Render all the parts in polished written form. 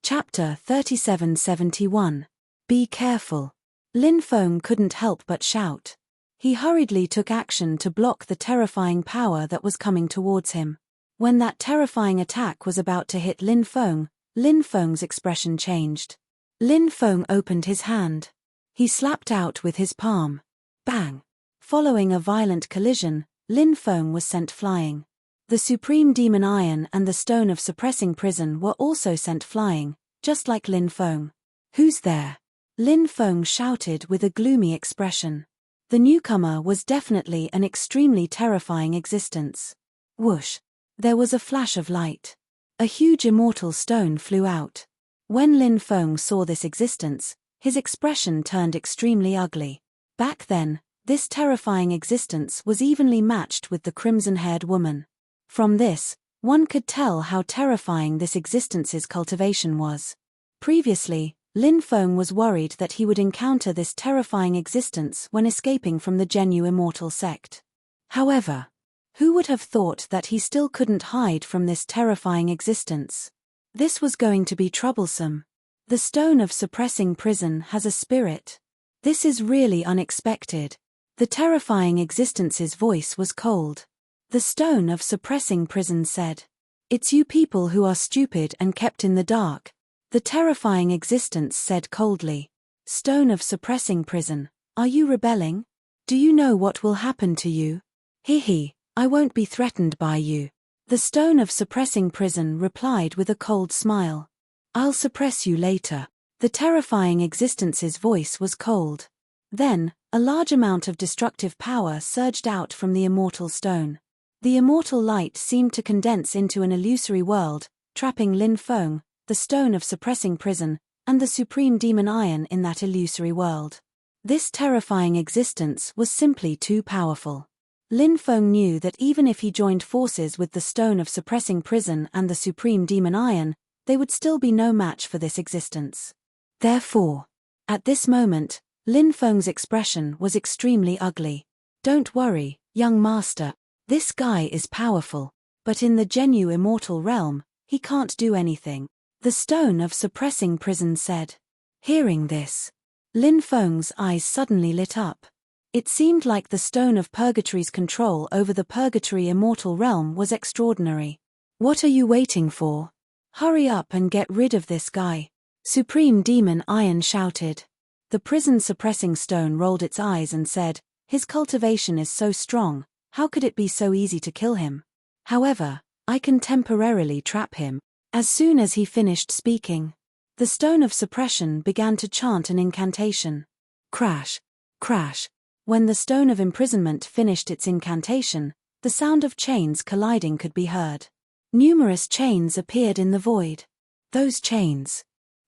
Chapter 3771. Be careful. Lin Feng couldn't help but shout. He hurriedly took action to block the terrifying power that was coming towards him. When that terrifying attack was about to hit Lin Feng's expression changed. Lin Feng opened his hand. He slapped out with his palm. Bang! Following a violent collision, Lin Feng was sent flying. The Supreme Demon Iron and the Stone of Suppressing Prison were also sent flying, just like Lin Feng. "Who's there?" Lin Feng shouted with a gloomy expression. The newcomer was definitely an extremely terrifying existence. Whoosh! There was a flash of light. A huge immortal stone flew out. When Lin Feng saw this existence, his expression turned extremely ugly. Back then, this terrifying existence was evenly matched with the crimson-haired woman. From this, one could tell how terrifying this existence's cultivation was. Previously, Lin Feng was worried that he would encounter this terrifying existence when escaping from the Genu Immortal sect. However, who would have thought that he still couldn't hide from this terrifying existence? This was going to be troublesome. The Stone of Suppressing Prison has a spirit. This is really unexpected. The terrifying existence's voice was cold. The Stone of Suppressing Prison said, "It's you people who are stupid and kept in the dark." The terrifying existence said coldly, "Stone of Suppressing Prison, are you rebelling? Do you know what will happen to you? Hee, I won't be threatened by you." The Stone of Suppressing Prison replied with a cold smile. "I'll suppress you later." The terrifying existence's voice was cold. Then, a large amount of destructive power surged out from the immortal stone. The immortal light seemed to condense into an illusory world, trapping Lin Feng, the Stone of Suppressing Prison, and the Supreme Demon Iron in that illusory world. This terrifying existence was simply too powerful. Lin Feng knew that even if he joined forces with the Stone of Suppressing Prison and the Supreme Demon Iron, they would still be no match for this existence. Therefore, at this moment, Lin Feng's expression was extremely ugly. "Don't worry, young master. This guy is powerful, but in the Genu Immortal realm, he can't do anything," the Stone of Suppressing Prison said. Hearing this, Lin Feng's eyes suddenly lit up. It seemed like the Stone of Purgatory's control over the Purgatory Immortal realm was extraordinary. "What are you waiting for? Hurry up and get rid of this guy," Supreme Demon Iron shouted. The prison suppressing stone rolled its eyes and said, "His cultivation is so strong. How could it be so easy to kill him? However, I can temporarily trap him." As soon as he finished speaking, the Stone of Suppression began to chant an incantation. Crash, crash. When the Stone of Imprisonment finished its incantation, the sound of chains colliding could be heard. Numerous chains appeared in the void. Those chains.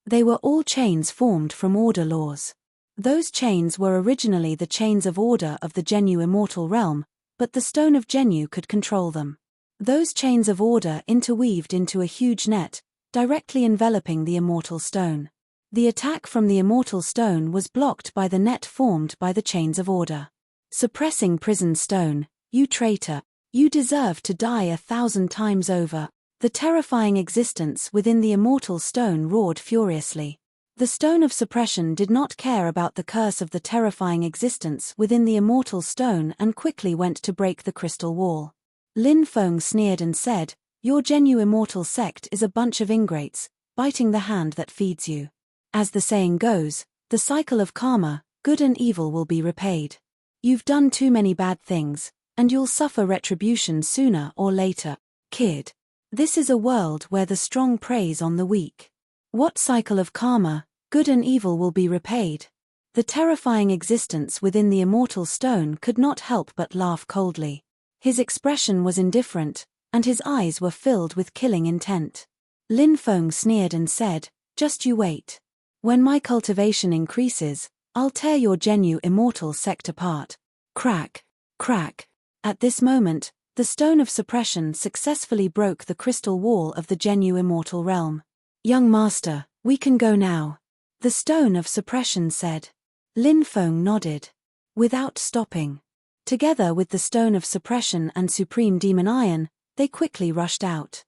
They were all chains formed from order laws. Those chains were originally the chains of order of the Genu Immortal realm, but the Stone of Genu could control them. Those chains of order interweaved into a huge net, directly enveloping the Immortal Stone. The attack from the Immortal Stone was blocked by the net formed by the chains of order. "Suppressing Prison Stone, you traitor, you deserve to die 1,000 times over." The terrifying existence within the Immortal Stone roared furiously. The Stone of Suppression did not care about the curse of the terrifying existence within the Immortal Stone and quickly went to break the crystal wall. Lin Feng sneered and said, "Your Genu Immortal sect is a bunch of ingrates, biting the hand that feeds you. As the saying goes, the cycle of karma, good and evil will be repaid. You've done too many bad things, and you'll suffer retribution sooner or later, kid. This is a world where the strong preys on the weak. What cycle of karma, good and evil will be repaid?" The terrifying existence within the Immortal Stone could not help but laugh coldly. His expression was indifferent, and his eyes were filled with killing intent. Lin Feng sneered and said, "Just you wait. When my cultivation increases, I'll tear your Genu Immortal sect apart." Crack, crack. At this moment, the Stone of Suppression successfully broke the crystal wall of the Genu Immortal realm. "Young master, we can go now," the Stone of Suppression said. Lin Feng nodded. Without stopping. Together with the Stone of Suppression and Supreme Demon Iron, they quickly rushed out.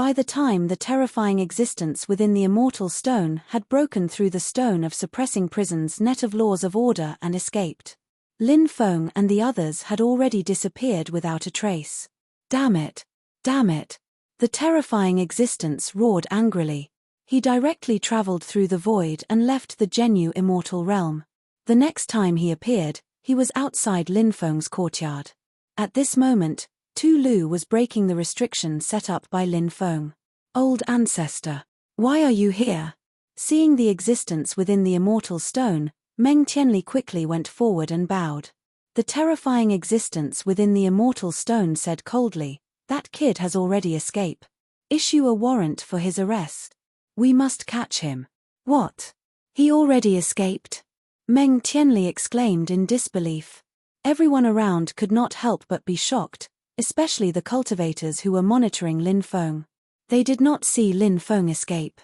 By the time the terrifying existence within the immortal stone had broken through the stone of suppressing prison's net of laws of order and escaped, Lin Feng and the others had already disappeared without a trace. Damn it! Damn it! The terrifying existence roared angrily. He directly traveled through the void and left the Genu immortal realm. The next time he appeared, he was outside Lin Feng's courtyard. At this moment, Tu Lu was breaking the restriction set up by Lin Feng. Old ancestor, why are you here? Seeing the existence within the immortal stone, Meng Tianli quickly went forward and bowed. The terrifying existence within the immortal stone said coldly, "That kid has already escaped. Issue a warrant for his arrest. We must catch him." What? He already escaped? Meng Tianli exclaimed in disbelief. Everyone around could not help but be shocked, especially the cultivators who were monitoring Lin Feng. They did not see Lin Feng escape.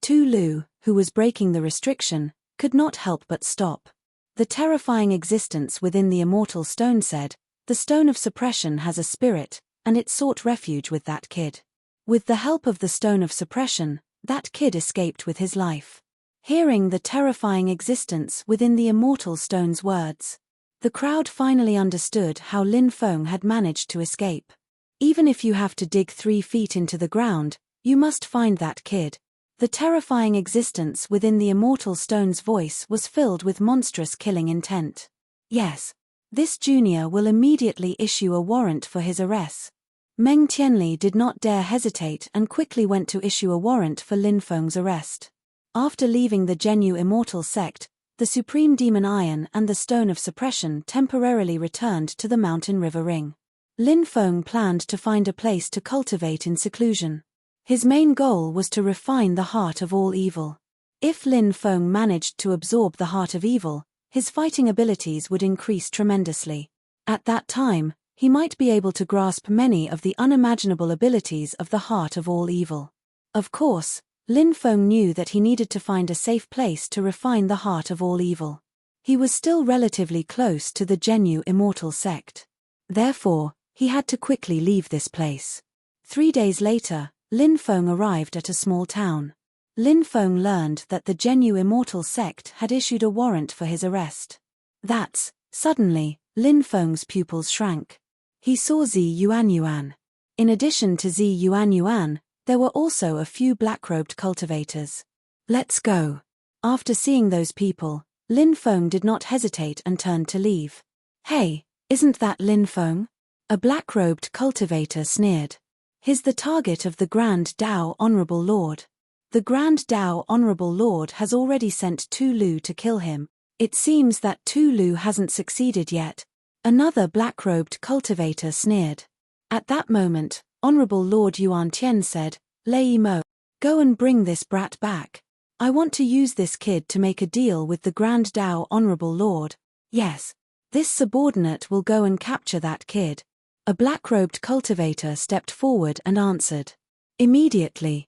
Tu Lu, who was breaking the restriction, could not help but stop. The terrifying existence within the immortal stone said, "The stone of suppression has a spirit, and it sought refuge with that kid. With the help of the stone of suppression, that kid escaped with his life." Hearing the terrifying existence within the immortal stone's words, the crowd finally understood how Lin Feng had managed to escape. Even if you have to dig 3 feet into the ground, you must find that kid. The terrifying existence within the immortal stone's voice was filled with monstrous killing intent. Yes. This junior will immediately issue a warrant for his arrest. Meng Tianli did not dare hesitate and quickly went to issue a warrant for Lin Feng's arrest. After leaving the Genu immortal sect, the Supreme Demon Iron and the Stone of Suppression temporarily returned to the mountain river ring. Lin Feng planned to find a place to cultivate in seclusion. His main goal was to refine the heart of all evil. If Lin Feng managed to absorb the heart of evil, his fighting abilities would increase tremendously. At that time, he might be able to grasp many of the unimaginable abilities of the heart of all evil. Of course, Lin Feng knew that he needed to find a safe place to refine the heart of all evil. He was still relatively close to the Genu immortal sect. Therefore, he had to quickly leave this place. 3 days later, Lin Feng arrived at a small town. Lin Feng learned that the Genu immortal sect had issued a warrant for his arrest. Suddenly, Lin Feng's pupils shrank. He saw Zi Yuan. In addition to Zi Yuan, there were also a few black-robed cultivators. Let's go. After seeing those people, Lin Feng did not hesitate and turned to leave. Hey, isn't that Lin Feng? A black-robed cultivator sneered. He's the target of the Grand Dao Honorable Lord. The Grand Dao Honorable Lord has already sent Tu Lu to kill him. It seems that Tu Lu hasn't succeeded yet. Another black-robed cultivator sneered. At that moment, Honorable Lord Yuan Tian said, "Lei Mo, go and bring this brat back. I want to use this kid to make a deal with the Grand Dao Honorable Lord. Yes. This subordinate will go and capture that kid." A black-robed cultivator stepped forward and answered. Immediately.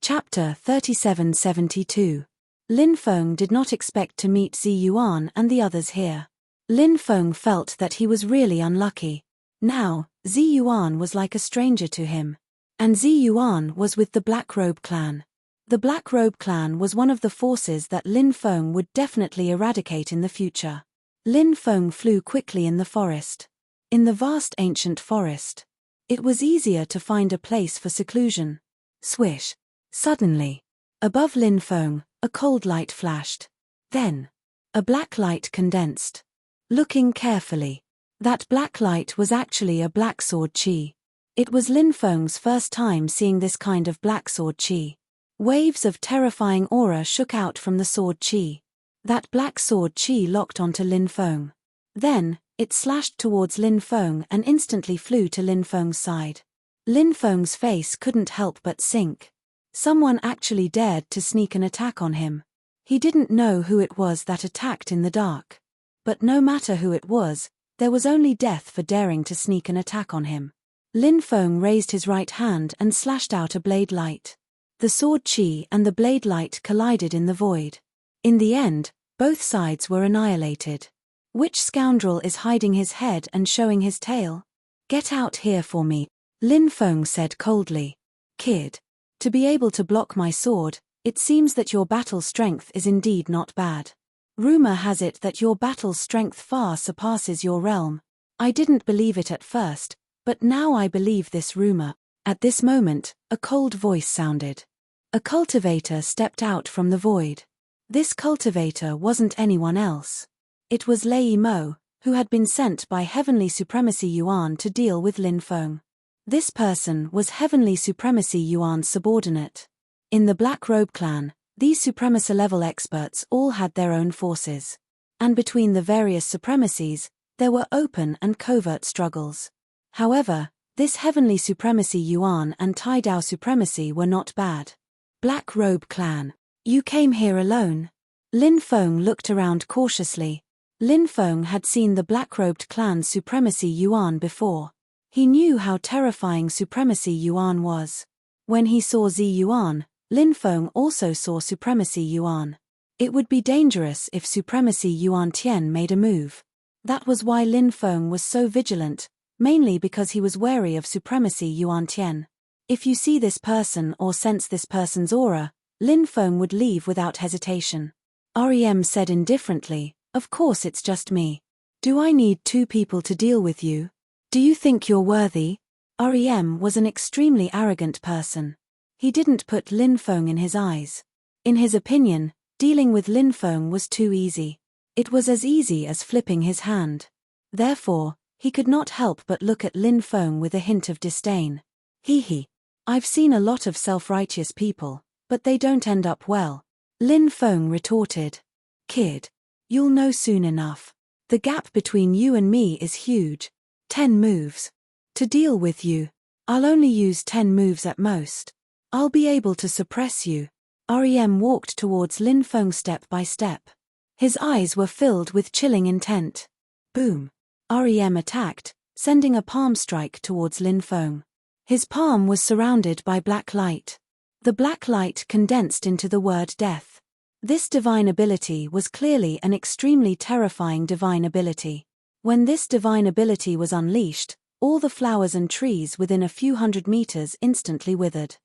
Chapter 3772. Lin Feng did not expect to meet Zi Yuan and the others here. Lin Feng felt that he was really unlucky. Now, Zi Yuan was like a stranger to him. And Zi Yuan was with the Black Robe clan. The Black Robe clan was one of the forces that Lin Feng would definitely eradicate in the future. Lin Feng flew quickly in the forest. In the vast ancient forest, it was easier to find a place for seclusion. Swish. Suddenly, above Lin Feng, a cold light flashed. Then, a black light condensed. Looking carefully, that black light was actually a black sword chi. It was Lin Feng's first time seeing this kind of black sword chi. Waves of terrifying aura shook out from the sword chi. That black sword chi locked onto Lin Feng. Then, it slashed towards Lin Feng and instantly flew to Lin Feng's side. Lin Feng's face couldn't help but sink. Someone actually dared to sneak an attack on him. He didn't know who it was that attacked in the dark. But no matter who it was, there was only death for daring to sneak an attack on him. Lin Feng raised his right hand and slashed out a blade light. The sword chi and the blade light collided in the void. In the end, both sides were annihilated. Which scoundrel is hiding his head and showing his tail? Get out here for me, Lin Feng said coldly. Kid, To be able to block my sword, it seems that your battle strength is indeed not bad. Rumor has it that your battle strength far surpasses your realm. I didn't believe it at first, but now I believe this rumor. At this moment, a cold voice sounded. A cultivator stepped out from the void. This cultivator wasn't anyone else. It was Lei Mo, who had been sent by Heavenly Supremacy Yuan to deal with Lin Feng. This person was Heavenly Supremacy Yuan's subordinate. In the Black Robe clan, these supremacy-level experts all had their own forces. And between the various supremacies, there were open and covert struggles. However, this Heavenly Supremacy Yuan and Tai Dao Supremacy were not bad. Black Robe clan. You came here alone? Lin Feng looked around cautiously. Lin Feng had seen the Black-Robed clan's Supremacy Yuan before. He knew how terrifying Supremacy Yuan was. When he saw Zi Yuan, Lin Feng also saw Supremacy Yuan. It would be dangerous if Supremacy Yuan Tian made a move. That was why Lin Feng was so vigilant, mainly because he was wary of Supremacy Yuan Tian. If you see this person or sense this person's aura, Lin Feng would leave without hesitation. REM said indifferently, "Of course it's just me. Do I need two people to deal with you? Do you think you're worthy?" REM was an extremely arrogant person. He didn't put Lin Feng in his eyes. In his opinion, dealing with Lin Feng was too easy. It was as easy as flipping his hand. Therefore, he could not help but look at Lin Feng with a hint of disdain. Hee. I've seen a lot of self-righteous people, but they don't end up well. Lin Feng retorted. Kid. You'll know soon enough. The gap between you and me is huge. 10 moves. To deal with you, I'll only use 10 moves at most. I'll be able to suppress you. REM walked towards Lin Feng step by step. His eyes were filled with chilling intent. Boom. REM attacked, sending a palm strike towards Lin Feng. His palm was surrounded by black light. The black light condensed into the word death. This divine ability was clearly an extremely terrifying divine ability. When this divine ability was unleashed, all the flowers and trees within a few hundred meters instantly withered.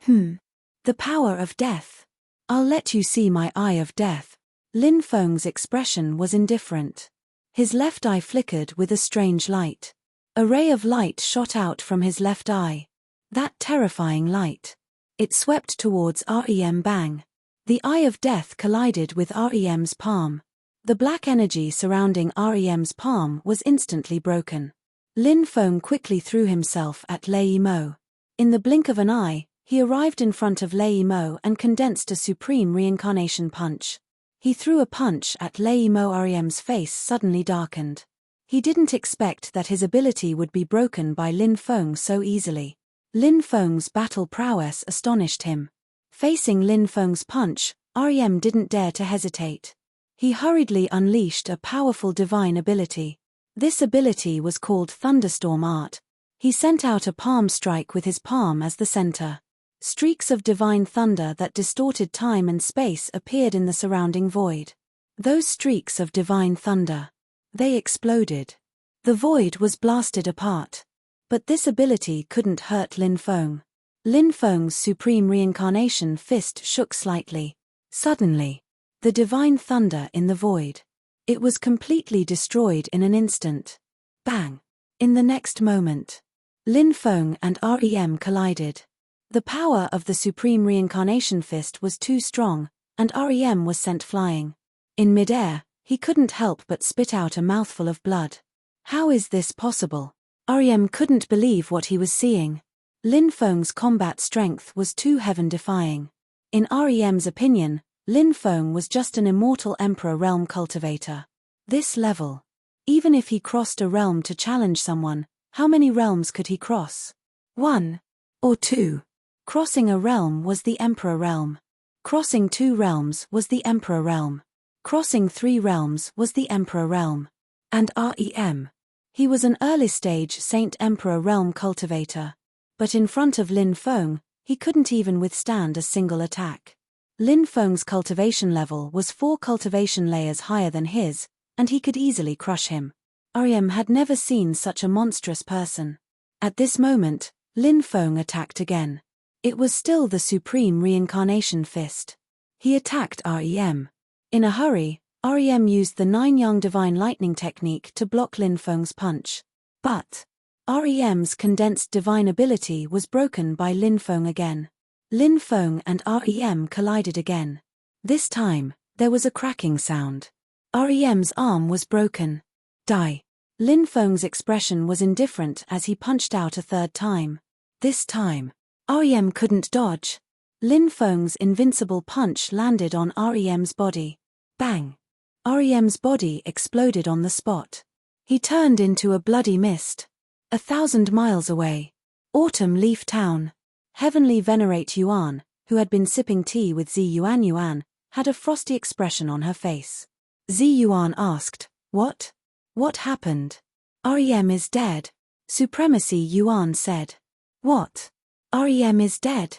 The power of death. I'll let you see my eye of death. Lin Feng's expression was indifferent. His left eye flickered with a strange light. A ray of light shot out from his left eye. That terrifying light. It swept towards REM. Bang. The eye of death collided with REM's palm. The black energy surrounding REM's palm was instantly broken. Lin Feng quickly threw himself at Lei Mo. In the blink of an eye, he arrived in front of Lei Mo and condensed a supreme reincarnation punch. He threw a punch at Lei Mo. REM's face suddenly darkened. He didn't expect that his ability would be broken by Lin Feng so easily. Lin Feng's battle prowess astonished him. Facing Lin Feng's punch, REM didn't dare to hesitate. He hurriedly unleashed a powerful divine ability. This ability was called Thunderstorm Art. He sent out a palm strike with his palm as the center. Streaks of divine thunder that distorted time and space appeared in the surrounding void. Those streaks of divine thunder. They exploded. The void was blasted apart. But this ability couldn't hurt Lin Feng. Lin Feng's supreme reincarnation fist shook slightly. Suddenly, the divine thunder in the void. It was completely destroyed in an instant. Bang! In the next moment, Lin Feng and REM collided. The power of the supreme reincarnation fist was too strong, and REM was sent flying. In midair, he couldn't help but spit out a mouthful of blood. How is this possible? REM couldn't believe what he was seeing. Lin Feng's combat strength was too heaven-defying. In REM's opinion, Lin Feng was just an immortal Emperor realm cultivator. This level. Even if he crossed a realm to challenge someone, how many realms could he cross? 1 or 2. Crossing a realm was the Emperor realm. Crossing 2 realms was the Emperor realm. Crossing 3 realms was the Emperor realm. And REM. He was an early-stage Saint Emperor realm cultivator. But in front of Lin Feng, he couldn't even withstand a single attack. Lin Feng's cultivation level was 4 cultivation layers higher than his, and he could easily crush him. REM had never seen such a monstrous person. At this moment, Lin Feng attacked again. It was still the supreme reincarnation fist. He attacked REM. In a hurry, REM used the 9-yang divine lightning technique to block Lin Feng's punch. But REM's condensed divine ability was broken by Lin Feng again. Lin Feng and REM collided again. This time, there was a cracking sound. REM's arm was broken. Die. Lin Feng's expression was indifferent as he punched out a third time. This time, REM couldn't dodge. Lin Feng's invincible punch landed on REM's body. Bang! REM's body exploded on the spot. He turned into a bloody mist. 1,000 miles away. Autumn Leaf Town. Heavenly Venerate Yuan, who had been sipping tea with Zi Yuan, had a frosty expression on her face. Zi Yuan asked, "What? What happened?" "REM is dead." Supremacy Yuan said. "What? REM is dead?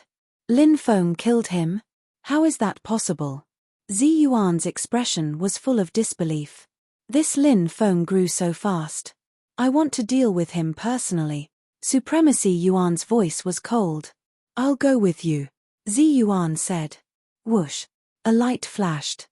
Lin Feng killed him? How is that possible?" Zi Yuan's expression was full of disbelief. "This Lin Feng grew so fast. I want to deal with him personally." Supremacy Yuan's voice was cold. "I'll go with you," Zi Yuan said. Whoosh. A light flashed.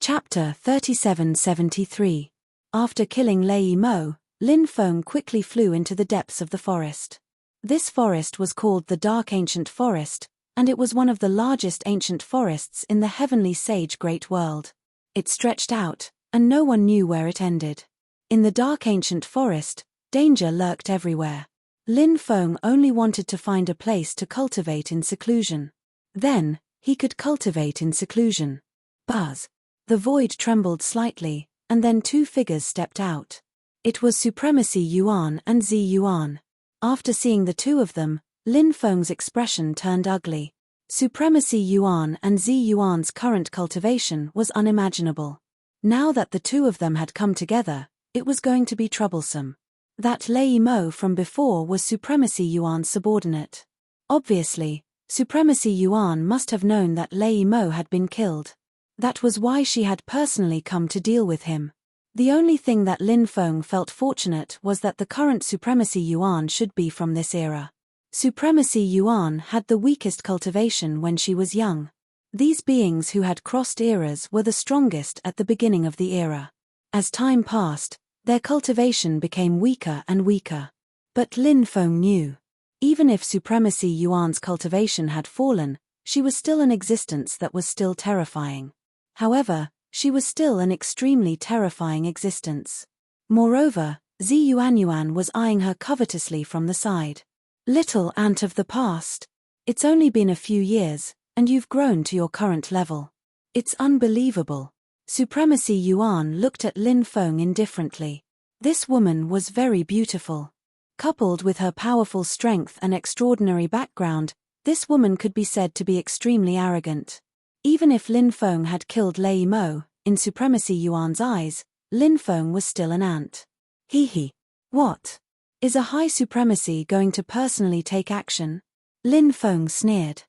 Chapter 3773. After killing Lei Mo, Lin Feng quickly flew into the depths of the forest. This forest was called the Dark Ancient Forest, and it was one of the largest ancient forests in the heavenly sage great world. It stretched out, and no one knew where it ended. In the Dark Ancient Forest, danger lurked everywhere. Lin Feng only wanted to find a place to cultivate in seclusion. Then, he could cultivate in seclusion. Buzz. The void trembled slightly, and then 2 figures stepped out. It was Supremacy Yuan and Zi Yuan. After seeing the 2 of them, Lin Feng's expression turned ugly. Supremacy Yuan and Zi Yuan's current cultivation was unimaginable. Now that the 2 of them had come together, it was going to be troublesome. That Lei Mo from before was Supremacy Yuan's subordinate. Obviously, Supremacy Yuan must have known that Lei Mo had been killed. That was why she had personally come to deal with him. The only thing that Lin Feng felt fortunate was that the current Supremacy Yuan should be from this era. Supremacy Yuan had the weakest cultivation when she was young. These beings who had crossed eras were the strongest at the beginning of the era. As time passed, their cultivation became weaker and weaker. But Lin Feng knew. Even if Supremacy Yuan's cultivation had fallen, she was still an existence that was still terrifying. However, she was still an extremely terrifying existence. Moreover, Zi Yuan was eyeing her covetously from the side. "Little ant of the past. It's only been a few years, and you've grown to your current level. It's unbelievable." Supremacy Yuan looked at Lin Feng indifferently. This woman was very beautiful. Coupled with her powerful strength and extraordinary background, this woman could be said to be extremely arrogant. Even if Lin Feng had killed Lei Mo, in Supremacy Yuan's eyes, Lin Feng was still an ant. Hee. What? Is a high supremacy going to personally take action? Lin Feng sneered.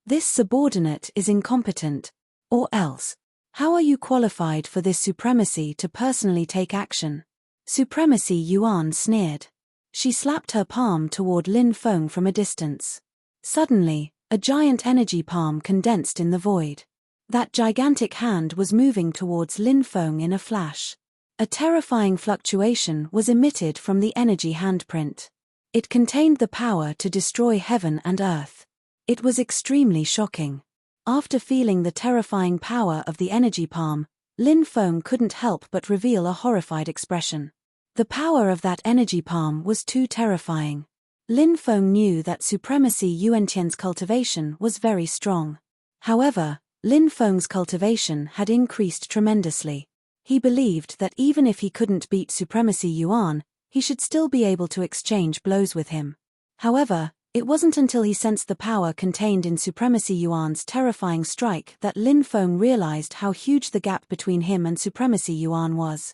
This subordinate is incompetent. Or else. How are you qualified for this supremacy to personally take action? Supremacy Yuan sneered. She slapped her palm toward Lin Feng from a distance. Suddenly, a giant energy palm condensed in the void. That gigantic hand was moving towards Lin Feng in a flash. A terrifying fluctuation was emitted from the energy handprint. It contained the power to destroy heaven and earth. It was extremely shocking. After feeling the terrifying power of the energy palm, Lin Feng couldn't help but reveal a horrified expression. The power of that energy palm was too terrifying. Lin Feng knew that Supremacy Yuantian's cultivation was very strong. However, Lin Feng's cultivation had increased tremendously. He believed that even if he couldn't beat Supremacy Yuan, he should still be able to exchange blows with him. However, it wasn't until he sensed the power contained in Supremacy Yuan's terrifying strike that Lin Feng realized how huge the gap between him and Supremacy Yuan was.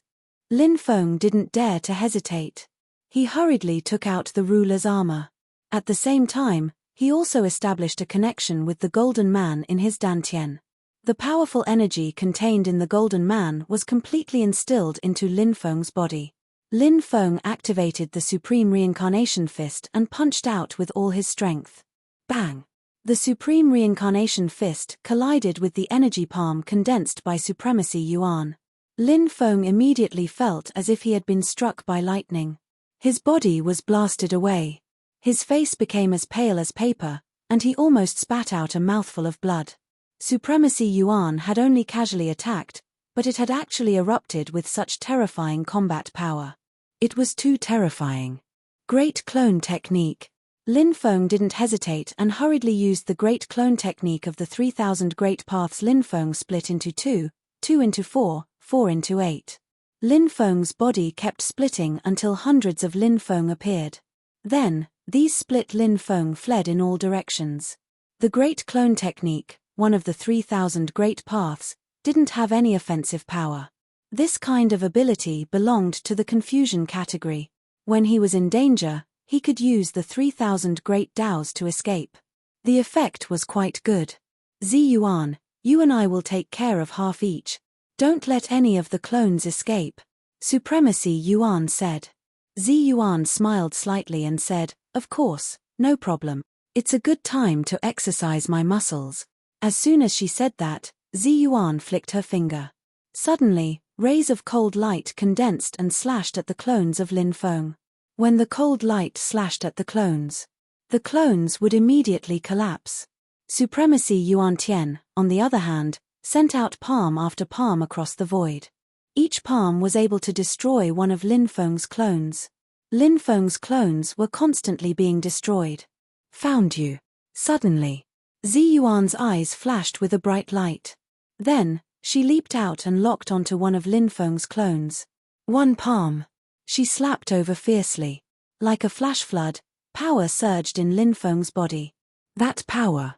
Lin Feng didn't dare to hesitate. He hurriedly took out the ruler's armor. At the same time, he also established a connection with the Golden Man in his dantian. The powerful energy contained in the Golden Man was completely instilled into Lin Feng's body. Lin Feng activated the Supreme Reincarnation Fist and punched out with all his strength. Bang! The Supreme Reincarnation Fist collided with the energy palm condensed by Supremacy Yuan. Lin Feng immediately felt as if he had been struck by lightning. His body was blasted away. His face became as pale as paper, and he almost spat out a mouthful of blood. Supremacy Yuan had only casually attacked, but it had actually erupted with such terrifying combat power. It was too terrifying. Great Clone Technique. Lin Feng didn't hesitate and hurriedly used the Great Clone Technique of the 3000 Great Paths. Lin Feng split into 2, 2 into 4, 4 into 8. Lin Feng's body kept splitting until hundreds of Lin Feng appeared. Then, these split Lin Feng fled in all directions. The Great Clone Technique, one of the 3000 Great Paths, didn't have any offensive power. This kind of ability belonged to the confusion category. When he was in danger, he could use the 3000 Great Daos to escape. The effect was quite good. Zi Yuan, you and I will take care of half each. Don't let any of the clones escape. Supremacy Yuan said. Zi Yuan smiled slightly and said, of course, no problem. It's a good time to exercise my muscles. As soon as she said that, Zi Yuan flicked her finger. Suddenly, rays of cold light condensed and slashed at the clones of Lin Feng. When the cold light slashed at the clones would immediately collapse. Supremacy Yuan Tian, on the other hand, sent out palm after palm across the void. Each palm was able to destroy one of Lin Feng's clones. Lin Feng's clones were constantly being destroyed. Found you. Suddenly, Zi Yuan's eyes flashed with a bright light. Then, she leaped out and locked onto one of Lin Feng's clones. One palm. She slapped over fiercely. Like a flash flood, power surged in Lin Feng's body. That power.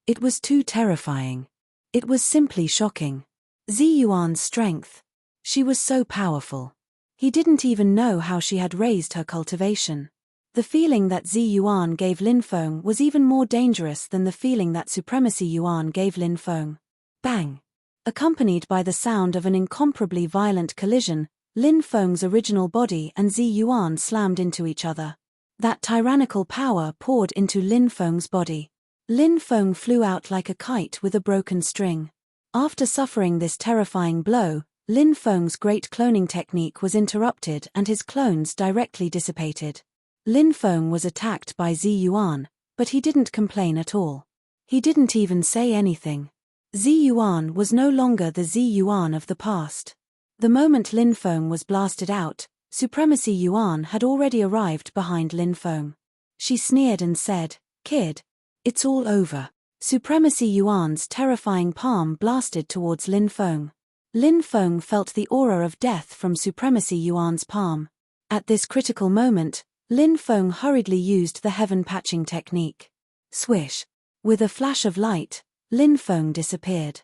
It was too terrifying. It was simply shocking. Zi Yuan's strength. She was so powerful. He didn't even know how she had raised her cultivation. The feeling that Zi Yuan gave Lin Feng was even more dangerous than the feeling that Supremacy Yuan gave Lin Feng. Bang! Accompanied by the sound of an incomparably violent collision, Lin Feng's original body and Zi Yuan slammed into each other. That tyrannical power poured into Lin Feng's body. Lin Feng flew out like a kite with a broken string. After suffering this terrifying blow, Lin Feng's great cloning technique was interrupted and his clones directly dissipated. Lin Feng was attacked by Zi Yuan, but he didn't complain at all. He didn't even say anything. Zi Yuan was no longer the Zi Yuan of the past. The moment Lin Feng was blasted out, Supremacy Yuan had already arrived behind Lin Feng. She sneered and said, "Kid, it's all over." Supremacy Yuan's terrifying palm blasted towards Lin Feng. Lin Feng felt the aura of death from Supremacy Yuan's palm. At this critical moment, Lin Feng hurriedly used the heaven patching technique. Swish! With a flash of light, Lin Feng disappeared.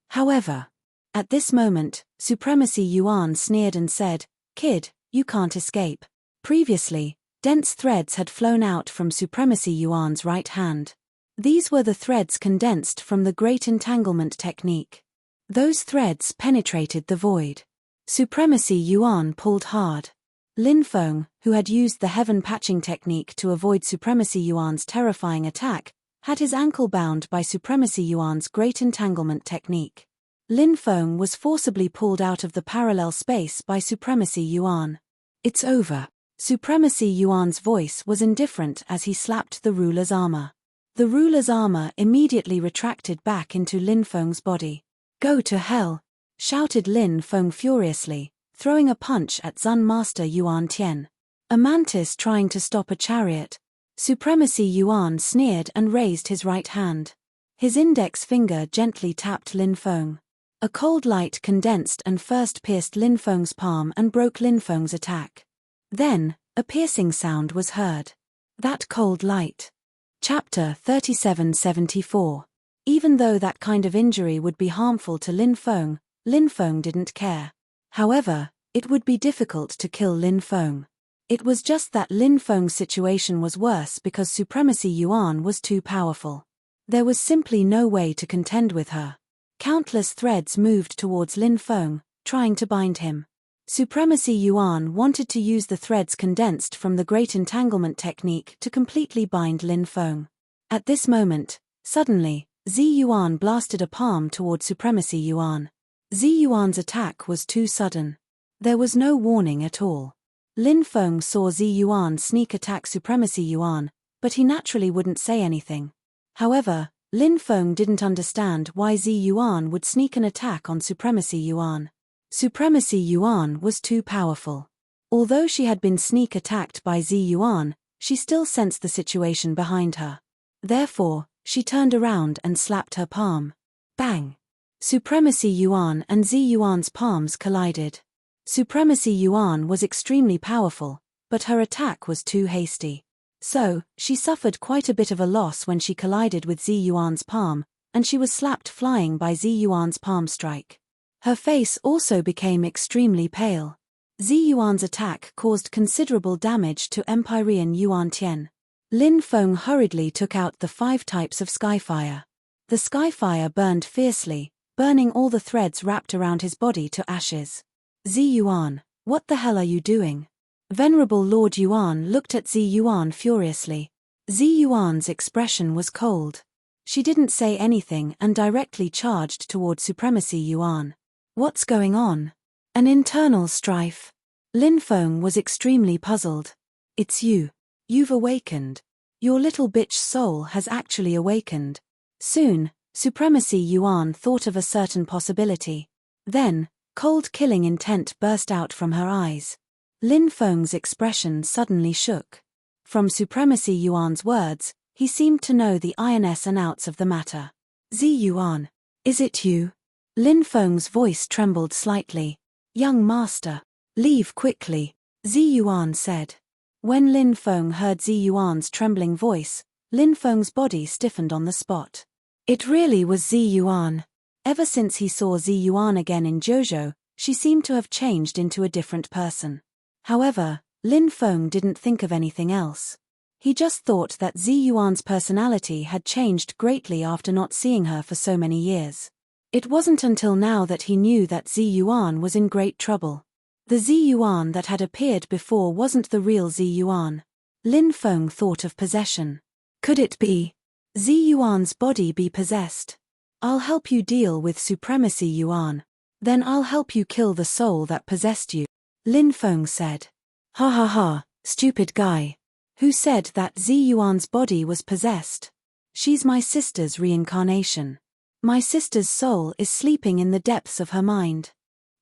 However, at this moment, Supremacy Yuan sneered and said, "Kid, you can't escape." Previously, dense threads had flown out from Supremacy Yuan's right hand. These were the threads condensed from the Great Entanglement Technique. Those threads penetrated the void. Supremacy Yuan pulled hard. Lin Feng, who had used the heaven patching technique to avoid Supremacy Yuan's terrifying attack, had his ankle bound by Supremacy Yuan's Great Entanglement Technique. Lin Feng was forcibly pulled out of the parallel space by Supremacy Yuan. "It's over." Supremacy Yuan's voice was indifferent as he slapped the ruler's armor. The ruler's armor immediately retracted back into Lin Feng's body. "Go to hell!" shouted Lin Feng furiously, throwing a punch at Zun Master Yuan Tian. A mantis trying to stop a chariot. Supremacy Yuan sneered and raised his right hand. His index finger gently tapped Lin Feng. A cold light condensed and first pierced Lin Feng's palm and broke Lin Feng's attack. Then, a piercing sound was heard. That cold light. Chapter 3774. Even though that kind of injury would be harmful to Lin Feng didn't care. However, it would be difficult to kill Lin Feng. It was just that Lin Feng's situation was worse because Supremacy Yuan was too powerful. There was simply no way to contend with her. Countless threads moved towards Lin Feng, trying to bind him. Supremacy Yuan wanted to use the threads condensed from the Great Entanglement Technique to completely bind Lin Feng. At this moment, Suddenly, Zi Yuan blasted a palm toward Supremacy Yuan. Zi Yuan's attack was too sudden. There was no warning at all. Lin Feng saw Zi Yuan sneak attack Supremacy Yuan, but he naturally wouldn't say anything. However, Lin Feng didn't understand why Zi Yuan would sneak an attack on Supremacy Yuan. Supremacy Yuan was too powerful. Although she had been sneak attacked by Zi Yuan, she still sensed the situation behind her. Therefore, she turned around and slapped her palm. Bang! Supremacy Yuan and Zi Yuan's palms collided. Supremacy Yuan was extremely powerful, but her attack was too hasty. So, she suffered quite a bit of a loss when she collided with Zi Yuan's palm, and she was slapped flying by Zi Yuan's palm strike. Her face also became extremely pale. Zi Yuan's attack caused considerable damage to Empyrean Yuan Tian. Lin Feng hurriedly took out the 5 types of skyfire. The skyfire burned fiercely, burning all the threads wrapped around his body to ashes. Zi Yuan, what the hell are you doing? Venerable Lord Yuan looked at Zi Yuan furiously. Zi Yuan's expression was cold. She didn't say anything and directly charged toward Supremacy Yuan. What's going on? An internal strife. Lin Feng was extremely puzzled. It's you. You've awakened. Your little bitch soul has actually awakened. Soon, Supremacy Yuan thought of a certain possibility. Then, cold killing intent burst out from her eyes. Lin Feng's expression suddenly shook. From Supremacy Yuan's words, he seemed to know the ins and outs of the matter. Zi Yuan, is it you? Lin Feng's voice trembled slightly. Young master, leave quickly, Zi Yuan said. When Lin Feng heard Zi Yuan's trembling voice, Lin Feng's body stiffened on the spot. It really was Zi Yuan. Ever since he saw Zi Yuan again in Jojo, she seemed to have changed into a different person. However, Lin Feng didn't think of anything else. He just thought that Zi Yuan's personality had changed greatly after not seeing her for so many years. It wasn't until now that he knew that Zi Yuan was in great trouble. The Zi Yuan that had appeared before wasn't the real Zi Yuan. Lin Feng thought of possession. Could it be? Zi Yuan's body be possessed? I'll help you deal with Supremacy Yuan. Then I'll help you kill the soul that possessed you, Lin Feng said. Ha ha ha, stupid guy. Who said that Zi Yuan's body was possessed? She's my sister's reincarnation. My sister's soul is sleeping in the depths of her mind.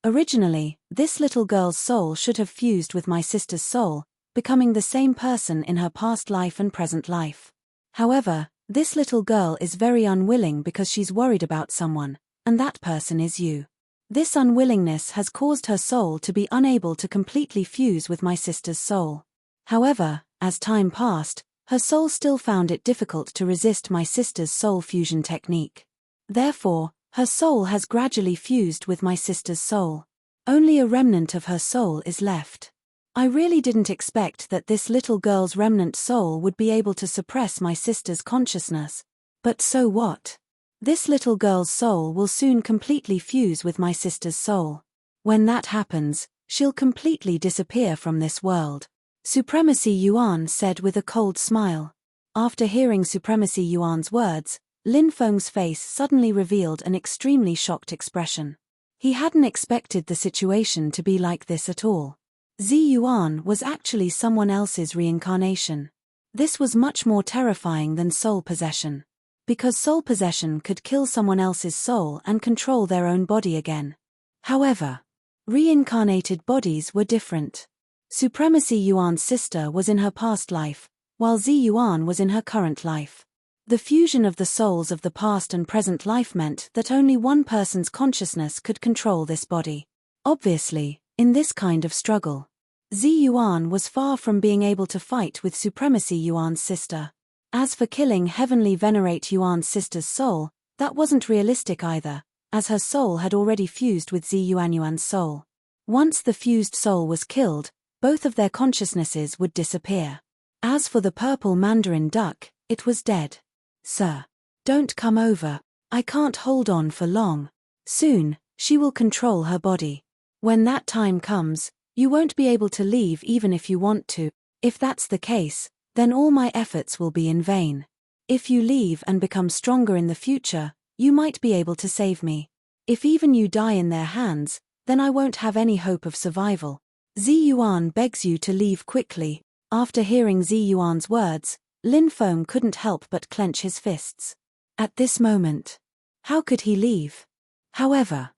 Originally, this little girl's soul should have fused with my sister's soul, becoming the same person in her past life and present life. However, this little girl is very unwilling because she's worried about someone, and that person is you. This unwillingness has caused her soul to be unable to completely fuse with my sister's soul. However, as time passed, her soul still found it difficult to resist my sister's soul fusion technique. Therefore, her soul has gradually fused with my sister's soul. Only a remnant of her soul is left. I really didn't expect that this little girl's remnant soul would be able to suppress my sister's consciousness. But so what? This little girl's soul will soon completely fuse with my sister's soul. When that happens, she'll completely disappear from this world. Supremacy Yuan said with a cold smile. After hearing Supremacy Yuan's words, Lin Feng's face suddenly revealed an extremely shocked expression. He hadn't expected the situation to be like this at all. Zi Yuan was actually someone else's reincarnation. This was much more terrifying than soul possession. Because soul possession could kill someone else's soul and control their own body again. However, reincarnated bodies were different. Supremacy Yuan's sister was in her past life, while Zi Yuan was in her current life. The fusion of the souls of the past and present life meant that only one person's consciousness could control this body. Obviously, in this kind of struggle, Zi Yuan was far from being able to fight with Supremacy Yuan's sister. As for killing Heavenly Venerate Yuan's sister's soul, that wasn't realistic either, as her soul had already fused with Zi Yuan's soul. Once the fused soul was killed, both of their consciousnesses would disappear. As for the purple mandarin duck, it was dead. Sir, don't come over. I can't hold on for long. Soon, she will control her body. When that time comes, you won't be able to leave even if you want to. If that's the case, then all my efforts will be in vain. If you leave and become stronger in the future, you might be able to save me. If even you die in their hands, then I won't have any hope of survival. Zi Yuan begs you to leave quickly." After hearing Zi Yuan's words, Lin Feng couldn't help but clench his fists. At this moment, how could he leave? However,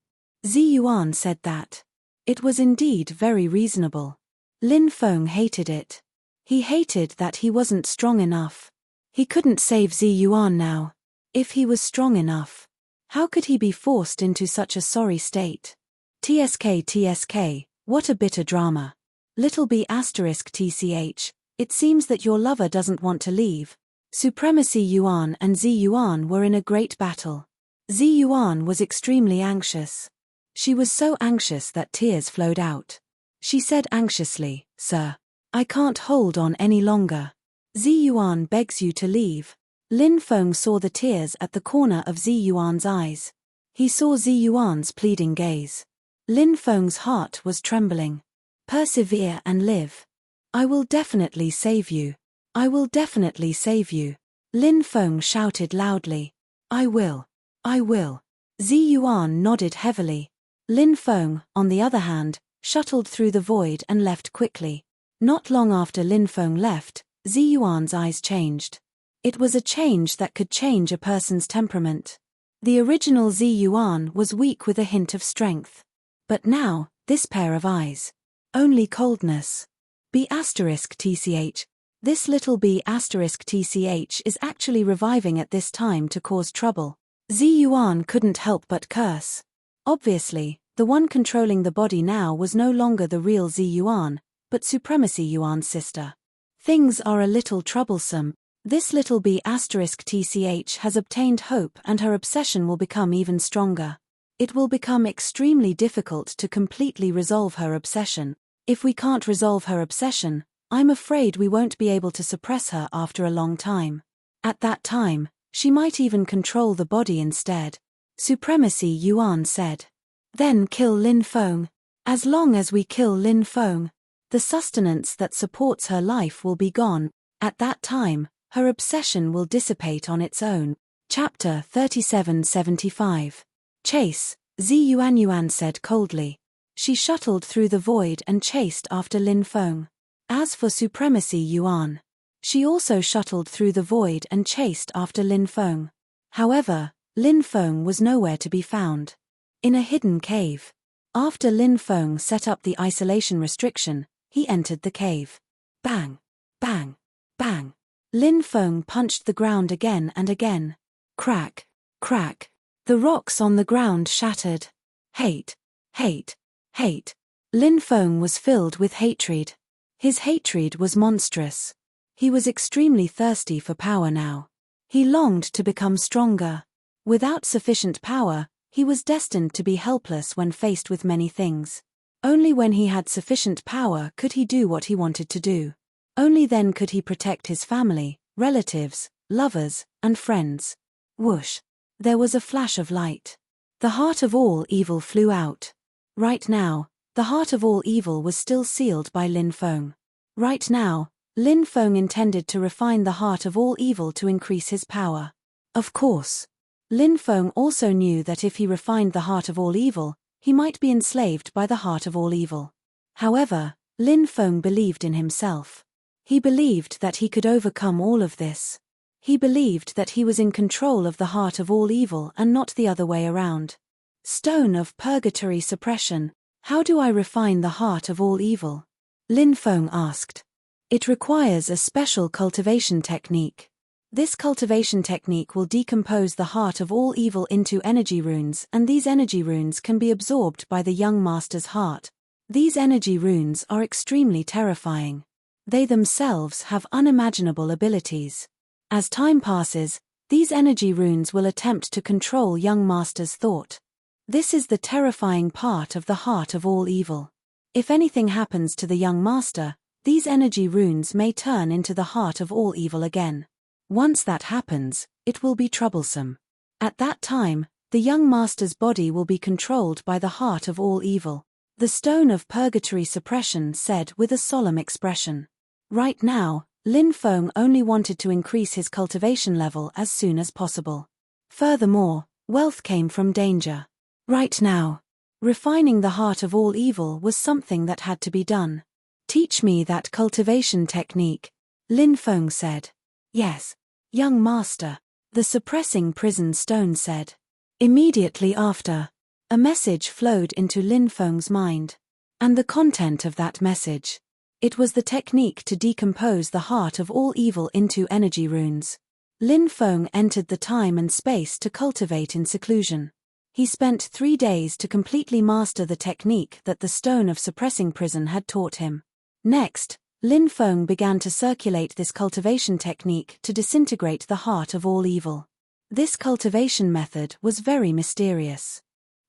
Zi Yuan said that it was indeed very reasonable. Lin Feng hated it. He hated that he wasn't strong enough. He couldn't save Zi Yuan now. If he was strong enough, how could he be forced into such a sorry state? TSK, what a bitter drama. Little b***tch, it seems that your lover doesn't want to leave. Supremacy Yuan and Zi Yuan were in a great battle. Zi Yuan was extremely anxious. She was so anxious that tears flowed out. She said anxiously, "Sir, I can't hold on any longer. Zi Yuan begs you to leave." Lin Feng saw the tears at the corner of Zi Yuan's eyes. He saw Zi Yuan's pleading gaze. Lin Feng's heart was trembling. "Persevere and live. I will definitely save you. I will definitely save you." Lin Feng shouted loudly. I will. I will." Zi Yuan nodded heavily. Lin Feng, on the other hand, shuttled through the void and left quickly. Not long after Lin Feng left, Zi Yuan's eyes changed. It was a change that could change a person's temperament. The original Zi Yuan was weak with a hint of strength. But now, this pair of eyes. Only coldness. B***tch. This little B***tch is actually reviving at this time to cause trouble. Zi Yuan couldn't help but curse. Obviously, the one controlling the body now was no longer the real Zi Yuan, but Supremacy Yuan's sister. Things are a little troublesome. This little B***tch has obtained hope and her obsession will become even stronger. It will become extremely difficult to completely resolve her obsession. If we can't resolve her obsession, I'm afraid we won't be able to suppress her after a long time. At that time, she might even control the body instead. Supremacy Yuan said. Then kill Lin Feng. As long as we kill Lin Feng, the sustenance that supports her life will be gone. At that time, her obsession will dissipate on its own. Chapter 3775. Chase, Zi Yuan said coldly. She shuttled through the void and chased after Lin Feng. As for Supremacy Yuan, she also shuttled through the void and chased after Lin Feng. However, Lin Feng was nowhere to be found. In a hidden cave. After Lin Feng set up the isolation restriction, he entered the cave. Bang! Bang! Bang! Lin Feng punched the ground again and again. Crack! Crack! The rocks on the ground shattered. Hate! Hate! Hate! Lin Feng was filled with hatred. His hatred was monstrous. He was extremely thirsty for power now. He longed to become stronger. Without sufficient power, he was destined to be helpless when faced with many things. Only when he had sufficient power could he do what he wanted to do. Only then could he protect his family, relatives, lovers, and friends. Whoosh! There was a flash of light. The heart of all evil flew out. Right now, the heart of all evil was still sealed by Lin Feng. Right now, Lin Feng intended to refine the heart of all evil to increase his power. Of course. Lin Feng also knew that if he refined the heart of all evil, he might be enslaved by the heart of all evil. However, Lin Feng believed in himself. He believed that he could overcome all of this. He believed that he was in control of the heart of all evil and not the other way around. Stone of Purgatory Suppression. How do I refine the heart of all evil? Lin Feng asked. It requires a special cultivation technique. This cultivation technique will decompose the heart of all evil into energy runes, and these energy runes can be absorbed by the young master's heart. These energy runes are extremely terrifying. They themselves have unimaginable abilities. As time passes, these energy runes will attempt to control young master's thought. This is the terrifying part of the heart of all evil. If anything happens to the young master, these energy runes may turn into the heart of all evil again. Once that happens, it will be troublesome. At that time, the young master's body will be controlled by the heart of all evil. The Stone of Purgatory Suppression said with a solemn expression. Right now, Lin Feng only wanted to increase his cultivation level as soon as possible. Furthermore, wealth came from danger. Right now, refining the heart of all evil was something that had to be done. Teach me that cultivation technique, Lin Feng said. Yes, young master, the suppressing prison stone said. Immediately after, a message flowed into Lin Feng's mind. And the content of that message. It was the technique to decompose the heart of all evil into energy runes. Lin Feng entered the time and space to cultivate in seclusion. He spent 3 days to completely master the technique that the stone of suppressing prison had taught him. Next, Lin Feng began to circulate this cultivation technique to disintegrate the heart of all evil. This cultivation method was very mysterious.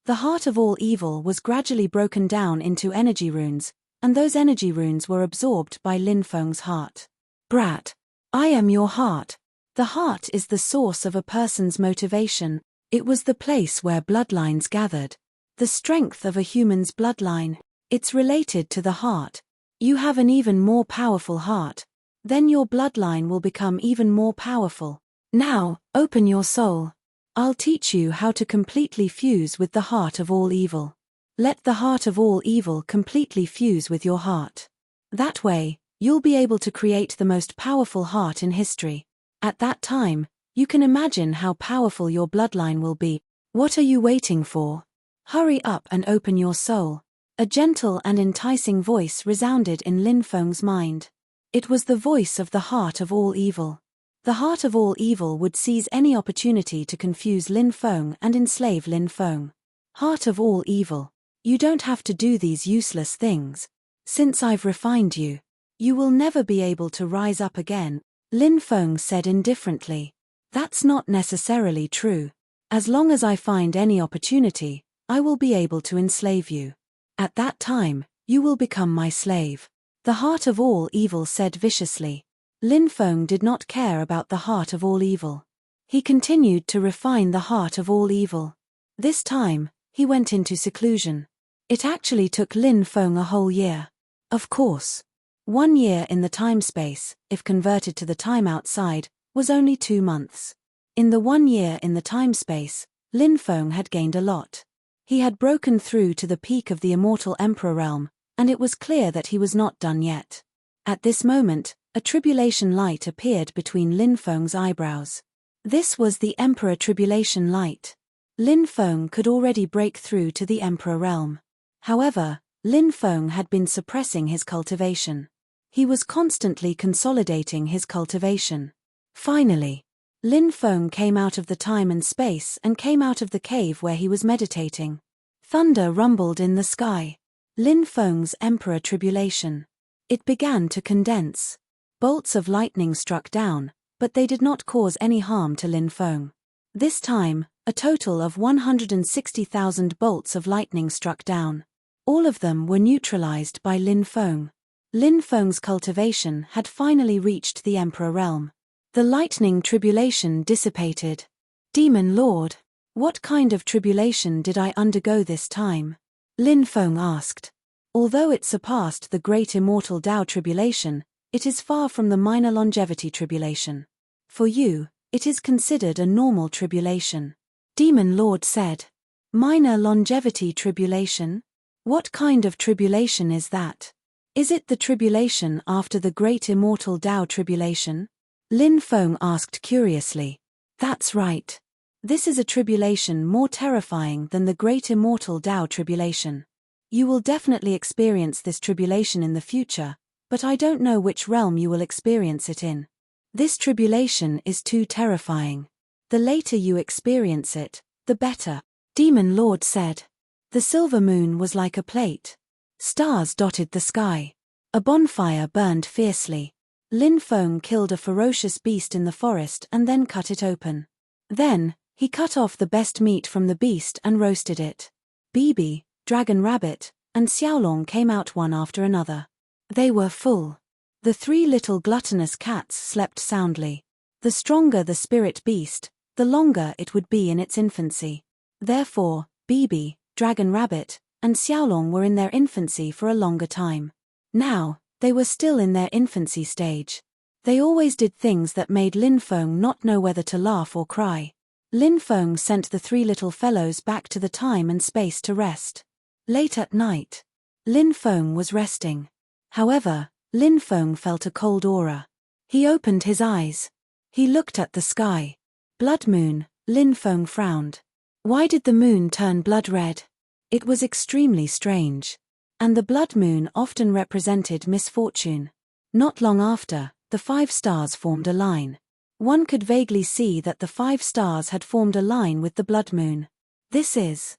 The heart of all evil was gradually broken down into energy runes, and those energy runes were absorbed by Lin Feng's heart. Brat, I am your heart. The heart is the source of a person's motivation. It was the place where bloodlines gathered. The strength of a human's bloodline. It's related to the heart. You have an even more powerful heart. Then your bloodline will become even more powerful. Now, open your soul. I'll teach you how to completely fuse with the heart of all evil. Let the heart of all evil completely fuse with your heart. That way, you'll be able to create the most powerful heart in history. At that time, you can imagine how powerful your bloodline will be. What are you waiting for? Hurry up and open your soul. A gentle and enticing voice resounded in Lin Feng's mind. It was the voice of the heart of all evil. The heart of all evil would seize any opportunity to confuse Lin Feng and enslave Lin Feng. Heart of all evil, you don't have to do these useless things. Since I've refined you, you will never be able to rise up again, Lin Feng said indifferently. That's not necessarily true. As long as I find any opportunity, I will be able to enslave you. At that time, you will become my slave. The heart of all evil said viciously. Lin Feng did not care about the heart of all evil. He continued to refine the heart of all evil. This time, he went into seclusion. It actually took Lin Feng a whole year. Of course. 1 year in the time-space, if converted to the time outside, was only 2 months. In the 1 year in the time-space, Lin Feng had gained a lot. He had broken through to the peak of the immortal emperor realm, and it was clear that he was not done yet. At this moment, a tribulation light appeared between Lin Feng's eyebrows. This was the emperor tribulation light. Lin Feng could already break through to the emperor realm. However, Lin Feng had been suppressing his cultivation. He was constantly consolidating his cultivation. Finally, Lin Feng came out of the time and space and came out of the cave where he was meditating. Thunder rumbled in the sky. Lin Feng's emperor tribulation. It began to condense. Bolts of lightning struck down, but they did not cause any harm to Lin Feng. This time, a total of 160,000 bolts of lightning struck down. All of them were neutralized by Lin Feng. Lin Feng's cultivation had finally reached the emperor realm. The lightning tribulation dissipated. Demon Lord, what kind of tribulation did I undergo this time? Lin Feng asked. Although it surpassed the great immortal Tao tribulation, it is far from the minor longevity tribulation. For you, it is considered a normal tribulation. Demon Lord said. Minor longevity tribulation? What kind of tribulation is that? Is it the tribulation after the great immortal Tao tribulation? Lin Feng asked curiously. That's right. This is a tribulation more terrifying than the great immortal Tao tribulation. You will definitely experience this tribulation in the future, but I don't know which realm you will experience it in. This tribulation is too terrifying. The later you experience it, the better, Demon Lord said. The silver moon was like a plate. Stars dotted the sky. A bonfire burned fiercely. Lin Feng killed a ferocious beast in the forest and then cut it open. Then, he cut off the best meat from the beast and roasted it. Bibi, Dragon Rabbit, and Xiaolong came out one after another. They were full. The 3 little gluttonous cats slept soundly. The stronger the spirit beast, the longer it would be in its infancy. Therefore, Bibi, Dragon Rabbit, and Xiaolong were in their infancy for a longer time. Now, they were still in their infancy stage. They always did things that made Lin Feng not know whether to laugh or cry. Lin Feng sent the three little fellows back to the time and space to rest. Late at night, Lin Feng was resting. However, Lin Feng felt a cold aura. He opened his eyes. He looked at the sky. Blood moon, Lin Feng frowned. Why did the moon turn blood red? It was extremely strange. And the blood moon often represented misfortune. Not long after, the 5 stars formed a line. One could vaguely see that the 5 stars had formed a line with the blood moon. This is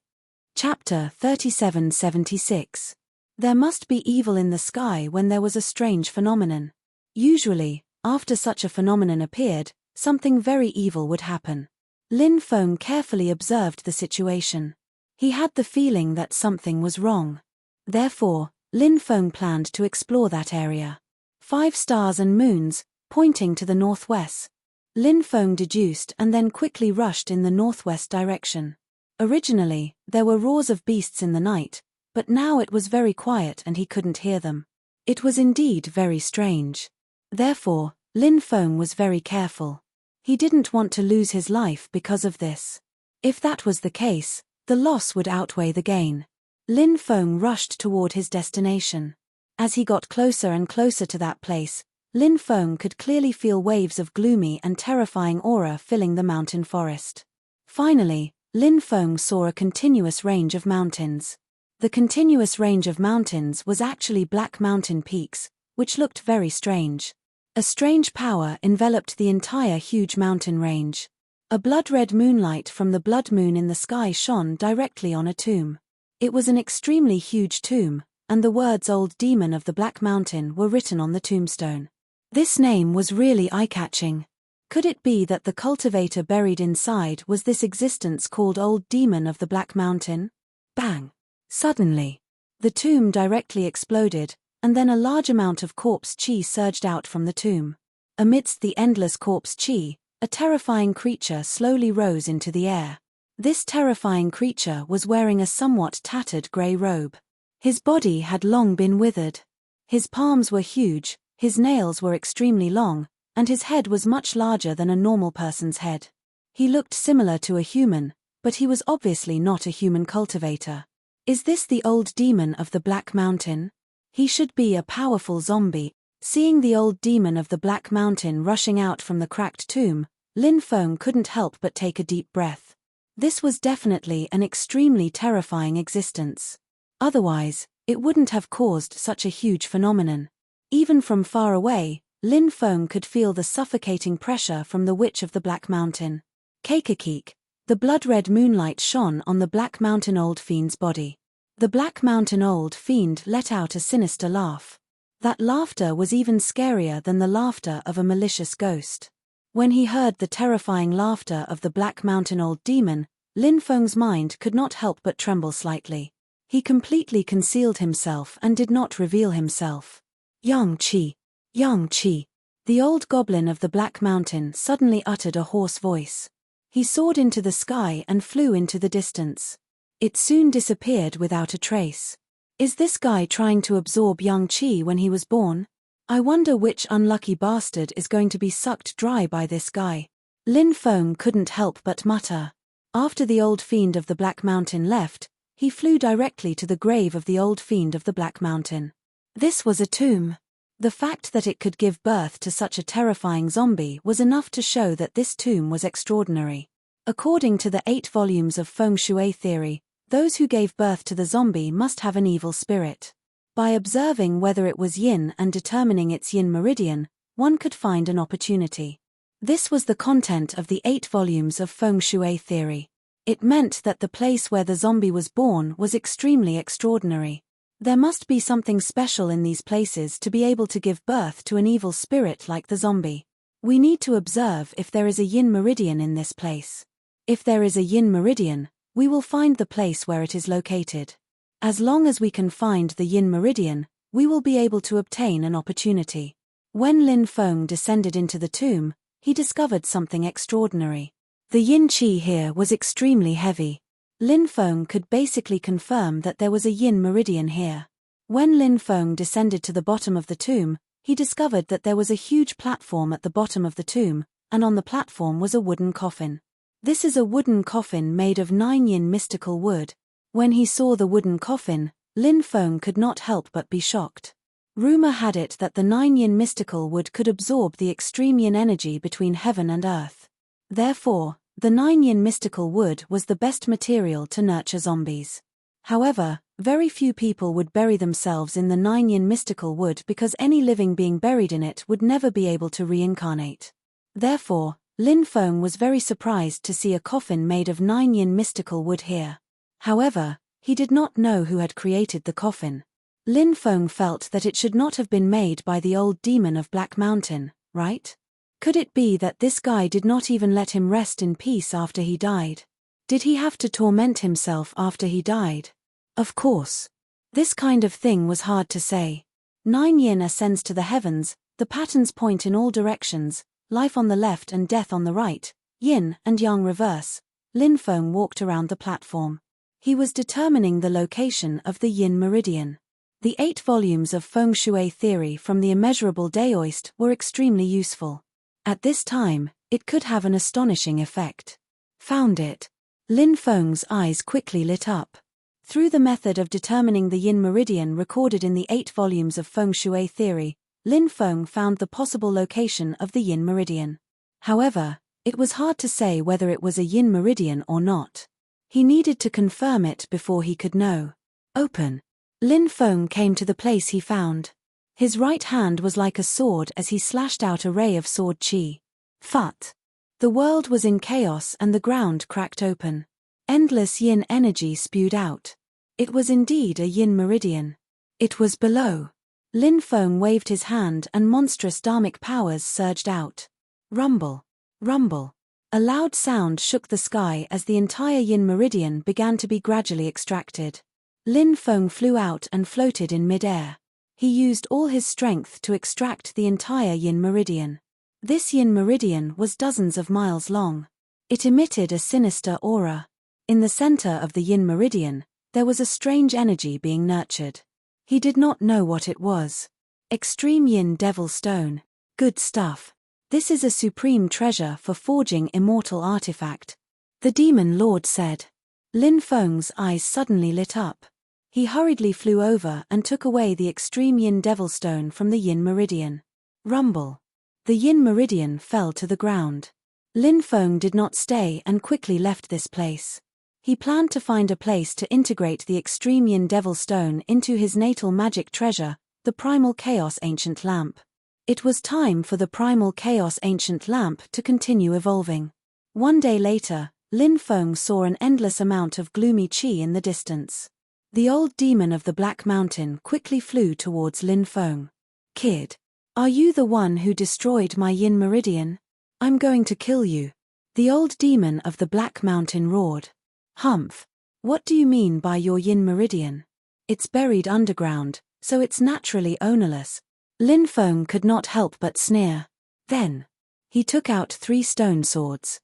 Chapter 3776. There must be evil in the sky when there was a strange phenomenon. Usually, after such a phenomenon appeared, something very evil would happen. Lin Feng carefully observed the situation. He had the feeling that something was wrong. Therefore, Lin Feng planned to explore that area. 5 stars and moons, pointing to the northwest. Lin Feng deduced and then quickly rushed in the northwest direction. Originally, there were roars of beasts in the night, but now it was very quiet and he couldn't hear them. It was indeed very strange. Therefore, Lin Feng was very careful. He didn't want to lose his life because of this. If that was the case, the loss would outweigh the gain. Lin Feng rushed toward his destination. As he got closer and closer to that place, Lin Feng could clearly feel waves of gloomy and terrifying aura filling the mountain forest. Finally, Lin Feng saw a continuous range of mountains. The continuous range of mountains was actually black mountain peaks, which looked very strange. A strange power enveloped the entire huge mountain range. A blood-red moonlight from the blood moon in the sky shone directly on a tomb. It was an extremely huge tomb, and the words "Old Demon of the Black Mountain" were written on the tombstone. This name was really eye-catching. Could it be that the cultivator buried inside was this existence called Old Demon of the Black Mountain? Bang! Suddenly, the tomb directly exploded, and then a large amount of corpse chi surged out from the tomb. Amidst the endless corpse chi, a terrifying creature slowly rose into the air. This terrifying creature was wearing a somewhat tattered grey robe. His body had long been withered. His palms were huge, his nails were extremely long, and his head was much larger than a normal person's head. He looked similar to a human, but he was obviously not a human cultivator. Is this the Old Demon of the Black Mountain? He should be a powerful zombie. Seeing the Old Demon of the Black Mountain rushing out from the cracked tomb, Lin Feng couldn't help but take a deep breath. This was definitely an extremely terrifying existence. Otherwise, it wouldn't have caused such a huge phenomenon. Even from far away, Lin Feng could feel the suffocating pressure from the Witch of the Black Mountain. Keikakik, the blood-red moonlight shone on the Black Mountain Old Fiend's body. The Black Mountain Old Fiend let out a sinister laugh. That laughter was even scarier than the laughter of a malicious ghost. When he heard the terrifying laughter of the Black Mountain Old Demon, Lin Feng's mind could not help but tremble slightly. He completely concealed himself and did not reveal himself. Yang Qi. Yang Qi. The old goblin of the Black Mountain suddenly uttered a hoarse voice. He soared into the sky and flew into the distance. It soon disappeared without a trace. Is this guy trying to absorb Yang Qi when he was born? I wonder which unlucky bastard is going to be sucked dry by this guy. Lin Feng couldn't help but mutter. After the old fiend of the Black Mountain left, he flew directly to the grave of the old fiend of the Black Mountain. This was a tomb. The fact that it could give birth to such a terrifying zombie was enough to show that this tomb was extraordinary. According to the 8 volumes of feng shui theory, those who gave birth to the zombie must have an evil spirit. By observing whether it was yin and determining its yin meridian, one could find an opportunity. This was the content of the 8 volumes of feng shui theory. It meant that the place where the zombie was born was extremely extraordinary. There must be something special in these places to be able to give birth to an evil spirit like the zombie. We need to observe if there is a yin meridian in this place. If there is a yin meridian, we will find the place where it is located. As long as we can find the yin meridian, we will be able to obtain an opportunity. When Lin Feng descended into the tomb, he discovered something extraordinary. The yin qi here was extremely heavy. Lin Feng could basically confirm that there was a yin meridian here. When Lin Feng descended to the bottom of the tomb, he discovered that there was a huge platform at the bottom of the tomb, and on the platform was a wooden coffin. This is a wooden coffin made of 9 yin mystical wood. When he saw the wooden coffin, Lin Feng could not help but be shocked. Rumor had it that the 9 yin mystical wood could absorb the extreme yin energy between heaven and earth. Therefore, the 9 yin mystical wood was the best material to nurture zombies. However, very few people would bury themselves in the 9 yin mystical wood because any living being buried in it would never be able to reincarnate. Therefore, Lin Feng was very surprised to see a coffin made of 9 yin mystical wood here. However, he did not know who had created the coffin. Lin Feng felt that it should not have been made by the old demon of Black Mountain, right? Could it be that this guy did not even let him rest in peace after he died? Did he have to torment himself after he died? Of course. This kind of thing was hard to say. 9 yin ascends to the heavens, the patterns point in all directions, life on the left and death on the right, yin and yang reverse. Lin Feng walked around the platform. He was determining the location of the yin meridian. The 8 volumes of feng shui theory from the immeasurable Daoist were extremely useful. At this time, it could have an astonishing effect. Found it. Lin Feng's eyes quickly lit up. Through the method of determining the yin meridian recorded in the 8 volumes of feng shui theory, Lin Feng found the possible location of the yin meridian. However, it was hard to say whether it was a yin meridian or not. He needed to confirm it before he could know. Open. Lin Feng came to the place he found. His right hand was like a sword as he slashed out a ray of sword chi. Phut. The world was in chaos and the ground cracked open. Endless yin energy spewed out. It was indeed a yin meridian. It was below. Lin Feng waved his hand and monstrous dharmic powers surged out. Rumble. Rumble. A loud sound shook the sky as the entire yin meridian began to be gradually extracted. Lin Feng flew out and floated in mid-air. He used all his strength to extract the entire yin meridian. This yin meridian was dozens of miles long. It emitted a sinister aura. In the center of the yin meridian, there was a strange energy being nurtured. He did not know what it was. Extreme yin devil stone. Good stuff. This is a supreme treasure for forging immortal artifact. The demon lord said. Lin Feng's eyes suddenly lit up. He hurriedly flew over and took away the extreme yin devil stone from the yin meridian. Rumble. The yin meridian fell to the ground. Lin Feng did not stay and quickly left this place. He planned to find a place to integrate the extreme yin devil stone into his natal magic treasure, the primal chaos ancient lamp. It was time for the primal chaos ancient lamp to continue evolving. One day later, Lin Feng saw an endless amount of gloomy qi in the distance. The old demon of the Black Mountain quickly flew towards Lin Feng. Kid, are you the one who destroyed my yin meridian? I'm going to kill you. The old demon of the Black Mountain roared. Humph. What do you mean by your yin meridian? It's buried underground, so it's naturally ownerless. Lin Feng could not help but sneer. Then, he took out 3 stone swords.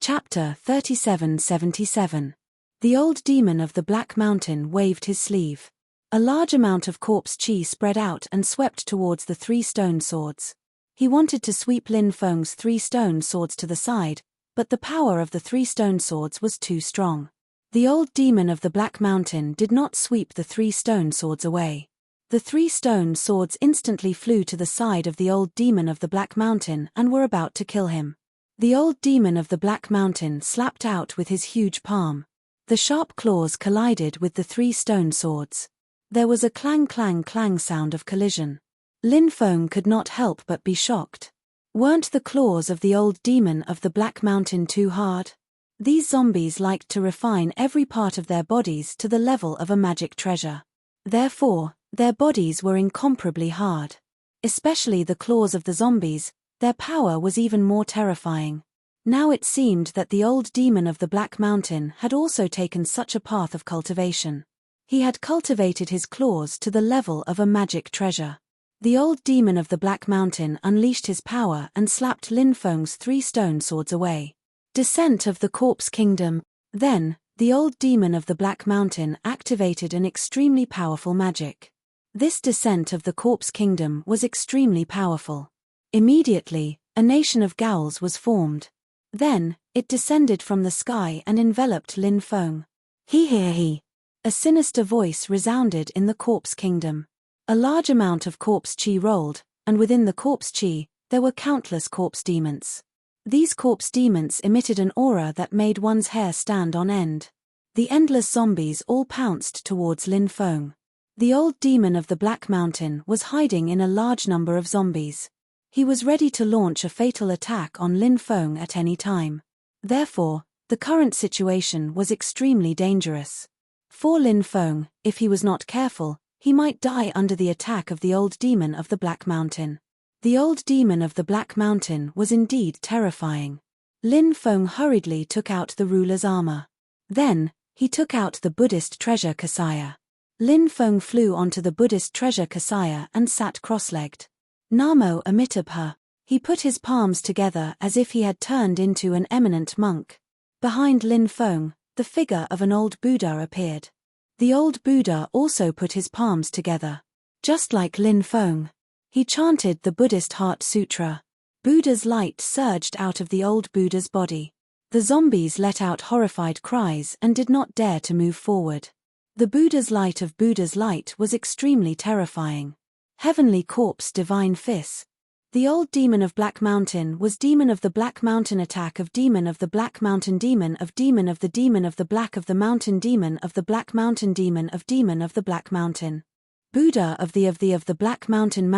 Chapter 3777. The old demon of the Black Mountain waved his sleeve. A large amount of corpse chi spread out and swept towards the 3 stone swords. He wanted to sweep Lin Feng's 3 stone swords to the side, but the power of the 3 stone swords was too strong. The old demon of the Black Mountain did not sweep the 3 stone swords away. The 3 stone swords instantly flew to the side of the old demon of the Black Mountain and were about to kill him. The old demon of the Black Mountain slapped out with his huge palm. The sharp claws collided with the 3 stone swords. There was a clang clang clang sound of collision. Lin Feng could not help but be shocked. Weren't the claws of the old demon of the Black Mountain too hard? These zombies liked to refine every part of their bodies to the level of a magic treasure. Therefore, their bodies were incomparably hard. Especially the claws of the zombies, their power was even more terrifying. Now it seemed that the old demon of the Black Mountain had also taken such a path of cultivation. He had cultivated his claws to the level of a magic treasure. The old demon of the Black Mountain unleashed his power and slapped Lin Feng's 3 stone swords away. Descent of the Corpse Kingdom. Then, the old demon of the Black Mountain activated an extremely powerful magic. This descent of the Corpse Kingdom was extremely powerful. Immediately, a nation of ghouls was formed. Then, it descended from the sky and enveloped Lin Feng. He. A sinister voice resounded in the Corpse Kingdom. A large amount of corpse chi rolled, and within the corpse chi, there were countless corpse demons. These corpse demons emitted an aura that made one's hair stand on end. The endless zombies all pounced towards Lin Feng. The old demon of the Black Mountain was hiding in a large number of zombies. He was ready to launch a fatal attack on Lin Feng at any time. Therefore, the current situation was extremely dangerous. For Lin Feng, if he was not careful, he might die under the attack of the old demon of the Black Mountain. The old demon of the Black Mountain was indeed terrifying. Lin Feng hurriedly took out the ruler's armor. Then, he took out the Buddhist treasure kasaya. Lin Feng flew onto the Buddhist treasure kasaya and sat cross-legged. Namo Amitabha. He put his palms together as if he had turned into an eminent monk. Behind Lin Feng, the figure of an old Buddha appeared. The old Buddha also put his palms together. Just like Lin Feng, he chanted the Buddhist Heart Sutra. Buddha's light surged out of the old Buddha's body. The zombies let out horrified cries and did not dare to move forward. The Buddha's light of Buddha's light was extremely terrifying. Heavenly Corpse Divine Fist. The old demon of Black Mountain was demon of the Black Mountain attack of demon of the Black Mountain demon of the Black of the Mountain demon of the Black Mountain demon of the Black Mountain. Buddha of the Black Mountain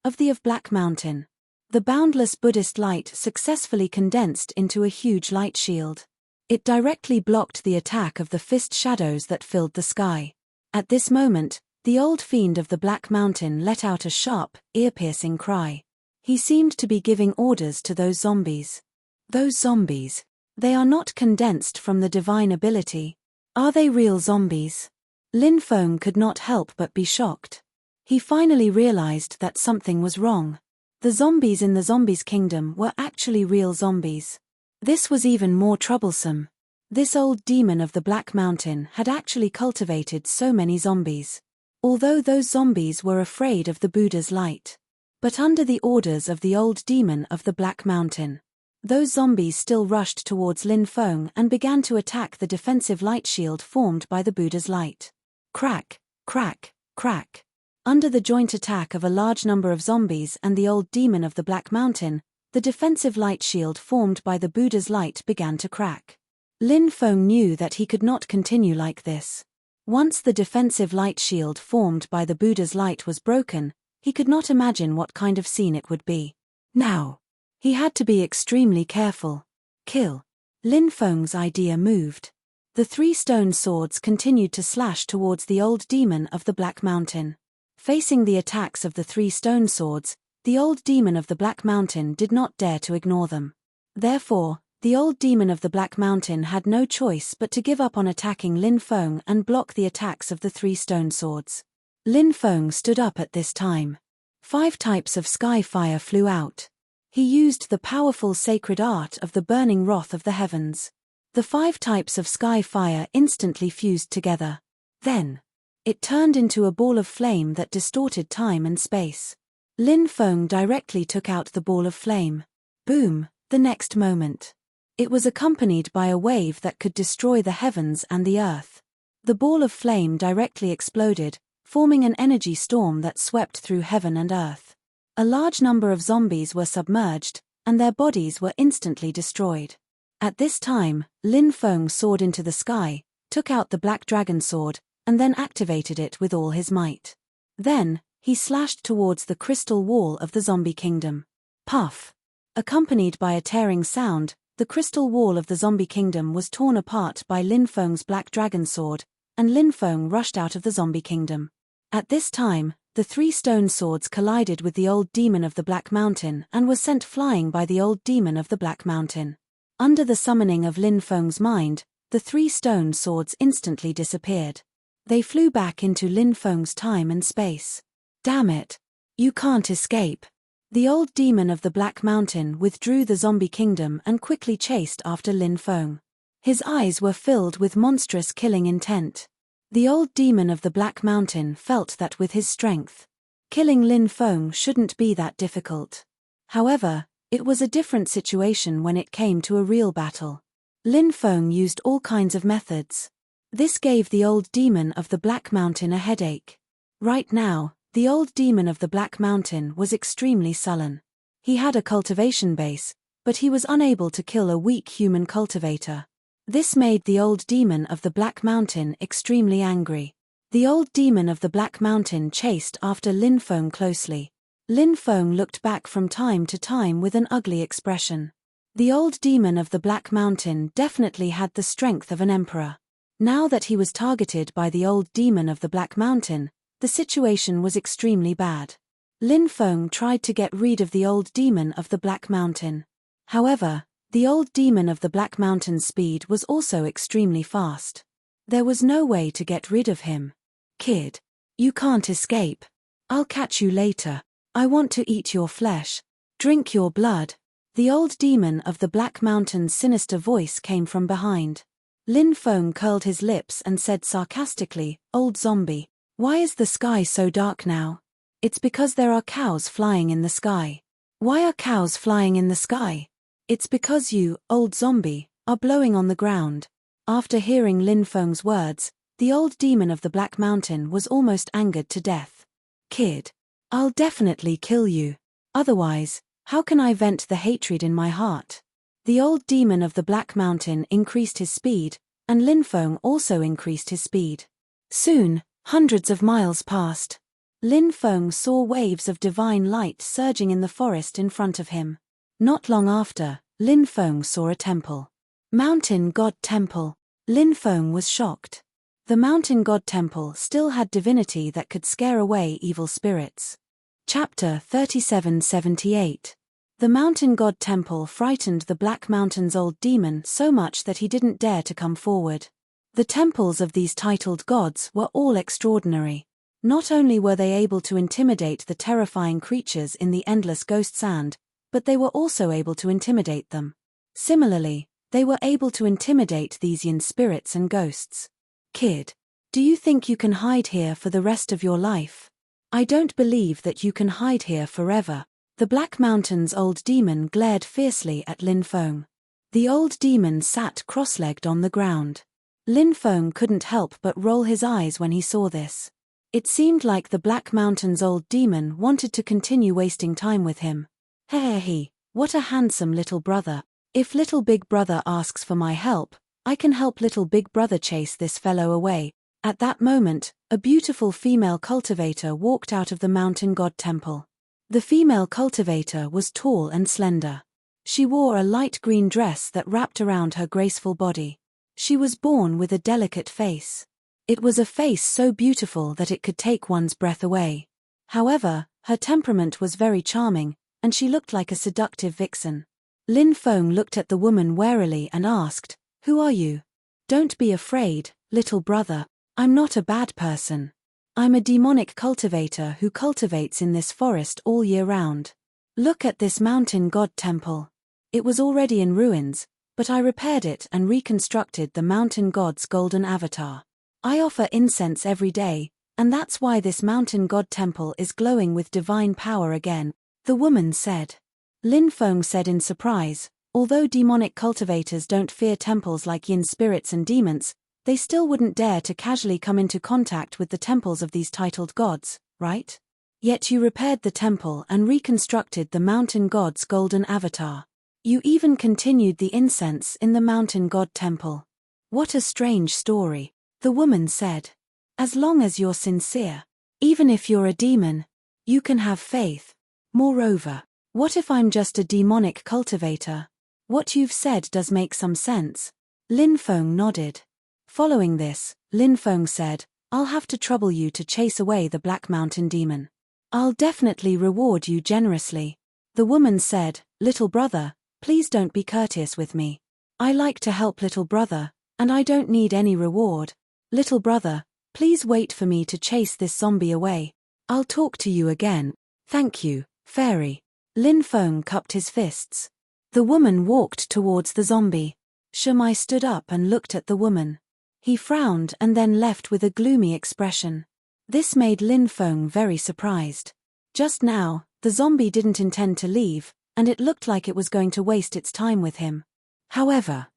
of Black Mountain. The boundless Buddhist light successfully condensed into a huge light shield. It directly blocked the attack of the fist shadows that filled the sky. At this moment, the old fiend of the Black Mountain let out a sharp, ear-piercing cry. He seemed to be giving orders to those zombies. Those zombies. They are not condensed from the divine ability. Are they real zombies? Lin Feng could not help but be shocked. He finally realized that something was wrong. The zombies in the zombies' kingdom were actually real zombies. This was even more troublesome. This old demon of the Black Mountain had actually cultivated so many zombies. Although those zombies were afraid of the Buddha's light. But under the orders of the old demon of the Black Mountain, those zombies still rushed towards Lin Feng and began to attack the defensive light shield formed by the Buddha's light. Crack, crack, crack. Under the joint attack of a large number of zombies and the old demon of the Black Mountain, the defensive light shield formed by the Buddha's light began to crack. Lin Feng knew that he could not continue like this. Once the defensive light shield formed by the Buddha's light was broken, he could not imagine what kind of scene it would be. Now, he had to be extremely careful. Kill. Lin Feng's idea moved. The 3 stone swords continued to slash towards the old demon of the Black Mountain. Facing the attacks of the 3 stone swords, the old demon of the Black Mountain did not dare to ignore them. Therefore, the old demon of the Black Mountain had no choice but to give up on attacking Lin Feng and block the attacks of the 3 stone swords. Lin Feng stood up at this time. 5 types of sky fire flew out. He used the powerful sacred art of the burning wrath of the heavens. The 5 types of sky fire instantly fused together. Then, it turned into a ball of flame that distorted time and space. Lin Feng directly took out the ball of flame. Boom, the next moment. It was accompanied by a wave that could destroy the heavens and the earth. The ball of flame directly exploded, forming an energy storm that swept through heaven and earth. A large number of zombies were submerged, and their bodies were instantly destroyed. At this time, Lin Feng soared into the sky, took out the black dragon sword, and then activated it with all his might. Then, he slashed towards the crystal wall of the zombie kingdom. Puff! Accompanied by a tearing sound, the crystal wall of the zombie kingdom was torn apart by Lin Feng's black dragon sword, and Lin Feng rushed out of the zombie kingdom. At this time, the 3 stone swords collided with the old demon of the Black Mountain and was sent flying by the old demon of the Black Mountain. Under the summoning of Lin Feng's mind, the 3 stone swords instantly disappeared. They flew back into Lin Feng's time and space. Damn it! You can't escape. The old demon of the Black Mountain withdrew the zombie kingdom and quickly chased after Lin Feng. His eyes were filled with monstrous killing intent. The old demon of the Black Mountain felt that with his strength, killing Lin Feng shouldn't be that difficult. However, it was a different situation when it came to a real battle. Lin Feng used all kinds of methods. This gave the old demon of the Black Mountain a headache. Right now, the old demon of the Black Mountain was extremely sullen. He had a cultivation base, but he was unable to kill a weak human cultivator. This made the old demon of the Black Mountain extremely angry. The old demon of the Black Mountain chased after Lin Feng closely. Lin Feng looked back from time to time with an ugly expression. The old demon of the Black Mountain definitely had the strength of an emperor. Now that he was targeted by the old demon of the Black Mountain, the situation was extremely bad. Lin Feng tried to get rid of the old demon of the Black Mountain. However, the old demon of the Black Mountain's speed was also extremely fast. There was no way to get rid of him. Kid, you can't escape. I'll catch you later. I want to eat your flesh. Drink your blood. The old demon of the Black Mountain's sinister voice came from behind. Lin Feng curled his lips and said sarcastically, "Old zombie, why is the sky so dark now?" "It's because there are cows flying in the sky." "Why are cows flying in the sky?" "It's because you, old zombie, are blowing on the ground." After hearing Lin Feng's words, the old demon of the Black Mountain was almost angered to death. "Kid, I'll definitely kill you. Otherwise, how can I vent the hatred in my heart?" The old demon of the Black Mountain increased his speed, and Lin Feng also increased his speed. Soon, hundreds of miles passed. Lin Feng saw waves of divine light surging in the forest in front of him. Not long after, Lin Feng saw a temple. Mountain God Temple. Lin Feng was shocked. The Mountain God Temple still had divinity that could scare away evil spirits. Chapter 3778. The Mountain God Temple frightened the Black Mountain's old demon so much that he didn't dare to come forward. The temples of these titled gods were all extraordinary. Not only were they able to intimidate the terrifying creatures in the endless ghost sand, but they were also able to intimidate them. Similarly, they were able to intimidate these yin spirits and ghosts. "Kid, do you think you can hide here for the rest of your life?" "I don't believe that you can hide here forever." The Black Mountain's old demon glared fiercely at Lin Feng. The old demon sat cross-legged on the ground. Lin Feng couldn't help but roll his eyes when he saw this. It seemed like the Black Mountain's old demon wanted to continue wasting time with him. "Hehehe, what a handsome little brother. If little big brother asks for my help, I can help little big brother chase this fellow away." At that moment, a beautiful female cultivator walked out of the Mountain God Temple. The female cultivator was tall and slender. She wore a light green dress that wrapped around her graceful body. She was born with a delicate face. It was a face so beautiful that it could take one's breath away. However, her temperament was very charming, and she looked like a seductive vixen. Lin Feng looked at the woman warily and asked, "Who are you?" "Don't be afraid, little brother. I'm not a bad person. I'm a demonic cultivator who cultivates in this forest all year round. Look at this Mountain God Temple. It was already in ruins, but I repaired it and reconstructed the Mountain God's golden avatar. I offer incense every day, and that's why this Mountain God Temple is glowing with divine power again," the woman said. Lin Feng said in surprise, although demonic cultivators don't fear temples like yin spirits and demons, they still wouldn't dare to casually come into contact with the temples of these titled gods, right? Yet you repaired the temple and reconstructed the Mountain God's golden avatar. You even continued the incense in the Mountain God Temple. What a strange story, the woman said. As long as you're sincere, even if you're a demon, you can have faith. Moreover, what if I'm just a demonic cultivator? What you've said does make some sense. Lin Feng nodded. Following this, Lin Feng said, "I'll have to trouble you to chase away the Black Mountain demon. I'll definitely reward you generously." The woman said, "Little brother, please don't be courteous with me. I like to help little brother, and I don't need any reward. Little brother, please wait for me to chase this zombie away. I'll talk to you again." "Thank you, fairy." Lin Feng cupped his fists. The woman walked towards the zombie. Shumai stood up and looked at the woman. He frowned and then left with a gloomy expression. This made Lin Feng very surprised. Just now, the zombie didn't intend to leave, and it looked like it was going to waste its time with him. However,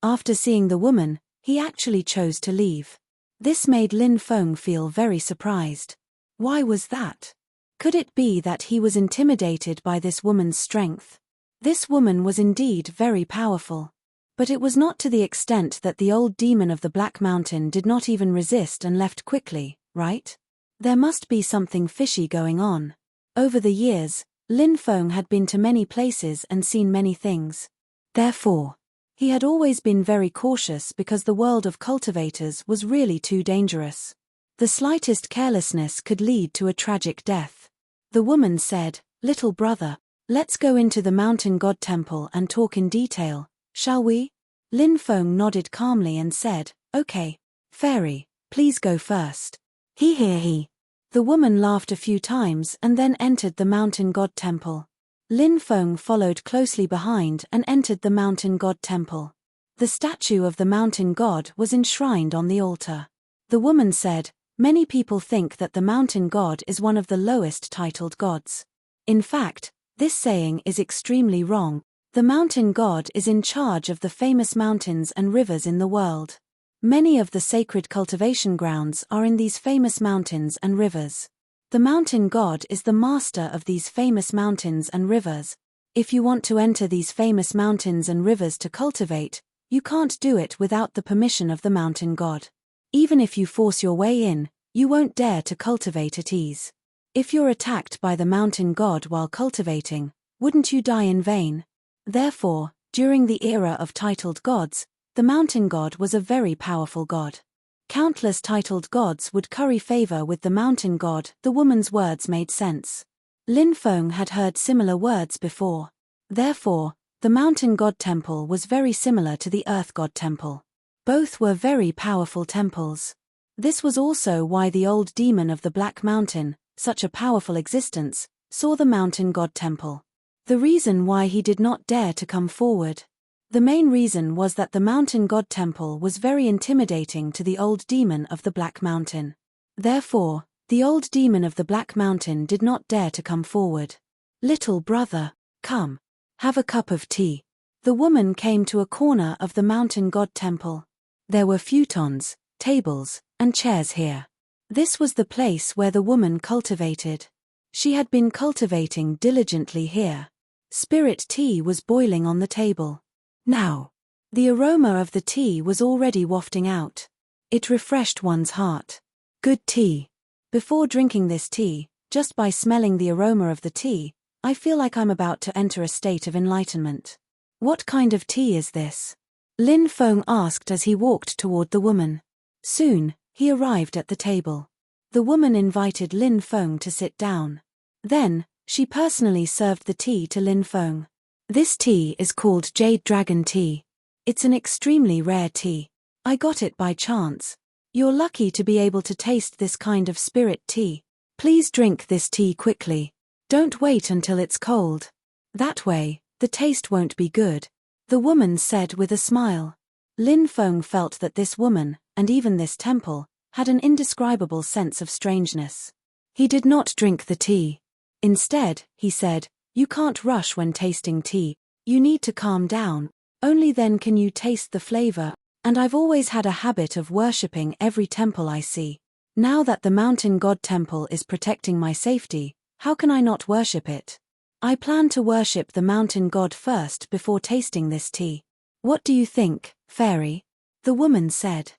after seeing the woman, he actually chose to leave. This made Lin Feng feel very surprised. Why was that? Could it be that he was intimidated by this woman's strength? This woman was indeed very powerful. But it was not to the extent that the old demon of the Black Mountain did not even resist and left quickly, right? There must be something fishy going on. Over the years, Lin Feng had been to many places and seen many things. Therefore, he had always been very cautious because the world of cultivators was really too dangerous. The slightest carelessness could lead to a tragic death. The woman said, "Little brother, let's go into the mountain god temple and talk in detail, shall we?" Lin Feng nodded calmly and said, "Okay, fairy, please go first." He. The woman laughed a few times and then entered the mountain god temple. Lin Feng followed closely behind and entered the mountain god temple. The statue of the mountain god was enshrined on the altar. The woman said, "Many people think that the mountain god is one of the lowest titled gods. In fact, this saying is extremely wrong. The mountain god is in charge of the famous mountains and rivers in the world. Many of the sacred cultivation grounds are in these famous mountains and rivers. The mountain god is the master of these famous mountains and rivers. If you want to enter these famous mountains and rivers to cultivate, you can't do it without the permission of the mountain god. Even if you force your way in, you won't dare to cultivate at ease. If you're attacked by the mountain god while cultivating, wouldn't you die in vain?" Therefore, during the era of titled gods, the mountain god was a very powerful god. Countless titled gods would curry favor with the mountain god. The woman's words made sense. Lin Feng had heard similar words before. Therefore, the mountain god temple was very similar to the earth god temple. Both were very powerful temples. This was also why the old demon of the Black Mountain, such a powerful existence, saw the mountain god temple. The reason why he did not dare to come forward. The main reason was that the mountain god temple was very intimidating to the old demon of the Black Mountain. Therefore, the old demon of the Black Mountain did not dare to come forward. "Little brother, come. Have a cup of tea." The woman came to a corner of the mountain god temple. There were futons, tables, and chairs here. This was the place where the woman cultivated. She had been cultivating diligently here. Spirit tea was boiling on the table. Now, the aroma of the tea was already wafting out. It refreshed one's heart. Good tea. Before drinking this tea, just by smelling the aroma of the tea, I feel like I'm about to enter a state of enlightenment. What kind of tea is this? Lin Feng asked as he walked toward the woman. Soon, he arrived at the table. The woman invited Lin Feng to sit down. Then, she personally served the tea to Lin Feng. This tea is called Jade Dragon Tea. It's an extremely rare tea. I got it by chance. You're lucky to be able to taste this kind of spirit tea. Please drink this tea quickly. Don't wait until it's cold. That way, the taste won't be good, the woman said with a smile. Lin Feng felt that this woman, and even this temple, had an indescribable sense of strangeness. He did not drink the tea. Instead, he said, "You can't rush when tasting tea. You need to calm down. Only then can you taste the flavor, and I've always had a habit of worshipping every temple I see. Now that the mountain god temple is protecting my safety, how can I not worship it? I plan to worship the mountain god first before tasting this tea. What do you think, fairy?" The woman said.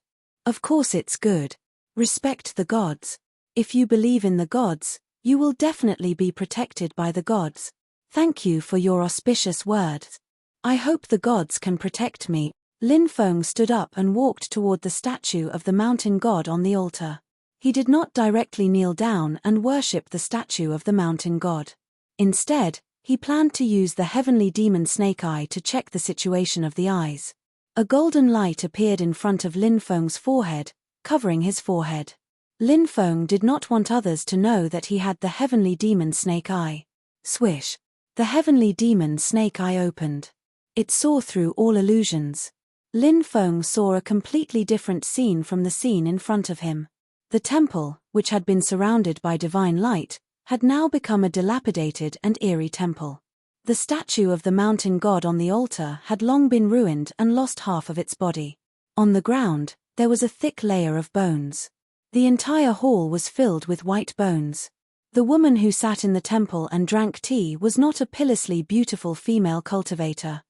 "Of course it's good. Respect the gods. If you believe in the gods, you will definitely be protected by the gods. Thank you for your auspicious words. I hope the gods can protect me." Lin Feng stood up and walked toward the statue of the mountain god on the altar. He did not directly kneel down and worship the statue of the mountain god. Instead, he planned to use the heavenly demon snake eye to check the situation of the eyes. A golden light appeared in front of Lin Feng's forehead, covering his forehead. Lin Feng did not want others to know that he had the heavenly demon snake eye. Swish! The heavenly demon snake eye opened. It saw through all illusions. Lin Feng saw a completely different scene from the scene in front of him. The temple, which had been surrounded by divine light, had now become a dilapidated and eerie temple. The statue of the mountain god on the altar had long been ruined and lost half of its body. On the ground, there was a thick layer of bones. The entire hall was filled with white bones. The woman who sat in the temple and drank tea was not a pitilessly beautiful female cultivator.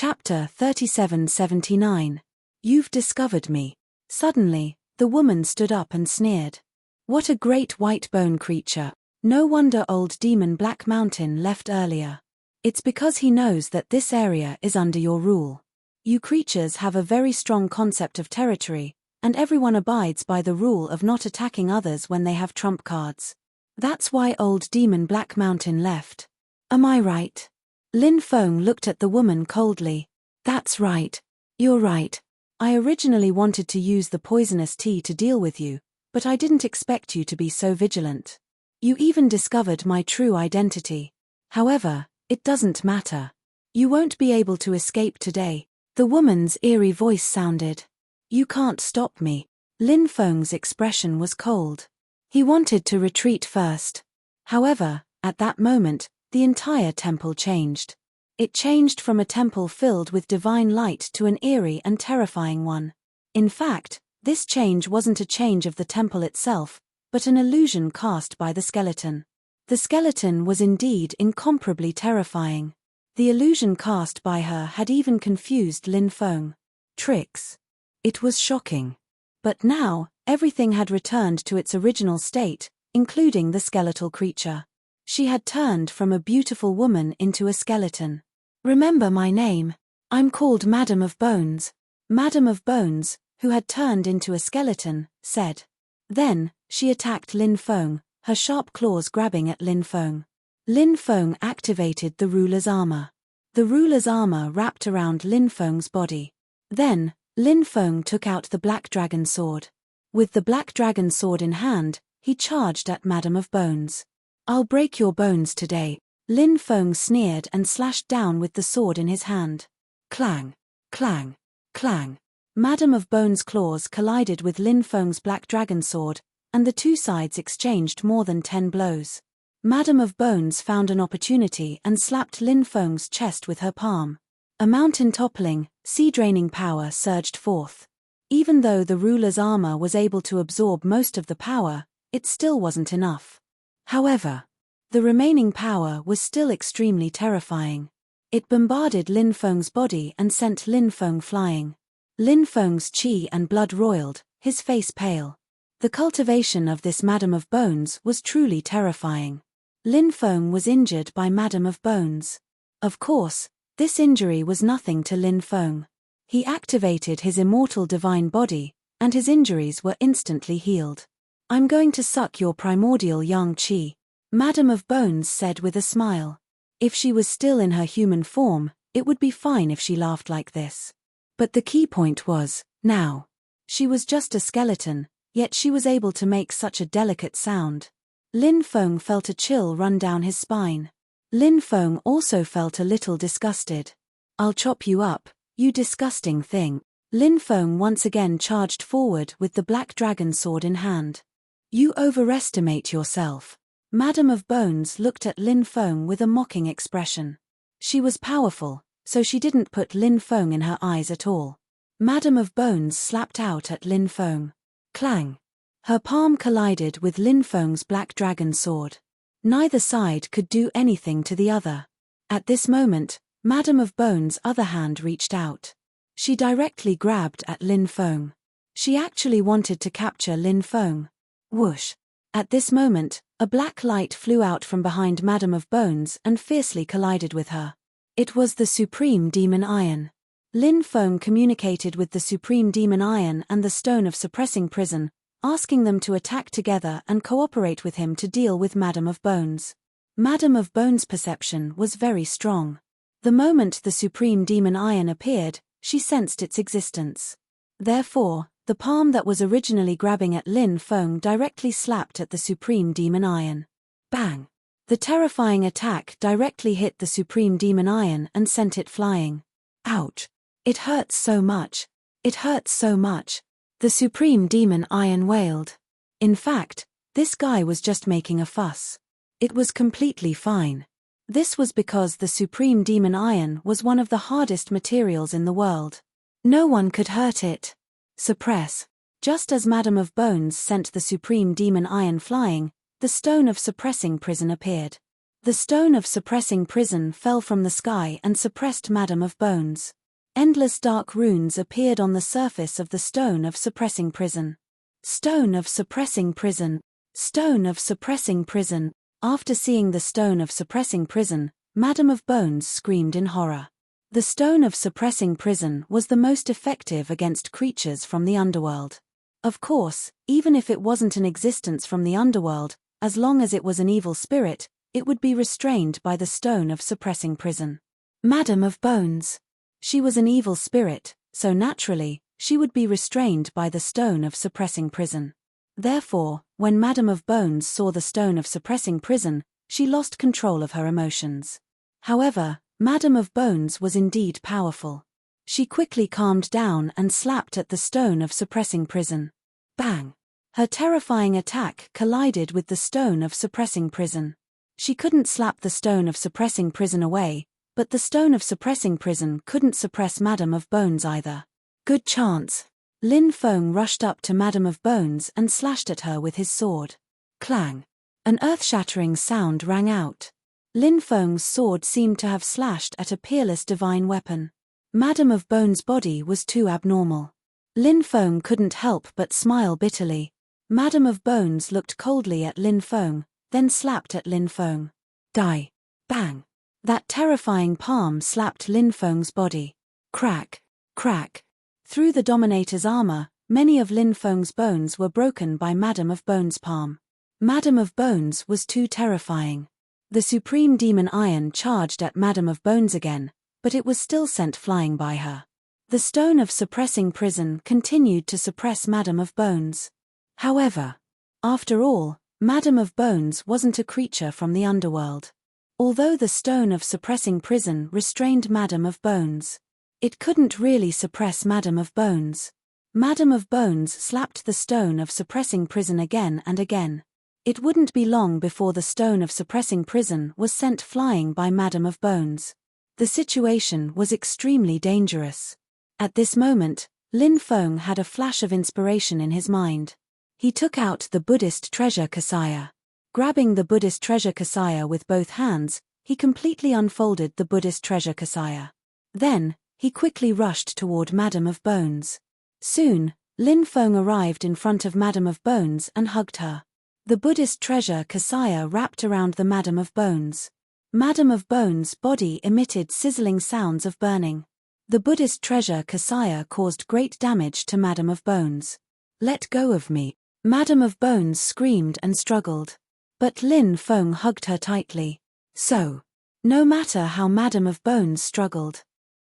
Chapter 3779. You've discovered me. Suddenly, the woman stood up and sneered. What a great white bone creature. No wonder old demon Black Mountain left earlier. It's because he knows that this area is under your rule. You creatures have a very strong concept of territory, and everyone abides by the rule of not attacking others when they have trump cards. That's why old demon Black Mountain left. Am I right? Lin Feng looked at the woman coldly. That's right. You're right. I originally wanted to use the poisonous tea to deal with you, but I didn't expect you to be so vigilant. You even discovered my true identity. However, it doesn't matter. You won't be able to escape today. The woman's eerie voice sounded. You can't stop me. Lin Feng's expression was cold. He wanted to retreat first. However, at that moment, the entire temple changed. It changed from a temple filled with divine light to an eerie and terrifying one. In fact, this change wasn't a change of the temple itself, but an illusion cast by the skeleton. The skeleton was indeed incomparably terrifying. The illusion cast by her had even confused Lin Feng. Tricks. It was shocking. But now, everything had returned to its original state, including the skeletal creature. She had turned from a beautiful woman into a skeleton. Remember my name. I'm called Madam of Bones. Madam of Bones, who had turned into a skeleton, said. Then, she attacked Lin Feng, her sharp claws grabbing at Lin Feng. Lin Feng activated the ruler's armor. The ruler's armor wrapped around Lin Feng's body. Then, Lin Feng took out the black dragon sword. With the black dragon sword in hand, he charged at Madam of Bones. I'll break your bones today. Lin Feng sneered and slashed down with the sword in his hand. Clang, clang, clang. Madam of Bones' claws collided with Lin Feng's black dragon sword, and the two sides exchanged more than 10 blows. Madam of Bones found an opportunity and slapped Lin Feng's chest with her palm. A mountain-toppling, sea-draining power surged forth. Even though the ruler's armor was able to absorb most of the power, it still wasn't enough. However, the remaining power was still extremely terrifying. It bombarded Lin Feng's body and sent Lin Feng flying. Lin Feng's chi and blood roiled, his face pale. The cultivation of this Madam of Bones was truly terrifying. Lin Feng was injured by Madam of Bones. Of course, this injury was nothing to Lin Feng. He activated his immortal divine body, and his injuries were instantly healed. I'm going to suck your primordial yang qi, Madam of Bones said with a smile. If she was still in her human form, it would be fine if she laughed like this. But the key point was, now. She was just a skeleton, yet she was able to make such a delicate sound. Lin Feng felt a chill run down his spine. Lin Feng also felt a little disgusted. I'll chop you up, you disgusting thing. Lin Feng once again charged forward with the black dragon sword in hand. You overestimate yourself. Madam of Bones looked at Lin Feng with a mocking expression. She was powerful, so she didn't put Lin Feng in her eyes at all. Madam of Bones slapped out at Lin Feng. Clang. Her palm collided with Lin Feng's black dragon sword. Neither side could do anything to the other. At this moment, Madam of Bones' other hand reached out. She directly grabbed at Lin Feng. She actually wanted to capture Lin Feng. Whoosh. At this moment, a black light flew out from behind Madam of Bones and fiercely collided with her. It was the Supreme Demon Iron. Lin Feng communicated with the Supreme Demon Iron and the Stone of Suppressing Prison, asking them to attack together and cooperate with him to deal with Madam of Bones. Madam of Bones' perception was very strong. The moment the Supreme Demon Iron appeared, she sensed its existence. Therefore, the palm that was originally grabbing at Lin Feng directly slapped at the Supreme Demon Iron. Bang! The terrifying attack directly hit the Supreme Demon Iron and sent it flying. Ouch! It hurts so much. It hurts so much. The Supreme Demon Iron wailed. In fact, this guy was just making a fuss. It was completely fine. This was because the Supreme Demon Iron was one of the hardest materials in the world. No one could hurt it. Suppress. Just as Madam of Bones sent the Supreme Demon Iron flying, the Stone of Suppressing Prison appeared. The Stone of Suppressing Prison fell from the sky and suppressed Madam of Bones. Endless dark runes appeared on the surface of the Stone of Suppressing Prison. Stone of Suppressing Prison. Stone of Suppressing Prison. After seeing the Stone of Suppressing Prison, Madam of Bones screamed in horror. The Stone of Suppressing Prison was the most effective against creatures from the underworld. Of course, even if it wasn't an existence from the underworld, as long as it was an evil spirit, it would be restrained by the Stone of Suppressing Prison. Madam of Bones. She was an evil spirit, so naturally, she would be restrained by the Stone of Suppressing Prison. Therefore, when Madam of Bones saw the Stone of Suppressing Prison, she lost control of her emotions. However, Madam of Bones was indeed powerful. She quickly calmed down and slapped at the Stone of Suppressing Prison. Bang! Her terrifying attack collided with the Stone of Suppressing Prison. She couldn't slap the Stone of Suppressing Prison away, but the Stone of Suppressing Prison couldn't suppress Madam of Bones either. Good chance. Lin Feng rushed up to Madam of Bones and slashed at her with his sword. Clang! An earth-shattering sound rang out. Lin Feng's sword seemed to have slashed at a peerless divine weapon. Madam of Bones' body was too abnormal. Lin Feng couldn't help but smile bitterly. Madam of Bones looked coldly at Lin Feng, then slapped at Lin Feng. Die! Bang! That terrifying palm slapped Lin Feng's body. Crack! Crack! Through the Dominator's armor, many of Lin Feng's bones were broken by Madam of Bones' palm. Madam of Bones was too terrifying. The Supreme Demon Iron charged at Madam of Bones again, but it was still sent flying by her. The Stone of Suppressing Prison continued to suppress Madam of Bones. However, after all, Madam of Bones wasn't a creature from the underworld. Although the Stone of Suppressing Prison restrained Madam of Bones, it couldn't really suppress Madam of Bones. Madam of Bones slapped the Stone of Suppressing Prison again and again. It wouldn't be long before the Stone of Suppressing Prison was sent flying by Madam of Bones. The situation was extremely dangerous. At this moment, Lin Feng had a flash of inspiration in his mind. He took out the Buddhist treasure Kasaya. Grabbing the Buddhist treasure Kasaya with both hands, he completely unfolded the Buddhist treasure Kasaya. Then, he quickly rushed toward Madam of Bones. Soon, Lin Feng arrived in front of Madam of Bones and hugged her. The Buddhist treasure Kasaya wrapped around the Madam of Bones. Madam of Bones' body emitted sizzling sounds of burning. The Buddhist treasure Kasaya caused great damage to Madam of Bones. Let go of me. Madam of Bones screamed and struggled. But Lin Feng hugged her tightly. So, no matter how Madam of Bones struggled.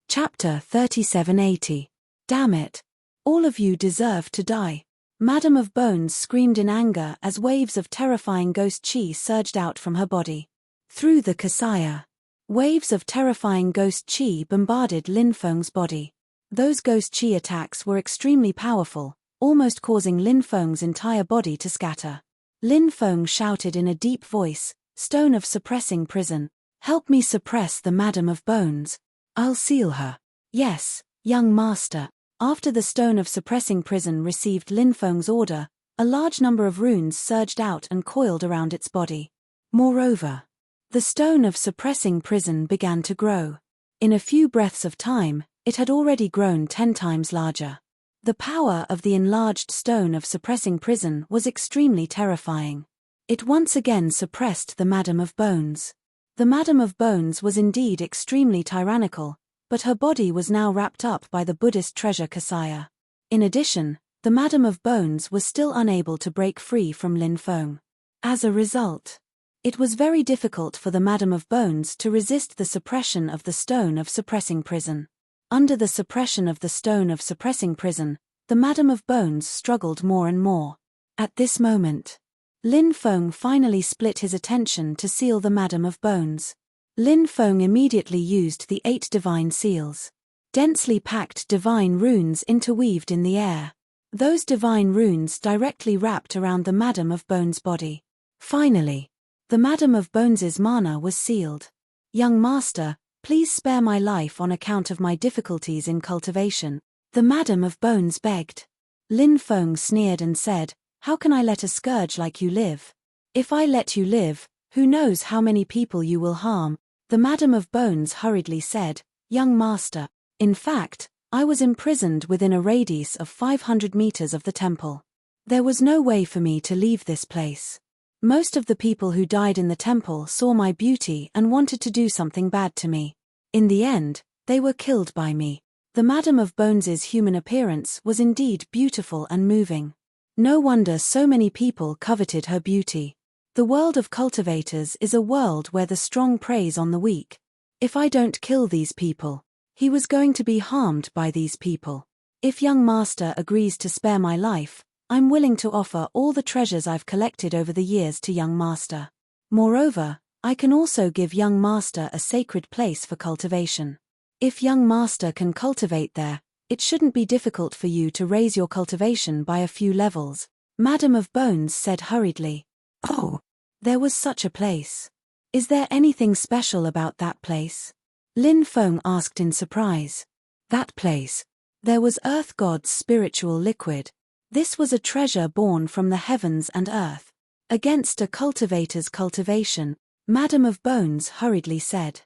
Chapter 3780. Damn it. All of you deserve to die. Madam of Bones screamed in anger as waves of terrifying ghost chi surged out from her body. Through the Kasaya, waves of terrifying ghost chi bombarded Lin Feng's body. Those ghost chi attacks were extremely powerful, almost causing Lin Feng's entire body to scatter. Lin Feng shouted in a deep voice, "Stone of Suppressing Prison, help me suppress the Madam of Bones. I'll seal her." Yes, young master. After the Stone of Suppressing Prison received Lin Feng's order, a large number of runes surged out and coiled around its body. Moreover, the Stone of Suppressing Prison began to grow. In a few breaths of time, it had already grown 10 times larger. The power of the enlarged Stone of Suppressing Prison was extremely terrifying. It once again suppressed the Madam of Bones. The Madam of Bones was indeed extremely tyrannical, but her body was now wrapped up by the Buddhist treasure Kasaya. In addition, the Madam of Bones was still unable to break free from Lin Feng. As a result, it was very difficult for the Madam of Bones to resist the suppression of the Stone of Suppressing Prison. Under the suppression of the Stone of Suppressing Prison, the Madam of Bones struggled more and more. At this moment, Lin Feng finally split his attention to seal the Madam of Bones. Lin Feng immediately used the 8 divine seals. Densely packed divine runes interweaved in the air. Those divine runes directly wrapped around the Madam of Bones' body. Finally, the Madam of Bones's mana was sealed. "Young master, please spare my life on account of my difficulties in cultivation," the Madam of Bones begged. Lin Feng sneered and said, "How can I let a scourge like you live? If I let you live, who knows how many people you will harm?" The Madam of Bones hurriedly said, "Young master, in fact, I was imprisoned within a radius of 500 meters of the temple. There was no way for me to leave this place. Most of the people who died in the temple saw my beauty and wanted to do something bad to me. In the end, they were killed by me." The Madam of Bones's human appearance was indeed beautiful and moving. No wonder so many people coveted her beauty. The world of cultivators is a world where the strong preys on the weak. If I don't kill these people, he was going to be harmed by these people. If young master agrees to spare my life, I'm willing to offer all the treasures I've collected over the years to young master. Moreover, I can also give young master a sacred place for cultivation. If young master can cultivate there, it shouldn't be difficult for you to raise your cultivation by a few levels," Madam of Bones said hurriedly. "Oh, there was such a place. Is there anything special about that place?" Lin Feng asked in surprise. "That place. There was Earth God's spiritual liquid. This was a treasure born from the heavens and earth. Against a cultivator's cultivation," Madam of Bones hurriedly said.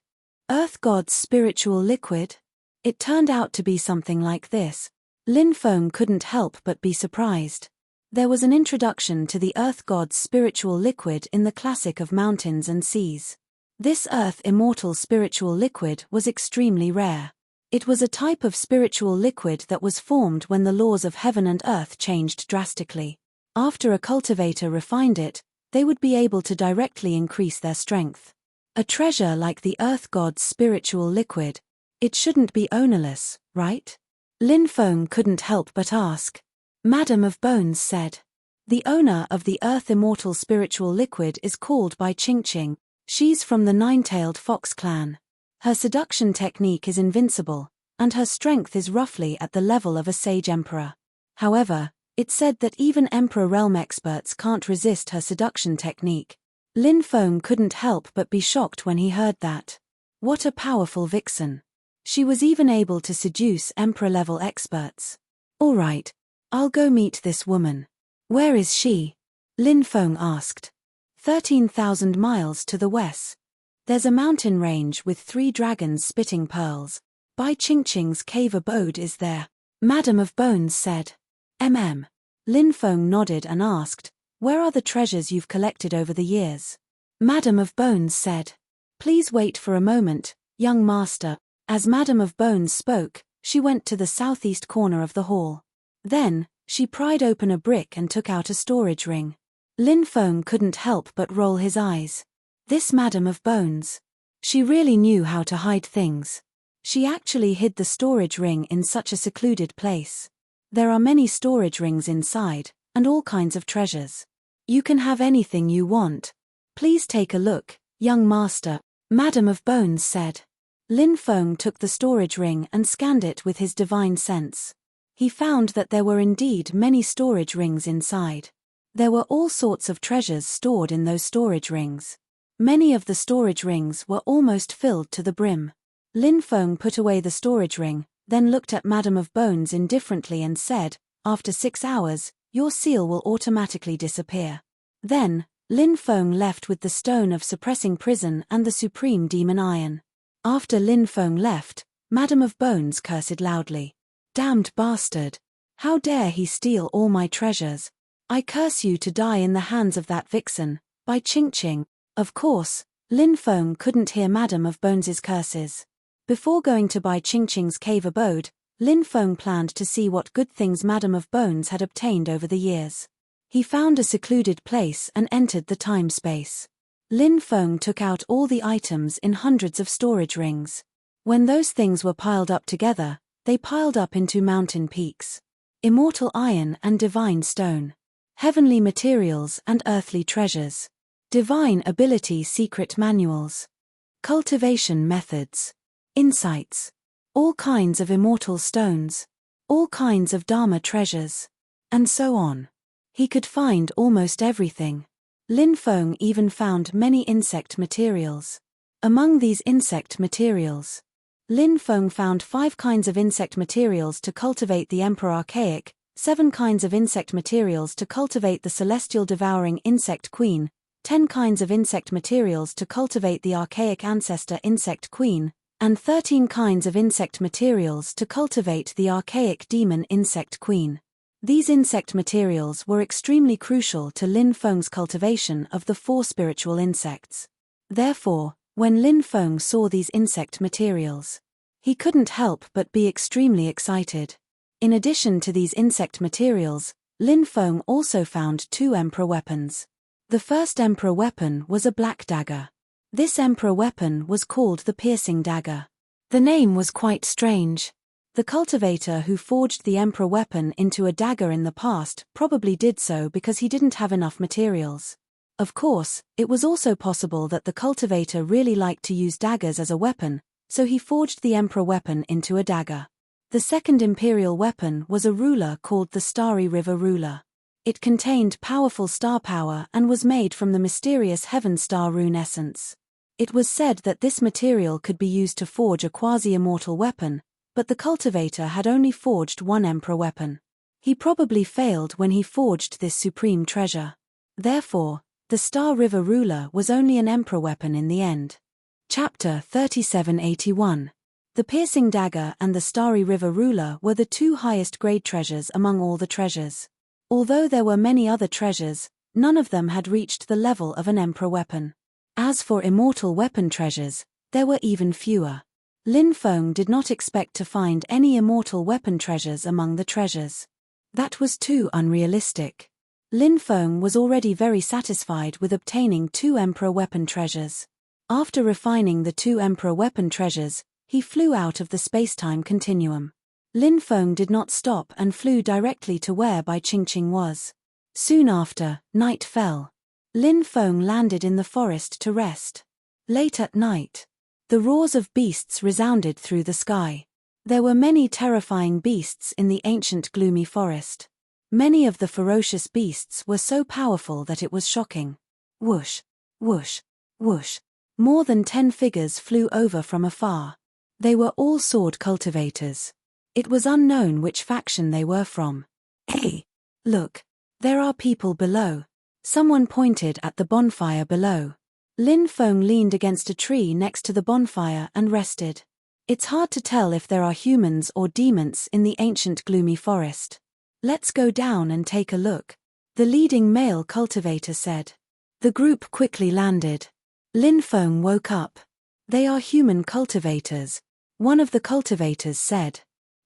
"Earth God's spiritual liquid?" It turned out to be something like this. Lin Feng couldn't help but be surprised. There was an introduction to the Earth God's spiritual liquid in the classic of Mountains and Seas. This Earth Immortal spiritual liquid was extremely rare. It was a type of spiritual liquid that was formed when the laws of heaven and earth changed drastically. After a cultivator refined it, they would be able to directly increase their strength. A treasure like the Earth God's spiritual liquid, it shouldn't be ownerless, right? Lin Feng couldn't help but ask. Madam of Bones said. "The owner of the Earth Immortal spiritual liquid is called by Qingqing. She's from the Nine-Tailed Fox clan. Her seduction technique is invincible, and her strength is roughly at the level of a sage emperor. However, it's said that even Emperor realm experts can't resist her seduction technique." Lin Feng couldn't help but be shocked when he heard that. What a powerful vixen. She was even able to seduce emperor-level experts. "All right, I'll go meet this woman." "Where is she?" Lin Feng asked. 13,000 miles to the west. There's a mountain range with 3 dragons spitting pearls. Bai Qingqing's cave abode is there, Madam of Bones said. Lin Feng nodded and asked, "Where are the treasures you've collected over the years?" Madam of Bones said. "Please wait for a moment, young master." As Madam of Bones spoke, she went to the southeast corner of the hall. Then, she pried open a brick and took out a storage ring. Lin Feng couldn't help but roll his eyes. This Madam of Bones. She really knew how to hide things. She actually hid the storage ring in such a secluded place. There are many storage rings inside, and all kinds of treasures. "You can have anything you want. Please take a look, young master," Madam of Bones said. Lin Feng took the storage ring and scanned it with his divine sense. He found that there were indeed many storage rings inside. There were all sorts of treasures stored in those storage rings. Many of the storage rings were almost filled to the brim. Lin Feng put away the storage ring, then looked at Madam of Bones indifferently and said, "After 6 hours, your seal will automatically disappear." Then, Lin Feng left with the stone of suppressing prison and the supreme demon iron. After Lin Feng left, Madam of Bones cursed loudly. "Damned bastard! How dare he steal all my treasures? I curse you to die in the hands of that vixen, by Qingqing." Of course, Lin Feng couldn't hear Madam of Bones's curses. Before going to Bai Qingqing's cave abode, Lin Feng planned to see what good things Madam of Bones had obtained over the years. He found a secluded place and entered the time-space. Lin Feng took out all the items in hundreds of storage rings. When those things were piled up together, they piled up into mountain peaks. Immortal iron and divine stone. Heavenly materials and earthly treasures. Divine ability secret manuals. Cultivation methods. Insights. all kinds of immortal stones, all kinds of Dharma treasures, and so on. He could find almost everything. Lin Feng even found many insect materials. Among these insect materials, Lin Feng found 5 kinds of insect materials to cultivate the Emperor Archaic, 7 kinds of insect materials to cultivate the Celestial Devouring Insect Queen, 10 kinds of insect materials to cultivate the Archaic Ancestor Insect Queen, and 13 kinds of insect materials to cultivate the Archaic Demon Insect Queen. These insect materials were extremely crucial to Lin Feng's cultivation of the 4 spiritual insects. Therefore, when Lin Feng saw these insect materials, he couldn't help but be extremely excited. In addition to these insect materials, Lin Feng also found 2 emperor weapons. The first emperor weapon was a black dagger. This emperor weapon was called the piercing dagger. The name was quite strange. The cultivator who forged the emperor weapon into a dagger in the past probably did so because he didn't have enough materials. Of course, it was also possible that the cultivator really liked to use daggers as a weapon, so he forged the emperor weapon into a dagger. The second imperial weapon was a ruler called the Starry River Ruler. It contained powerful star power and was made from the mysterious Heaven Star rune essence. It was said that this material could be used to forge a quasi-immortal weapon, but the cultivator had only forged 1 emperor weapon. He probably failed when he forged this supreme treasure. Therefore, the Star River Ruler was only an emperor weapon in the end. Chapter 3781. The piercing dagger and the Starry River Ruler were the 2 highest grade treasures among all the treasures. Although there were many other treasures, none of them had reached the level of an emperor weapon. As for immortal weapon treasures, there were even fewer. Lin Feng did not expect to find any immortal weapon treasures among the treasures. That was too unrealistic. Lin Feng was already very satisfied with obtaining 2 emperor weapon treasures. After refining the 2 emperor weapon treasures, he flew out of the space-time continuum. Lin Feng did not stop and flew directly to where Bai Qingqing was. Soon after, night fell. Lin Feng landed in the forest to rest. Late at night, the roars of beasts resounded through the sky. There were many terrifying beasts in the ancient gloomy forest. Many of the ferocious beasts were so powerful that it was shocking. Whoosh, whoosh, whoosh. More than 10 figures flew over from afar. They were all sword cultivators. It was unknown which faction they were from. Hey, look, there are people below. Someone pointed at the bonfire below. Lin Feng leaned against a tree next to the bonfire and rested. It's hard to tell if there are humans or demons in the ancient gloomy forest. Let's go down and take a look, the leading male cultivator said. The group quickly landed. Lin Feng woke up. They are human cultivators, one of the cultivators said.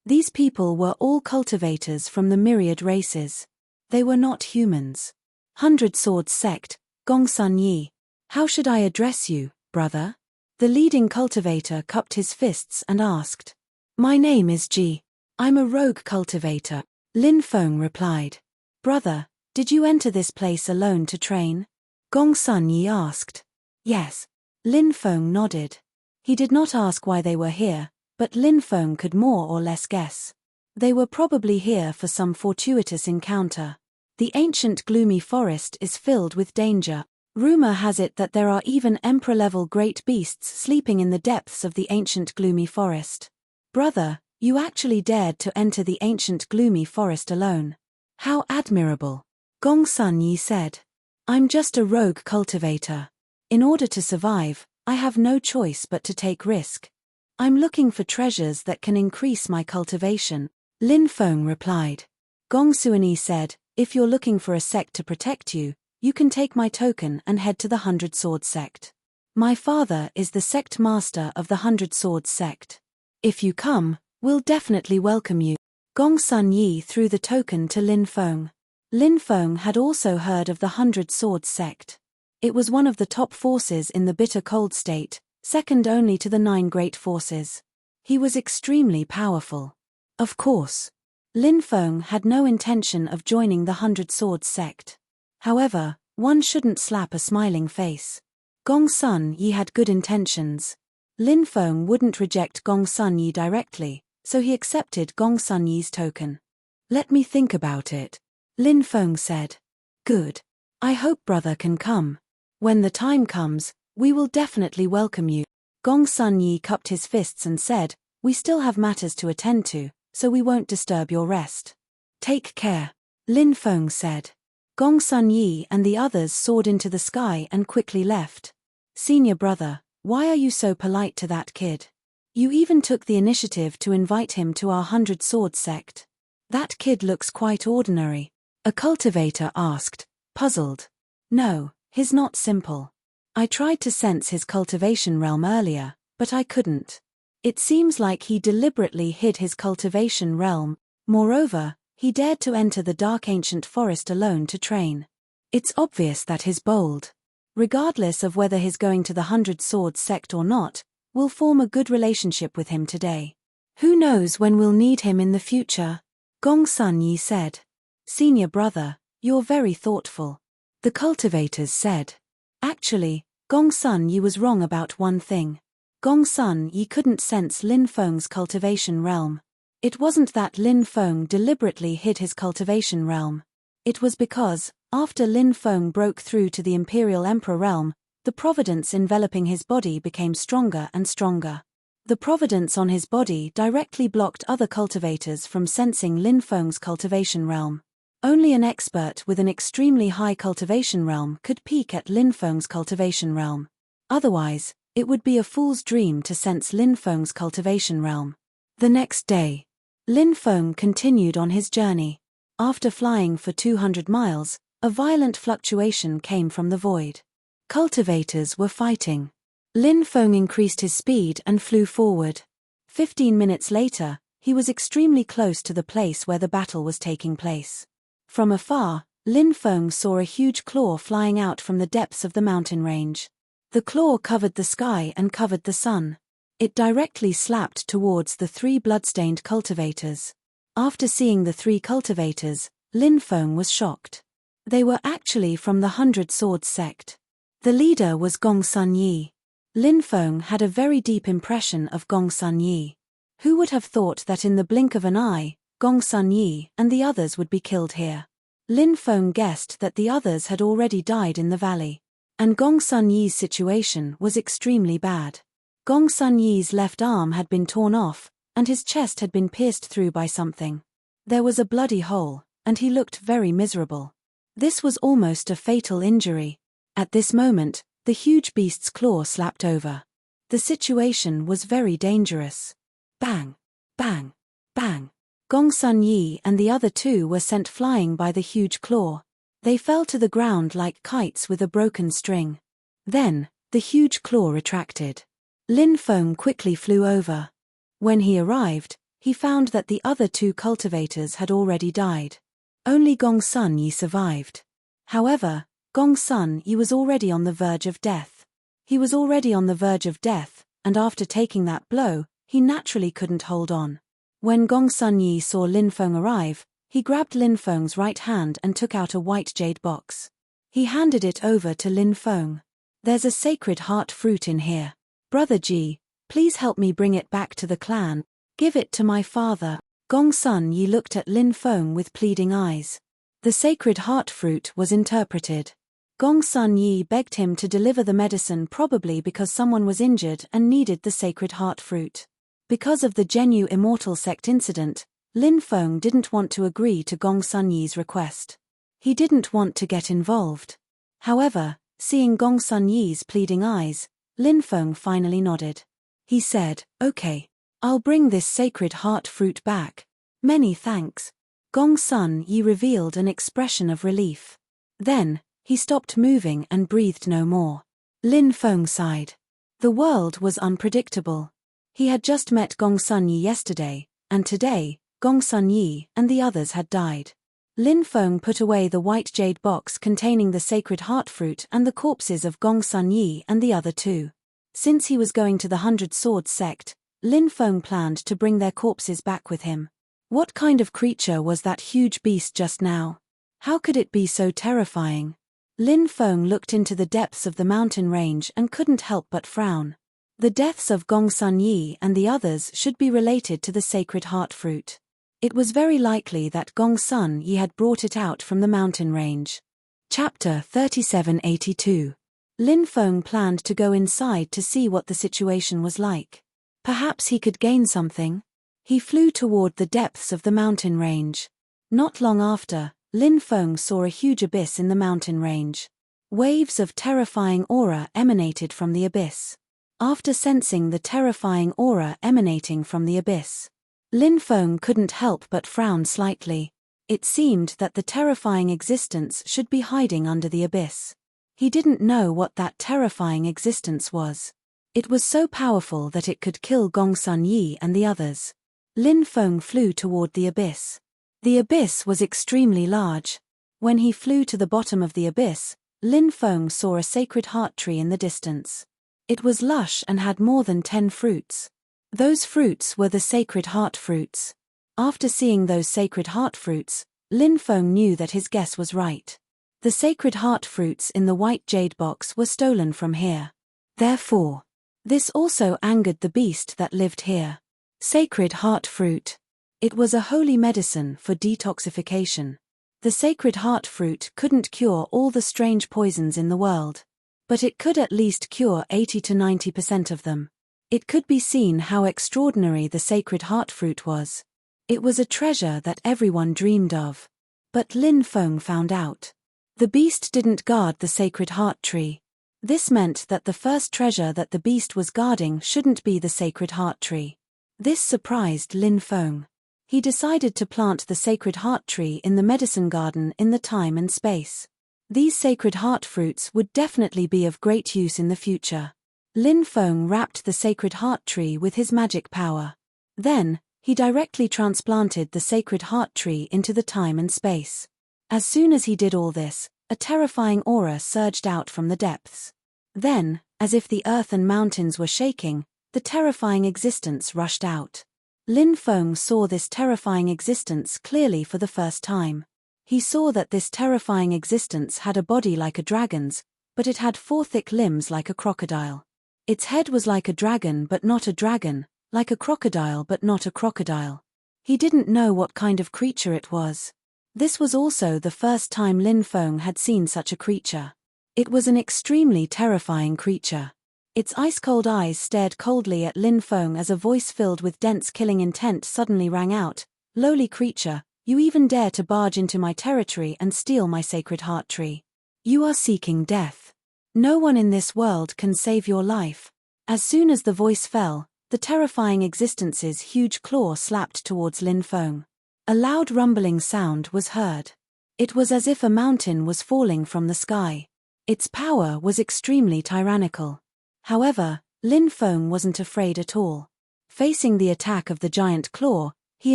These people were all cultivators from the myriad races. They were not humans. 100 Swords Sect, Gongsun Yi. How should I address you, brother? The leading cultivator cupped his fists and asked. My name is Ji. I'm a rogue cultivator, Lin Feng replied. Brother, did you enter this place alone to train? Gongsun Yi asked. Yes. Lin Feng nodded. He did not ask why they were here, but Lin Feng could more or less guess. They were probably here for some fortuitous encounter. The ancient gloomy forest is filled with danger. Rumor has it that there are even emperor-level great beasts sleeping in the depths of the ancient gloomy forest. Brother, you actually dared to enter the ancient gloomy forest alone. How admirable. Gongsun Yi said. I'm just a rogue cultivator. In order to survive, I have no choice but to take risk. I'm looking for treasures that can increase my cultivation, Lin Feng replied. Gongsun Yi said, if you're looking for a sect to protect you, you can take my token and head to the 100 Swords Sect. My father is the sect master of the 100 Swords Sect. If you come, we'll definitely welcome you. Gongsun Yi threw the token to Lin Feng. Lin Feng had also heard of the 100 Swords Sect. It was one of the top forces in the bitter cold state, second only to the 9 great forces. He was extremely powerful. Of course, Lin Feng had no intention of joining the 100 Swords Sect. However, one shouldn't slap a smiling face. Gongsun Yi had good intentions. Lin Feng wouldn't reject Gong Sun Yi directly, so he accepted Gong Sun Yi's token. "Let me think about it," Lin Feng said. "Good. I hope brother can come. When the time comes, we will definitely welcome you." Gong Sun Yi cupped his fists and said, "We still have matters to attend to, so we won't disturb your rest." "Take care," Lin Feng said. Gong Sun Yi and the others soared into the sky and quickly left. "Senior brother, why are you so polite to that kid? You even took the initiative to invite him to our 100 Swords sect. That kid looks quite ordinary," a cultivator asked, puzzled. "No, he's not simple. I tried to sense his cultivation realm earlier, but I couldn't. It seems like he deliberately hid his cultivation realm. Moreover, he dared to enter the dark ancient forest alone to train. It's obvious that he's bold. Regardless of whether he's going to the 100 Swords sect or not, we'll form a good relationship with him today. Who knows when we'll need him in the future?" Gong Sun Yi said. "Senior brother, you're very thoughtful," the cultivators said. Actually, Gong Sun Yi was wrong about one thing. Gong Sun Yi couldn't sense Lin Feng's cultivation realm. It wasn't that Lin Feng deliberately hid his cultivation realm. It was because, after Lin Feng broke through to the Imperial Emperor realm, the providence enveloping his body became stronger and stronger. The providence on his body directly blocked other cultivators from sensing Lin Feng's cultivation realm. Only an expert with an extremely high cultivation realm could peek at Lin Feng's cultivation realm. Otherwise, it would be a fool's dream to sense Lin Feng's cultivation realm. The next day, Lin Feng continued on his journey. After flying for 200 miles, a violent fluctuation came from the void. Cultivators were fighting. Lin Feng increased his speed and flew forward. 15 minutes later, he was extremely close to the place where the battle was taking place. From afar, Lin Feng saw a huge claw flying out from the depths of the mountain range. The claw covered the sky and covered the sun. It directly slapped towards the 3 bloodstained cultivators. After seeing the 3 cultivators, Lin Feng was shocked. They were actually from the 100 Swords sect. The leader was Gong Sun Yi. Lin Feng had a very deep impression of Gong Sun Yi. Who would have thought that in the blink of an eye, Gong Sun Yi and the others would be killed here? Lin Feng guessed that the others had already died in the valley. And Gong Sun Yi's situation was extremely bad. Gong Sun Yi's left arm had been torn off, and his chest had been pierced through by something. There was a bloody hole, and he looked very miserable. This was almost a fatal injury. At this moment, the huge beast's claw slapped over. The situation was very dangerous. Bang! Bang! Bang! Gong Sun Yi and the other 2 were sent flying by the huge claw. They fell to the ground like kites with a broken string. Then, the huge claw retracted. Lin Feng quickly flew over. When he arrived, he found that the other 2 cultivators had already died. Only Gong Sun Yi survived. However, Gong Sun Yi was already on the verge of death. He was already on the verge of death, and after taking that blow, he naturally couldn't hold on. When Gong Sun Yi saw Lin Feng arrive, he grabbed Lin Feng's right hand and took out a white jade box. He handed it over to Lin Feng. "There's a sacred heart fruit in here. Brother Ji, please help me bring it back to the clan. Give it to my father." Gong Sun Yi looked at Lin Feng with pleading eyes. The sacred heart fruit was interpreted. Gong Sun Yi begged him to deliver the medicine, probably because someone was injured and needed the sacred heart fruit. Because of the Genu Immortal Sect incident, Lin Feng didn't want to agree to Gong Sun Yi's request. He didn't want to get involved. However, seeing Gong Sun Yi's pleading eyes, Lin Feng finally nodded. He said, "Okay. I'll bring this sacred heart fruit back. Many thanks." Gong Sun Yi revealed an expression of relief. Then, he stopped moving and breathed no more. Lin Feng sighed. The world was unpredictable. He had just met Gong Sun Yi yesterday, and today, Gong Sun Yi and the others had died. Lin Feng put away the white jade box containing the sacred heart fruit and the corpses of Gong Sun Yi and the other 2. Since he was going to the 100 Swords sect, Lin Feng planned to bring their corpses back with him. What kind of creature was that huge beast just now? How could it be so terrifying? Lin Feng looked into the depths of the mountain range and couldn't help but frown. The deaths of Gong Sun Yi and the others should be related to the sacred heart fruit. It was very likely that Gong Sun Yi had brought it out from the mountain range. Chapter 3782. Lin Feng planned to go inside to see what the situation was like. Perhaps he could gain something. He flew toward the depths of the mountain range. Not long after, Lin Feng saw a huge abyss in the mountain range. Waves of terrifying aura emanated from the abyss. After sensing the terrifying aura emanating from the abyss, Lin Feng couldn't help but frown slightly. It seemed that the terrifying existence should be hiding under the abyss. He didn't know what that terrifying existence was. It was so powerful that it could kill Gong Sun Yi and the others. Lin Feng flew toward the abyss. The abyss was extremely large. When he flew to the bottom of the abyss, Lin Feng saw a sacred heart tree in the distance. It was lush and had more than 10 fruits. Those fruits were the sacred heart fruits. After seeing those sacred heart fruits, Lin Feng knew that his guess was right. The sacred heart fruits in the white jade box were stolen from here. Therefore, this also angered the beast that lived here. Sacred heart fruit. It was a holy medicine for detoxification. The sacred heart fruit couldn't cure all the strange poisons in the world, but it could at least cure 80 to 90% of them. It could be seen how extraordinary the sacred heart fruit was. It was a treasure that everyone dreamed of. But Lin Feng found out. The beast didn't guard the sacred heart tree. This meant that the first treasure that the beast was guarding shouldn't be the sacred heart tree. This surprised Lin Feng. He decided to plant the sacred heart tree in the medicine garden in the time and space. These sacred heart fruits would definitely be of great use in the future. Lin Feng wrapped the sacred heart tree with his magic power. Then, he directly transplanted the sacred heart tree into the time and space. As soon as he did all this, a terrifying aura surged out from the depths. Then, as if the earth and mountains were shaking, the terrifying existence rushed out. Lin Feng saw this terrifying existence clearly for the first time. He saw that this terrifying existence had a body like a dragon's, but it had 4 thick limbs like a crocodile. Its head was like a dragon but not a dragon, like a crocodile but not a crocodile. He didn't know what kind of creature it was. This was also the first time Lin Feng had seen such a creature. It was an extremely terrifying creature. Its ice-cold eyes stared coldly at Lin Feng as a voice filled with dense killing intent suddenly rang out, "Lowly creature, you even dare to barge into my territory and steal my sacred heart tree. You are seeking death. No one in this world can save your life." As soon as the voice fell, the terrifying existence's huge claw slapped towards Lin Feng. A loud rumbling sound was heard. It was as if a mountain was falling from the sky. Its power was extremely tyrannical. However, Lin Feng wasn't afraid at all. Facing the attack of the giant claw, he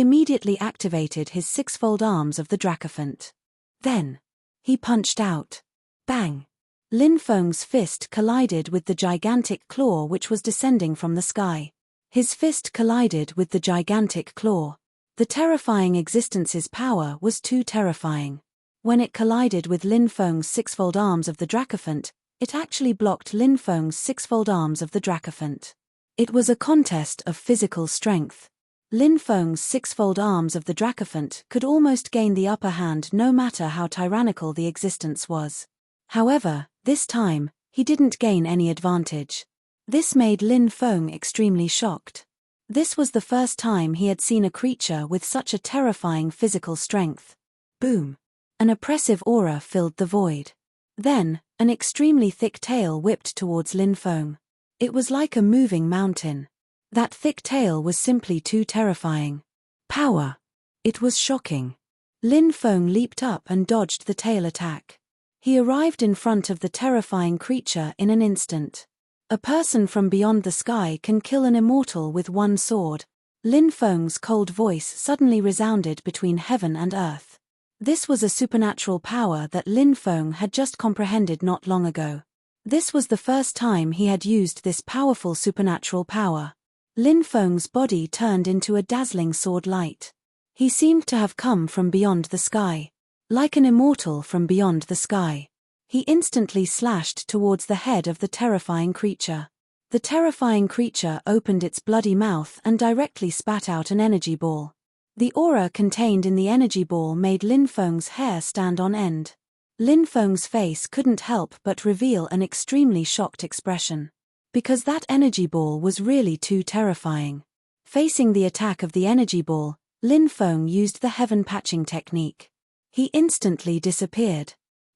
immediately activated his 6-fold arms of the Dracophant. Then, he punched out. Bang! Lin Feng's fist collided with the gigantic claw which was descending from the sky. His fist collided with the gigantic claw. The terrifying existence's power was too terrifying. When it collided with Lin Feng's 6-fold arms of the Dracophant, it actually blocked Lin Feng's 6-fold arms of the Dracophant. It was a contest of physical strength. Lin Feng's 6-fold arms of the Dracophant could almost gain the upper hand no matter how tyrannical the existence was. However, this time, he didn't gain any advantage. This made Lin Feng extremely shocked. This was the first time he had seen a creature with such a terrifying physical strength. Boom! An oppressive aura filled the void. Then, an extremely thick tail whipped towards Lin Feng. It was like a moving mountain. That thick tail was simply too terrifying. Power! It was shocking. Lin Feng leaped up and dodged the tail attack. He arrived in front of the terrifying creature in an instant. A person from beyond the sky can kill an immortal with one sword. Lin Feng's cold voice suddenly resounded between heaven and earth. This was a supernatural power that Lin Feng had just comprehended not long ago. This was the first time he had used this powerful supernatural power. Lin Feng's body turned into a dazzling sword light. He seemed to have come from beyond the sky. Like an immortal from beyond the sky. He instantly slashed towards the head of the terrifying creature. The terrifying creature opened its bloody mouth and directly spat out an energy ball. The aura contained in the energy ball made Lin Feng's hair stand on end. Lin Feng's face couldn't help but reveal an extremely shocked expression. Because that energy ball was really too terrifying. Facing the attack of the energy ball, Lin Feng used the heaven patching technique. He instantly disappeared.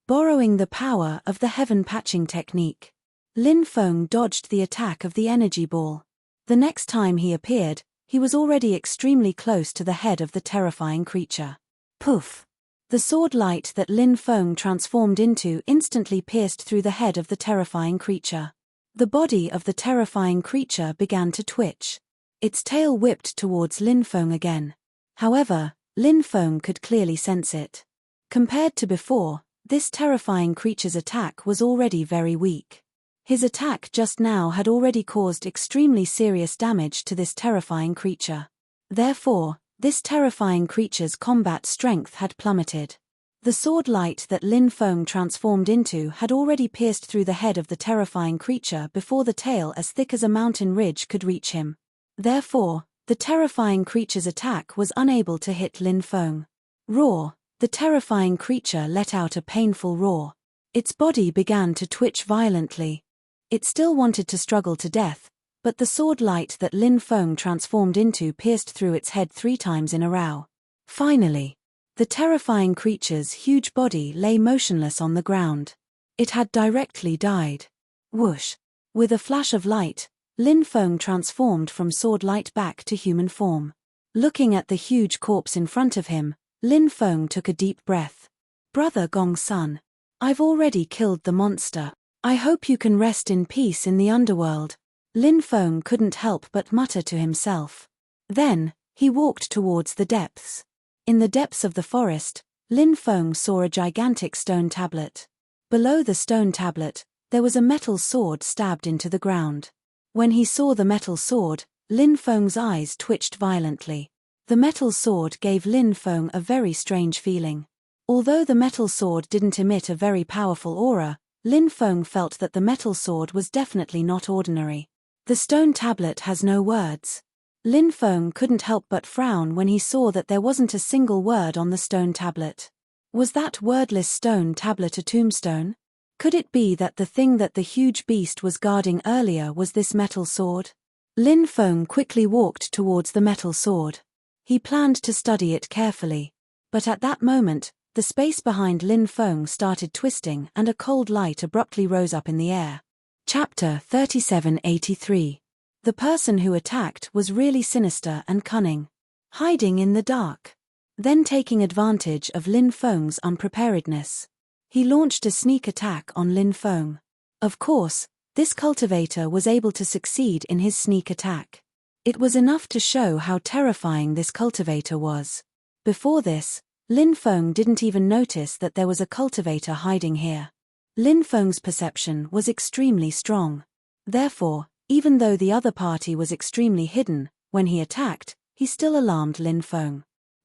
Borrowing the power of the heaven patching technique, Lin Feng dodged the attack of the energy ball. The next time he appeared, he was already extremely close to the head of the terrifying creature. Poof! The sword light that Lin Feng transformed into instantly pierced through the head of the terrifying creature. The body of the terrifying creature began to twitch. Its tail whipped towards Lin Feng again. However, Lin Feng could clearly sense it. Compared to before, this terrifying creature's attack was already very weak. His attack just now had already caused extremely serious damage to this terrifying creature. Therefore, this terrifying creature's combat strength had plummeted. The sword light that Lin Feng transformed into had already pierced through the head of the terrifying creature before the tail as thick as a mountain ridge could reach him. Therefore, the terrifying creature's attack was unable to hit Lin Feng. Roar! The terrifying creature let out a painful roar. Its body began to twitch violently. It still wanted to struggle to death, but the sword light that Lin Feng transformed into pierced through its head 3 times in a row. Finally, the terrifying creature's huge body lay motionless on the ground. It had directly died. Whoosh! With a flash of light, Lin Feng transformed from sword light back to human form. Looking at the huge corpse in front of him, Lin Feng took a deep breath. Brother Gong-sun, I've already killed the monster. I hope you can rest in peace in the underworld. Lin Feng couldn't help but mutter to himself. Then, he walked towards the depths. In the depths of the forest, Lin Feng saw a gigantic stone tablet. Below the stone tablet, there was a metal sword stabbed into the ground. When he saw the metal sword, Lin Feng's eyes twitched violently. The metal sword gave Lin Feng a very strange feeling. Although the metal sword didn't emit a very powerful aura, Lin Feng felt that the metal sword was definitely not ordinary. The stone tablet has no words. Lin Feng couldn't help but frown when he saw that there wasn't a single word on the stone tablet. Was that wordless stone tablet a tombstone? Could it be that the thing that the huge beast was guarding earlier was this metal sword? Lin Feng quickly walked towards the metal sword. He planned to study it carefully. But at that moment, the space behind Lin Feng started twisting and a cold light abruptly rose up in the air. Chapter 3783. The person who attacked was really sinister and cunning. Hiding in the dark. Then taking advantage of Lin Feng's unpreparedness, he launched a sneak attack on Lin Feng. Of course, this cultivator was able to succeed in his sneak attack. It was enough to show how terrifying this cultivator was. Before this, Lin Feng didn't even notice that there was a cultivator hiding here. Lin Feng's perception was extremely strong. Therefore, even though the other party was extremely hidden, when he attacked, he still alarmed Lin Feng.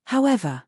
However,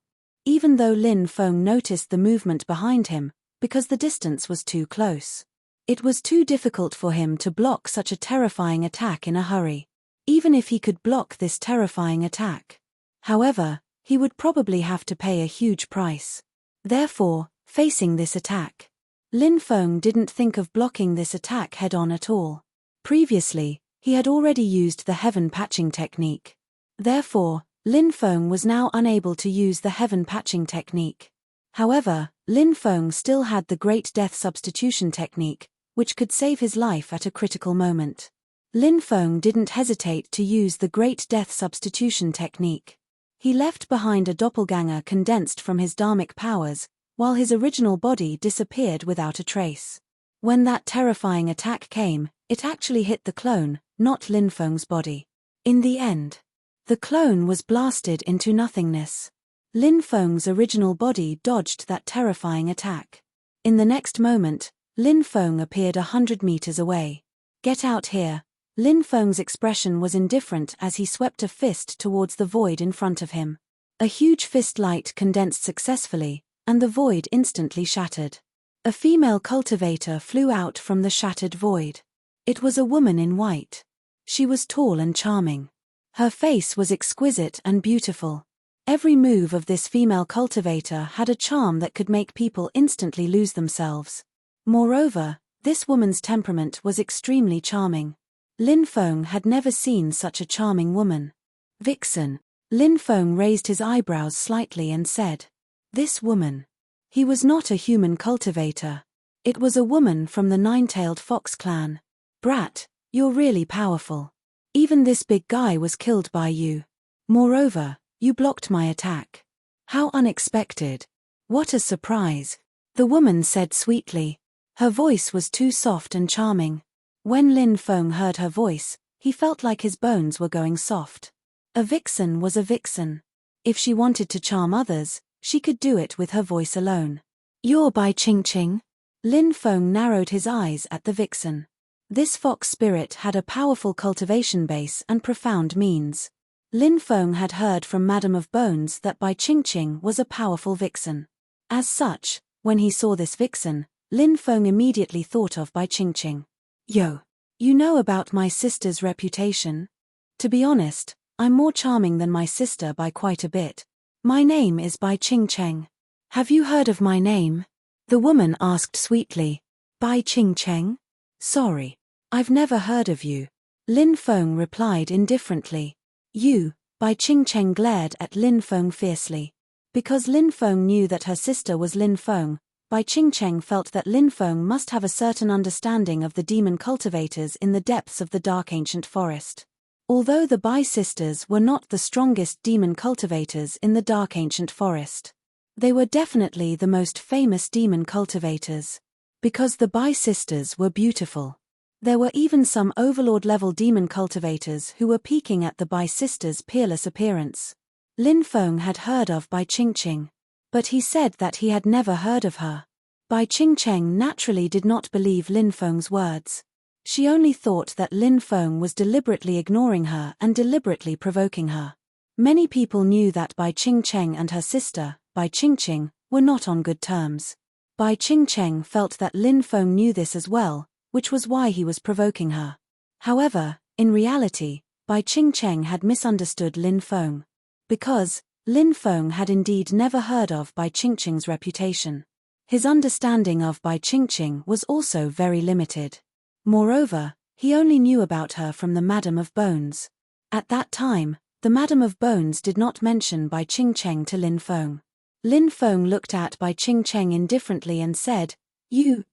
even though Lin Feng noticed the movement behind him, because the distance was too close, it was too difficult for him to block such a terrifying attack in a hurry. Even if he could block this terrifying attack. However, he would probably have to pay a huge price. Therefore, facing this attack, Lin Feng didn't think of blocking this attack head-on at all. Previously, he had already used the heaven patching technique. Therefore, Lin Feng was now unable to use the heaven patching technique. However, Lin Feng still had the great death substitution technique, which could save his life at a critical moment. Lin Feng didn't hesitate to use the great death substitution technique. He left behind a doppelganger condensed from his dharmic powers, while his original body disappeared without a trace. When that terrifying attack came, it actually hit the clone, not Lin Feng's body. In the end, the clone was blasted into nothingness. Lin Feng's original body dodged that terrifying attack. In the next moment, Lin Feng appeared 100 meters away. Get out here. Lin Feng's expression was indifferent as he swept a fist towards the void in front of him. A huge fist light condensed successfully, and the void instantly shattered. A female cultivator flew out from the shattered void. It was a woman in white. She was tall and charming. Her face was exquisite and beautiful. Every move of this female cultivator had a charm that could make people instantly lose themselves. Moreover, this woman's temperament was extremely charming. Lin Feng had never seen such a charming woman. Vixen. Lin Feng raised his eyebrows slightly and said, "This woman." He was not a human cultivator. It was a woman from the nine-tailed fox clan. "Brat, you're really powerful. Even this big guy was killed by you. Moreover, you blocked my attack. How unexpected. What a surprise," the woman said sweetly. Her voice was too soft and charming. When Lin Feng heard her voice, he felt like his bones were going soft. A vixen was a vixen. If she wanted to charm others, she could do it with her voice alone. "You're Bai Qingqing?" Lin Feng narrowed his eyes at the vixen. This fox spirit had a powerful cultivation base and profound means. Lin Feng had heard from Madame of Bones that Bai Qingqing was a powerful vixen. As such, when he saw this vixen, Lin Feng immediately thought of Bai Qingqing. "Yo, you know about my sister's reputation? To be honest, I'm more charming than my sister by quite a bit. My name is Bai Qingqing. Have you heard of my name?" the woman asked sweetly. "Bai Qingqing? Sorry, I've never heard of you," Lin Feng replied indifferently. "You," Bai Qingqing glared at Lin Feng fiercely. Because Lin Feng knew that her sister was Lin Feng, Bai Qingqing felt that Lin Feng must have a certain understanding of the demon cultivators in the depths of the dark ancient forest. Although the Bai sisters were not the strongest demon cultivators in the dark ancient forest, they were definitely the most famous demon cultivators. Because the Bai sisters were beautiful. There were even some overlord-level demon cultivators who were peeking at the Bai sisters' peerless appearance. Lin Feng had heard of Bai Qingqing, but he said that he had never heard of her. Bai Qingqing naturally did not believe Lin Feng's words. She only thought that Lin Feng was deliberately ignoring her and deliberately provoking her. Many people knew that Bai Qingqing and her sister, Bai Qingqing, were not on good terms. Bai Qingqing felt that Lin Feng knew this as well, which was why he was provoking her. However, in reality, Bai Qingqing had misunderstood Lin Feng. Because Lin Feng had indeed never heard of Bai Qingqing's reputation. His understanding of Bai Qingqing was also very limited. Moreover, he only knew about her from the Madame of Bones. At that time, the Madame of Bones did not mention Bai Qingqing to Lin Feng. Lin Feng looked at Bai Qingqing indifferently and said, You,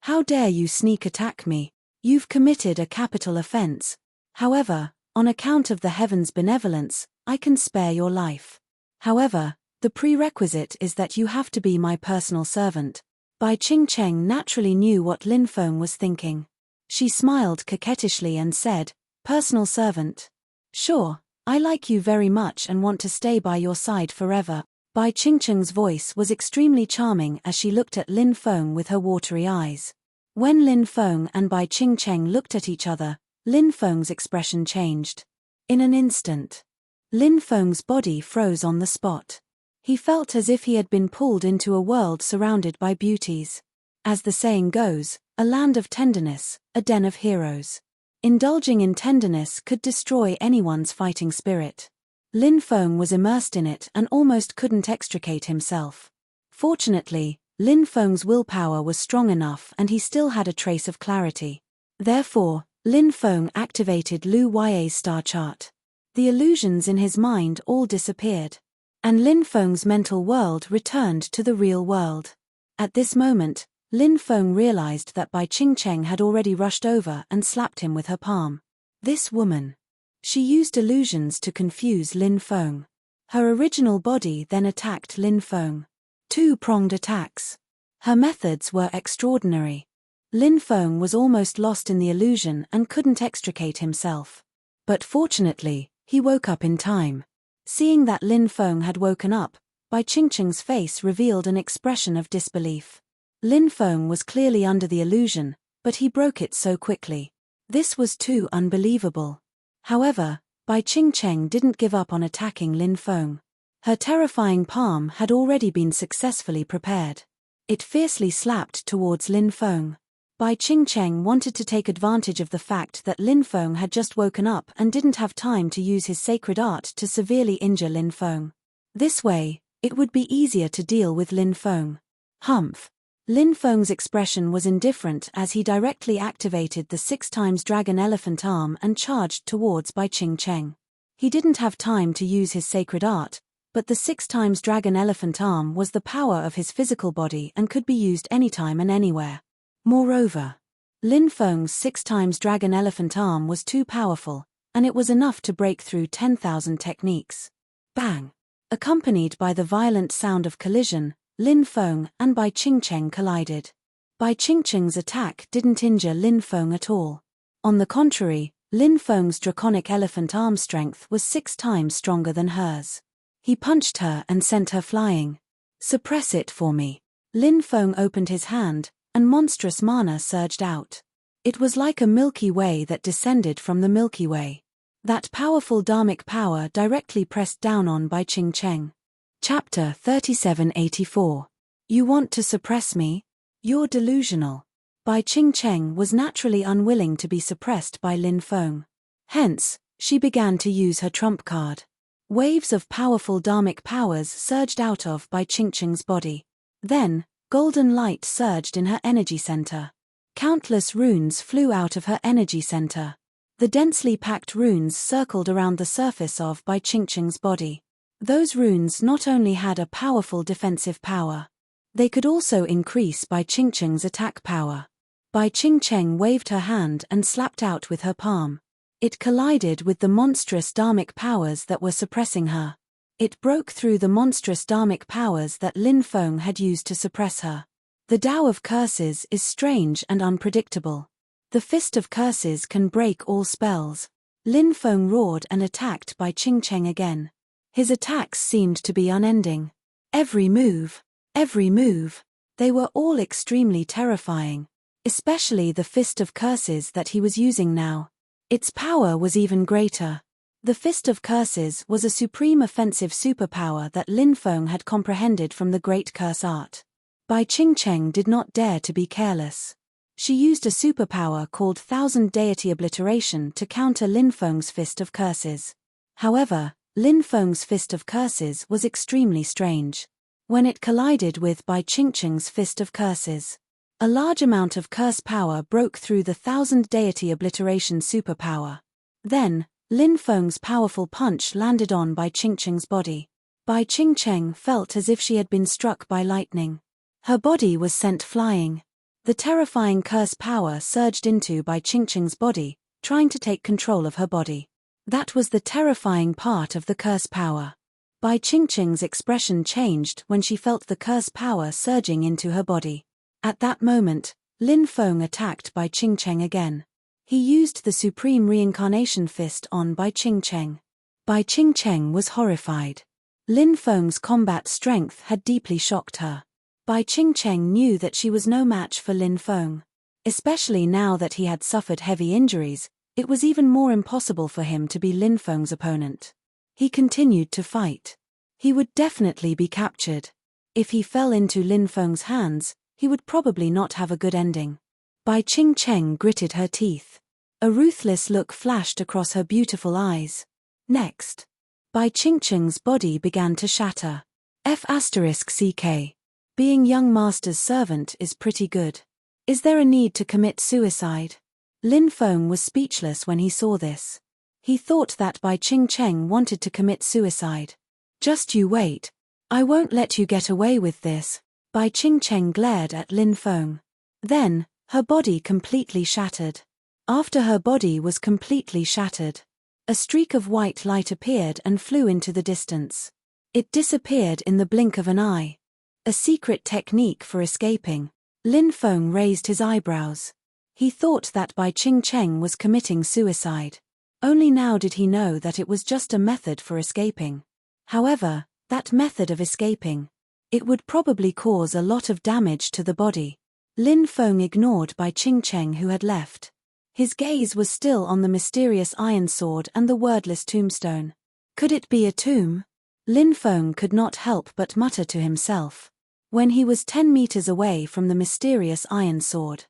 how dare you sneak attack me? You've committed a capital offense. However, on account of the heavens' benevolence, I can spare your life. However, the prerequisite is that you have to be my personal servant." Bai Qingqing naturally knew what Lin Feng was thinking. She smiled coquettishly and said, "Personal servant? Sure, I like you very much and want to stay by your side forever." Bai Qingqing's voice was extremely charming as she looked at Lin Feng with her watery eyes. When Lin Feng and Bai Qingqing looked at each other, Lin Feng's expression changed. In an instant, Lin Feng's body froze on the spot. He felt as if he had been pulled into a world surrounded by beauties. As the saying goes, a land of tenderness, a den of heroes. Indulging in tenderness could destroy anyone's fighting spirit. Lin Feng was immersed in it and almost couldn't extricate himself. Fortunately, Lin Feng's willpower was strong enough and he still had a trace of clarity. Therefore, Lin Feng activated Lu Yai's star chart. The illusions in his mind all disappeared. And Lin Feng's mental world returned to the real world. At this moment, Lin Feng realized that Bai Qingqing had already rushed over and slapped him with her palm. This woman. She used illusions to confuse Lin Feng. Her original body then attacked Lin Feng. Two-pronged attacks. Her methods were extraordinary. Lin Feng was almost lost in the illusion and couldn't extricate himself. But fortunately, he woke up in time. Seeing that Lin Feng had woken up, Bai Qingqing's face revealed an expression of disbelief. Lin Feng was clearly under the illusion, but he broke it so quickly. This was too unbelievable. However, Bai Qingqing didn't give up on attacking Lin Feng. Her terrifying palm had already been successfully prepared. It fiercely slapped towards Lin Feng. Bai Qingcheng wanted to take advantage of the fact that Lin Feng had just woken up and didn't have time to use his sacred art to severely injure Lin Feng. This way, it would be easier to deal with Lin Feng. Humph. Lin Feng's expression was indifferent as he directly activated the 6x dragon elephant arm and charged towards Bai Qingcheng. He didn't have time to use his sacred art, but the 6x dragon elephant arm was the power of his physical body and could be used anytime and anywhere. Moreover, Lin Feng's 6x dragon elephant arm was too powerful, and it was enough to break through 10,000 techniques. Bang! Accompanied by the violent sound of collision, Lin Feng and Bai Qingcheng collided. Bai Qingcheng's attack didn't injure Lin Feng at all. On the contrary, Lin Feng's draconic elephant arm strength was 6 times stronger than hers. He punched her and sent her flying. Suppress it for me. Lin Feng opened his hand, and monstrous mana surged out. It was like a Milky Way that descended from the Milky Way. That powerful dharmic power directly pressed down on Bai Qingcheng. Chapter 3784. You want to suppress me? You're delusional. Bai Qingcheng was naturally unwilling to be suppressed by Lin Feng. Hence, she began to use her trump card. Waves of powerful dharmic powers surged out of Bai Qingcheng's body. Then, golden light surged in her energy center. Countless runes flew out of her energy center. The densely packed runes circled around the surface of Bai Qingcheng's body. Those runes not only had a powerful defensive power, they could also increase Bai Qingcheng's attack power. Bai Qingcheng waved her hand and slapped out with her palm. It collided with the monstrous dharmic powers that were suppressing her. It broke through the monstrous dharmic powers that Lin Feng had used to suppress her. The Tao of Curses is strange and unpredictable. The Fist of Curses can break all spells. Lin Feng roared and attacked Bai Qingcheng again. His attacks seemed to be unending. Every move, they were all extremely terrifying. Especially the Fist of Curses that he was using now. Its power was even greater. The Fist of Curses was a supreme offensive superpower that Lin Feng had comprehended from the Great Curse Art. Bai Qingcheng did not dare to be careless. She used a superpower called Thousand Deity Obliteration to counter Lin Feng's Fist of Curses. However, Lin Feng's Fist of Curses was extremely strange. When it collided with Bai Qingcheng's Fist of Curses, a large amount of curse power broke through the Thousand Deity Obliteration superpower. Then, Lin Feng's powerful punch landed on Bai Qingcheng's body. Bai Qingcheng felt as if she had been struck by lightning. Her body was sent flying. The terrifying curse power surged into Bai Qingcheng's body, trying to take control of her body. That was the terrifying part of the curse power. Bai Qingcheng's expression changed when she felt the curse power surging into her body. At that moment, Lin Feng attacked Bai Qingcheng again. He used the Supreme Reincarnation Fist on Bai Qingcheng. Bai Qingcheng was horrified. Lin Feng's combat strength had deeply shocked her. Bai Qingcheng knew that she was no match for Lin Feng. Especially now that he had suffered heavy injuries, it was even more impossible for him to be Lin Feng's opponent. He continued to fight. He would definitely be captured. If he fell into Lin Feng's hands, he would probably not have a good ending. Bai Qingcheng gritted her teeth. A ruthless look flashed across her beautiful eyes. Next, Bai Qingcheng's body began to shatter. F***ck. Being young master's servant is pretty good. Is there a need to commit suicide? Lin Feng was speechless when he saw this. He thought that Bai Qingcheng wanted to commit suicide. Just you wait. I won't let you get away with this. Bai Qingcheng glared at Lin Feng. Then, her body completely shattered. After her body was completely shattered, a streak of white light appeared and flew into the distance. It disappeared in the blink of an eye. A secret technique for escaping. Lin Feng raised his eyebrows. He thought that Bai Qingcheng was committing suicide. Only now did he know that it was just a method for escaping. However, that method of escaping, it would probably cause a lot of damage to the body. Lin Feng ignored Bai Qingcheng who had left. His gaze was still on the mysterious iron sword and the wordless tombstone. Could it be a tomb? Lin Feng could not help but mutter to himself. When he was 10 meters away from the mysterious iron sword.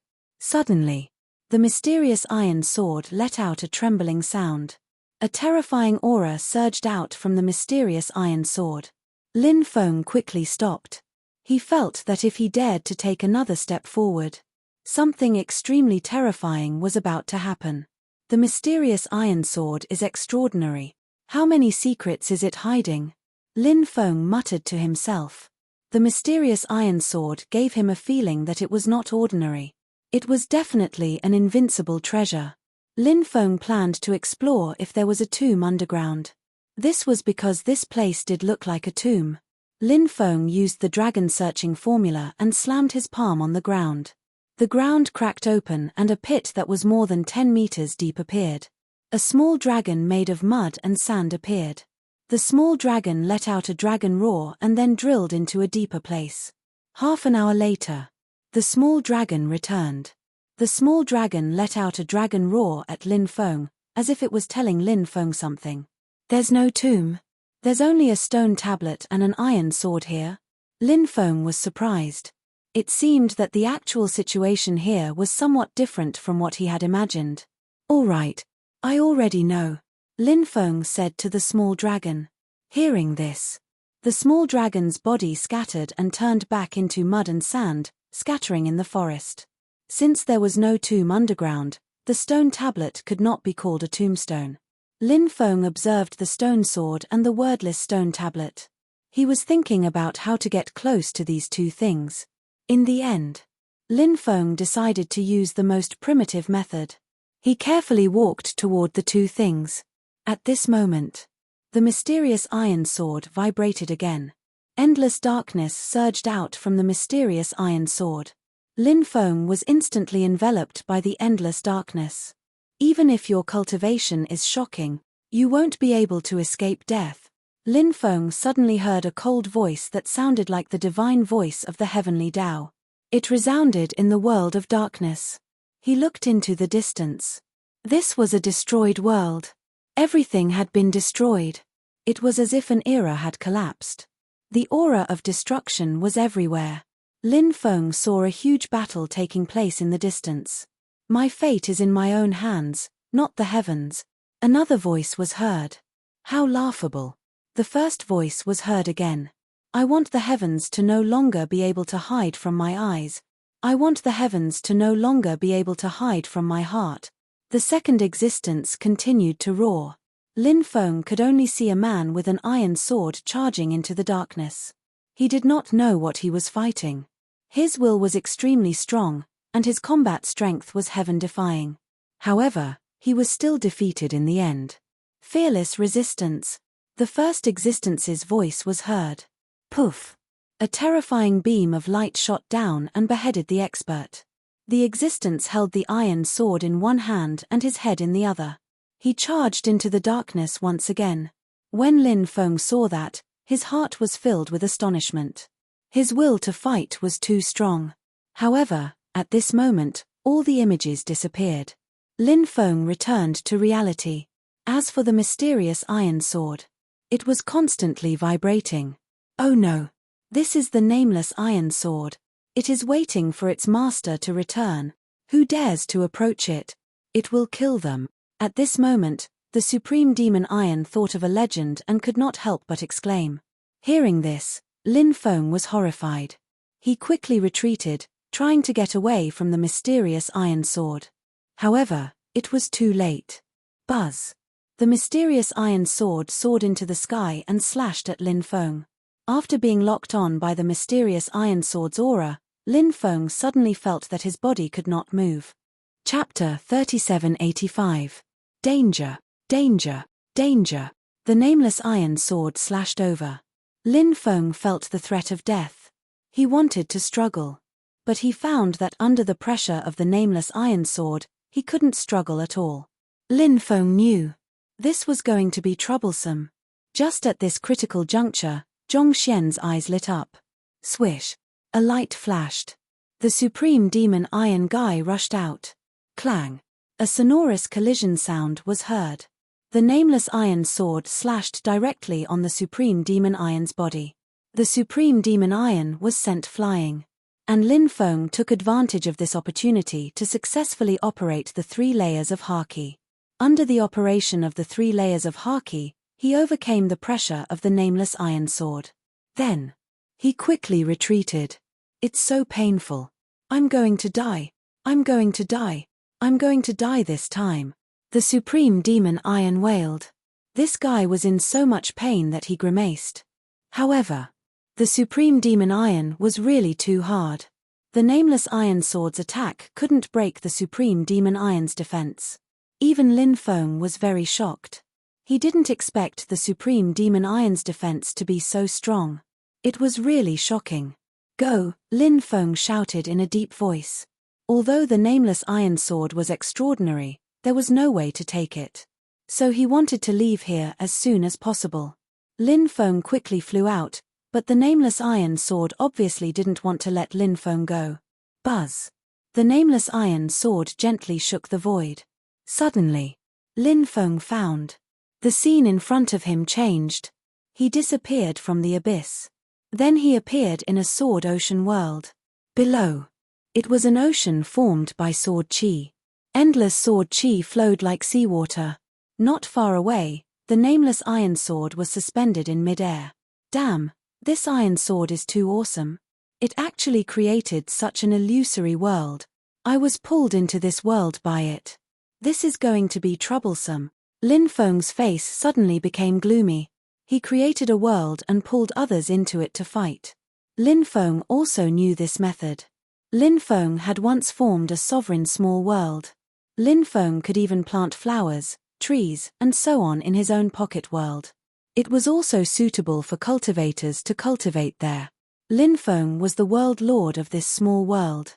Suddenly, the mysterious iron sword let out a trembling sound. A terrifying aura surged out from the mysterious iron sword. Lin Feng quickly stopped. He felt that if he dared to take another step forward, something extremely terrifying was about to happen. The mysterious iron sword is extraordinary. How many secrets is it hiding? Lin Feng muttered to himself. The mysterious iron sword gave him a feeling that it was not ordinary. It was definitely an invincible treasure. Lin Feng planned to explore if there was a tomb underground. This was because this place did look like a tomb. Lin Feng used the dragon-searching formula and slammed his palm on the ground. The ground cracked open and a pit that was more than 10 meters deep appeared. A small dragon made of mud and sand appeared. The small dragon let out a dragon roar and then drilled into a deeper place. Half an hour later, the small dragon returned. The small dragon let out a dragon roar at Lin Feng, as if it was telling Lin Feng something. There's no tomb. There's only a stone tablet and an iron sword here. Lin Feng was surprised. It seemed that the actual situation here was somewhat different from what he had imagined. All right, I already know, Lin Feng said to the small dragon. Hearing this, the small dragon's body scattered and turned back into mud and sand, scattering in the forest. Since there was no tomb underground, the stone tablet could not be called a tombstone. Lin Feng observed the stone sword and the wordless stone tablet. He was thinking about how to get close to these two things. In the end, Lin Feng decided to use the most primitive method. He carefully walked toward the two things. At this moment, the mysterious iron sword vibrated again. Endless darkness surged out from the mysterious iron sword. Lin Feng was instantly enveloped by the endless darkness. Even if your cultivation is shocking, you won't be able to escape death. Lin Feng suddenly heard a cold voice that sounded like the divine voice of the heavenly Tao. It resounded in the world of darkness. He looked into the distance. This was a destroyed world. Everything had been destroyed. It was as if an era had collapsed. The aura of destruction was everywhere. Lin Feng saw a huge battle taking place in the distance. My fate is in my own hands, not the heavens. Another voice was heard. How laughable. The first voice was heard again. I want the heavens to no longer be able to hide from my eyes. I want the heavens to no longer be able to hide from my heart. The second existence continued to roar. Lin Feng could only see a man with an iron sword charging into the darkness. He did not know what he was fighting. His will was extremely strong, and his combat strength was heaven-defying. However, he was still defeated in the end. Fearless resistance. The first existence's voice was heard. Poof! A terrifying beam of light shot down and beheaded the expert. The existence held the iron sword in one hand and his head in the other. He charged into the darkness once again. When Lin Feng saw that, his heart was filled with astonishment. His will to fight was too strong. However, at this moment, all the images disappeared. Lin Feng returned to reality. As for the mysterious iron sword, it was constantly vibrating. Oh no! This is the nameless iron sword. It is waiting for its master to return. Who dares to approach it? It will kill them. At this moment, the supreme demon Iron thought of a legend and could not help but exclaim. Hearing this, Lin Feng was horrified. He quickly retreated, trying to get away from the mysterious iron sword. However, it was too late. Buzz! The mysterious iron sword soared into the sky and slashed at Lin Feng. After being locked on by the mysterious iron sword's aura, Lin Feng suddenly felt that his body could not move. Chapter 3785. Danger! Danger! Danger! The nameless iron sword slashed over. Lin Feng felt the threat of death. He wanted to struggle. But he found that under the pressure of the nameless iron sword, he couldn't struggle at all. Lin Feng knew this was going to be troublesome. Just at this critical juncture, Zhongxian's eyes lit up. Swish! A light flashed. The supreme demon Iron Guy rushed out. Clang! A sonorous collision sound was heard. The nameless iron sword slashed directly on the supreme demon Iron's body. The supreme demon Iron was sent flying. And Lin Feng took advantage of this opportunity to successfully operate the 3 layers of Haki. Under the operation of the 3 layers of Haki, he overcame the pressure of the nameless iron sword. Then, he quickly retreated. It's so painful. I'm going to die. I'm going to die. I'm going to die this time. The Supreme Demon Iron wailed. This guy was in so much pain that he grimaced. However, the Supreme Demon Iron was really too hard. The Nameless Iron Sword's attack couldn't break the Supreme Demon Iron's defense. Even Lin Feng was very shocked. He didn't expect the Supreme Demon Iron's defense to be so strong. It was really shocking. Go, Lin Feng shouted in a deep voice. Although the Nameless Iron Sword was extraordinary, there was no way to take it. So he wanted to leave here as soon as possible. Lin Feng quickly flew out, but the Nameless Iron Sword obviously didn't want to let Lin Feng go. Buzz. The Nameless Iron Sword gently shook the void. Suddenly, Lin Feng found. The scene in front of him changed. He disappeared from the abyss. Then he appeared in a sword ocean world. Below. It was an ocean formed by sword chi. Endless sword chi flowed like seawater. Not far away, the Nameless Iron Sword was suspended in mid-air. Damn, this iron sword is too awesome. It actually created such an illusory world. I was pulled into this world by it. This is going to be troublesome. Lin Feng's face suddenly became gloomy. He created a world and pulled others into it to fight. Lin Feng also knew this method. Lin Feng had once formed a sovereign small world. Lin Feng could even plant flowers, trees, and so on in his own pocket world. It was also suitable for cultivators to cultivate there. Lin Feng was the world lord of this small world.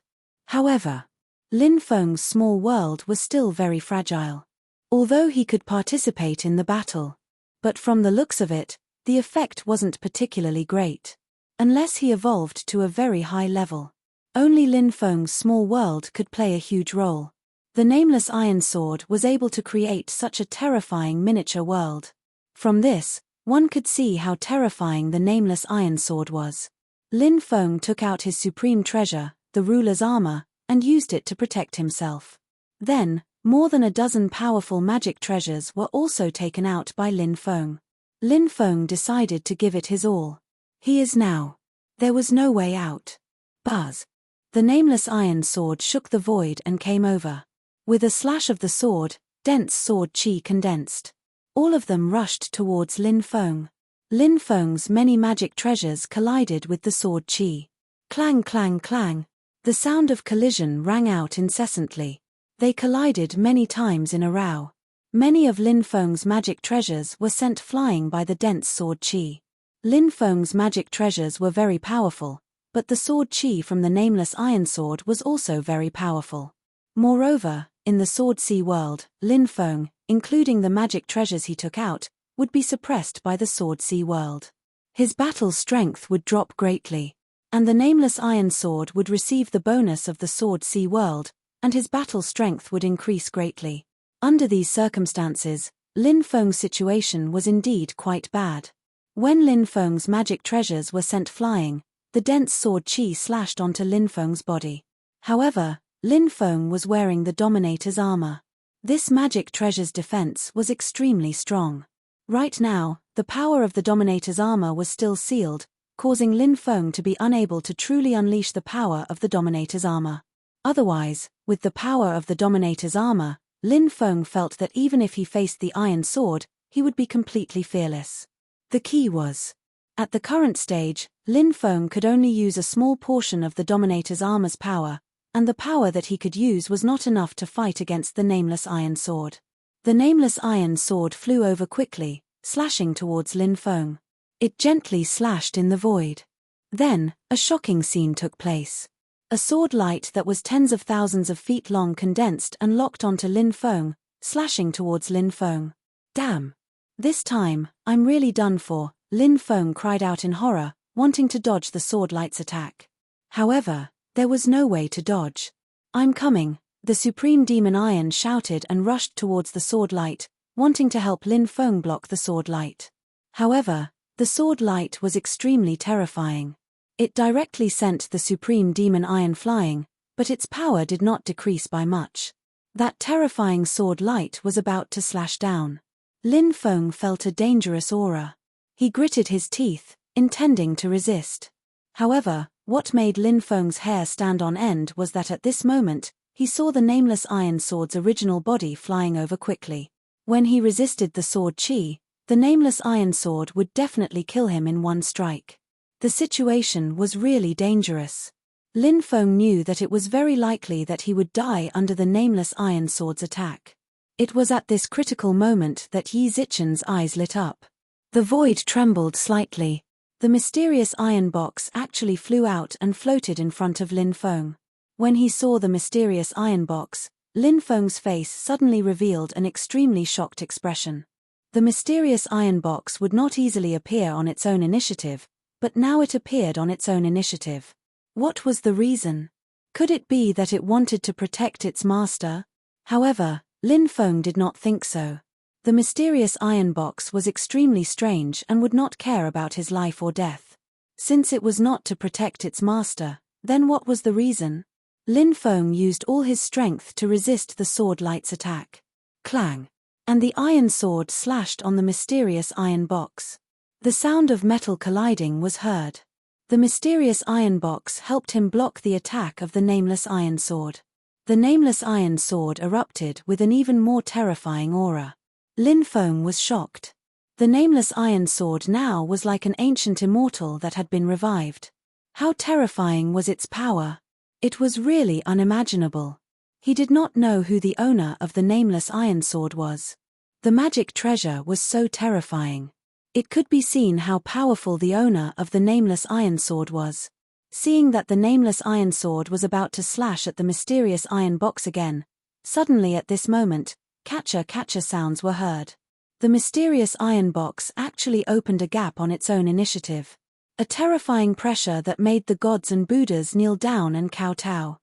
However, Lin Feng's small world was still very fragile. Although he could participate in the battle. But from the looks of it, the effect wasn't particularly great. Unless he evolved to a very high level. Only Lin Feng's small world could play a huge role. The Nameless Iron Sword was able to create such a terrifying miniature world. From this, one could see how terrifying the Nameless Iron Sword was. Lin Feng took out his supreme treasure, the ruler's armor, and used it to protect himself. Then, more than a dozen powerful magic treasures were also taken out by Lin Feng. Lin Feng decided to give it his all. He is now. There was no way out. Buzz. The Nameless Iron Sword shook the void and came over. With a slash of the sword, dense sword chi condensed. All of them rushed towards Lin Feng. Lin Feng's many magic treasures collided with the sword chi. Clang clang clang. The sound of collision rang out incessantly. They collided many times in a row. Many of Lin Feng's magic treasures were sent flying by the dense sword chi. Lin Feng's magic treasures were very powerful, but the sword chi from the Nameless Iron Sword was also very powerful. Moreover, in the Sword Sea world, Lin Feng, including the magic treasures he took out, would be suppressed by the Sword Sea world. His battle strength would drop greatly, and the Nameless Iron Sword would receive the bonus of the Sword Sea world, and his battle strength would increase greatly. Under these circumstances, Lin Feng's situation was indeed quite bad. When Lin Feng's magic treasures were sent flying, the dense sword chi slashed onto Lin Feng's body. However, Lin Feng was wearing the Dominator's armor. This magic treasure's defense was extremely strong. Right now, the power of the Dominator's armor was still sealed, causing Lin Feng to be unable to truly unleash the power of the Dominator's armor. Otherwise, with the power of the Dominator's armor, Lin Feng felt that even if he faced the Iron Sword, he would be completely fearless. The key was, at the current stage, Lin Feng could only use a small portion of the Dominator's armor's power, and the power that he could use was not enough to fight against the Nameless Iron Sword. The Nameless Iron Sword flew over quickly, slashing towards Lin Feng. It gently slashed in the void. Then, a shocking scene took place. A sword light that was tens of thousands of feet long condensed and locked onto Lin Feng, slashing towards Lin Feng. Damn! This time, I'm really done for, Lin Feng cried out in horror, wanting to dodge the sword light's attack. However, there was no way to dodge. I'm coming, the Supreme Demon Iron shouted and rushed towards the sword light, wanting to help Lin Feng block the sword light. However, the sword light was extremely terrifying. It directly sent the supreme demon iron flying, but its power did not decrease by much. That terrifying sword light was about to slash down. Lin Feng felt a dangerous aura. He gritted his teeth, intending to resist. However, what made Lin Feng's hair stand on end was that at this moment, he saw the nameless iron sword's original body flying over quickly. When he resisted the sword chi, the nameless iron sword would definitely kill him in one strike. The situation was really dangerous. Lin Feng knew that it was very likely that he would die under the nameless iron sword's attack. It was at this critical moment that Yi Zichen's eyes lit up. The void trembled slightly. The mysterious iron box actually flew out and floated in front of Lin Feng. When he saw the mysterious iron box, Lin Feng's face suddenly revealed an extremely shocked expression. The mysterious iron box would not easily appear on its own initiative, but now it appeared on its own initiative. What was the reason? Could it be that it wanted to protect its master? However, Lin Feng did not think so. The mysterious iron box was extremely strange and would not care about his life or death. Since it was not to protect its master, then what was the reason? Lin Feng used all his strength to resist the sword light's attack. Clang! And the iron sword slashed on the mysterious iron box. The sound of metal colliding was heard. The mysterious iron box helped him block the attack of the nameless iron sword. The nameless iron sword erupted with an even more terrifying aura. Lin Feng was shocked. The nameless iron sword now was like an ancient immortal that had been revived. How terrifying was its power! It was really unimaginable. He did not know who the owner of the nameless iron sword was. The magic treasure was so terrifying. It could be seen how powerful the owner of the nameless iron sword was. Seeing that the nameless iron sword was about to slash at the mysterious iron box again, suddenly at this moment, catcha sounds were heard. The mysterious iron box actually opened a gap on its own initiative. A terrifying pressure that made the gods and Buddhas kneel down and kowtow.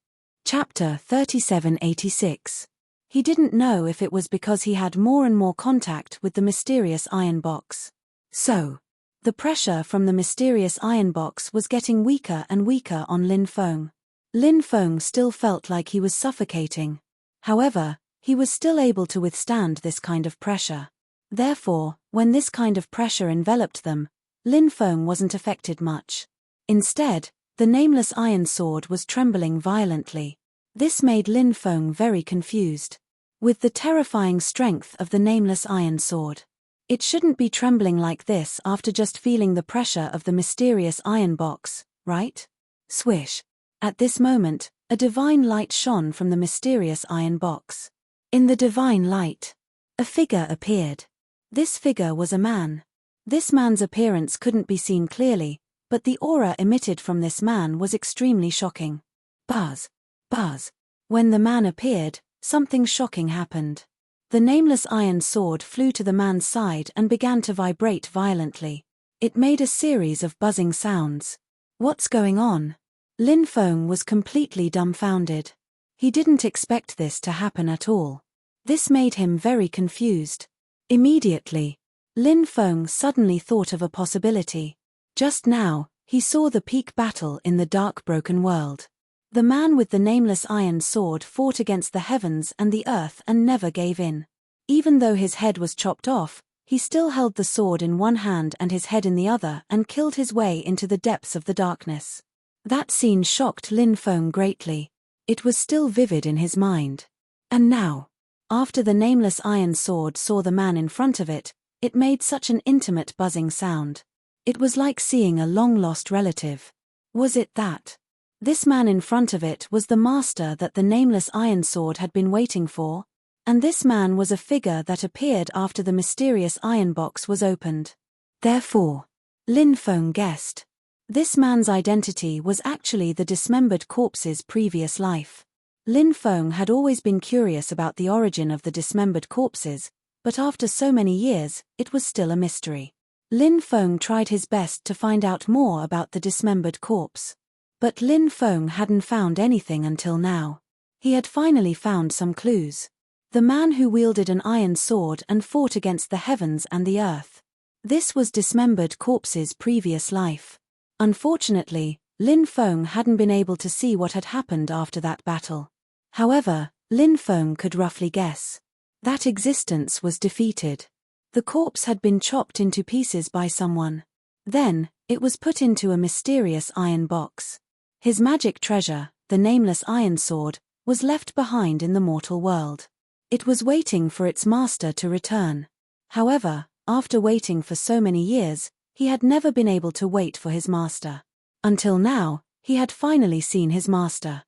Chapter 3786. He didn't know if it was because he had more and more contact with the mysterious iron box. So, the pressure from the mysterious iron box was getting weaker and weaker on Lin Feng. Lin Feng still felt like he was suffocating. However, he was still able to withstand this kind of pressure. Therefore, when this kind of pressure enveloped them, Lin Feng wasn't affected much. Instead, the nameless iron sword was trembling violently. This made Lin Feng very confused. With the terrifying strength of the nameless iron sword, it shouldn't be trembling like this after just feeling the pressure of the mysterious iron box, right? Swish. At this moment, a divine light shone from the mysterious iron box. In the divine light, a figure appeared. This figure was a man. This man's appearance couldn't be seen clearly, but the aura emitted from this man was extremely shocking. Buzz. Buzz. When the man appeared, something shocking happened. The nameless iron sword flew to the man's side and began to vibrate violently. It made a series of buzzing sounds. What's going on? Lin Feng was completely dumbfounded. He didn't expect this to happen at all. This made him very confused. Immediately, Lin Feng suddenly thought of a possibility. Just now, he saw the peak battle in the dark broken world. The man with the nameless iron sword fought against the heavens and the earth and never gave in. Even though his head was chopped off, he still held the sword in one hand and his head in the other and killed his way into the depths of the darkness. That scene shocked Lin Feng greatly. It was still vivid in his mind. And now, after the nameless iron sword saw the man in front of it, it made such an intimate buzzing sound. It was like seeing a long-lost relative. Was it that? This man in front of it was the master that the nameless iron sword had been waiting for, and this man was a figure that appeared after the mysterious iron box was opened. Therefore, Lin Feng guessed. This man's identity was actually the dismembered corpse's previous life. Lin Feng had always been curious about the origin of the dismembered corpses, but after so many years, it was still a mystery. Lin Feng tried his best to find out more about the dismembered corpse. But Lin Feng hadn't found anything until now. He had finally found some clues. The man who wielded an iron sword and fought against the heavens and the earth. This was dismembered corpse's previous life. Unfortunately, Lin Feng hadn't been able to see what had happened after that battle. However, Lin Feng could roughly guess. That existence was defeated. The corpse had been chopped into pieces by someone. Then, it was put into a mysterious iron box. His magic treasure, the nameless iron sword, was left behind in the mortal world. It was waiting for its master to return. However, after waiting for so many years, he had never been able to wait for his master. Until now, he had finally seen his master.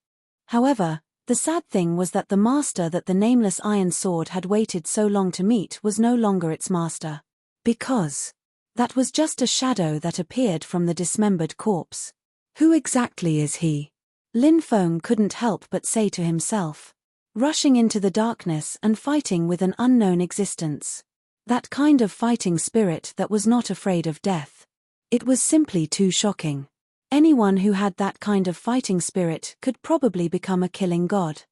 However, the sad thing was that the master that the nameless iron sword had waited so long to meet was no longer its master. Because that was just a shadow that appeared from the dismembered corpse. Who exactly is he? Lin Feng couldn't help but say to himself. Rushing into the darkness and fighting with an unknown existence. That kind of fighting spirit that was not afraid of death. It was simply too shocking. Anyone who had that kind of fighting spirit could probably become a killing god.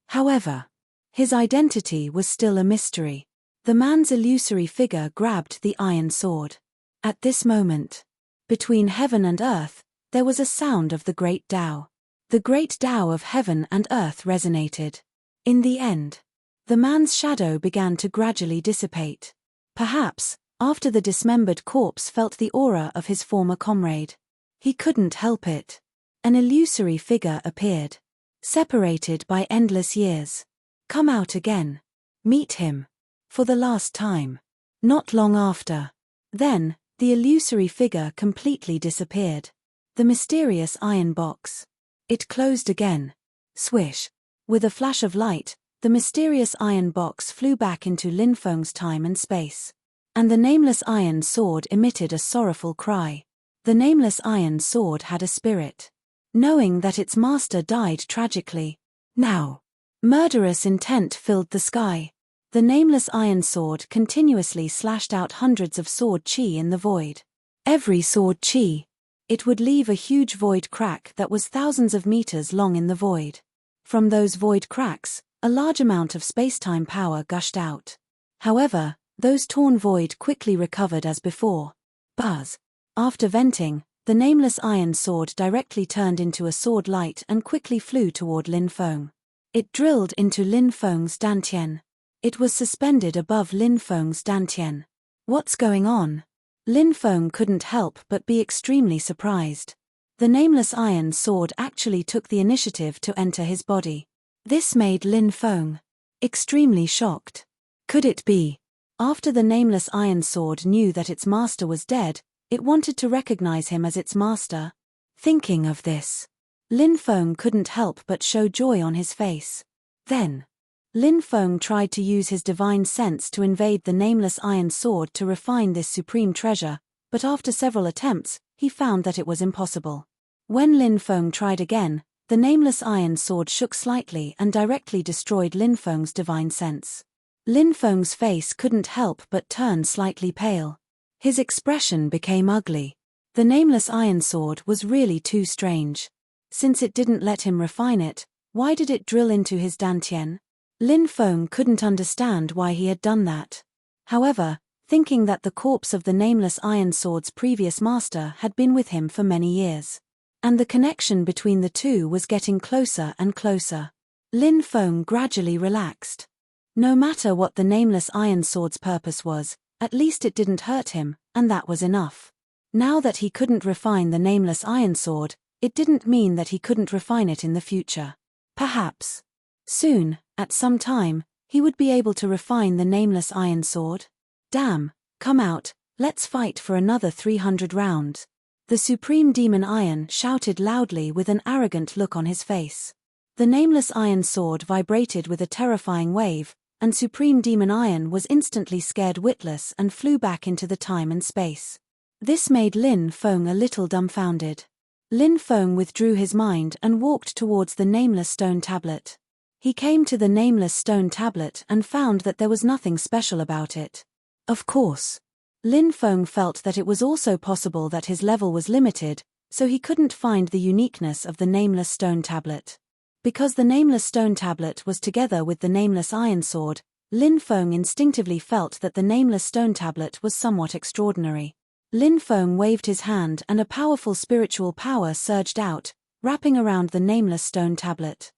However, his identity was still a mystery. The man's illusory figure grabbed the iron sword. At this moment, between heaven and earth, there was a sound of the great Tao. The great Tao of heaven and earth resonated. In the end, the man's shadow began to gradually dissipate. Perhaps, after the dismembered corpse felt the aura of his former comrade. He couldn't help it. An illusory figure appeared. Separated by endless years. Come out again. Meet him. For the last time. Not long after. Then, the illusory figure completely disappeared. The mysterious iron box. It closed again. Swish. With a flash of light, the mysterious iron box flew back into Lin Feng's time and space. And the nameless iron sword emitted a sorrowful cry. The nameless iron sword had a spirit. Knowing that its master died tragically. Now, murderous intent filled the sky. The nameless iron sword continuously slashed out hundreds of sword chi in the void. Every sword chi. It would leave a huge void crack that was thousands of meters long in the void. From those void cracks, a large amount of space-time power gushed out. However, those torn void quickly recovered as before. Buzz. After venting, the nameless iron sword directly turned into a sword light and quickly flew toward Lin Feng. It drilled into Lin Feng's dantian. It was suspended above Lin Feng's dantian. What's going on? Lin Feng couldn't help but be extremely surprised. The nameless iron sword actually took the initiative to enter his body. This made Lin Feng extremely shocked. Could it be? After the nameless iron sword knew that its master was dead, it wanted to recognize him as its master. Thinking of this, Lin Feng couldn't help but show joy on his face. Then, Lin Feng tried to use his divine sense to invade the nameless iron sword to refine this supreme treasure, but after several attempts, he found that it was impossible. When Lin Feng tried again, the nameless iron sword shook slightly and directly destroyed Lin Feng's divine sense. Lin Feng's face couldn't help but turn slightly pale. His expression became ugly. The nameless iron sword was really too strange. Since it didn't let him refine it, why did it drill into his dantian? Lin Feng couldn't understand why he had done that. However, thinking that the corpse of the nameless iron sword's previous master had been with him for many years. And the connection between the two was getting closer and closer. Lin Feng gradually relaxed. No matter what the nameless iron sword's purpose was, at least it didn't hurt him, and that was enough. Now that he couldn't refine the nameless iron sword, it didn't mean that he couldn't refine it in the future. Perhaps. Soon, at some time, he would be able to refine the nameless iron sword. Damn, come out, let's fight for another 300 rounds. The Supreme Demon Iron shouted loudly with an arrogant look on his face. The nameless iron sword vibrated with a terrifying wave, and Supreme Demon Iron was instantly scared witless and flew back into the time and space. This made Lin Feng a little dumbfounded. Lin Feng withdrew his mind and walked towards the nameless stone tablet. He came to the nameless stone tablet and found that there was nothing special about it. Of course. Lin Feng felt that it was also possible that his level was limited, so he couldn't find the uniqueness of the nameless stone tablet. Because the nameless stone tablet was together with the nameless iron sword, Lin Feng instinctively felt that the nameless stone tablet was somewhat extraordinary. Lin Feng waved his hand and a powerful spiritual power surged out, wrapping around the nameless stone tablet.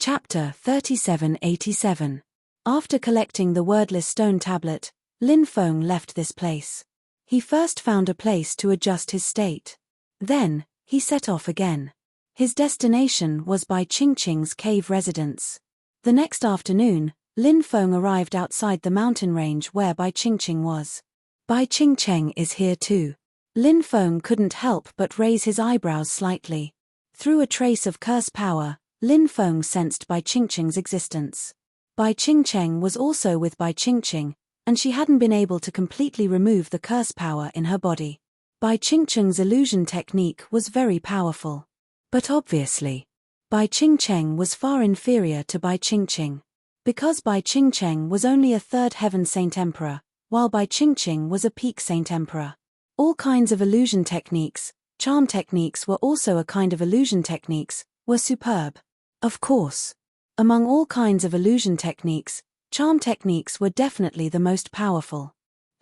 Chapter 3787. After collecting the wordless stone tablet, Lin Feng left this place. He first found a place to adjust his state. Then, he set off again. His destination was Bai Qingqing's cave residence. The next afternoon, Lin Feng arrived outside the mountain range where Bai Qingqing was. Bai Qingqing is here too. Lin Feng couldn't help but raise his eyebrows slightly. Through a trace of curse power, Lin Feng sensed Bai Qingqing's existence. Bai Qingqing was also with Bai Qingqing, and she hadn't been able to completely remove the curse power in her body. Bai Qingqing's illusion technique was very powerful. But obviously, Bai Qingqing was far inferior to Bai Qingqing. Because Bai Qingqing was only a third heaven saint emperor, while Bai Qingqing was a peak saint emperor. All kinds of illusion techniques, charm techniques were also a kind of illusion techniques, were superb. Of course, among all kinds of illusion techniques, charm techniques were definitely the most powerful.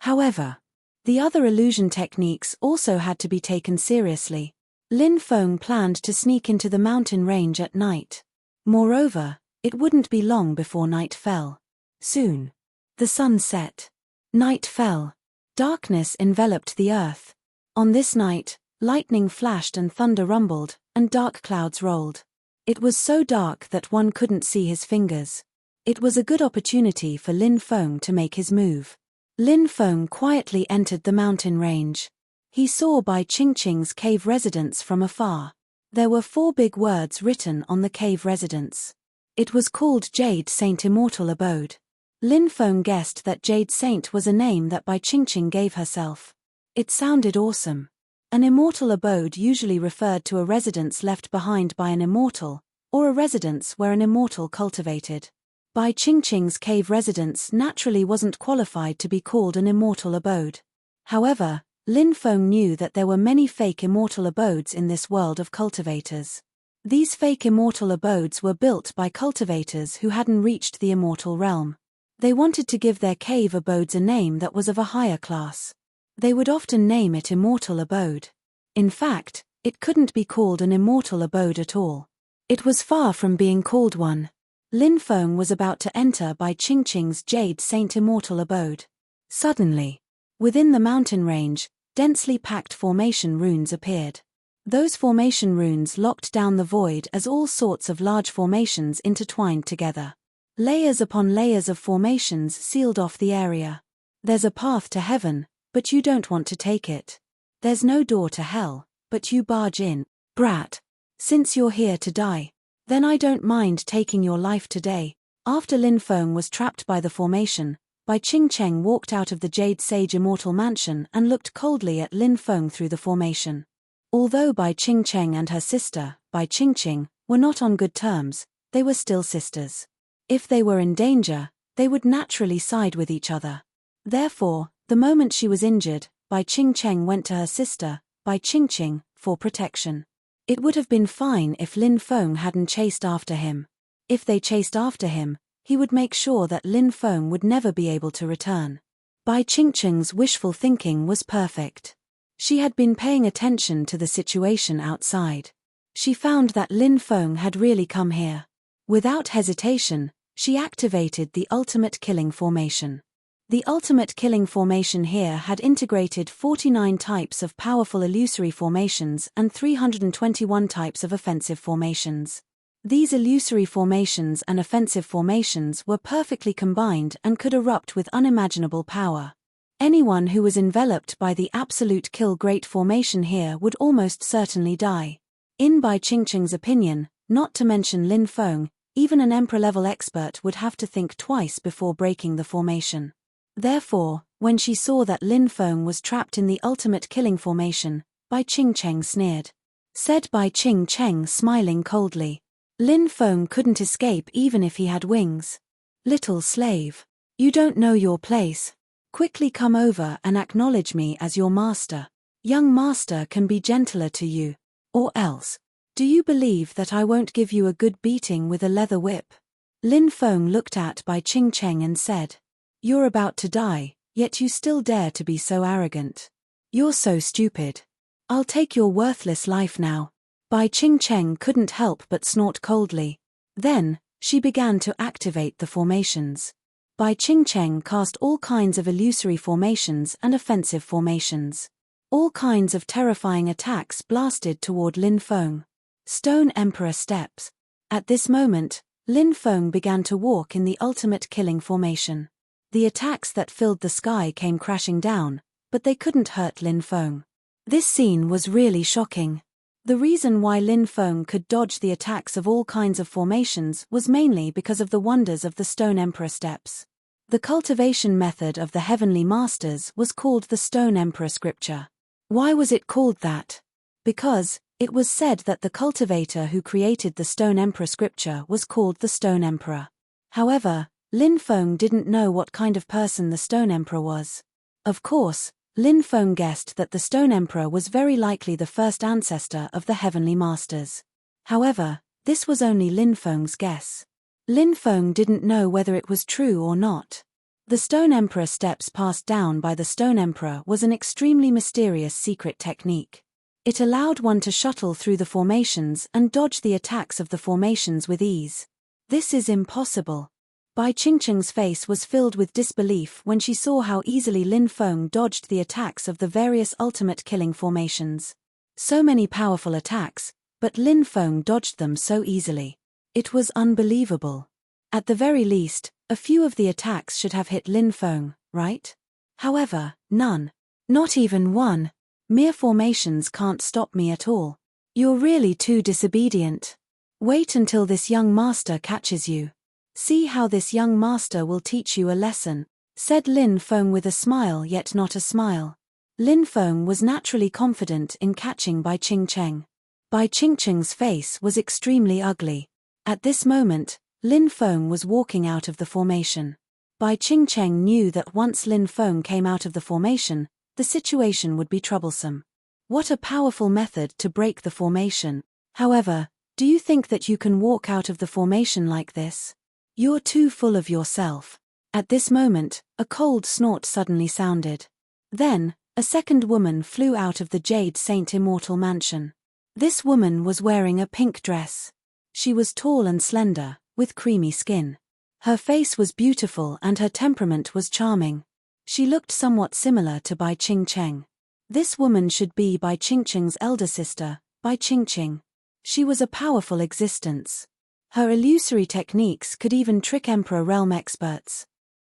However, the other illusion techniques also had to be taken seriously. Lin Feng planned to sneak into the mountain range at night. Moreover, it wouldn't be long before night fell. Soon, the sun set. Night fell. Darkness enveloped the earth. On this night, lightning flashed and thunder rumbled, and dark clouds rolled. It was so dark that one couldn't see his fingers. It was a good opportunity for Lin Feng to make his move. Lin Feng quietly entered the mountain range. He saw Bai Qingqing's cave residence from afar. There were 4 big words written on the cave residence. It was called Jade Saint Immortal Abode. Lin Feng guessed that Jade Saint was a name that Bai Qingqing gave herself. It sounded awesome. An immortal abode usually referred to a residence left behind by an immortal, or a residence where an immortal cultivated. Bai Qingqing's cave residence naturally wasn't qualified to be called an immortal abode. However, Lin Feng knew that there were many fake immortal abodes in this world of cultivators. These fake immortal abodes were built by cultivators who hadn't reached the immortal realm. They wanted to give their cave abodes a name that was of a higher class. They would often name it Immortal Abode. In fact, it couldn't be called an immortal abode at all. It was far from being called one. Lin Feng was about to enter Bai Qingqing's Jade Saint Immortal Abode. Suddenly, within the mountain range, densely packed formation runes appeared. Those formation runes locked down the void as all sorts of large formations intertwined together. Layers upon layers of formations sealed off the area. There's a path to heaven, but you don't want to take it. There's no door to hell, but you barge in. Brat. Since you're here to die, then I don't mind taking your life today. After Lin Feng was trapped by the formation, Bai Qingqing walked out of the Jade Sage Immortal Mansion and looked coldly at Lin Feng through the formation. Although Bai Qingqing and her sister, Bai Qingqing, were not on good terms, they were still sisters. If they were in danger, they would naturally side with each other. Therefore, the moment she was injured, Bai Qingqing went to her sister, Bai Qingqing, for protection. It would have been fine if Lin Feng hadn't chased after him. If they chased after him, he would make sure that Lin Feng would never be able to return. Bai Qingqing's wishful thinking was perfect. She had been paying attention to the situation outside. She found that Lin Feng had really come here. Without hesitation, she activated the ultimate killing formation. The ultimate killing formation here had integrated 49 types of powerful illusory formations and 321 types of offensive formations. These illusory formations and offensive formations were perfectly combined and could erupt with unimaginable power. Anyone who was enveloped by the absolute kill great formation here would almost certainly die. In Bai Qingqing's opinion, not to mention Lin Feng, even an emperor-level expert would have to think twice before breaking the formation. Therefore, when she saw that Lin Feng was trapped in the ultimate killing formation, Bai Qingqing sneered. Said Bai Qingqing, smiling coldly. Lin Feng couldn't escape even if he had wings. Little slave. You don't know your place. Quickly come over and acknowledge me as your master. Young master can be gentler to you. Or else. Do you believe that I won't give you a good beating with a leather whip? Lin Feng looked at Bai Qingqing and said. You're about to die, yet you still dare to be so arrogant. You're so stupid. I'll take your worthless life now. Bai Qingcheng couldn't help but snort coldly. Then, she began to activate the formations. Bai Qingcheng cast all kinds of illusory formations and offensive formations. All kinds of terrifying attacks blasted toward Lin Feng. Stone Emperor steps. At this moment, Lin Feng began to walk in the ultimate killing formation. The attacks that filled the sky came crashing down, but they couldn't hurt Lin Feng. This scene was really shocking. The reason why Lin Feng could dodge the attacks of all kinds of formations was mainly because of the wonders of the Stone Emperor steps. The cultivation method of the Heavenly Masters was called the Stone Emperor Scripture. Why was it called that? Because it was said that the cultivator who created the Stone Emperor Scripture was called the Stone Emperor. However, Lin Feng didn't know what kind of person the Stone Emperor was. Of course, Lin Feng guessed that the Stone Emperor was very likely the first ancestor of the Heavenly Masters. However, this was only Lin Feng's guess. Lin Feng didn't know whether it was true or not. The Stone Emperor steps passed down by the Stone Emperor was an extremely mysterious secret technique. It allowed one to shuttle through the formations and dodge the attacks of the formations with ease. This is impossible. Bai Qingcheng's face was filled with disbelief when she saw how easily Lin Feng dodged the attacks of the various ultimate killing formations. So many powerful attacks, but Lin Feng dodged them so easily. It was unbelievable. At the very least, a few of the attacks should have hit Lin Feng, right? However, none. Not even one. Mere formations can't stop me at all. You're really too disobedient. Wait until this young master catches you. See how this young master will teach you a lesson, said Lin Feng with a smile yet not a smile. Lin Feng was naturally confident in catching Bai Qingcheng. Bai Qingcheng's face was extremely ugly. At this moment, Lin Feng was walking out of the formation. Bai Qingcheng knew that once Lin Feng came out of the formation, the situation would be troublesome. What a powerful method to break the formation. However, do you think that you can walk out of the formation like this? You're too full of yourself. At this moment, a cold snort suddenly sounded. Then, a second woman flew out of the Jade Saint Immortal Mansion. This woman was wearing a pink dress. She was tall and slender, with creamy skin. Her face was beautiful and her temperament was charming. She looked somewhat similar to Bai Qingcheng. This woman should be Bai Qingcheng's elder sister, Bai Qingcheng. She was a powerful existence. Her illusory techniques could even trick Emperor Realm experts.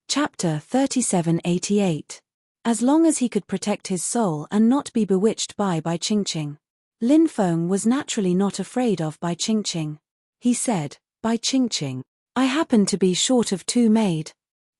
Chapter 3788. As long as he could protect his soul and not be bewitched by Bai Qingcheng, Lin Feng was naturally not afraid of Bai Qingcheng. He said, Bai Qingcheng, I happen to be short of 2 maid.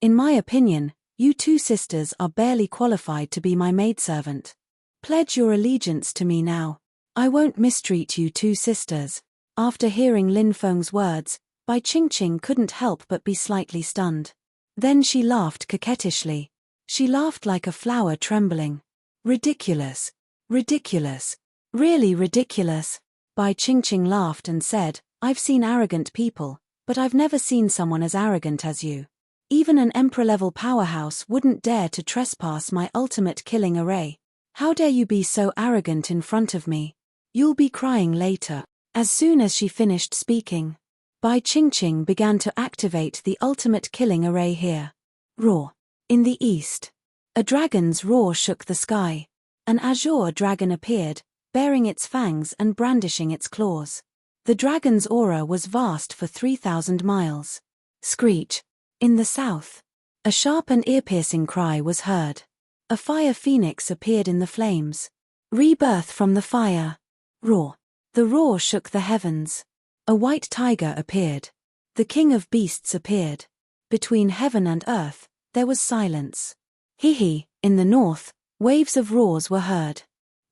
In my opinion, you 2 sisters are barely qualified to be my maidservant. Pledge your allegiance to me now. I won't mistreat you 2 sisters. After hearing Lin Feng's words, Bai Qingcheng couldn't help but be slightly stunned. Then she laughed coquettishly. She laughed like a flower trembling. Ridiculous. Ridiculous. Really ridiculous. Bai Qingcheng laughed and said, I've seen arrogant people, but I've never seen someone as arrogant as you. Even an emperor-level powerhouse wouldn't dare to trespass my ultimate killing array. How dare you be so arrogant in front of me? You'll be crying later. As soon as she finished speaking, Bai Qingcheng began to activate the ultimate killing array here. Roar. In the east, a dragon's roar shook the sky. An azure dragon appeared, baring its fangs and brandishing its claws. The dragon's aura was vast for 3,000 miles. Screech. In the south, a sharp and ear-piercing cry was heard. A fire phoenix appeared in the flames. Rebirth from the fire. Roar. The roar shook the heavens. A white tiger appeared. The king of beasts appeared. Between heaven and earth, there was silence. Hee. In the north, waves of roars were heard.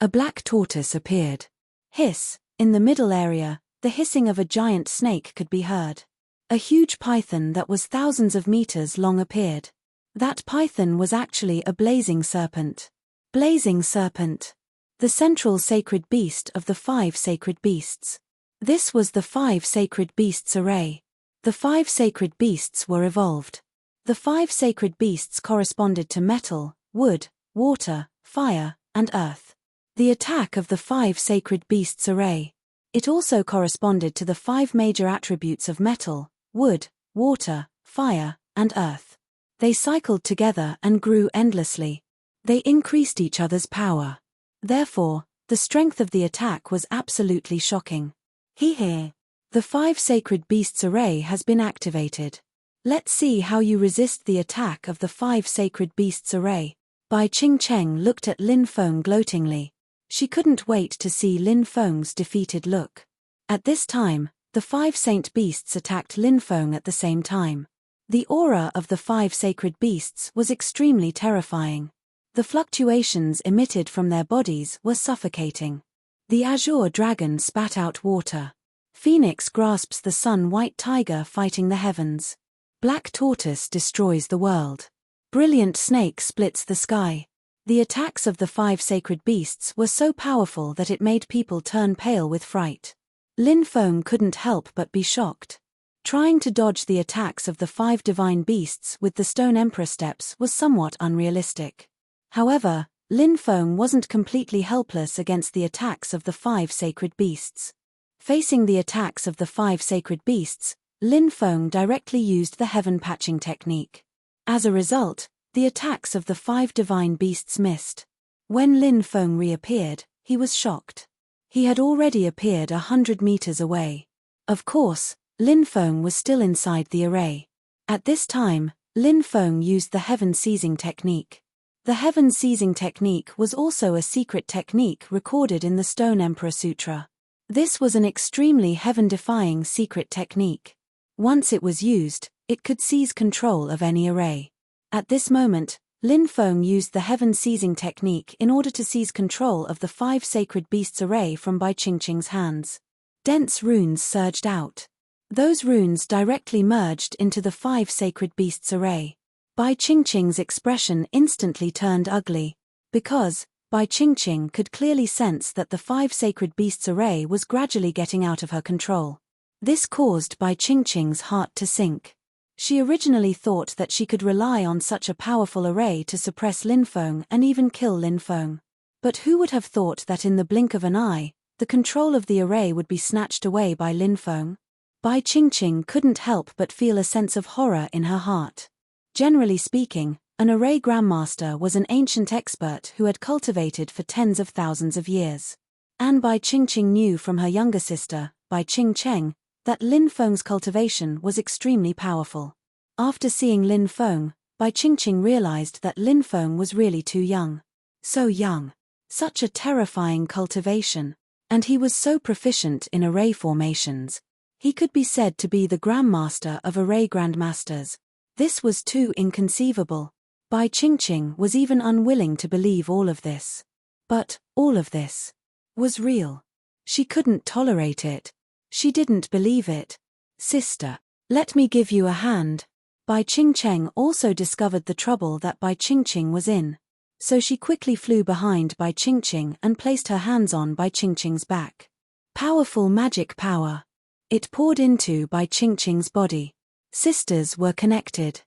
A black tortoise appeared. Hiss. In the middle area, the hissing of a giant snake could be heard. A huge python that was thousands of meters long appeared. That python was actually a blazing serpent. Blazing serpent. The central sacred beast of the 5 sacred beasts. This was the 5 sacred beasts array. The 5 sacred beasts were evolved. The 5 sacred beasts corresponded to metal, wood, water, fire, and earth. The attack of the 5 sacred beasts array. It also corresponded to the 5 major attributes of metal, wood, water, fire, and earth. They cycled together and grew endlessly. They increased each other's power. Therefore, the strength of the attack was absolutely shocking. Here. The 5 sacred beasts array has been activated. Let's see how you resist the attack of the 5 sacred beasts array. Bai Qingcheng looked at Lin Feng gloatingly. She couldn't wait to see Lin Feng's defeated look. At this time, the 5 saint beasts attacked Lin Feng at the same time. The aura of the 5 sacred beasts was extremely terrifying. The fluctuations emitted from their bodies were suffocating. The azure dragon spat out water. Phoenix grasps the sun-white tiger fighting the heavens. Black tortoise destroys the world. Brilliant snake splits the sky. The attacks of the 5 sacred beasts were so powerful that it made people turn pale with fright. Lin Feng couldn't help but be shocked. Trying to dodge the attacks of the 5 divine beasts with the stone emperor steps was somewhat unrealistic. However, Lin Feng wasn't completely helpless against the attacks of the 5 sacred beasts. Facing the attacks of the 5 sacred beasts, Lin Feng directly used the heaven patching technique. As a result, the attacks of the 5 divine beasts missed. When Lin Feng reappeared, he was shocked. He had already appeared 100 meters away. Of course, Lin Feng was still inside the array. At this time, Lin Feng used the heaven seizing technique. The heaven seizing technique was also a secret technique recorded in the Stone Emperor Sutra. This was an extremely heaven-defying secret technique. Once it was used, it could seize control of any array. At this moment, Lin Feng used the heaven seizing technique in order to seize control of the 5 sacred beasts array from Bai Qingqing's hands. Dense runes surged out. Those runes directly merged into the 5 sacred beasts array. Bai Qingqing's expression instantly turned ugly, because Bai Qingqing could clearly sense that the 5 sacred beasts array was gradually getting out of her control. This caused Bai Qingqing's heart to sink. She originally thought that she could rely on such a powerful array to suppress Lin Feng and even kill Lin Feng. But who would have thought that in the blink of an eye, the control of the array would be snatched away by Lin Feng? Bai Qingqing couldn't help but feel a sense of horror in her heart. Generally speaking, an array grandmaster was an ancient expert who had cultivated for tens of thousands of years. And Bai Qingqing knew from her younger sister, Bai Qingcheng, that Lin Feng's cultivation was extremely powerful. After seeing Lin Feng, Bai Qingqing realized that Lin Feng was really too young. So young. Such a terrifying cultivation. And he was so proficient in array formations. He could be said to be the grandmaster of array grandmasters. This was too inconceivable. Bai Qingqing was even unwilling to believe all of this. But all of this was real. She couldn't tolerate it. She didn't believe it. Sister, let me give you a hand. Bai Qingcheng also discovered the trouble that Bai Qingqing was in. So she quickly flew behind Bai Qingqing and placed her hands on Bai Qingqing's back. Powerful magic power. It poured into Bai Qingqing's body. Sisters were connected.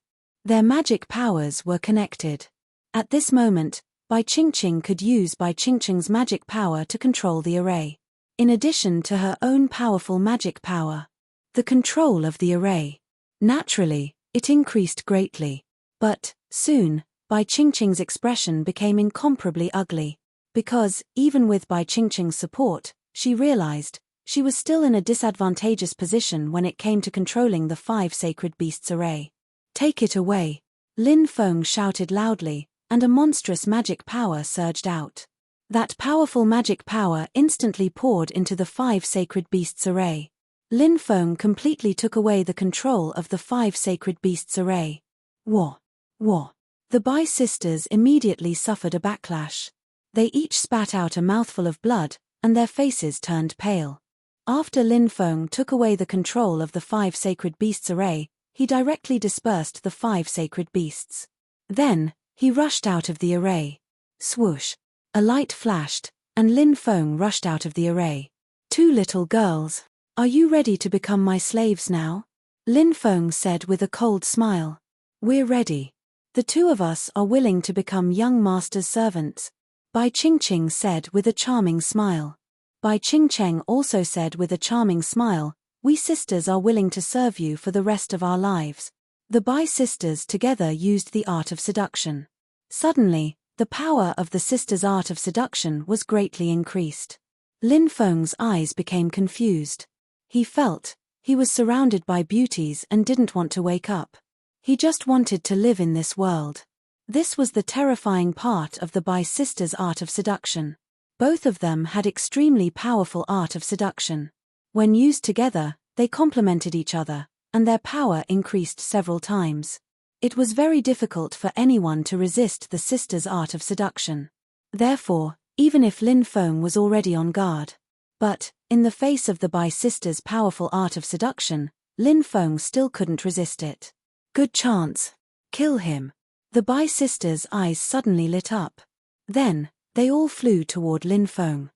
Their magic powers were connected. At this moment, Bai Qingqing could use Bai Qingqing's magic power to control the array. In addition to her own powerful magic power. The control of the array. Naturally, it increased greatly. But, soon, Bai Qingqing's expression became incomparably ugly. Because, even with Bai Qingqing's support, she realized, she was still in a disadvantageous position when it came to controlling the 5 sacred beasts array. Take it away. Lin Feng shouted loudly, and a monstrous magic power surged out. That powerful magic power instantly poured into the 5 sacred beasts array. Lin Feng completely took away the control of the 5 sacred beasts array. Wah! The Bai sisters immediately suffered a backlash. They each spat out a mouthful of blood, and their faces turned pale. After Lin Feng took away the control of the 5 sacred beasts array, he directly dispersed the 5 sacred beasts. Then, he rushed out of the array. Swoosh! A light flashed, and Lin Feng rushed out of the array. 2 little girls, are you ready to become my slaves now? Lin Feng said with a cold smile. We're ready. The 2 of us are willing to become young master's servants. Bai Qingqing said with a charming smile. Bai Qingcheng also said with a charming smile, "We sisters are willing to serve you for the rest of our lives." The Bai sisters together used the art of seduction. Suddenly, the power of the sisters' art of seduction was greatly increased. Lin Feng's eyes became confused. He felt he was surrounded by beauties and didn't want to wake up. He just wanted to live in this world. This was the terrifying part of the Bai sisters' art of seduction. Both of them had extremely powerful art of seduction. When used together, they complemented each other, and their power increased several times. It was very difficult for anyone to resist the sisters' art of seduction. Therefore, even if Lin Feng was already on guard. But, in the face of the Bai sisters' powerful art of seduction, Lin Feng still couldn't resist it. Good chance. Kill him. The Bai sisters' eyes suddenly lit up. Then, they all flew toward Lin Feng.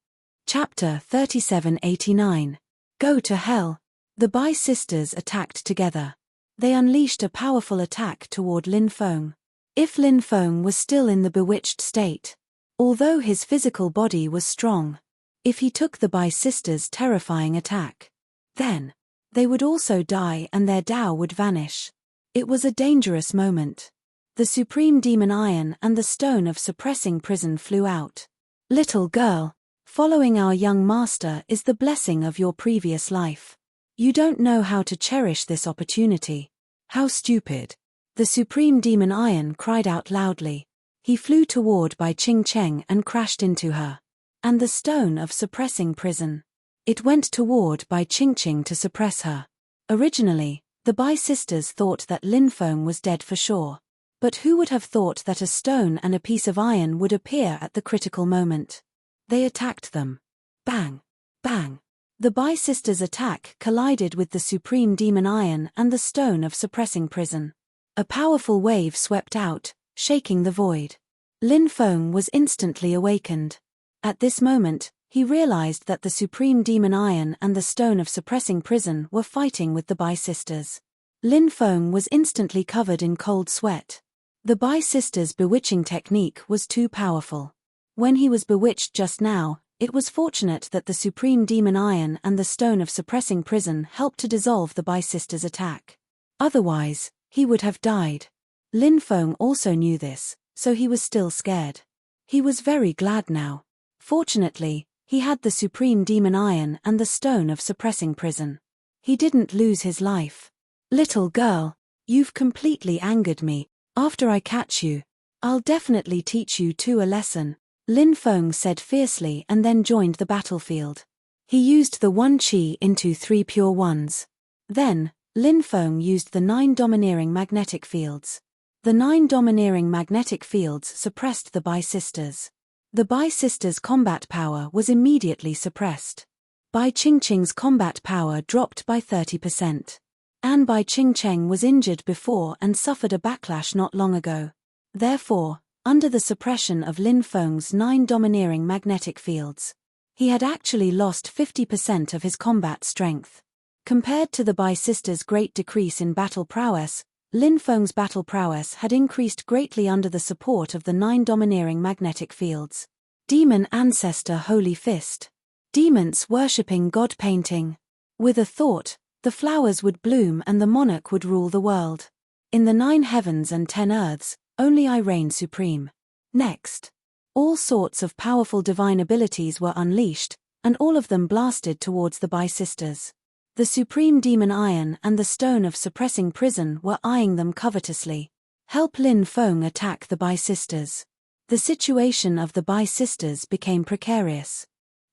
Chapter 3789. Go to hell. The Bai sisters attacked together. They unleashed a powerful attack toward Lin Feng. If Lin Feng was still in the bewitched state, although his physical body was strong, if he took the Bai sisters' terrifying attack, then they would also die and their Tao would vanish. It was a dangerous moment. The supreme demon iron and the stone of suppressing prison flew out. Little girl, following our young master is the blessing of your previous life. You don't know how to cherish this opportunity. How stupid. The supreme demon iron cried out loudly. He flew toward Bai Qingcheng and crashed into her. And the stone of suppressing prison. It went toward Bai Qingqing to suppress her. Originally, the Bai sisters thought that Lin Feng was dead for sure. But who would have thought that a stone and a piece of iron would appear at the critical moment? They attacked them. Bang! Bang! The Bai sisters' attack collided with the supreme demon iron and the stone of suppressing prison. A powerful wave swept out, shaking the void. Lin Feng was instantly awakened. At this moment, he realized that the supreme demon iron and the stone of suppressing prison were fighting with the Bai sisters. Lin Feng was instantly covered in cold sweat. The Bai sisters' bewitching technique was too powerful. When he was bewitched just now, it was fortunate that the supreme demon iron and the stone of suppressing prison helped to dissolve the Bai sisters' attack. Otherwise, he would have died. Lin Feng also knew this, so he was still scared. He was very glad now. Fortunately, he had the supreme demon iron and the stone of suppressing prison. He didn't lose his life. Little girl, you've completely angered me. After I catch you, I'll definitely teach you two a lesson, Lin Feng said fiercely and then joined the battlefield. He used the 1 qi into 3 pure ones. Then, Lin Feng used the 9 domineering magnetic fields. The 9 domineering magnetic fields suppressed the Bai sisters. The Bai sisters' combat power was immediately suppressed. Bai Qingqing's combat power dropped by 30%. And Bai Qingcheng was injured before and suffered a backlash not long ago. Therefore, under the suppression of Lin Feng's 9 domineering magnetic fields, he had actually lost 50% of his combat strength. Compared to the Bai sisters' great decrease in battle prowess, Lin Feng's battle prowess had increased greatly under the support of the 9 domineering magnetic fields. Demon Ancestor Holy Fist. Demons worshipping God painting. With a thought, the flowers would bloom and the monarch would rule the world. In the 9 heavens and 10 earths, only I reign supreme. Next. All sorts of powerful divine abilities were unleashed, and all of them blasted towards the Bai sisters. The supreme demon iron and the stone of suppressing prison were eyeing them covetously. Help Lin Feng attack the Bai sisters. The situation of the Bai sisters became precarious.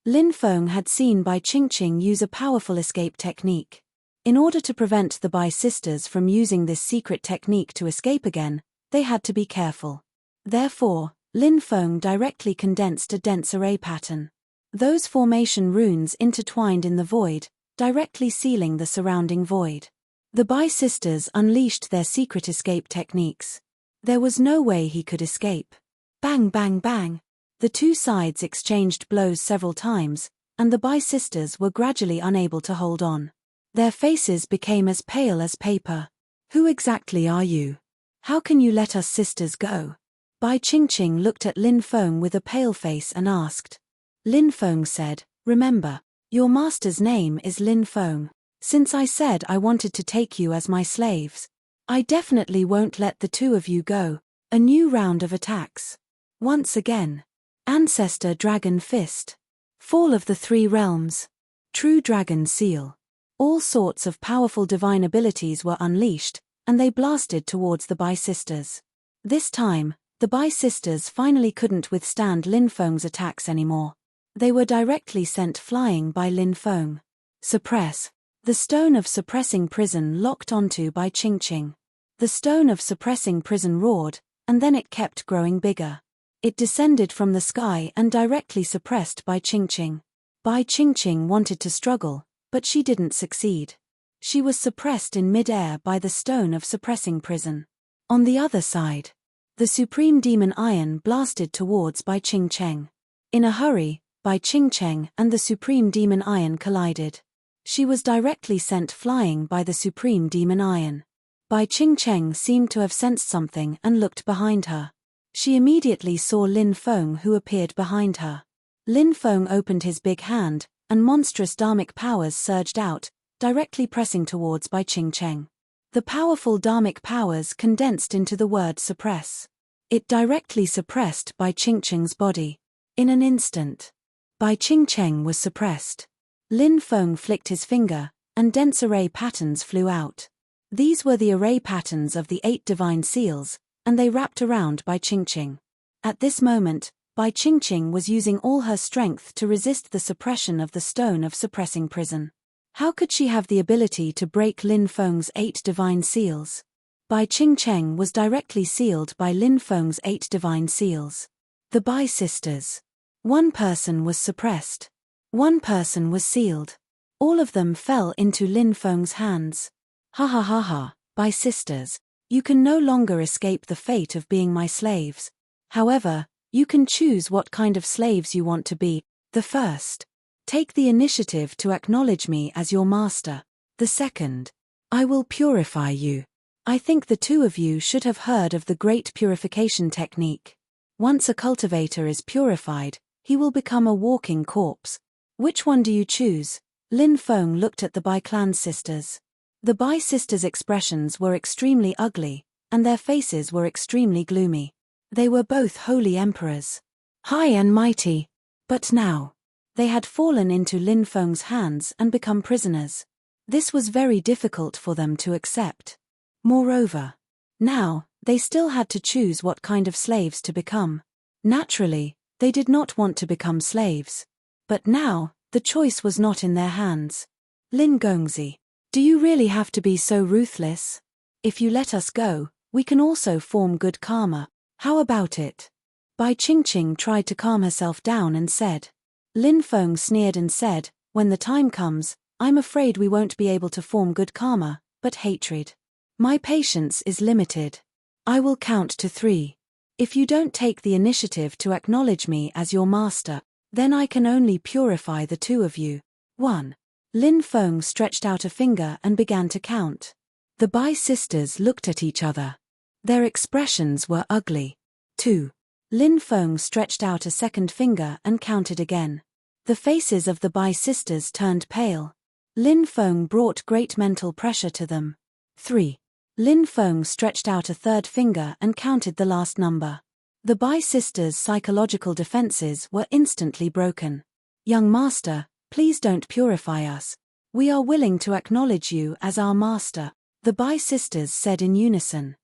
Lin Feng had seen Bai Qingqing use a powerful escape technique. In order to prevent the Bai sisters from using this secret technique to escape again, they had to be careful. Therefore, Lin Feng directly condensed a dense array pattern. Those formation runes intertwined in the void, directly sealing the surrounding void. The Bai sisters unleashed their secret escape techniques. There was no way he could escape. Bang bang bang. The two sides exchanged blows several times, and the Bai sisters were gradually unable to hold on. Their faces became as pale as paper. Who exactly are you? How can you let us sisters go? Bai Qingqing looked at Lin Feng with a pale face and asked. Lin Feng said, "Remember, your master's name is Lin Feng. Since I said I wanted to take you as my slaves, I definitely won't let the two of you go." A new round of attacks. Once again. Ancestor Dragon Fist. Fall of the Three Realms. True Dragon Seal. All sorts of powerful divine abilities were unleashed, and they blasted towards the Bai sisters. This time, the Bai sisters finally couldn't withstand Lin Feng's attacks anymore. They were directly sent flying by Lin Feng. Suppress. The stone of suppressing prison locked onto Bai Qingqing. The stone of suppressing prison roared, and then it kept growing bigger. It descended from the sky and directly suppressed Bai Qingqing. Bai Qingqing wanted to struggle, but she didn't succeed. She was suppressed in mid-air by the stone of suppressing prison. On the other side, the supreme demon iron blasted towards Bai Qingqing. In a hurry, Bai Qingqing and the supreme demon iron collided. She was directly sent flying by the supreme demon iron. Bai Qingqing seemed to have sensed something and looked behind her. She immediately saw Lin Feng, who appeared behind her. Lin Feng opened his big hand, and monstrous dharmic powers surged out, directly pressing towards Bai Qingqing. The powerful dharmic powers condensed into the word suppress. It directly suppressed Bai Qingqing's body. In an instant, Bai Qingqing was suppressed. Lin Feng flicked his finger, and dense array patterns flew out. These were the array patterns of the 8 divine seals, and they wrapped around Bai Qingqing. At this moment, Bai Qingqing was using all her strength to resist the suppression of the stone of suppressing prison. How could she have the ability to break Lin Feng's 8 divine seals? Bai Qingqing was directly sealed by Lin Feng's 8 divine seals. The Bai sisters. One person was suppressed. One person was sealed. All of them fell into Lin Feng's hands. Ha ha ha ha, Bai sisters. You can no longer escape the fate of being my slaves. However, you can choose what kind of slaves you want to be. The first. Take the initiative to acknowledge me as your master. The second. I will purify you. I think the two of you should have heard of the great purification technique. Once a cultivator is purified, he will become a walking corpse. Which one do you choose? Lin Feng looked at the Bai clan sisters. The Bai sisters' expressions were extremely ugly, and their faces were extremely gloomy. They were both holy emperors. High and mighty. But now, they had fallen into Lin Feng's hands and become prisoners. This was very difficult for them to accept. Moreover, now, they still had to choose what kind of slaves to become. Naturally, they did not want to become slaves. But now, the choice was not in their hands. Lin Gongzi. Do you really have to be so ruthless? If you let us go, we can also form good karma. How about it? Bai Qingqing tried to calm herself down and said. Lin Feng sneered and said, when the time comes, I'm afraid we won't be able to form good karma, but hatred. My patience is limited. I will count to 3. If you don't take the initiative to acknowledge me as your master, then I can only purify the two of you. 1. Lin Feng stretched out a finger and began to count. The Bai sisters looked at each other. Their expressions were ugly. 2. Lin Feng stretched out a second finger and counted again. The faces of the Bai sisters turned pale. Lin Feng brought great mental pressure to them. 3. Lin Feng stretched out a third finger and counted the last number. The Bai sisters' psychological defenses were instantly broken. Young master, please don't purify us. We are willing to acknowledge you as our master, the Bai sisters said in unison.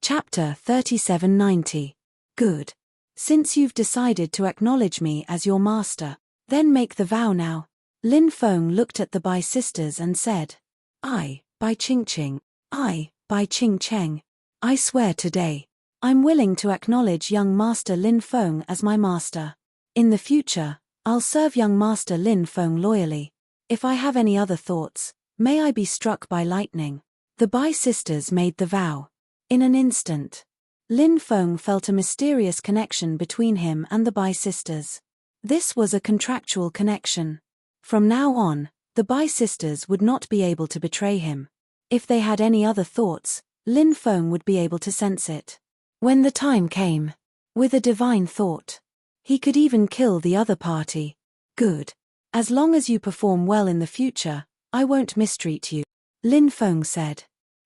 Chapter 3790. Good. Since you've decided to acknowledge me as your master, then make the vow now. Lin Feng looked at the Bai sisters and said. I, Bai Qingqing. I, Bai Qingqing. I swear today. I'm willing to acknowledge young master Lin Feng as my master. In the future, I'll serve young master Lin Feng loyally. If I have any other thoughts, may I be struck by lightning. The Bai sisters made the vow. In an instant, Lin Feng felt a mysterious connection between him and the Bai sisters. This was a contractual connection. From now on, the Bai sisters would not be able to betray him. If they had any other thoughts, Lin Feng would be able to sense it. When the time came, With a divine thought. He could even kill the other party. Good. As long as you perform well in the future, I won't mistreat you, Lin Feng said.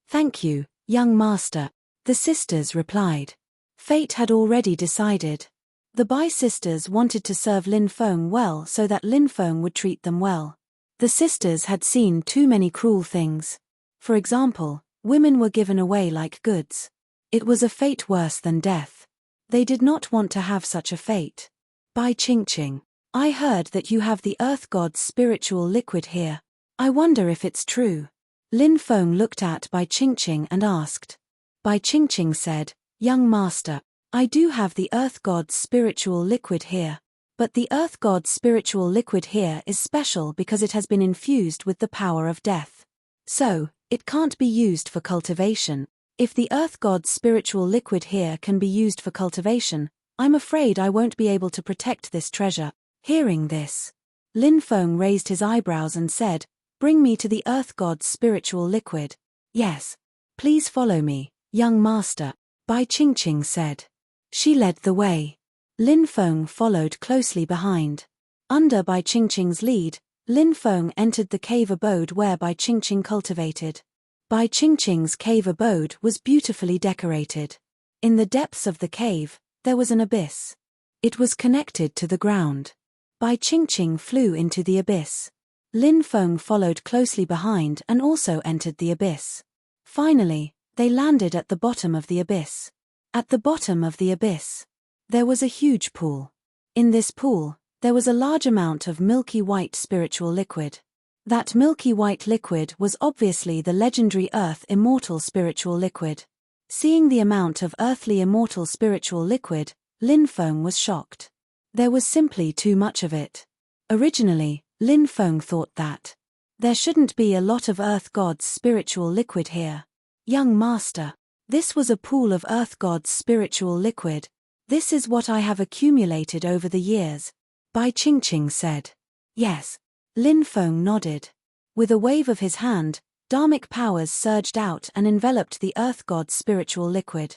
Thank you, young master, the sisters replied. Fate had already decided. The Bai sisters wanted to serve Lin Feng well so that Lin Feng would treat them well. The sisters had seen too many cruel things. For example, women were given away like goods. It was a fate worse than death. They did not want to have such a fate. Bai Qingqing, I heard that you have the Earth God's spiritual liquid here. I wonder if it's true. Lin Feng looked at Bai Qingqing and asked. Bai Qingqing said, Young master, I do have the Earth God's spiritual liquid here. But the Earth God's spiritual liquid here is special because it has been infused with the power of death. So, it can't be used for cultivation. If the Earth God's spiritual liquid here can be used for cultivation, I'm afraid I won't be able to protect this treasure. Hearing this, Lin Feng raised his eyebrows and said, Bring me to the Earth God's spiritual liquid. Yes. Please follow me, young master, Bai Qingqing said. She led the way. Lin Feng followed closely behind. Under Bai Qingqing's lead, Lin Feng entered the cave abode where Bai Qingqing cultivated. Bai Qingqing's cave abode was beautifully decorated. In the depths of the cave, there was an abyss. It was connected to the ground. Bai Qingqing flew into the abyss. Lin Feng followed closely behind and also entered the abyss. Finally, they landed at the bottom of the abyss. At the bottom of the abyss, there was a huge pool. In this pool, there was a large amount of milky white spiritual liquid. That milky white liquid was obviously the legendary Earth Immortal spiritual liquid. Seeing the amount of earthly immortal spiritual liquid, Lin Feng was shocked. There was simply too much of it. Originally, Lin Feng thought that there shouldn't be a lot of Earth God's spiritual liquid here. Young master, this was a pool of Earth God's spiritual liquid. This is what I have accumulated over the years, Bai Qingqing said. Yes. Lin Feng nodded. With a wave of his hand, dharmic powers surged out and enveloped the Earth God's spiritual liquid.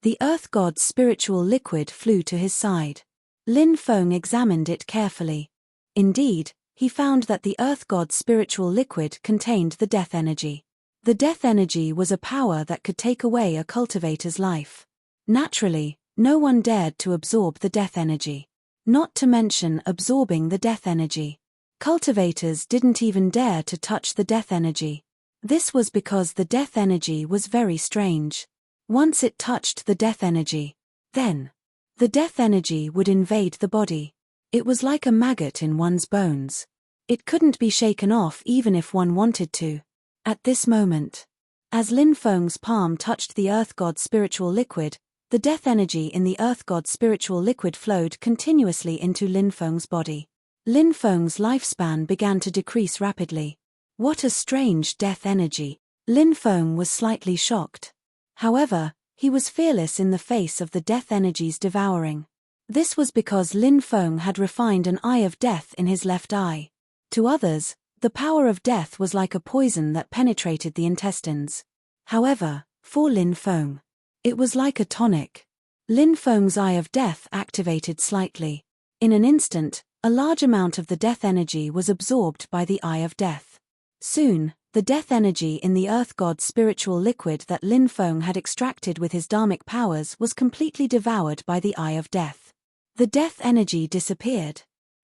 The Earth God's spiritual liquid flew to his side. Lin Feng examined it carefully. Indeed, he found that the Earth God's spiritual liquid contained the death energy. The death energy was a power that could take away a cultivator's life. Naturally, no one dared to absorb the death energy. Not to mention absorbing the death energy. Cultivators didn't even dare to touch the death energy. This was because the death energy was very strange. Once it touched the death energy, then the death energy would invade the body. It was like a maggot in one's bones. It couldn't be shaken off even if one wanted to. At this moment, as Lin Feng's palm touched the Earth God's spiritual liquid, the death energy in the Earth God's spiritual liquid flowed continuously into Lin Feng's body. Lin Feng's lifespan began to decrease rapidly. What a strange death energy. Lin Feng was slightly shocked. However, he was fearless in the face of the death energy's devouring. This was because Lin Feng had refined an eye of death in his left eye. To others, the power of death was like a poison that penetrated the intestines. However, for Lin Feng, it was like a tonic. Lin Feng's eye of death activated slightly. In an instant, a large amount of the death energy was absorbed by the eye of death. Soon, the death energy in the Earth God's spiritual liquid that Lin Feng had extracted with his dharmic powers was completely devoured by the eye of death. The death energy disappeared.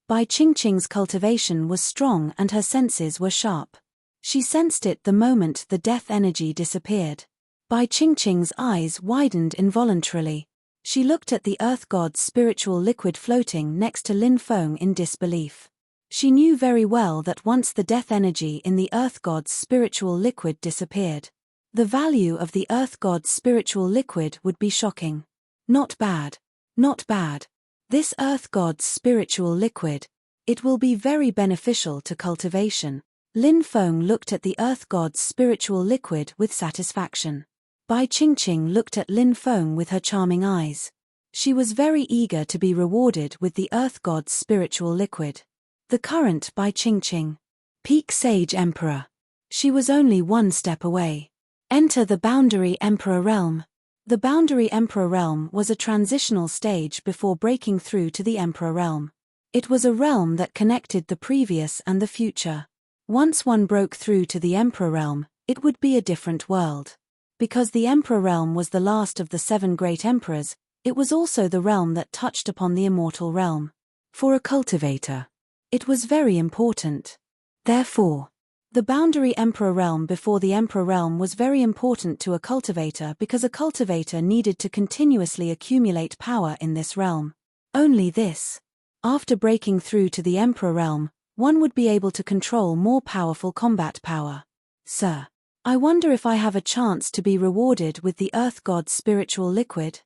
Bai Qingqing's cultivation was strong and her senses were sharp. She sensed it the moment the death energy disappeared. Bai Qingqing's eyes widened involuntarily. She looked at the Earth God's spiritual liquid floating next to Lin Feng in disbelief. She knew very well that once the death energy in the Earth God's spiritual liquid disappeared, the value of the Earth God's spiritual liquid would be shocking. Not bad. Not bad. This Earth God's spiritual liquid, it will be very beneficial to cultivation. Lin Feng looked at the Earth God's spiritual liquid with satisfaction. Bai Qingqing looked at Lin Feng with her charming eyes. She was very eager to be rewarded with the Earth God's spiritual liquid. The current Bai Qingqing. Peak Sage Emperor. She was only one step away. Enter the Boundary Emperor realm. The Boundary Emperor realm was a transitional stage before breaking through to the Emperor realm. It was a realm that connected the previous and the future. Once one broke through to the Emperor realm, it would be a different world. Because the Emperor realm was the last of the 7 great emperors, it was also the realm that touched upon the immortal realm. For a cultivator, it was very important. Therefore, the Boundary Emperor realm before the Emperor realm was very important to a cultivator because a cultivator needed to continuously accumulate power in this realm. Only this. After breaking through to the Emperor realm, one would be able to control more powerful combat power. Sir, I wonder if I have a chance to be rewarded with the Earth God's spiritual liquid?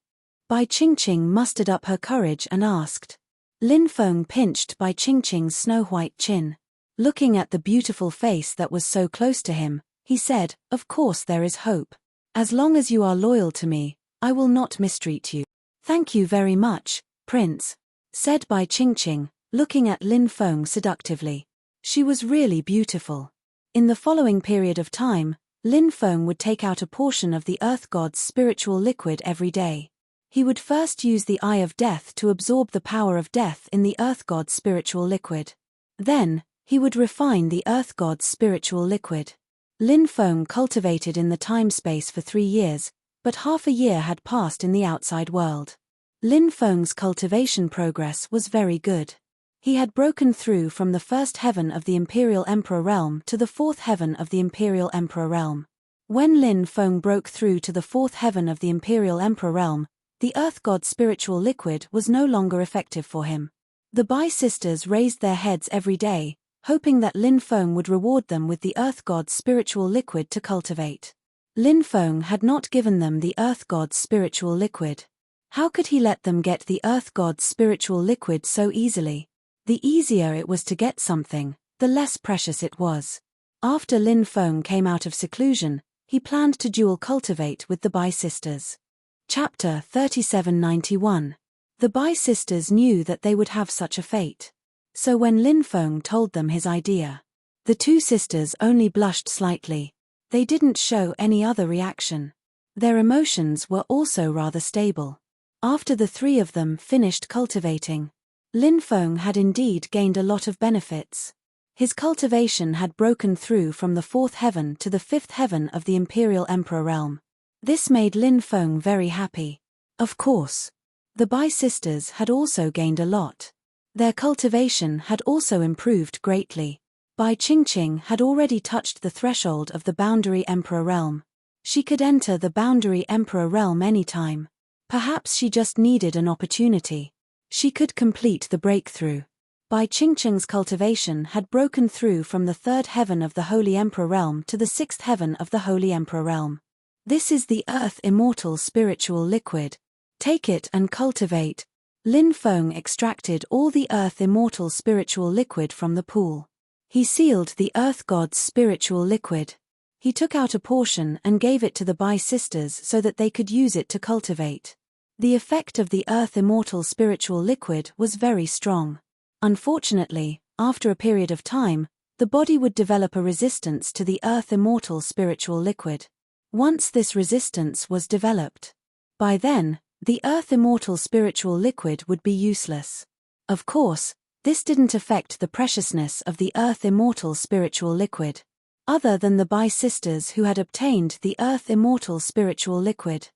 Bai Qingqing mustered up her courage and asked. Lin Feng pinched Bai Qingqing's snow-white chin. Looking at the beautiful face that was so close to him, he said, "Of course there is hope. As long as you are loyal to me, I will not mistreat you." "Thank you very much, Prince," said Bai Qingqing, looking at Lin Feng seductively. She was really beautiful. In the following period of time, Lin Feng would take out a portion of the Earth God's spiritual liquid every day. He would first use the Eye of Death to absorb the power of death in the Earth God's spiritual liquid. Then, he would refine the Earth God's spiritual liquid. Lin Feng cultivated in the time-space for 3 years, but half a year had passed in the outside world. Lin Feng's cultivation progress was very good. He had broken through from the 1st heaven of the Imperial Emperor realm to the 4th heaven of the Imperial Emperor realm. When Lin Feng broke through to the 4th heaven of the Imperial Emperor realm, the Earth God's spiritual liquid was no longer effective for him. The Bai sisters raised their heads every day, hoping that Lin Feng would reward them with the Earth God's spiritual liquid to cultivate. Lin Feng had not given them the Earth God's spiritual liquid. How could he let them get the Earth God's spiritual liquid so easily? The easier it was to get something, the less precious it was. After Lin Feng came out of seclusion, he planned to dual cultivate with the Bai sisters. Chapter 3791. The Bai sisters knew that they would have such a fate. So when Lin Feng told them his idea, the 2 sisters only blushed slightly. They didn't show any other reaction. Their emotions were also rather stable. After the 3 of them finished cultivating, Lin Feng had indeed gained a lot of benefits. His cultivation had broken through from the 4th heaven to the 5th heaven of the Imperial Emperor realm. This made Lin Feng very happy. Of course, the Bai sisters had also gained a lot. Their cultivation had also improved greatly. Bai Qingqing had already touched the threshold of the Boundary Emperor realm. She could enter the Boundary Emperor realm anytime. Perhaps she just needed an opportunity. She could complete the breakthrough. Bai Qingqing's cultivation had broken through from the 3rd heaven of the Holy Emperor realm to the 6th heaven of the Holy Emperor realm. This is the Earth Immortal Spiritual Liquid. Take it and cultivate. Lin Feng extracted all the Earth Immortal Spiritual Liquid from the pool. He sealed the Earth God's spiritual liquid. He took out a portion and gave it to the Bai sisters so that they could use it to cultivate. The effect of the Earth Immortal Spiritual Liquid was very strong. Unfortunately, after a period of time, the body would develop a resistance to the Earth Immortal Spiritual Liquid. Once this resistance was developed, by then, the Earth Immortal Spiritual Liquid would be useless. Of course, this didn't affect the preciousness of the Earth Immortal Spiritual Liquid. Other than the Bai sisters who had obtained the Earth Immortal Spiritual Liquid,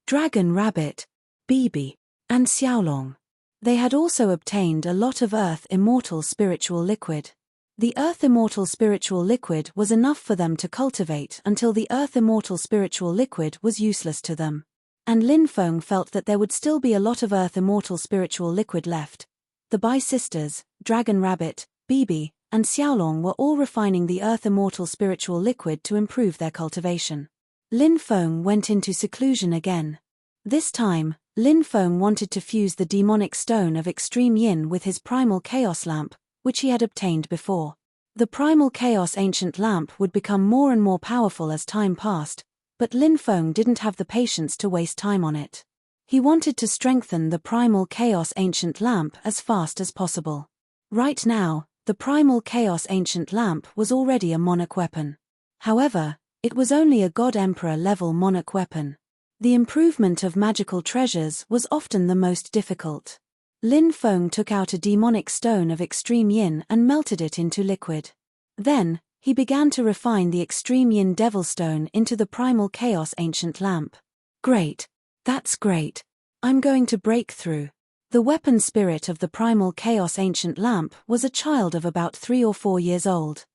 Dragon Rabbit, Bibi, and Xiaolong. They had also obtained a lot of Earth Immortal Spiritual Liquid. The Earth Immortal Spiritual Liquid was enough for them to cultivate until the Earth Immortal Spiritual Liquid was useless to them. And Lin Feng felt that there would still be a lot of Earth Immortal Spiritual Liquid left. The Bai sisters, Dragon Rabbit, Bibi, and Xiaolong were all refining the Earth Immortal Spiritual Liquid to improve their cultivation. Lin Feng went into seclusion again. This time, Lin Feng wanted to fuse the demonic stone of extreme yin with his primal chaos lamp, which he had obtained before. The primal chaos ancient lamp would become more and more powerful as time passed, but Lin Feng didn't have the patience to waste time on it. He wanted to strengthen the primal chaos ancient lamp as fast as possible. Right now, the primal chaos ancient lamp was already a monarch weapon. However, it was only a God Emperor level monarch weapon. The improvement of magical treasures was often the most difficult. Lin Feng took out a demonic stone of extreme yin and melted it into liquid. Then, he began to refine the extreme yin devil stone into the primal chaos ancient lamp. Great. That's great. I'm going to break through. The weapon spirit of the primal chaos ancient lamp was a child of about 3 or 4 years old.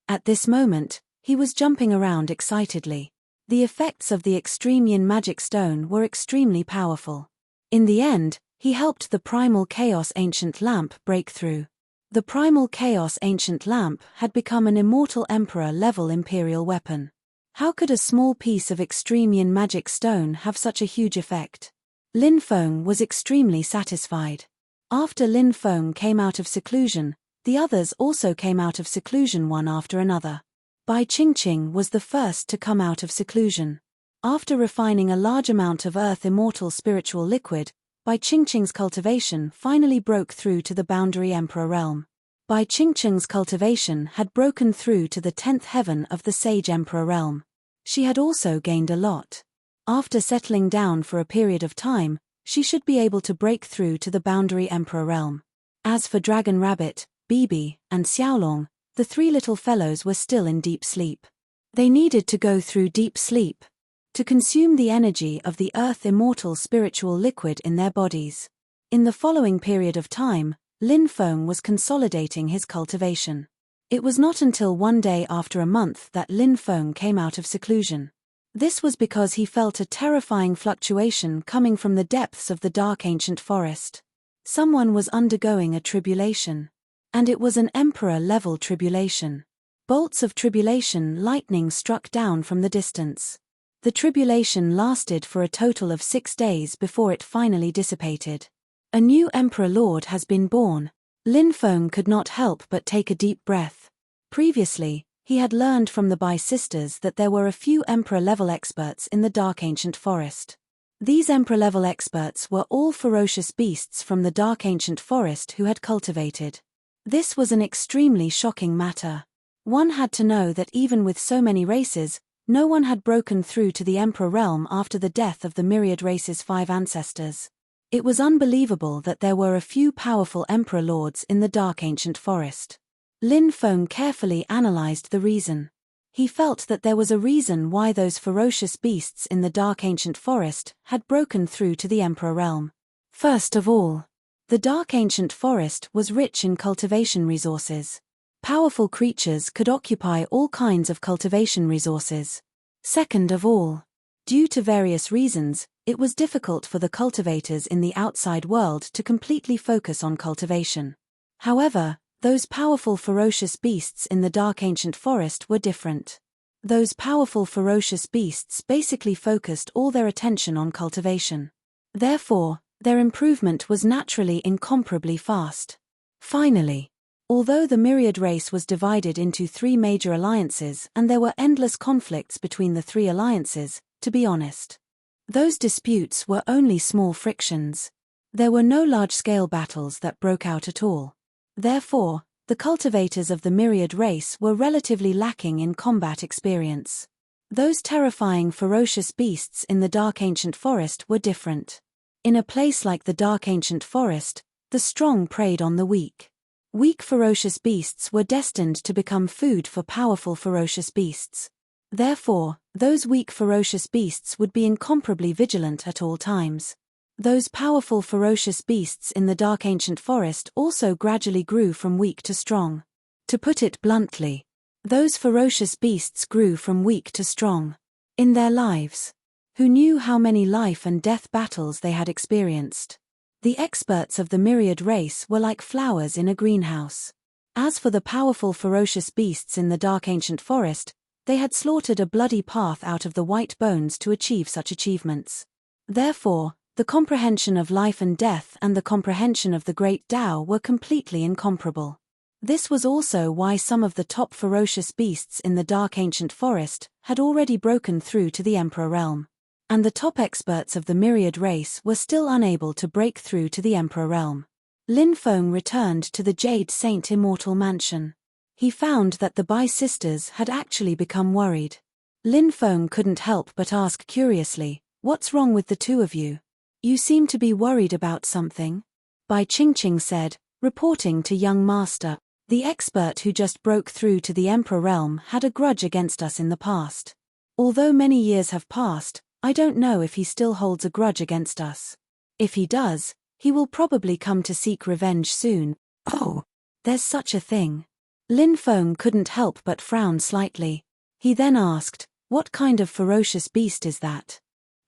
At this moment, he was jumping around excitedly. The effects of the extreme yin magic stone were extremely powerful. In the end, he helped the primal chaos ancient lamp break through. The primal chaos ancient lamp had become an immortal emperor-level imperial weapon. How could a small piece of extreme yin magic stone have such a huge effect? Lin Feng was extremely satisfied. After Lin Feng came out of seclusion, the others also came out of seclusion one after another. Bai Qingqing was the first to come out of seclusion. After refining a large amount of earth immortal spiritual liquid, Bai Qingqing's cultivation finally broke through to the boundary emperor realm. Bai Qingqing's cultivation had broken through to the 10th heaven of the sage emperor realm. She had also gained a lot. After settling down for a period of time, she should be able to break through to the boundary emperor realm. As for Dragon Rabbit, Bibi, and Xiaolong, the 3 little fellows were still in deep sleep. They needed to go through deep sleep to consume the energy of the earth immortal spiritual liquid in their bodies. In the following period of time, Lin Feng was consolidating his cultivation. It was not until one day after a month that Lin Feng came out of seclusion. This was because he felt a terrifying fluctuation coming from the depths of the dark ancient forest. Someone was undergoing a tribulation. And it was an emperor-level tribulation. Bolts of tribulation lightning struck down from the distance. The tribulation lasted for a total of 6 days before it finally dissipated. A new emperor lord has been born. Lin Feng could not help but take a deep breath. Previously, he had learned from the Bai sisters that there were a few emperor-level experts in the dark ancient forest. These emperor-level experts were all ferocious beasts from the dark ancient forest who had cultivated. This was an extremely shocking matter. One had to know that even with so many races, no one had broken through to the emperor realm after the death of the myriad race's 5 ancestors. It was unbelievable that there were a few powerful emperor lords in the dark ancient forest. Lin Feng carefully analyzed the reason. He felt that there was a reason why those ferocious beasts in the dark ancient forest had broken through to the emperor realm. First of all, the dark ancient forest was rich in cultivation resources. Powerful creatures could occupy all kinds of cultivation resources. Second of all, due to various reasons, it was difficult for the cultivators in the outside world to completely focus on cultivation. However, those powerful ferocious beasts in the dark ancient forest were different. Those powerful ferocious beasts basically focused all their attention on cultivation. Therefore, their improvement was naturally incomparably fast. Finally, although the myriad race was divided into 3 major alliances and there were endless conflicts between the 3 alliances, to be honest, those disputes were only small frictions. There were no large-scale battles that broke out at all. Therefore, the cultivators of the myriad race were relatively lacking in combat experience. Those terrifying ferocious beasts in the dark ancient forest were different. In a place like the dark ancient forest, the strong preyed on the weak. Weak ferocious beasts were destined to become food for powerful ferocious beasts. Therefore, those weak ferocious beasts would be incomparably vigilant at all times. Those powerful ferocious beasts in the dark ancient forest also gradually grew from weak to strong. To put it bluntly, those ferocious beasts grew from weak to strong. In their lives, who knew how many life and death battles they had experienced? The experts of the myriad race were like flowers in a greenhouse. As for the powerful ferocious beasts in the dark ancient forest, they had slaughtered a bloody path out of the white bones to achieve such achievements. Therefore, the comprehension of life and death and the comprehension of the great Tao were completely incomparable. This was also why some of the top ferocious beasts in the dark ancient forest had already broken through to the emperor realm. And the top experts of the myriad race were still unable to break through to the emperor realm. Lin Feng returned to the Jade Saint Immortal Mansion. He found that the Bai sisters had actually become worried. Lin Feng couldn't help but ask curiously, What's wrong with the two of you? You seem to be worried about something. Bai Qingqing said, reporting to young master. The expert who just broke through to the Emperor realm had a grudge against us in the past. Although many years have passed, I don't know if he still holds a grudge against us. If he does, he will probably come to seek revenge soon. Oh, there's such a thing. Lin Feng couldn't help but frown slightly. He then asked, what kind of ferocious beast is that?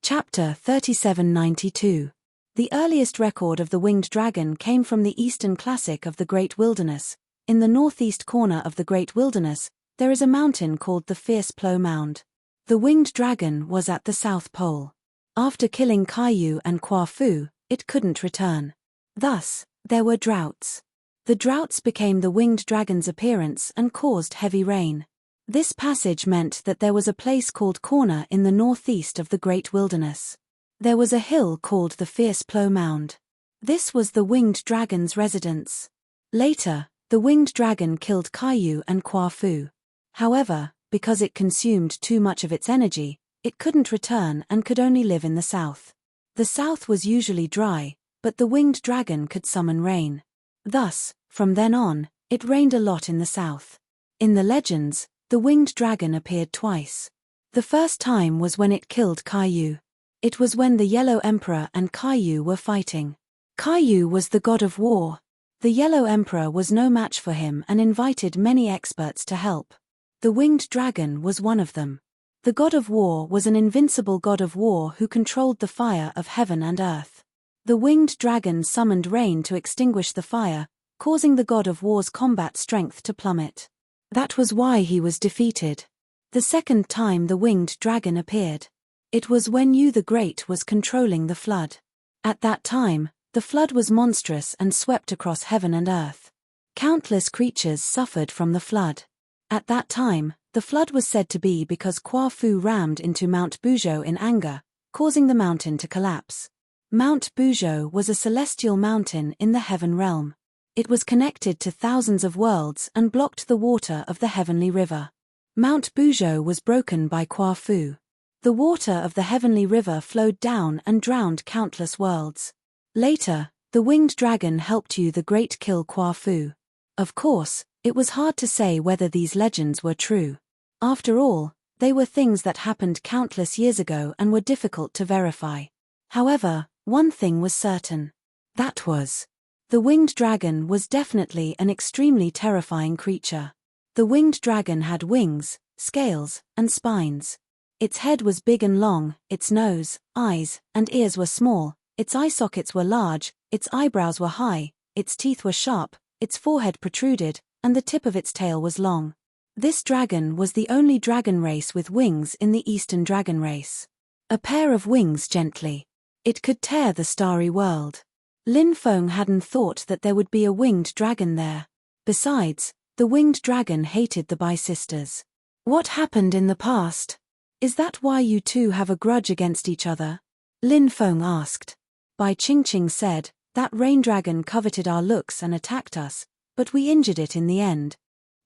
Chapter 3792. The earliest record of the winged dragon came from the Eastern Classic of the Great Wilderness. In the northeast corner of the Great Wilderness, there is a mountain called the Fierce Plough Mound. The winged dragon was at the South Pole. After killing Caillou and Kwa Fu, it couldn't return. Thus, there were droughts. The droughts became the winged dragon's appearance and caused heavy rain. This passage meant that there was a place called Corner in the northeast of the Great Wilderness. There was a hill called the Fierce Plough Mound. This was the winged dragon's residence. Later, the winged dragon killed Caillou and Kwa Fu. However, because it consumed too much of its energy, it couldn't return and could only live in the south. The south was usually dry, but the winged dragon could summon rain. Thus, from then on, it rained a lot in the south. In the legends, the winged dragon appeared twice. The first time was when it killed Caillou. It was when the Yellow Emperor and Caillou were fighting. Caillou was the god of war. The Yellow Emperor was no match for him and invited many experts to help. The winged dragon was one of them. The god of war was an invincible god of war who controlled the fire of heaven and earth. The winged dragon summoned rain to extinguish the fire, causing the god of war's combat strength to plummet. That was why he was defeated. The second time the winged dragon appeared. It was when Yu the Great was controlling the flood. At that time, the flood was monstrous and swept across heaven and earth. Countless creatures suffered from the flood. At that time, the flood was said to be because Kwa Fu rammed into Mount Buzhou in anger, causing the mountain to collapse. Mount Buzhou was a celestial mountain in the heaven realm. It was connected to thousands of worlds and blocked the water of the heavenly river. Mount Buzhou was broken by Kwa Fu. The water of the heavenly river flowed down and drowned countless worlds. Later, the winged dragon helped Yu the Great kill Kwa Fu. Of course, it was hard to say whether these legends were true. After all, they were things that happened countless years ago and were difficult to verify. However, one thing was certain. That was, the winged dragon was definitely an extremely terrifying creature. The winged dragon had wings, scales, and spines. Its head was big and long, its nose, eyes, and ears were small, its eye sockets were large, its eyebrows were high, its teeth were sharp, its forehead protruded, and the tip of its tail was long. This dragon was the only dragon race with wings in the Eastern dragon race. A pair of wings gently. It could tear the starry world. Lin Feng hadn't thought that there would be a winged dragon there. Besides, the winged dragon hated the Bai sisters. What happened in the past? Is that why you two have a grudge against each other? Lin Feng asked. Bai Qingqing said, that rain dragon coveted our looks and attacked us, but we injured it in the end.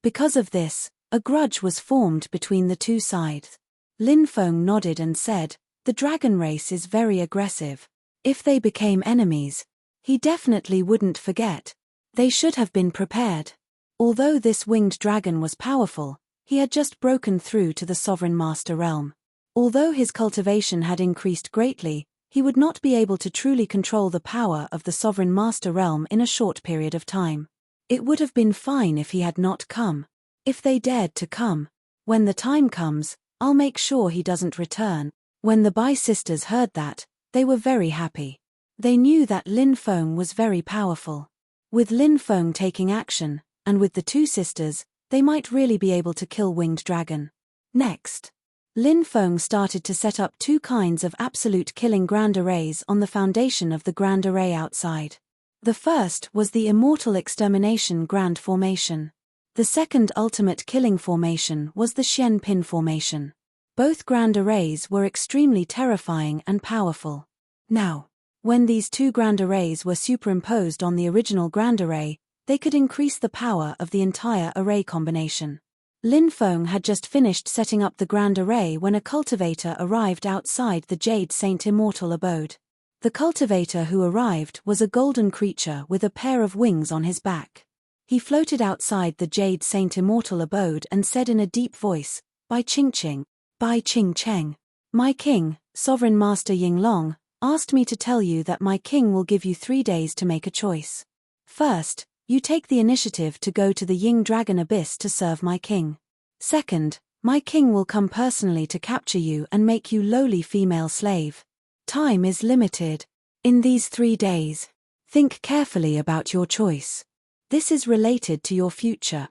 Because of this, a grudge was formed between the two sides. Lin Feng nodded and said, the dragon race is very aggressive. If they became enemies, he definitely wouldn't forget. They should have been prepared. Although this winged dragon was powerful, he had just broken through to the Sovereign Master realm. Although his cultivation had increased greatly, he would not be able to truly control the power of the Sovereign Master realm in a short period of time. It would have been fine if he had not come. If they dared to come. When the time comes, I'll make sure he doesn't return. When the Bai sisters heard that, they were very happy. They knew that Lin Feng was very powerful. With Lin Feng taking action, and with the two sisters, they might really be able to kill Winged Dragon. Next, Lin Feng started to set up two kinds of absolute killing grand arrays on the foundation of the grand array outside. The first was the Immortal Extermination Grand Formation. The second ultimate killing formation was the Xian Pin Formation. Both grand arrays were extremely terrifying and powerful. Now, when these two grand arrays were superimposed on the original grand array, they could increase the power of the entire array combination. Lin Feng had just finished setting up the grand array when a cultivator arrived outside the Jade Saint Immortal abode. The cultivator who arrived was a golden creature with a pair of wings on his back. He floated outside the Jade Saint Immortal abode and said in a deep voice, "Bai Qingqing, Bai Qing Cheng. My king, Sovereign Master Yinglong, asked me to tell you that my king will give you 3 days to make a choice. First, you take the initiative to go to the Ying Dragon Abyss to serve my king. Second, my king will come personally to capture you and make you lowly female slave. Time is limited. In these 3 days, think carefully about your choice. This is related to your future.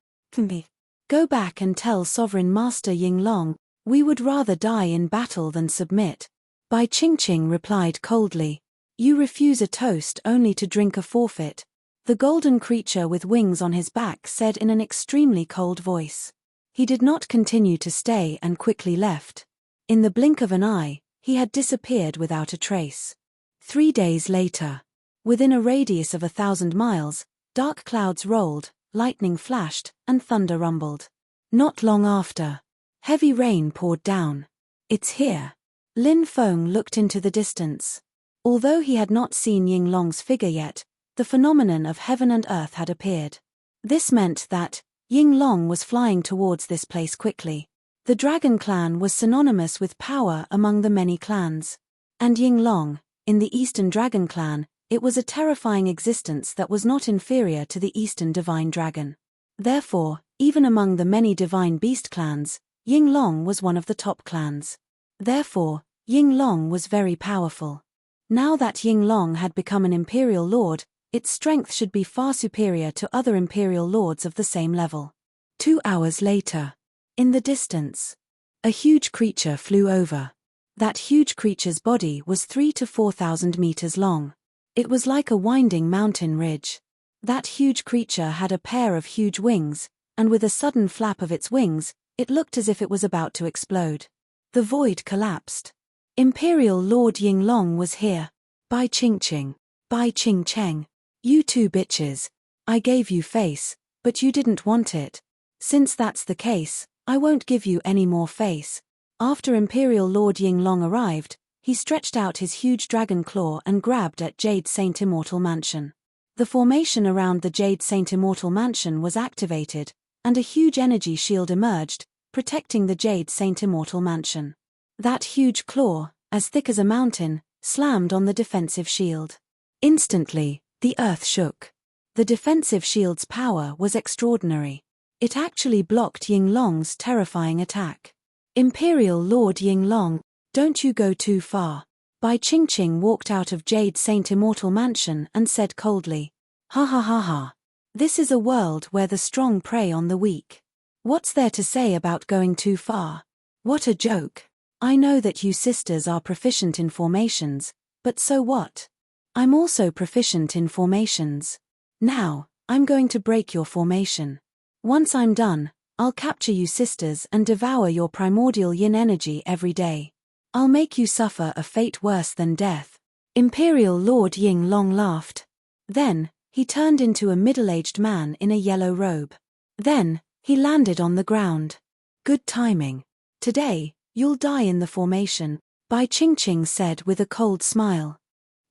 Go back and tell Sovereign Master Yinglong, we would rather die in battle than submit." Bai Qingqing replied coldly, "You refuse a toast only to drink a forfeit." The golden creature with wings on his back said in an extremely cold voice. He did not continue to stay and quickly left. In the blink of an eye, he had disappeared without a trace. 3 days later, within a radius of 1,000 miles, dark clouds rolled, lightning flashed, and thunder rumbled. Not long after, heavy rain poured down. "It's here." Lin Feng looked into the distance. Although he had not seen Yinglong's figure yet, the phenomenon of heaven and earth had appeared. This meant that Yinglong was flying towards this place quickly. The Dragon Clan was synonymous with power among the many clans. And Yinglong, in the Eastern Dragon Clan, it was a terrifying existence that was not inferior to the Eastern Divine Dragon. Therefore, even among the many Divine Beast clans, Yinglong was one of the top clans. Therefore, Yinglong was very powerful. Now that Yinglong had become an Imperial Lord, its strength should be far superior to other Imperial Lords of the same level. 2 hours later, in the distance, a huge creature flew over. That huge creature's body was 3,000 to 4,000 meters long. It was like a winding mountain ridge. That huge creature had a pair of huge wings, and with a sudden flap of its wings, it looked as if it was about to explode. The void collapsed. Imperial Lord Yinglong was here. "Bai Qingqing, Bai Qing Cheng. You 2 bitches. I gave you face, but you didn't want it. Since that's the case, I won't give you any more face." After Imperial Lord Yinglong arrived, he stretched out his huge dragon claw and grabbed at Jade Saint Immortal Mansion. The formation around the Jade Saint Immortal Mansion was activated, and a huge energy shield emerged, protecting the Jade Saint Immortal Mansion. That huge claw, as thick as a mountain, slammed on the defensive shield. Instantly, the earth shook. The defensive shield's power was extraordinary. It actually blocked Yinglong's terrifying attack. "Imperial Lord Yinglong, don't you go too far." Bai Qingqing walked out of Jade Saint Immortal Mansion and said coldly, "Ha ha ha ha. This is a world where the strong prey on the weak. What's there to say about going too far? What a joke. I know that you sisters are proficient in formations, but so what? I'm also proficient in formations. Now, I'm going to break your formation. Once I'm done, I'll capture you sisters and devour your primordial yin energy every day. I'll make you suffer a fate worse than death." Imperial Lord Yinglong laughed. Then, he turned into a middle-aged man in a yellow robe. Then, he landed on the ground. "Good timing. Today, you'll die in the formation," Bai Qingqing said with a cold smile.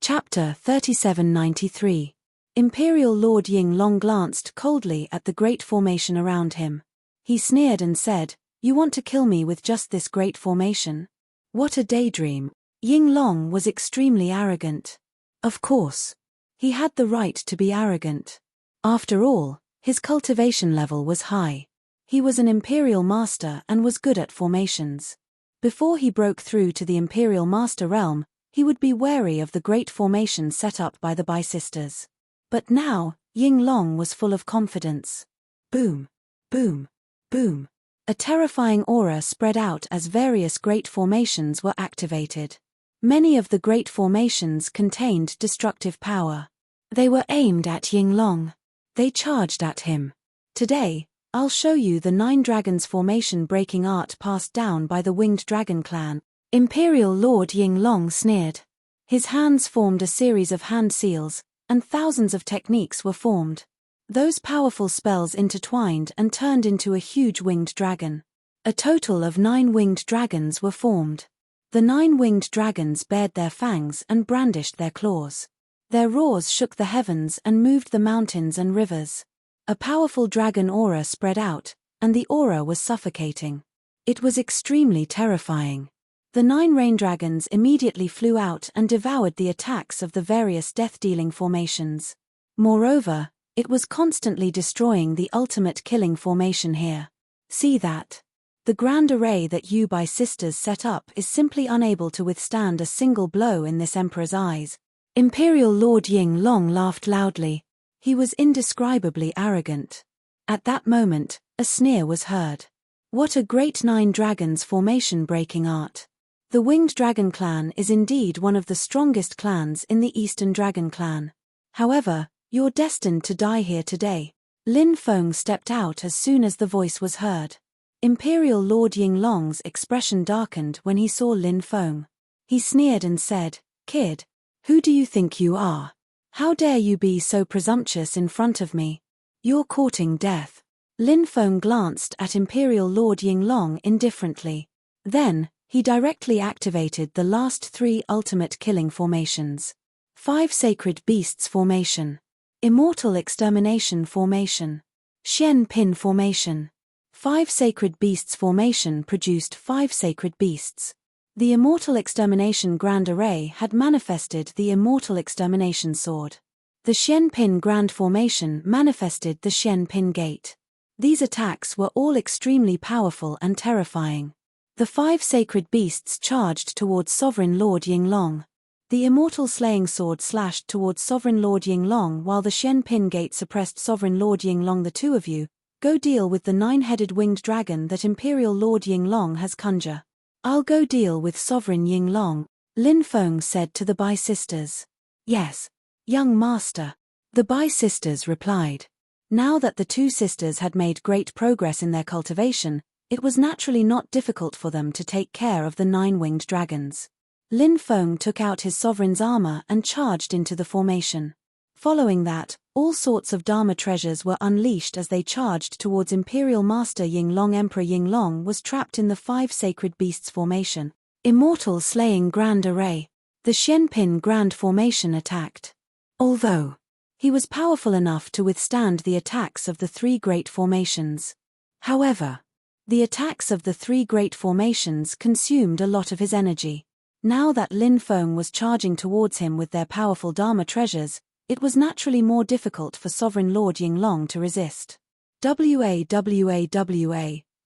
Chapter 3793. Imperial Lord Yinglong glanced coldly at the great formation around him. He sneered and said, "You want to kill me with just this great formation? What a daydream." Yinglong was extremely arrogant. Of course. He had the right to be arrogant. After all, his cultivation level was high. He was an Imperial Master and was good at formations. Before he broke through to the Imperial Master realm, he would be wary of the great formation set up by the Bai sisters. But now, Yinglong was full of confidence. Boom, boom, boom. A terrifying aura spread out as various great formations were activated. Many of the great formations contained destructive power. They were aimed at Yinglong. They charged at him. Today, I'll show you the 9 dragons formation breaking art passed down by the Winged Dragon Clan. Imperial Lord Yinglong sneered. His hands formed a series of hand seals, and thousands of techniques were formed. Those powerful spells intertwined and turned into a huge winged dragon. A total of 9 winged dragons were formed. The 9 winged dragons bared their fangs and brandished their claws. Their roars shook the heavens and moved the mountains and rivers. A powerful dragon aura spread out, and the aura was suffocating. It was extremely terrifying. The 9 rain dragons immediately flew out and devoured the attacks of the various death-dealing formations. Moreover, it was constantly destroying the ultimate killing formation here. See that? The grand array that you by sisters set up is simply unable to withstand a single blow in this emperor's eyes. Imperial Lord Ying Long laughed loudly. He was indescribably arrogant. At that moment, a sneer was heard. What a great 9 dragons formation-breaking art. The Winged Dragon clan is indeed one of the strongest clans in the Eastern Dragon clan. However, you're destined to die here today. Lin Feng stepped out as soon as the voice was heard. Imperial Lord Ying Long's expression darkened when he saw Lin Feng. He sneered and said, "Kid, who do you think you are? How dare you be so presumptuous in front of me? You're courting death." Lin Feng glanced at Imperial Lord Ying Long indifferently. Then, he directly activated the last 3 ultimate killing formations. 5 Sacred Beasts formation. Immortal Extermination formation. Xian Pin formation. 5 Sacred Beasts formation produced 5 Sacred Beasts. The Immortal Extermination Grand Array had manifested the Immortal Extermination Sword. The Xian Pin Grand Formation manifested the Xian Pin Gate. These attacks were all extremely powerful and terrifying. The 5 Sacred Beasts charged towards Sovereign Lord Ying Long. The Immortal Slaying Sword slashed towards Sovereign Lord Ying Long while the Xian Pin Gate suppressed Sovereign Lord Ying Long. The two of you, go deal with the 9-headed winged dragon that Imperial Lord Ying Long has conjured. I'll go deal with Sovereign Ying Long, Lin Feng said to the Bai sisters. Yes, young master. The Bai sisters replied. Now that the 2 sisters had made great progress in their cultivation, it was naturally not difficult for them to take care of the 9 winged dragons. Lin Feng took out his sovereign's armor and charged into the formation. Following that, all sorts of Dharma treasures were unleashed as they charged towards Imperial Master Ying Long. Emperor Ying Long was trapped in the 5 Sacred Beasts formation. Immortal Slaying Grand Array. The Xian Pin Grand Formation attacked. Although he was powerful enough to withstand the attacks of the 3 great formations. However, the attacks of the 3 great formations consumed a lot of his energy. Now that Lin Feng was charging towards him with their powerful Dharma treasures, it was naturally more difficult for Sovereign Lord Ying Long to resist. "Wa,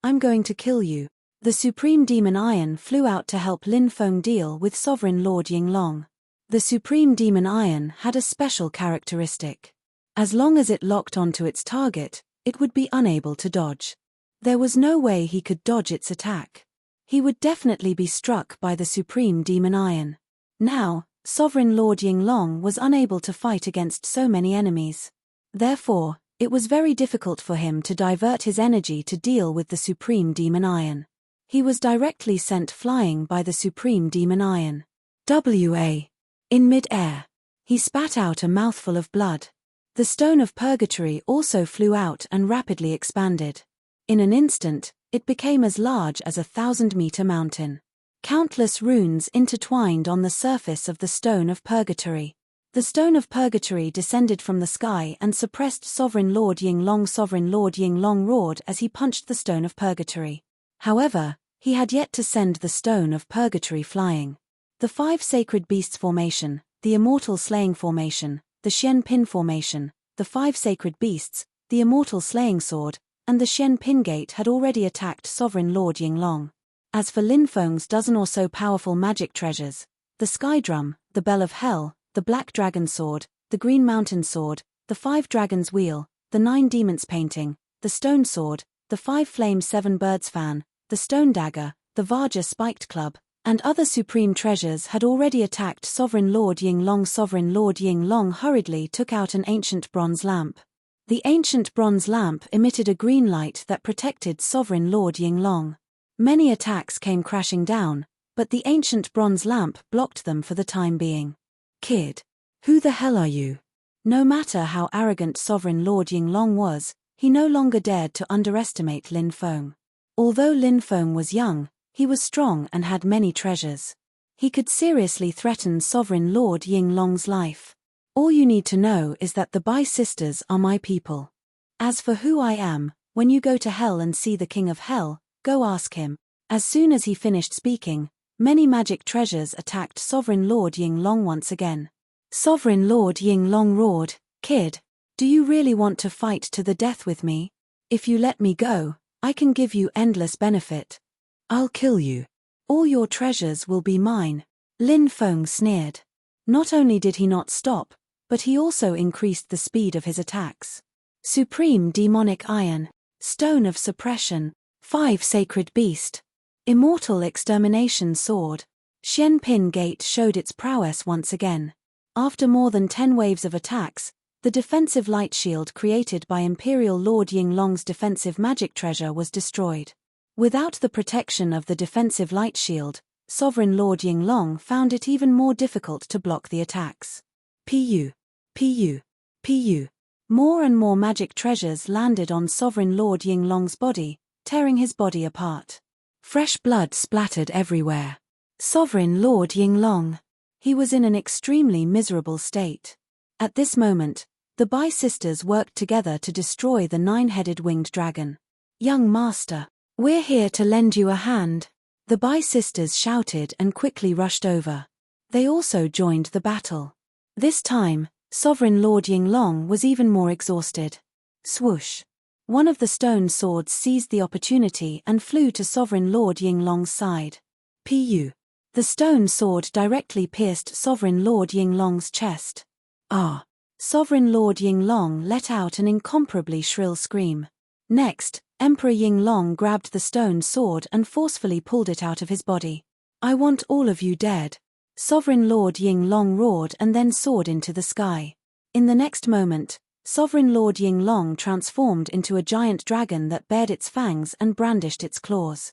I'm going to kill you." The Supreme Demon Iron flew out to help Lin Feng deal with Sovereign Lord Ying Long. The Supreme Demon Iron had a special characteristic. As long as it locked onto its target, it would be unable to dodge. There was no way he could dodge its attack. He would definitely be struck by the Supreme Demon Iron. Now, Sovereign Lord Ying Long was unable to fight against so many enemies. Therefore, it was very difficult for him to divert his energy to deal with the Supreme Demon Iron. He was directly sent flying by the Supreme Demon Iron. In mid-air, he spat out a mouthful of blood. The Stone of Purgatory also flew out and rapidly expanded. In an instant, it became as large as a 1,000-meter mountain. Countless runes intertwined on the surface of the Stone of Purgatory. The Stone of Purgatory descended from the sky and suppressed Sovereign Lord Ying Long. Sovereign Lord Ying Long roared as he punched the Stone of Purgatory. However, he had yet to send the Stone of Purgatory flying. The 5 Sacred Beasts formation, the Immortal Slaying formation, the Xian Pin formation, the 5 Sacred Beasts, the Immortal Slaying Sword, and the Xian Pin Gate had already attacked Sovereign Lord Ying Long. As for Lin Feng's dozen or so powerful magic treasures, the Sky Drum, the Bell of Hell, the Black Dragon Sword, the Green Mountain Sword, the 5 Dragons Wheel, the 9 Demons Painting, the Stone Sword, the 5 Flame 7 Birds Fan, the Stone Dagger, the Vajra Spiked Club, and other supreme treasures had already attacked Sovereign Lord Ying Long. Sovereign Lord Ying Long hurriedly took out an ancient bronze lamp. The ancient bronze lamp emitted a green light that protected Sovereign Lord Ying Long. Many attacks came crashing down, but the ancient bronze lamp blocked them for the time being. "Kid, who the hell are you?" No matter how arrogant Sovereign Lord Yinglong was, he no longer dared to underestimate Lin Feng. Although Lin Feng was young, he was strong and had many treasures. He could seriously threaten Sovereign Lord Yinglong's life. All you need to know is that the Bai sisters are my people. As for who I am, when you go to hell and see the King of Hell, go ask him. As soon as he finished speaking, many magic treasures attacked Sovereign Lord Yinglong once again. Sovereign Lord Yinglong roared, "Kid, do you really want to fight to the death with me? If you let me go, I can give you endless benefit. I'll kill you. All your treasures will be mine." Lin Feng sneered. Not only did he not stop, but he also increased the speed of his attacks. Supreme Demonic Iron, Stone of Suppression, 5 Sacred Beast, Immortal Extermination Sword. Xian Pin Gate showed its prowess once again. After more than 10 waves of attacks, the defensive light shield created by Imperial Lord Yinglong's defensive magic treasure was destroyed. Without the protection of the defensive light shield, Sovereign Lord Yinglong found it even more difficult to block the attacks. Pu. Pu. Pu. More and more magic treasures landed on Sovereign Lord Yinglong's body, tearing his body apart. Fresh blood splattered everywhere. Sovereign Lord Yinglong. He was in an extremely miserable state. At this moment, the Bai sisters worked together to destroy the 9-headed winged dragon. "Young master, we're here to lend you a hand," the Bai sisters shouted and quickly rushed over. They also joined the battle. This time, Sovereign Lord Yinglong was even more exhausted. Swoosh. One of the stone swords seized the opportunity and flew to Sovereign Lord Yinglong's side. Pu. The stone sword directly pierced Sovereign Lord Yinglong's chest. Ah! Sovereign Lord Yinglong let out an incomparably shrill scream. Next, Emperor Yinglong grabbed the stone sword and forcefully pulled it out of his body. "I want all of you dead." Sovereign Lord Yinglong roared and then soared into the sky. In the next moment, Sovereign Lord Yinglong transformed into a giant dragon that bared its fangs and brandished its claws.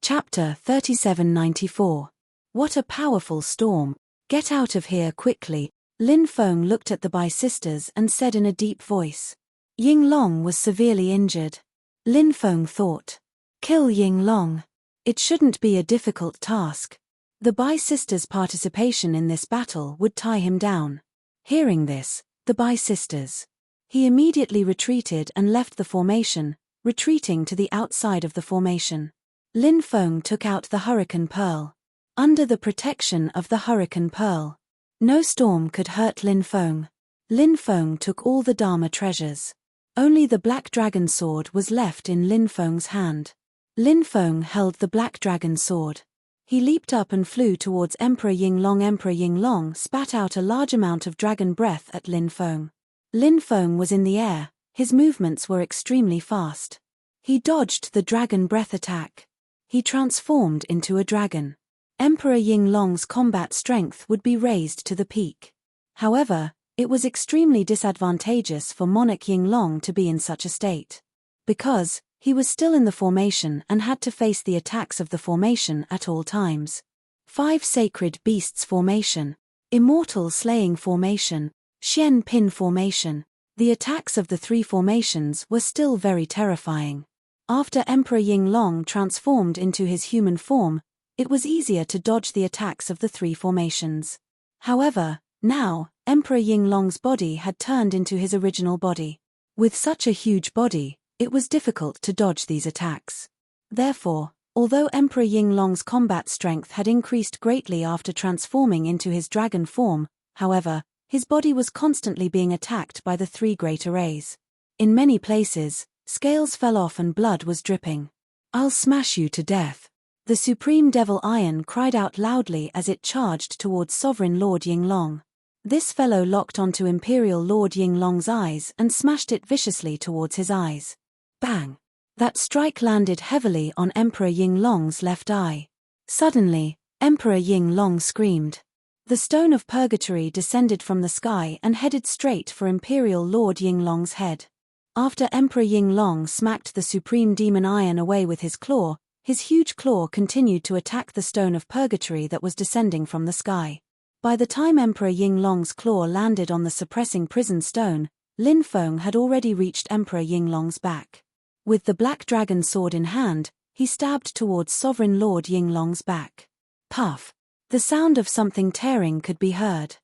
Chapter 3794. What a powerful storm! "Get out of here quickly." Lin Feng looked at the Bai sisters and said in a deep voice. Yinglong was severely injured. Lin Feng thought. Kill Yinglong. It shouldn't be a difficult task. The Bai sisters' participation in this battle would tie him down. Hearing this, the Bai sisters. He immediately retreated and left the formation, retreating to the outside of the formation. Lin Feng took out the Hurricane Pearl. Under the protection of the Hurricane Pearl, no storm could hurt Lin Feng. Lin Feng took all the Dharma treasures. Only the Black Dragon Sword was left in Lin Feng's hand. Lin Feng held the Black Dragon Sword. He leaped up and flew towards Emperor Yinglong. Emperor Yinglong spat out a large amount of dragon breath at Lin Feng. Lin Feng was in the air, his movements were extremely fast. He dodged the dragon breath attack. He transformed into a dragon. Emperor Yinglong's combat strength would be raised to the peak. However, it was extremely disadvantageous for Monarch Yinglong to be in such a state. Because he was still in the formation and had to face the attacks of the formation at all times. 5 Sacred Beasts Formation, Immortal Slaying Formation, Xian Pin Formation. The attacks of the 3 formations were still very terrifying. After Emperor Yinglong transformed into his human form, it was easier to dodge the attacks of the 3 formations. However, now, Emperor Yinglong's body had turned into his original body. With such a huge body, it was difficult to dodge these attacks. Therefore, although Emperor Yinglong's combat strength had increased greatly after transforming into his dragon form, however, his body was constantly being attacked by the 3 great arrays. In many places, scales fell off and blood was dripping. "I'll smash you to death." The Supreme Devil Iron cried out loudly as it charged towards Sovereign Lord Yinglong. This fellow locked onto Imperial Lord Yinglong's eyes and smashed it viciously towards his eyes. Bang! That strike landed heavily on Emperor Yinglong's left eye. Suddenly, Emperor Yinglong screamed. The Stone of Purgatory descended from the sky and headed straight for Imperial Lord Yinglong's head. After Emperor Yinglong smacked the Supreme Demon Iron away with his claw, his huge claw continued to attack the Stone of Purgatory that was descending from the sky. By the time Emperor Yinglong's claw landed on the suppressing prison stone, Lin Feng had already reached Emperor Yinglong's back. With the black dragon sword in hand, he stabbed towards Sovereign Lord Yinglong's back. Puff! The sound of something tearing could be heard.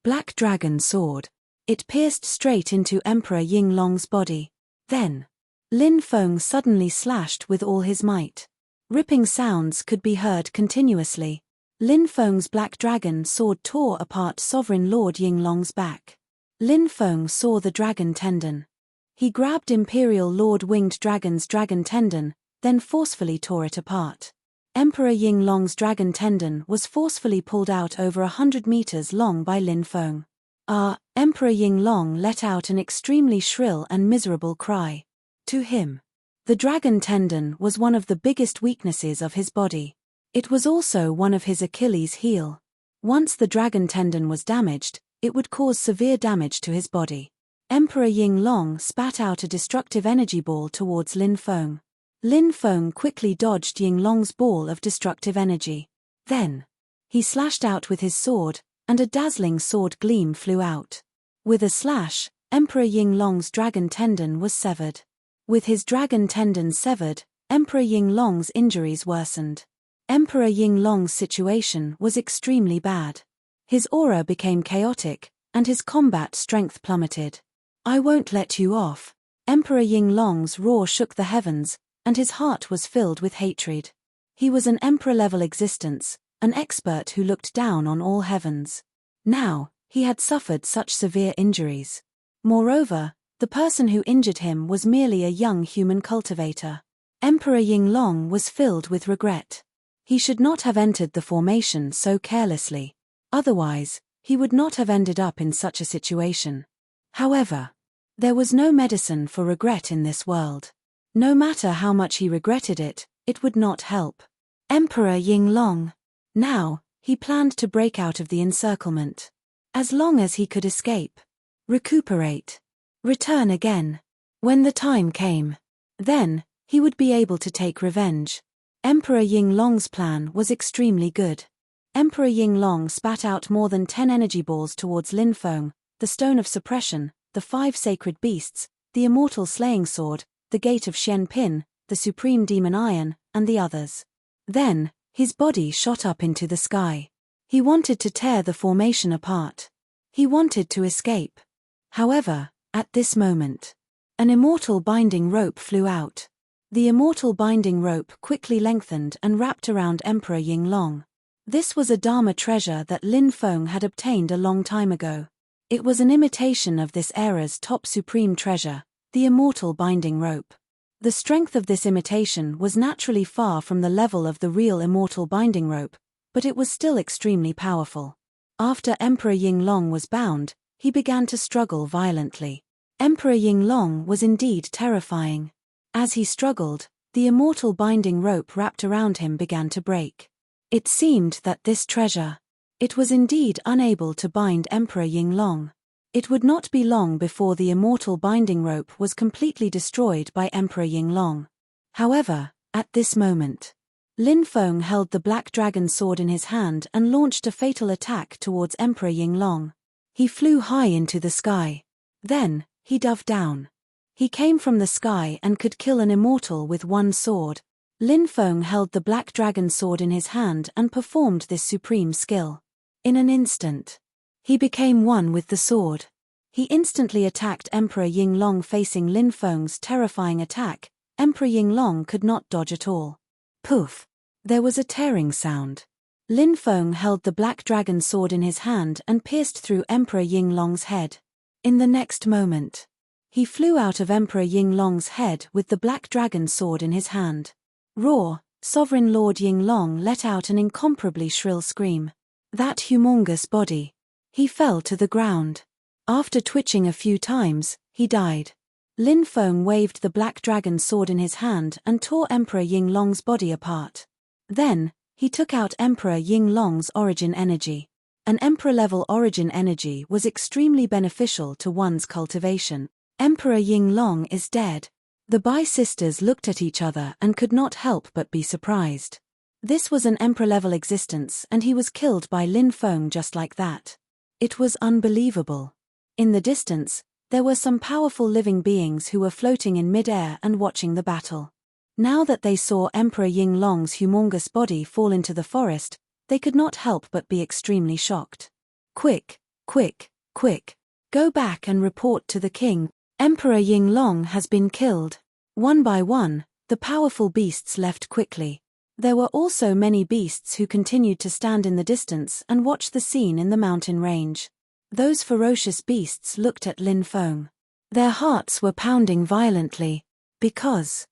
Black dragon sword. It pierced straight into Emperor Yinglong's body. Then, Lin Feng suddenly slashed with all his might. Ripping sounds could be heard continuously. Lin Feng's black dragon sword tore apart Sovereign Lord Yinglong's back. Lin Feng saw the dragon tendon. He grabbed Imperial Lord Winged Dragon's dragon tendon, then forcefully tore it apart. Emperor Yinglong's dragon tendon was forcefully pulled out over 100 meters long by Lin Feng. Emperor Yinglong let out an extremely shrill and miserable cry. To him, the dragon tendon was one of the biggest weaknesses of his body. It was also one of his Achilles' heel. Once the dragon tendon was damaged, it would cause severe damage to his body. Emperor Yinglong spat out a destructive energy ball towards Lin Feng. Lin Feng quickly dodged Yinglong's ball of destructive energy. Then, he slashed out with his sword, and a dazzling sword gleam flew out. With a slash, Emperor Yinglong's dragon tendon was severed. With his dragon tendon severed, Emperor Yinglong's injuries worsened. Emperor Yinglong's situation was extremely bad. His aura became chaotic, and his combat strength plummeted. "I won't let you off." Emperor Yinglong's roar shook the heavens, and his heart was filled with hatred. He was an emperor-level existence, an expert who looked down on all heavens. Now, he had suffered such severe injuries. Moreover, the person who injured him was merely a young human cultivator. Emperor Yinglong was filled with regret. He should not have entered the formation so carelessly. Otherwise, he would not have ended up in such a situation. However, there was no medicine for regret in this world. No matter how much he regretted it, it would not help. Emperor Yinglong. Now, he planned to break out of the encirclement. As long as he could escape. Recuperate. Return again. When the time came. Then, he would be able to take revenge. Emperor Yinglong's plan was extremely good. Emperor Yinglong spat out more than 10 energy balls towards Lin Feng, the Stone of Suppression, the 5 Sacred Beasts, the Immortal Slaying Sword, the Gate of Xian Pin, the Supreme Demon Iron, and the others. Then, his body shot up into the sky. He wanted to tear the formation apart. He wanted to escape. However, at this moment, an immortal binding rope flew out. The immortal binding rope quickly lengthened and wrapped around Emperor Yinglong. This was a Dharma treasure that Lin Feng had obtained a long time ago. It was an imitation of this era's top supreme treasure, the immortal binding rope. The strength of this imitation was naturally far from the level of the real immortal binding rope, but it was still extremely powerful. After Emperor Yinglong was bound, he began to struggle violently. Emperor Yinglong was indeed terrifying. As he struggled, the immortal binding rope wrapped around him began to break. It seemed that this treasure, it was indeed unable to bind Emperor Yinglong. It would not be long before the immortal binding rope was completely destroyed by Emperor Yinglong. However, at this moment, Lin Feng held the black dragon sword in his hand and launched a fatal attack towards Emperor Yinglong. He flew high into the sky. Then, he dove down. He came from the sky and could kill an immortal with one sword. Lin Feng held the black dragon sword in his hand and performed this supreme skill. In an instant, he became one with the sword. He instantly attacked Emperor Yinglong. Facing Lin Feng's terrifying attack, Emperor Yinglong could not dodge at all. Poof! There was a tearing sound. Lin Feng held the black dragon sword in his hand and pierced through Emperor Yinglong's head. In the next moment, he flew out of Emperor Yinglong's head with the black dragon sword in his hand. Roar! Sovereign Lord Yinglong let out an incomparably shrill scream. That humongous body. He fell to the ground. After twitching a few times, he died. Lin Feng waved the black dragon sword in his hand and tore Emperor Yinglong's body apart. Then, he took out Emperor Yinglong's origin energy. An emperor-level origin energy was extremely beneficial to one's cultivation. Emperor Yinglong is dead. The Bai sisters looked at each other and could not help but be surprised. This was an emperor-level existence and he was killed by Lin Feng just like that. It was unbelievable. In the distance, there were some powerful living beings who were floating in mid-air and watching the battle. Now that they saw Emperor Yinglong's humongous body fall into the forest, they could not help but be extremely shocked. Quick, quick, quick. Go back and report to the king. Emperor Yinglong has been killed. One by one, the powerful beasts left quickly. There were also many beasts who continued to stand in the distance and watch the scene in the mountain range. Those ferocious beasts looked at Lin Feng. Their hearts were pounding violently. Because.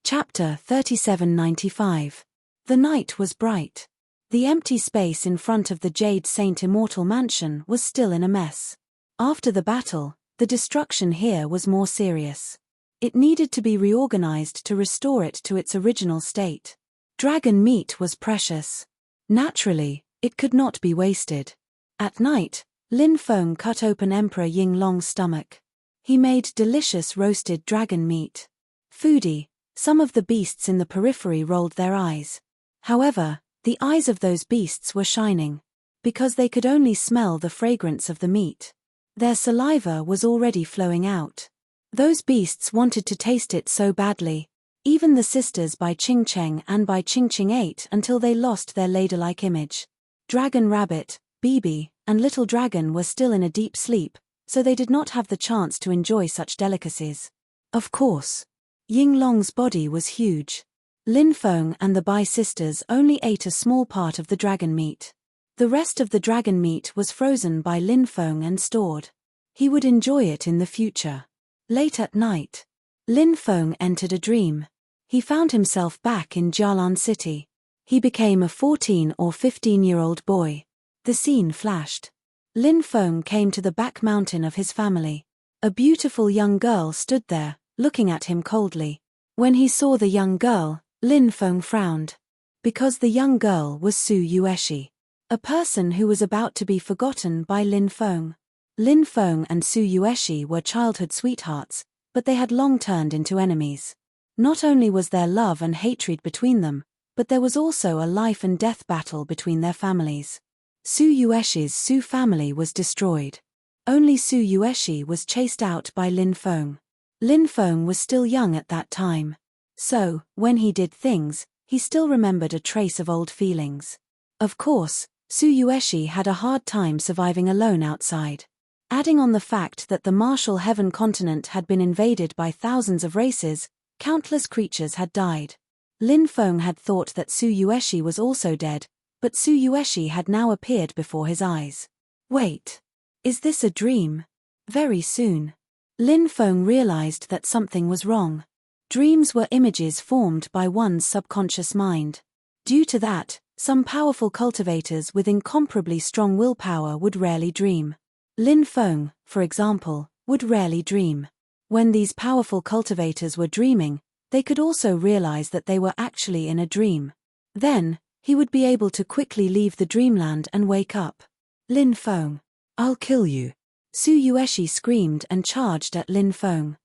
Chapter 3795. The night was bright. The empty space in front of the Jade Saint Immortal Mansion was still in a mess. After the battle, the destruction here was more serious. It needed to be reorganized to restore it to its original state. Dragon meat was precious. Naturally, it could not be wasted. At night, Lin Feng cut open Emperor Yinglong's stomach. He made delicious roasted dragon meat. Foodie, some of the beasts in the periphery rolled their eyes. However, the eyes of those beasts were shining. Because they could only smell the fragrance of the meat. Their saliva was already flowing out. Those beasts wanted to taste it so badly. Even the sisters Bai Qingcheng and Bai Qingqing ate until they lost their ladle-like image. Dragon Rabbit, Bibi, and Little Dragon were still in a deep sleep, so they did not have the chance to enjoy such delicacies. Of course. Yinglong's body was huge. Lin Feng and the Bai sisters only ate a small part of the dragon meat. The rest of the dragon meat was frozen by Lin Feng and stored. He would enjoy it in the future. Late at night, Lin Feng entered a dream. He found himself back in Jialan City. He became a 14 or 15-year-old boy. The scene flashed. Lin Feng came to the back mountain of his family. A beautiful young girl stood there, looking at him coldly. When he saw the young girl, Lin Feng frowned. Because the young girl was Su Yueshi. A person who was about to be forgotten by Lin Feng. Lin Feng and Su Yueshi were childhood sweethearts, but they had long turned into enemies. Not only was there love and hatred between them, but there was also a life-and-death battle between their families. Su Yueshi's Su family was destroyed. Only Su Yueshi was chased out by Lin Feng. Lin Feng was still young at that time. So, when he did things, he still remembered a trace of old feelings. Of course, Su Yueshi had a hard time surviving alone outside. Adding on the fact that the martial heaven continent had been invaded by thousands of races, countless creatures had died. Lin Feng had thought that Su Yueshi was also dead, but Su Yueshi had now appeared before his eyes. Wait. Is this a dream? Very soon. Lin Feng realized that something was wrong. Dreams were images formed by one's subconscious mind. Due to that, some powerful cultivators with incomparably strong willpower would rarely dream. Lin Feng, for example, would rarely dream. When these powerful cultivators were dreaming, they could also realize that they were actually in a dream. Then, he would be able to quickly leave the dreamland and wake up. Lin Feng. I'll kill you. Su Yueshi screamed and charged at Lin Feng.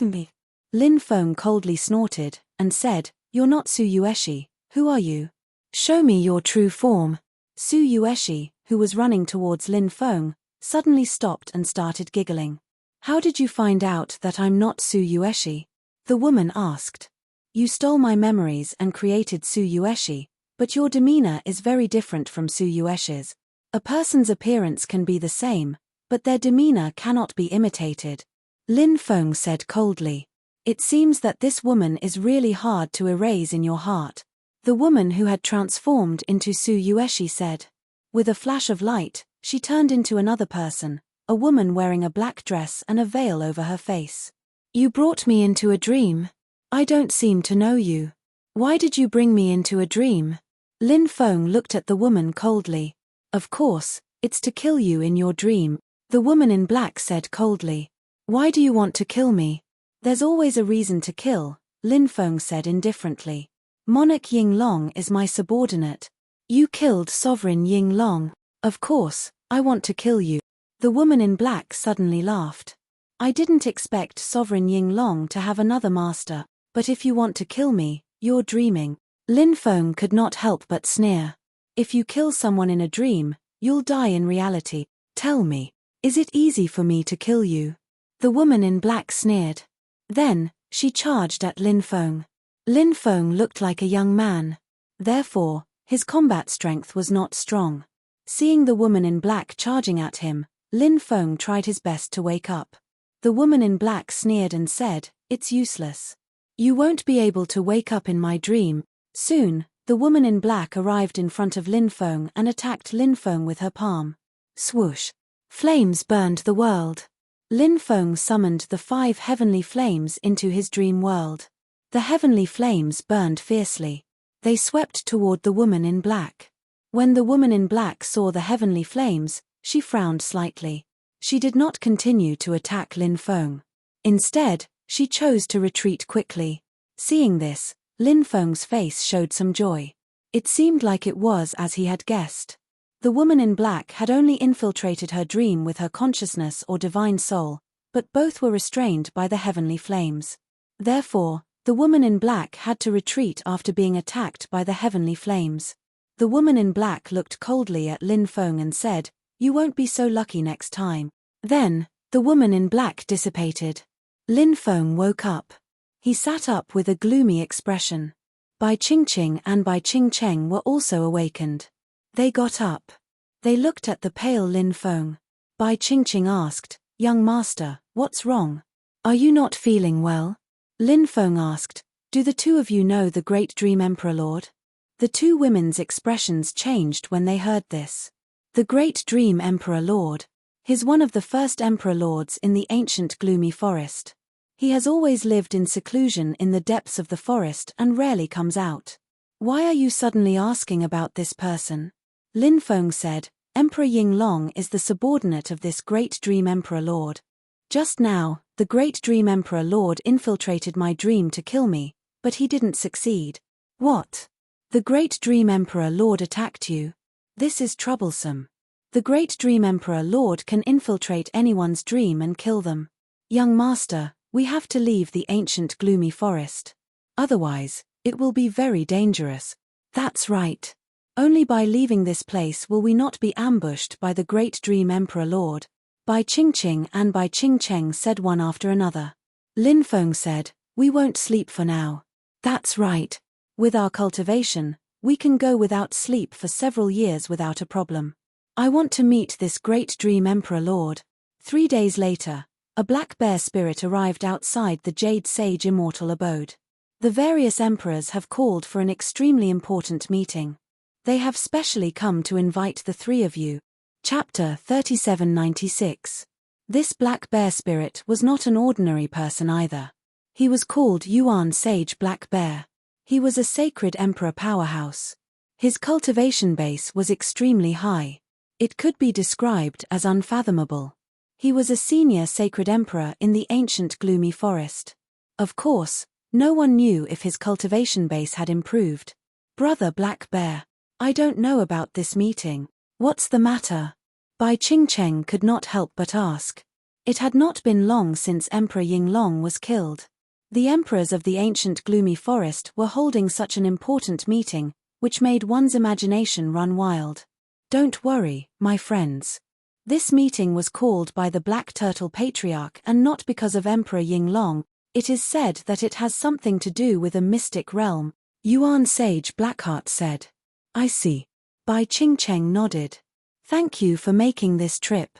Me. Lin Feng coldly snorted, and said, "You're not Su Yueshi, who are you? Show me your true form." Su Yueshi, who was running towards Lin Feng, suddenly stopped and started giggling. "How did you find out that I'm not Su Yueshi?" the woman asked. "You stole my memories and created Su Yueshi, but your demeanor is very different from Su Yueshi's. A person's appearance can be the same, but their demeanor cannot be imitated," Lin Feng said coldly. "It seems that this woman is really hard to erase in your heart," the woman who had transformed into Su Yueshi said. With a flash of light, she turned into another person, a woman wearing a black dress and a veil over her face. "You brought me into a dream. I don't seem to know you. Why did you bring me into a dream?" Lin Feng looked at the woman coldly. "Of course, it's to kill you in your dream," the woman in black said coldly. "Why do you want to kill me?" "There's always a reason to kill," Lin Feng said indifferently. "Monarch Yinglong is my subordinate. You killed Sovereign Yinglong. Of course, I want to kill you." The woman in black suddenly laughed. "I didn't expect Sovereign Yinglong to have another master, but if you want to kill me, you're dreaming." Lin Feng could not help but sneer. If you kill someone in a dream, you'll die in reality. Tell me, is it easy for me to kill you? The woman in black sneered. Then, she charged at Lin Feng. Lin Feng looked like a young man. Therefore, his combat strength was not strong. Seeing the woman in black charging at him, Lin Feng tried his best to wake up. The woman in black sneered and said, "It's useless. You won't be able to wake up in my dream." Soon, the woman in black arrived in front of Lin Feng and attacked Lin Feng with her palm. Swoosh! Flames burned the world. Lin Feng summoned the 5 heavenly flames into his dream world. The heavenly flames burned fiercely. They swept toward the woman in black. When the woman in black saw the heavenly flames, she frowned slightly. She did not continue to attack Lin Feng. Instead, she chose to retreat quickly. Seeing this, Lin Feng's face showed some joy. It seemed like it was as he had guessed. The woman in black had only infiltrated her dream with her consciousness or divine soul, but both were restrained by the heavenly flames. Therefore, the woman in black had to retreat after being attacked by the heavenly flames. The woman in black looked coldly at Lin Feng and said, "You won't be so lucky next time." Then, the woman in black dissipated. Lin Feng woke up. He sat up with a gloomy expression. Bai Qingqing and Bai Qingcheng were also awakened. They got up. They looked at the pale Lin Feng. Bai Qingqing asked, "Young master, what's wrong? Are you not feeling well?" Lin Feng asked, "Do the two of you know the great dream Emperor Lord?" The two women's expressions changed when they heard this. The great dream Emperor Lord. He's one of the first Emperor Lords in the ancient gloomy forest. He has always lived in seclusion in the depths of the forest and rarely comes out. Why are you suddenly asking about this person? Lin Feng said, "Emperor Yinglong is the subordinate of this great dream Emperor Lord. Just now, the great dream Emperor Lord infiltrated my dream to kill me, but he didn't succeed." "What? The great dream Emperor Lord attacked you? This is troublesome. The great dream Emperor Lord can infiltrate anyone's dream and kill them. Young master, we have to leave the ancient gloomy forest. Otherwise, it will be very dangerous." "That's right. Only by leaving this place will we not be ambushed by the great dream Emperor Lord." Bai Qingqing and Bai Qingcheng said one after another. Lin Feng said, "We won't sleep for now." "That's right. With our cultivation, we can go without sleep for several years without a problem. I want to meet this great dream Emperor Lord." 3 days later, a black bear spirit arrived outside the Jade Sage Immortal Abode. The various emperors have called for an extremely important meeting. They have specially come to invite the 3 of you. Chapter 3796. This black bear spirit was not an ordinary person either. He was called Yuan Sage Black Bear. He was a sacred emperor powerhouse. His cultivation base was extremely high. It could be described as unfathomable. He was a senior sacred emperor in the ancient gloomy forest. Of course, no one knew if his cultivation base had improved. "Brother Black Bear, I don't know about this meeting. What's the matter?" Bai Qingcheng could not help but ask. It had not been long since Emperor Yinglong was killed. The emperors of the ancient gloomy forest were holding such an important meeting, which made one's imagination run wild. "Don't worry, my friends. This meeting was called by the Black Turtle Patriarch and not because of Emperor Yinglong. It is said that it has something to do with a mystic realm," Yuan Sage Blackheart said. "I see." Bai Qingcheng nodded. "Thank you for making this trip.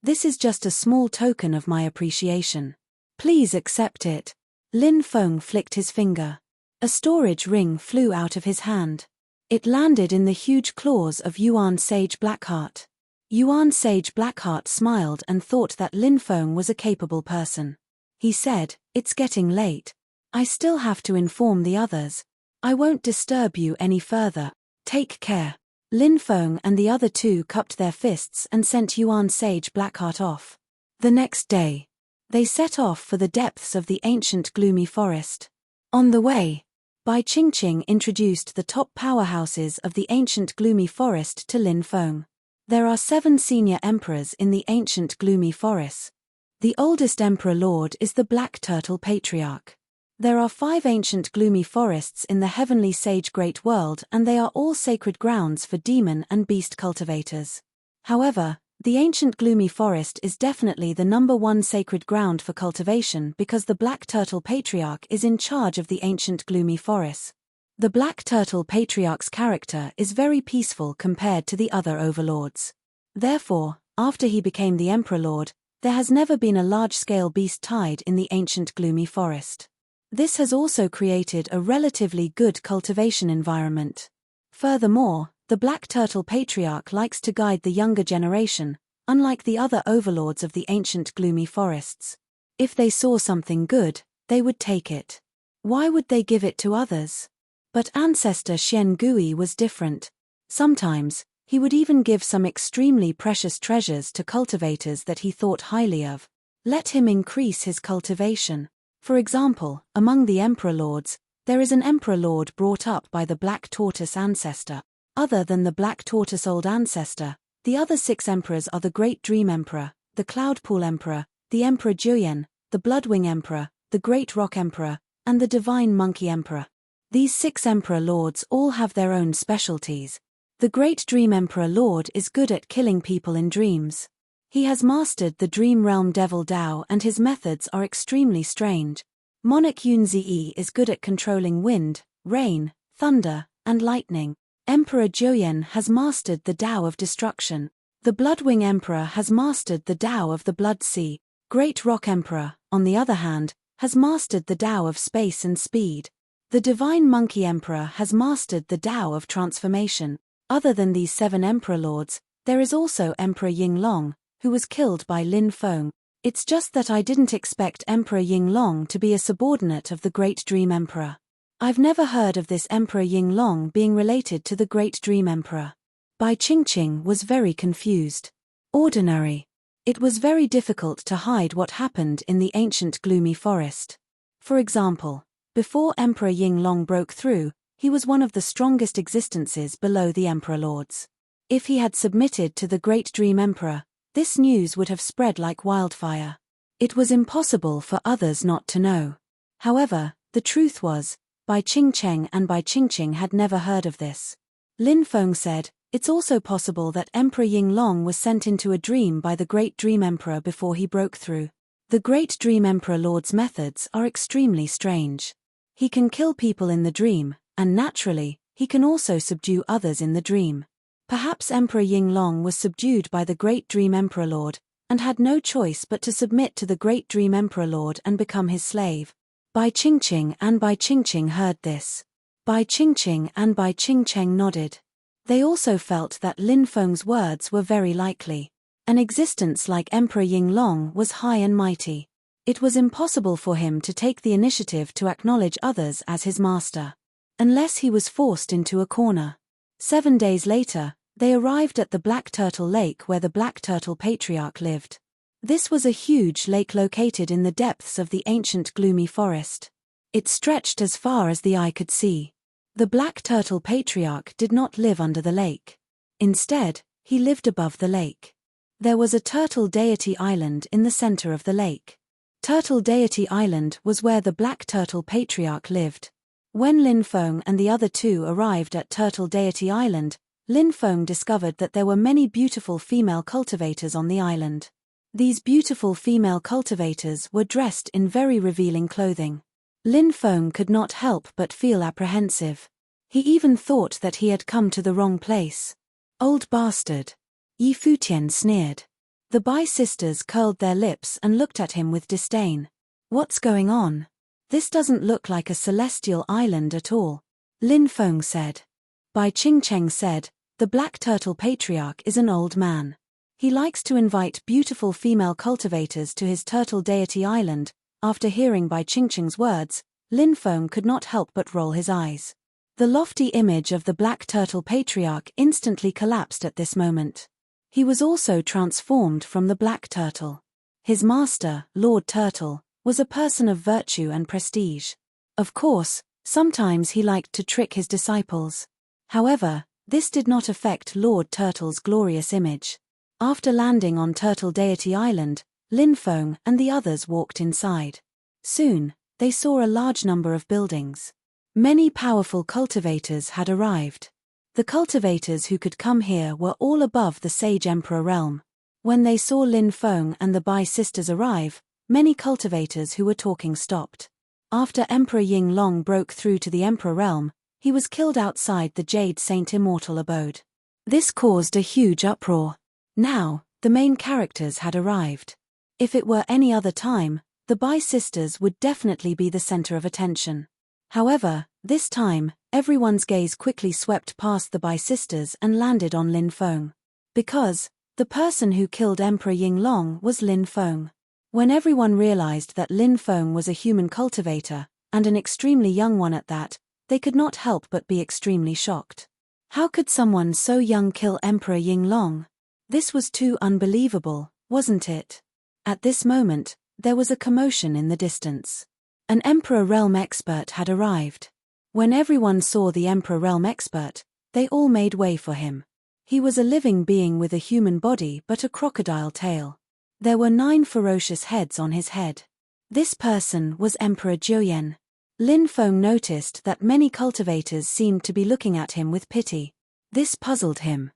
This is just a small token of my appreciation. Please accept it." Lin Feng flicked his finger. A storage ring flew out of his hand. It landed in the huge claws of Yuan Sage Blackheart. Yuan Sage Blackheart smiled and thought that Lin Feng was a capable person. He said, "It's getting late. I still have to inform the others. I won't disturb you any further. Take care." Lin Feng and the other 2 cupped their fists and sent Yuan Sage Blackheart off. The next day, they set off for the depths of the ancient gloomy forest. On the way, Bai Qingqing introduced the top powerhouses of the ancient gloomy forest to Lin Feng. There are 7 senior emperors in the ancient gloomy forest. The oldest Emperor Lord is the Black Turtle Patriarch. There are 5 ancient gloomy forests in the heavenly sage great world, and they are all sacred grounds for demon and beast cultivators. However, the ancient gloomy forest is definitely the #1 sacred ground for cultivation because the Black Turtle Patriarch is in charge of the ancient gloomy forest. The Black Turtle Patriarch's character is very peaceful compared to the other overlords. Therefore, after he became the Emperor Lord, there has never been a large-scale beast tide in the ancient gloomy forest. This has also created a relatively good cultivation environment. Furthermore, the Black Turtle Patriarch likes to guide the younger generation, unlike the other overlords of the ancient gloomy forests. If they saw something good, they would take it. Why would they give it to others? But ancestor Xian Gui was different. Sometimes, he would even give some extremely precious treasures to cultivators that he thought highly of. Let him increase his cultivation. For example, among the Emperor Lords, there is an Emperor Lord brought up by the Black Tortoise ancestor. Other than the Black Tortoise old ancestor, the other 6 emperors are the Great Dream Emperor, the Cloudpool Emperor, the Emperor Juyen, the Bloodwing Emperor, the Great Rock Emperor, and the Divine Monkey Emperor. These 6 Emperor Lords all have their own specialties. The Great Dream Emperor Lord is good at killing people in dreams. He has mastered the Dream Realm Devil Dao and his methods are extremely strange. Monarch Yunzi is good at controlling wind, rain, thunder, and lightning. Emperor Juyen has mastered the Dao of Destruction. The Bloodwing Emperor has mastered the Dao of the Blood Sea. Great Rock Emperor, on the other hand, has mastered the Dao of Space and Speed. The Divine Monkey Emperor has mastered the Dao of Transformation. Other than these 7 Emperor Lords, there is also Emperor Yinglong, who was killed by Lin Feng. It's just that I didn't expect Emperor Yinglong to be a subordinate of the Great Dream Emperor. I've never heard of this Emperor Yinglong being related to the Great Dream Emperor. Bai Qingqing was very confused. Ordinary. It was very difficult to hide what happened in the ancient gloomy forest. For example, before Emperor Yinglong broke through, he was one of the strongest existences below the Emperor Lords. If he had submitted to the Great Dream Emperor, this news would have spread like wildfire. It was impossible for others not to know. However, the truth was, Bai Qingqing had never heard of this. Lin Feng said, it's also possible that Emperor Yinglong was sent into a dream by the Great Dream Emperor before he broke through. The Great Dream Emperor Lord's methods are extremely strange. He can kill people in the dream, and naturally, he can also subdue others in the dream. Perhaps Emperor Yinglong was subdued by the Great Dream Emperor Lord, and had no choice but to submit to the Great Dream Emperor Lord and become his slave. Bai Qingqing heard this. Bai Qingqing nodded. They also felt that Lin Feng's words were very likely. An existence like Emperor Yinglong was high and mighty. It was impossible for him to take the initiative to acknowledge others as his master. Unless he was forced into a corner. 7 days later, they arrived at the Black Turtle Lake where the Black Turtle Patriarch lived. This was a huge lake located in the depths of the ancient gloomy forest. It stretched as far as the eye could see. The Black Turtle Patriarch did not live under the lake. Instead, he lived above the lake. There was a Turtle Deity Island in the center of the lake. Turtle Deity Island was where the Black Turtle Patriarch lived. When Lin Feng and the other 2 arrived at Turtle Deity Island, Lin Feng discovered that there were many beautiful female cultivators on the island. These beautiful female cultivators were dressed in very revealing clothing. Lin Feng could not help but feel apprehensive. He even thought that he had come to the wrong place. Old bastard. Yi Futian sneered. The Bai sisters curled their lips and looked at him with disdain. What's going on? This doesn't look like a celestial island at all. Lin Feng said. Bai Qingqing said, the Black Turtle Patriarch is an old man. He likes to invite beautiful female cultivators to his Turtle Deity Island. After hearing Bai Qingqing's words, Lin Feng could not help but roll his eyes. The lofty image of the Black Turtle Patriarch instantly collapsed at this moment. He was also transformed from the Black Turtle. His master, Lord Turtle, was a person of virtue and prestige. Of course, sometimes he liked to trick his disciples. However, this did not affect Lord Turtle's glorious image. After landing on Turtle Deity Island, Lin Feng and the others walked inside. Soon, they saw a large number of buildings. Many powerful cultivators had arrived. The cultivators who could come here were all above the Sage Emperor realm. When they saw Lin Feng and the Bai sisters arrive, many cultivators who were talking stopped. After Emperor Ying Long broke through to the Emperor realm, he was killed outside the Jade Saint Immortal abode. This caused a huge uproar. Now, the main characters had arrived. If it were any other time, the Bai sisters would definitely be the center of attention. However, this time, everyone's gaze quickly swept past the Bai sisters and landed on Lin Feng. Because the person who killed Emperor Ying Long was Lin Feng. When everyone realized that Lin Feng was a human cultivator, and an extremely young one at that, they could not help but be extremely shocked. How could someone so young kill Emperor Ying Long? This was too unbelievable, wasn't it? At this moment, there was a commotion in the distance. An Emperor Realm expert had arrived. When everyone saw the Emperor Realm expert, they all made way for him. He was a living being with a human body but a crocodile tail. There were 9 ferocious heads on his head. This person was Emperor Jiuyan. Lin Feng noticed that many cultivators seemed to be looking at him with pity. This puzzled him.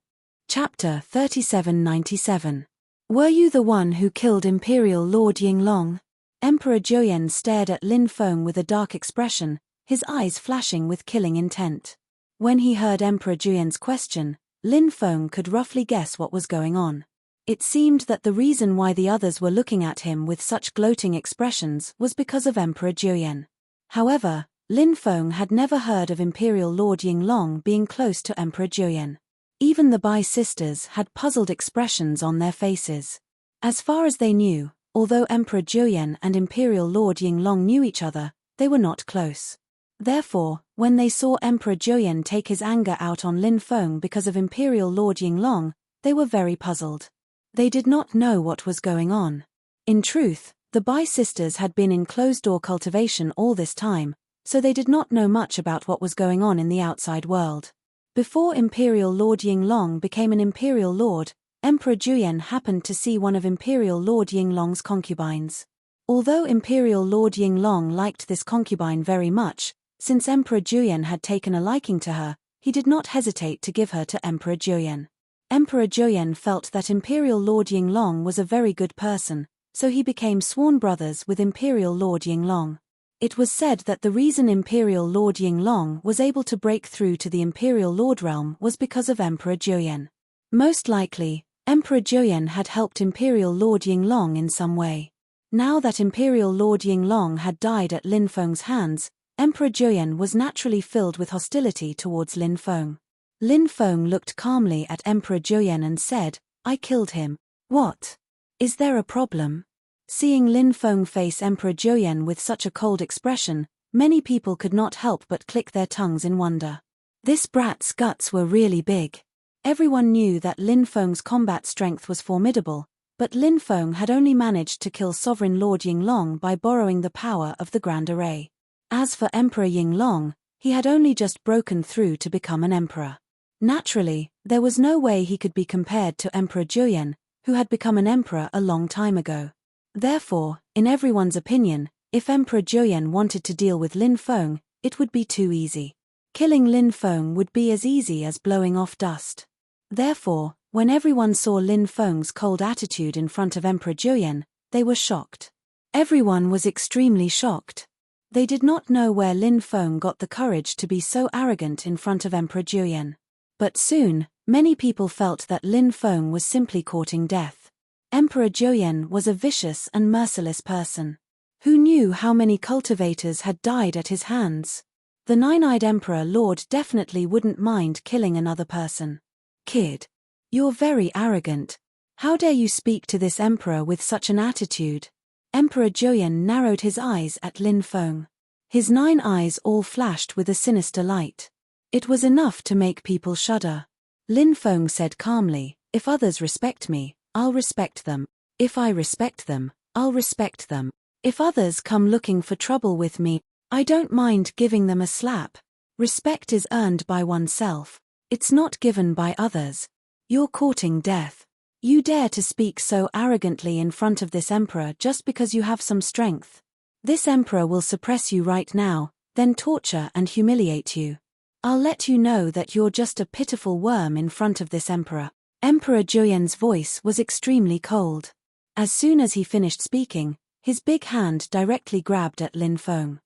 Chapter 3797. Were you the one who killed Imperial Lord Ying Long? Emperor Jiuyan stared at Lin Feng with a dark expression, his eyes flashing with killing intent. When he heard Emperor Jiuyan's question, Lin Feng could roughly guess what was going on. It seemed that the reason why the others were looking at him with such gloating expressions was because of Emperor Jiuyan. However, Lin Feng had never heard of Imperial Lord Ying Long being close to Emperor Jiuyan. Even the Bai sisters had puzzled expressions on their faces. As far as they knew, although Emperor Jiuyan and Imperial Lord Ying Long knew each other, they were not close. Therefore, when they saw Emperor Jiuyan take his anger out on Lin Feng because of Imperial Lord Ying Long, they were very puzzled. They did not know what was going on. In truth, the Bai sisters had been in closed-door cultivation all this time, so they did not know much about what was going on in the outside world. Before Imperial Lord Ying Long became an Imperial Lord, Emperor Jiuyan happened to see one of Imperial Lord Ying Long's concubines. Although Imperial Lord Ying Long liked this concubine very much, since Emperor Jiuyan had taken a liking to her, he did not hesitate to give her to Emperor Jiuyan. Emperor Jiuyan felt that Imperial Lord Ying Long was a very good person, so he became sworn brothers with Imperial Lord Ying Long. It was said that the reason Imperial Lord Ying Long was able to break through to the Imperial Lord realm was because of Emperor Jiuyan. Most likely, Emperor Jiuyan had helped Imperial Lord Ying Long in some way. Now that Imperial Lord Ying Long had died at Lin Feng's hands, Emperor Jiuyan was naturally filled with hostility towards Lin Feng. Lin Feng looked calmly at Emperor Jiuyan and said, "I killed him." "What? Is there a problem?" Seeing Lin Feng face Emperor Jiuyan with such a cold expression, many people could not help but click their tongues in wonder. This brat's guts were really big. Everyone knew that Lin Feng's combat strength was formidable, but Lin Feng had only managed to kill Sovereign Lord Ying Long by borrowing the power of the Grand Array. As for Emperor Ying Long, he had only just broken through to become an emperor. Naturally, there was no way he could be compared to Emperor Jiuyan, who had become an emperor a long time ago. Therefore, in everyone's opinion, if Emperor Jiuyan wanted to deal with Lin Feng, it would be too easy. Killing Lin Feng would be as easy as blowing off dust. Therefore, when everyone saw Lin Feng's cold attitude in front of Emperor Jiuyan, they were shocked. Everyone was extremely shocked. They did not know where Lin Feng got the courage to be so arrogant in front of Emperor Jiuyan. But soon, many people felt that Lin Feng was simply courting death. Emperor Jiuyan was a vicious and merciless person. Who knew how many cultivators had died at his hands? The nine-eyed Emperor Lord definitely wouldn't mind killing another person. "Kid, you're very arrogant. How dare you speak to this emperor with such an attitude?" Emperor Jiuyan narrowed his eyes at Lin Feng. His 9 eyes all flashed with a sinister light. It was enough to make people shudder. Lin Feng said calmly, "If others respect me, I'll respect them. If I respect them, I'll respect them. If others come looking for trouble with me, I don't mind giving them a slap. Respect is earned by oneself. It's not given by others. You're courting death. You dare to speak so arrogantly in front of this emperor just because you have some strength. This emperor will suppress you right now, then torture and humiliate you. I'll let you know that you're just a pitiful worm in front of this emperor. Emperor Juyan's voice was extremely cold. As soon as he finished speaking, his big hand directly grabbed at Lin Feng.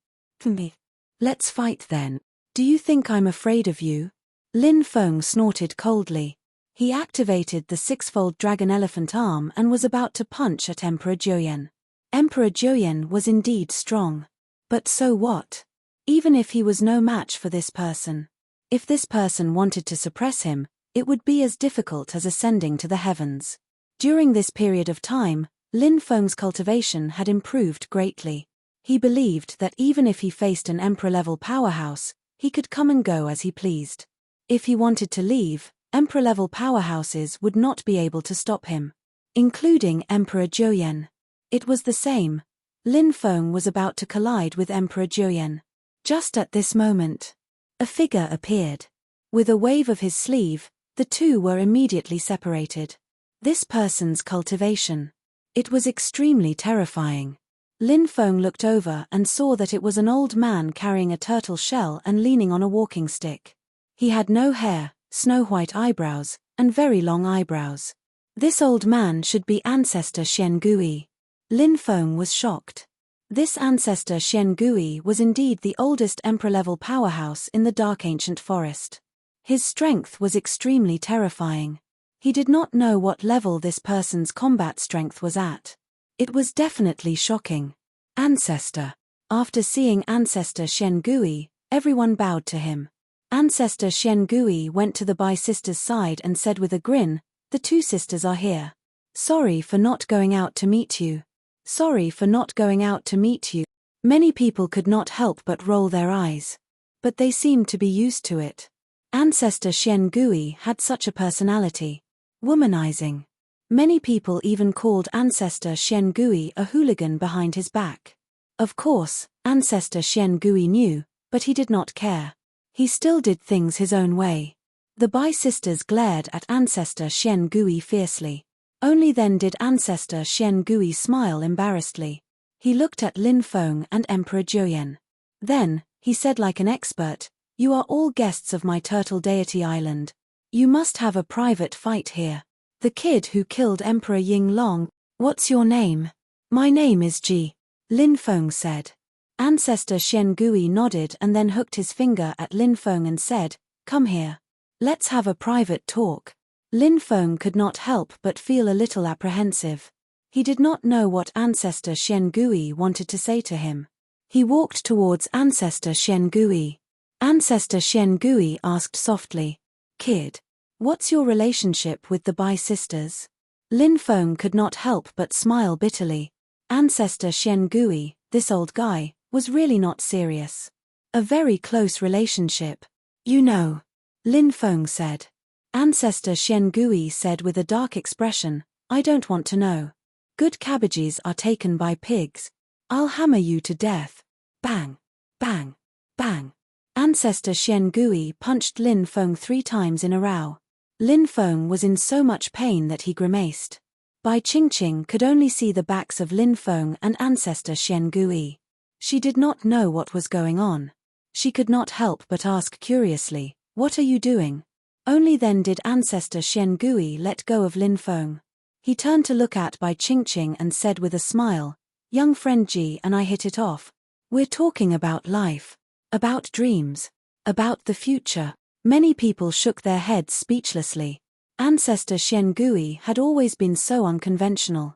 Me. Let's fight then. Do you think I'm afraid of you? Lin Feng snorted coldly. He activated the six-fold dragon elephant arm and was about to punch at Emperor Juyan. Emperor Juyan was indeed strong. But so what? Even if he was no match for this person. If this person wanted to suppress him, it would be as difficult as ascending to the heavens. During this period of time, Lin Feng's cultivation had improved greatly. He believed that even if he faced an emperor-level powerhouse, he could come and go as he pleased. If he wanted to leave, emperor-level powerhouses would not be able to stop him. Including Emperor Juyan. It was the same. Lin Feng was about to collide with Emperor Juyan. Just at this moment, a figure appeared. With a wave of his sleeve, the two were immediately separated. This person's cultivation. It was extremely terrifying. Lin Feng looked over and saw that it was an old man carrying a turtle shell and leaning on a walking stick. He had no hair, snow-white eyebrows, and very long eyebrows. This old man should be Ancestor Xian Gui. Lin Feng was shocked. This Ancestor Xian Gui was indeed the oldest emperor-level powerhouse in the Dark Ancient Forest. His strength was extremely terrifying. He did not know what level this person's combat strength was at. It was definitely shocking. Ancestor. After seeing Ancestor Xian Gui, everyone bowed to him. Ancestor Xian Gui went to the Bai sisters' side and said with a grin, "The two sisters are here. Sorry for not going out to meet you. Sorry for not going out to meet you." Many people could not help but roll their eyes. But they seemed to be used to it. Ancestor Xian Gui had such a personality. Womanizing. Many people even called Ancestor Xian Gui a hooligan behind his back. Of course, Ancestor Xian Gui knew, but he did not care. He still did things his own way. The Bai sisters glared at Ancestor Xian Gui fiercely. Only then did Ancestor Xian Gui smile embarrassedly. He looked at Lin Feng and Emperor Juyan. Then, he said like an expert, "You are all guests of my turtle deity island. You must have a private fight here. The kid who killed Emperor Ying Long, what's your name?" "My name is Ji," Lin Feng said. Ancestor Xian Gui nodded and then hooked his finger at Lin Feng and said, "Come here. Let's have a private talk." Lin Feng could not help but feel a little apprehensive. He did not know what Ancestor Xian Gui wanted to say to him. He walked towards Ancestor Xian Gui. Ancestor Xian Gui asked softly, "Kid, what's your relationship with the Bai sisters?" Lin Feng could not help but smile bitterly. Ancestor Xian Gui, this old guy, was really not serious. "A very close relationship. You know," Lin Feng said. Ancestor Xian Gui said with a dark expression, "I don't want to know. Good cabbages are taken by pigs. I'll hammer you to death." Bang! Bang! Bang! Ancestor Xian Gui punched Lin Feng 3 times in a row. Lin Feng was in so much pain that he grimaced. Bai Qingqing could only see the backs of Lin Feng and Ancestor Xian Gui. She did not know what was going on. She could not help but ask curiously, "What are you doing?" Only then did Ancestor Xian Gui let go of Lin Feng. He turned to look at Bai Qingqing and said with a smile, "Young friend Ji and I hit it off. We're talking about life. About dreams. About the future." Many people shook their heads speechlessly. Ancestor Xian Gui had always been so unconventional.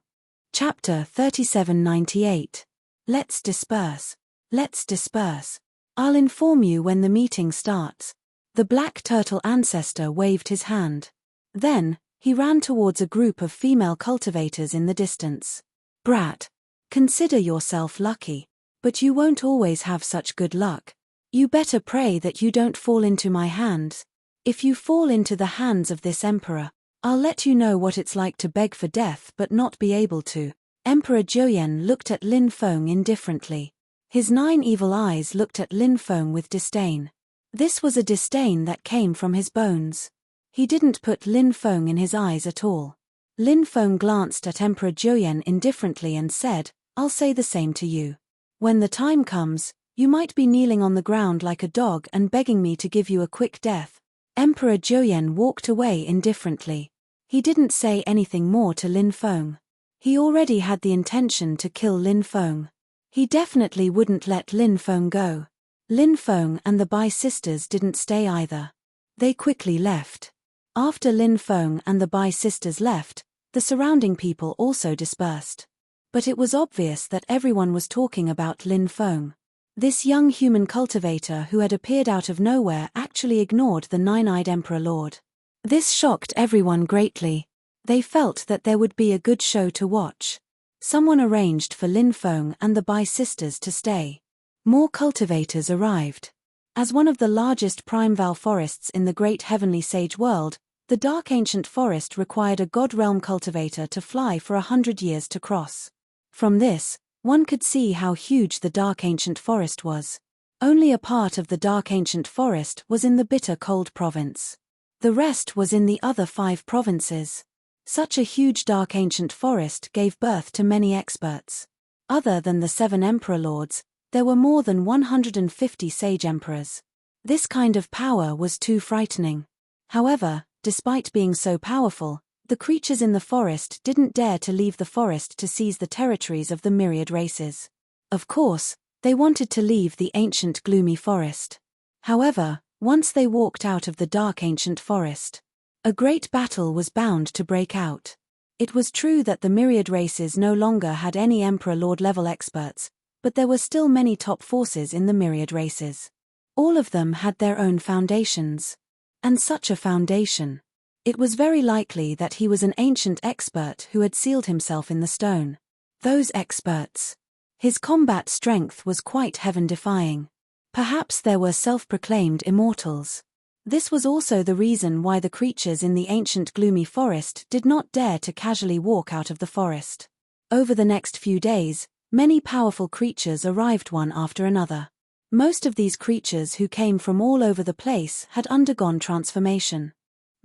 Chapter 3798. Let's disperse. Let's disperse. I'll inform you when the meeting starts. The black turtle ancestor waved his hand. Then, he ran towards a group of female cultivators in the distance. "Brat. Consider yourself lucky. But you won't always have such good luck. You better pray that you don't fall into my hands. If you fall into the hands of this emperor, I'll let you know what it's like to beg for death but not be able to." Emperor Juyan looked at Lin Feng indifferently. His 9 evil eyes looked at Lin Feng with disdain. This was a disdain that came from his bones. He didn't put Lin Feng in his eyes at all. Lin Feng glanced at Emperor Juyan indifferently and said, "I'll say the same to you. When the time comes, you might be kneeling on the ground like a dog and begging me to give you a quick death." Emperor Zhouyan walked away indifferently. He didn't say anything more to Lin Feng. He already had the intention to kill Lin Feng. He definitely wouldn't let Lin Feng go. Lin Feng and the Bai sisters didn't stay either. They quickly left. After Lin Feng and the Bai sisters left, the surrounding people also dispersed. But it was obvious that everyone was talking about Lin Feng. This young human cultivator who had appeared out of nowhere actually ignored the nine-eyed Emperor Lord. This shocked everyone greatly. They felt that there would be a good show to watch. Someone arranged for Lin Feng and the Bai sisters to stay. More cultivators arrived. As one of the largest Primordial forests in the great heavenly sage world, the dark ancient forest required a god realm cultivator to fly for 100 years to cross. From this, one could see how huge the dark ancient forest was. Only a part of the dark ancient forest was in the bitter cold province. The rest was in the other 5 provinces. Such a huge dark ancient forest gave birth to many experts. Other than the 7 emperor lords, there were more than 150 sage emperors. This kind of power was too frightening. However, despite being so powerful, the creatures in the forest didn't dare to leave the forest to seize the territories of the myriad races. Of course, they wanted to leave the ancient gloomy forest. However, once they walked out of the dark ancient forest, a great battle was bound to break out. It was true that the myriad races no longer had any Emperor Lord level experts, but there were still many top forces in the myriad races. All of them had their own foundations. And such a foundation. It was very likely that he was an ancient expert who had sealed himself in the stone. Those experts. His combat strength was quite heaven-defying. Perhaps there were self-proclaimed immortals. This was also the reason why the creatures in the ancient gloomy forest did not dare to casually walk out of the forest. Over the next few days, many powerful creatures arrived one after another. Most of these creatures who came from all over the place had undergone transformation.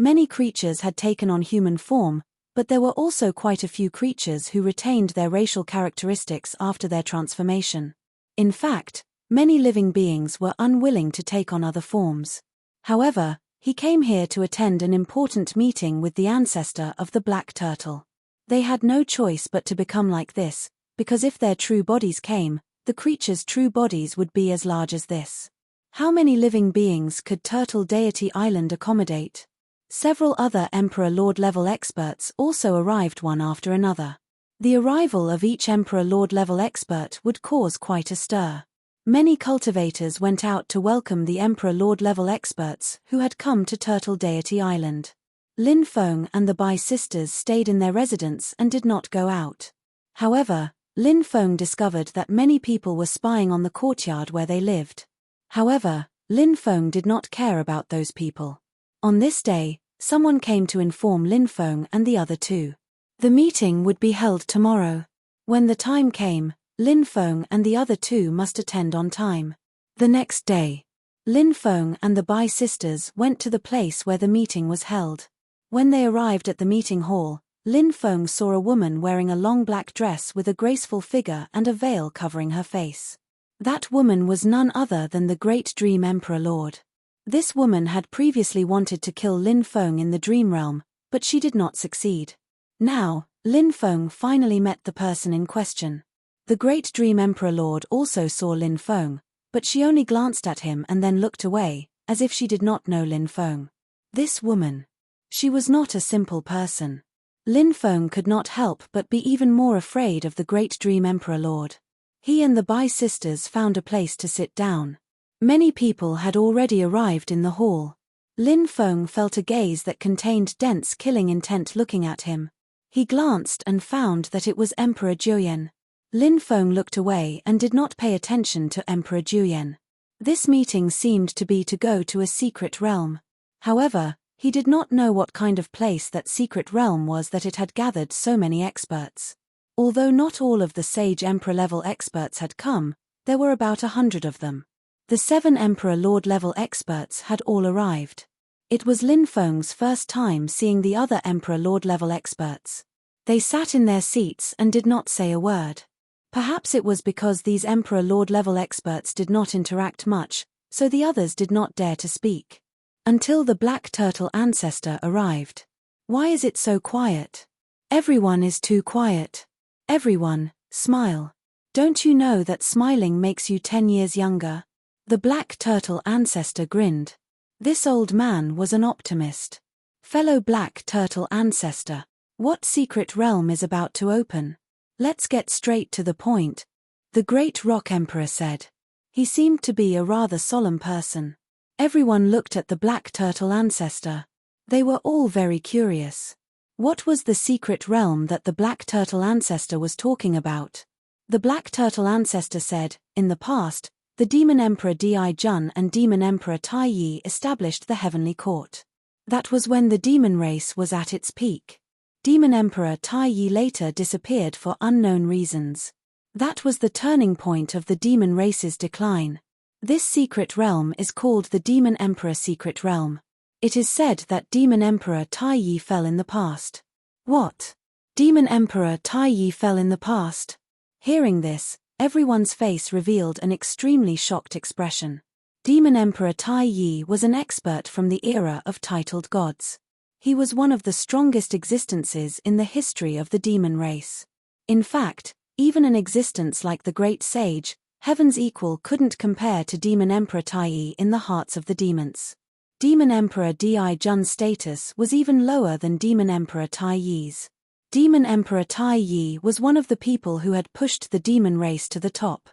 Many creatures had taken on human form, but there were also quite a few creatures who retained their racial characteristics after their transformation. In fact, many living beings were unwilling to take on other forms. However, he came here to attend an important meeting with the ancestor of the black turtle. They had no choice but to become like this, because if their true bodies came, the creatures' true bodies would be as large as this. How many living beings could Turtle Deity Island accommodate? Several other Emperor Lord level experts also arrived one after another. The arrival of each Emperor Lord level expert would cause quite a stir. Many cultivators went out to welcome the Emperor Lord level experts who had come to Turtle Deity Island. Lin Feng and the Bai sisters stayed in their residence and did not go out. However, Lin Feng discovered that many people were spying on the courtyard where they lived. However, Lin Feng did not care about those people. On this day, someone came to inform Lin Feng and the other 2. The meeting would be held tomorrow. When the time came, Lin Feng and the other 2 must attend on time. The next day, Lin Feng and the Bai sisters went to the place where the meeting was held. When they arrived at the meeting hall, Lin Feng saw a woman wearing a long black dress with a graceful figure and a veil covering her face. That woman was none other than the Great Dream Emperor Lord. This woman had previously wanted to kill Lin Feng in the dream realm, but she did not succeed. Now, Lin Feng finally met the person in question. The Great Dream Emperor Lord also saw Lin Feng, but she only glanced at him and then looked away, as if she did not know Lin Feng. This woman. She was not a simple person. Lin Feng could not help but be even more afraid of the Great Dream Emperor Lord. He and the Bai sisters found a place to sit down. Many people had already arrived in the hall. Lin Feng felt a gaze that contained dense killing intent looking at him. He glanced and found that it was Emperor Zhouyan. Lin Feng looked away and did not pay attention to Emperor Zhouyan. This meeting seemed to be to go to a secret realm. However, he did not know what kind of place that secret realm was that it had gathered so many experts. Although not all of the sage emperor level experts had come, there were about 100 of them. The 7 Emperor Lord level experts had all arrived. It was Lin Feng's first time seeing the other Emperor Lord level experts. They sat in their seats and did not say a word. Perhaps it was because these Emperor Lord-level experts did not interact much, so the others did not dare to speak. Until the black turtle ancestor arrived. Why is it so quiet? Everyone is too quiet. Everyone, smile. Don't you know that smiling makes you 10 years younger? The black turtle ancestor grinned. This old man was an optimist. Fellow black turtle ancestor, what secret realm is about to open? Let's get straight to the point, the great rock emperor said. He seemed to be a rather solemn person. Everyone looked at the black turtle ancestor. They were all very curious. What was the secret realm that the black turtle ancestor was talking about? The black turtle ancestor said, in the past, the demon emperor Di Jun and demon emperor Tai Yi established the heavenly court. That was when the demon race was at its peak. Demon emperor Tai Yi later disappeared for unknown reasons. That was the turning point of the demon race's decline. This secret realm is called the Demon Emperor Secret Realm. It is said that Demon Emperor Tai Yi fell in the past. What? Demon Emperor Tai Yi fell in the past? Hearing this, everyone's face revealed an extremely shocked expression. Demon Emperor Tai Yi was an expert from the era of titled gods. He was one of the strongest existences in the history of the demon race. In fact, even an existence like the Great Sage, Heaven's equal, couldn't compare to Demon Emperor Tai Yi in the hearts of the demons. Demon Emperor Di Jun's status was even lower than Demon Emperor Tai Yi's. Demon Emperor Tai Yi was one of the people who had pushed the demon race to the top.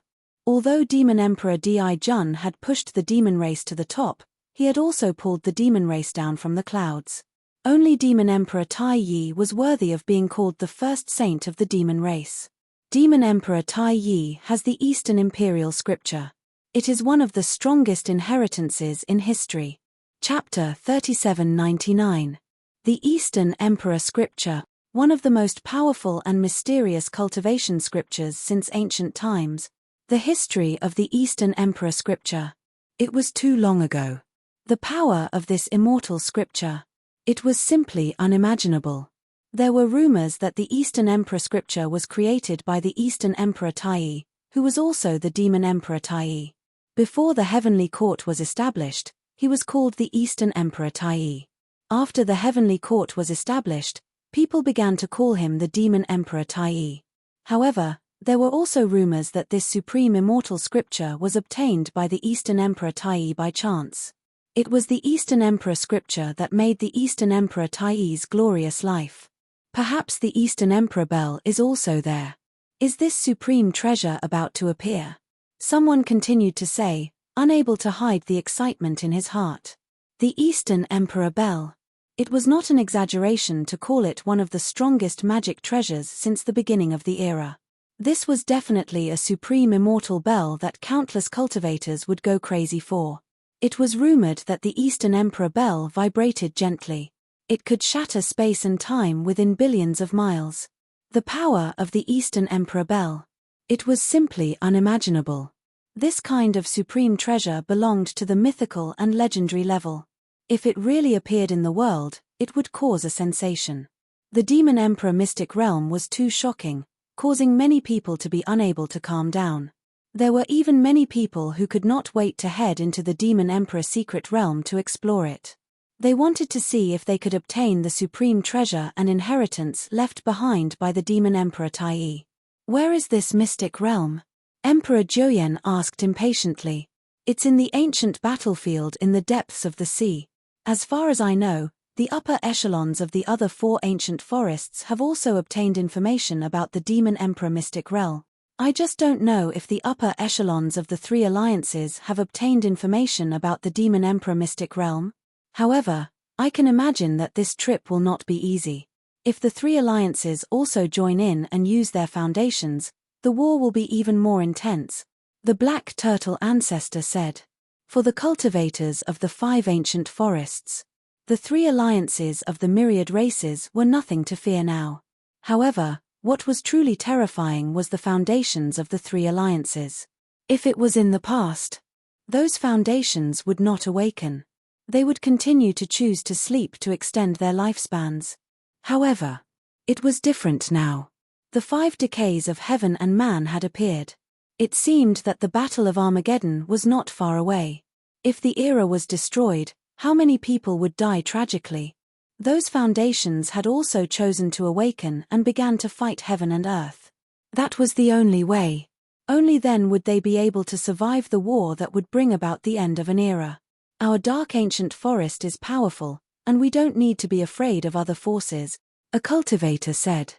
Although Demon Emperor Di Jun had pushed the demon race to the top, he had also pulled the demon race down from the clouds. Only Demon Emperor Tai Yi was worthy of being called the first saint of the demon race. Demon Emperor Tai Yi has the Eastern Imperial Scripture. It is one of the strongest inheritances in history. Chapter 3799. The Eastern Emperor Scripture, one of the most powerful and mysterious cultivation scriptures since ancient times. The history of the Eastern Emperor Scripture. It was too long ago. The power of this immortal scripture. It was simply unimaginable. There were rumors that the Eastern Emperor Scripture was created by the Eastern Emperor Tai Yi, who was also the Demon Emperor Tai Yi. Before the Heavenly Court was established, he was called the Eastern Emperor Tai Yi. After the Heavenly Court was established, people began to call him the Demon Emperor Tai Yi. However, there were also rumors that this supreme immortal scripture was obtained by the Eastern Emperor Tai Yi by chance. It was the Eastern Emperor Scripture that made the Eastern Emperor Tai Yi's glorious life. Perhaps the Eastern Emperor Bell is also there. Is this supreme treasure about to appear? Someone continued to say, unable to hide the excitement in his heart. The Eastern Emperor Bell. It was not an exaggeration to call it one of the strongest magic treasures since the beginning of the era. This was definitely a supreme immortal bell that countless cultivators would go crazy for. It was rumored that the Eastern Emperor Bell vibrated gently. It could shatter space and time within billions of miles. The power of the Eastern Emperor Bell. It was simply unimaginable. This kind of supreme treasure belonged to the mythical and legendary level. If it really appeared in the world, it would cause a sensation. The Demon Emperor mystic realm was too shocking, causing many people to be unable to calm down. There were even many people who could not wait to head into the Demon Emperor secret realm to explore it. They wanted to see if they could obtain the supreme treasure and inheritance left behind by the Demon Emperor Tai Yi. Where is this mystic realm? Emperor Joyen asked impatiently. It's in the ancient battlefield in the depths of the sea. As far as I know, the upper echelons of the other 4 ancient forests have also obtained information about the Demon Emperor mystic realm. I just don't know if the upper echelons of the 3 alliances have obtained information about the Demon Emperor mystic realm. However, I can imagine that this trip will not be easy. If the 3 alliances also join in and use their foundations, the war will be even more intense, the Black Turtle ancestor said. For the cultivators of the 5 ancient forests, the 3 alliances of the myriad races were nothing to fear now. However, what was truly terrifying was the foundations of the 3 alliances. If it was in the past, those foundations would not awaken. They would continue to choose to sleep to extend their lifespans. However, it was different now. The 5 decays of heaven and man had appeared. It seemed that the Battle of Armageddon was not far away. If the era was destroyed, how many people would die tragically? Those foundations had also chosen to awaken and began to fight heaven and earth. That was the only way. Only then would they be able to survive the war that would bring about the end of an era. Our dark ancient forest is powerful, and we don't need to be afraid of other forces, a cultivator said.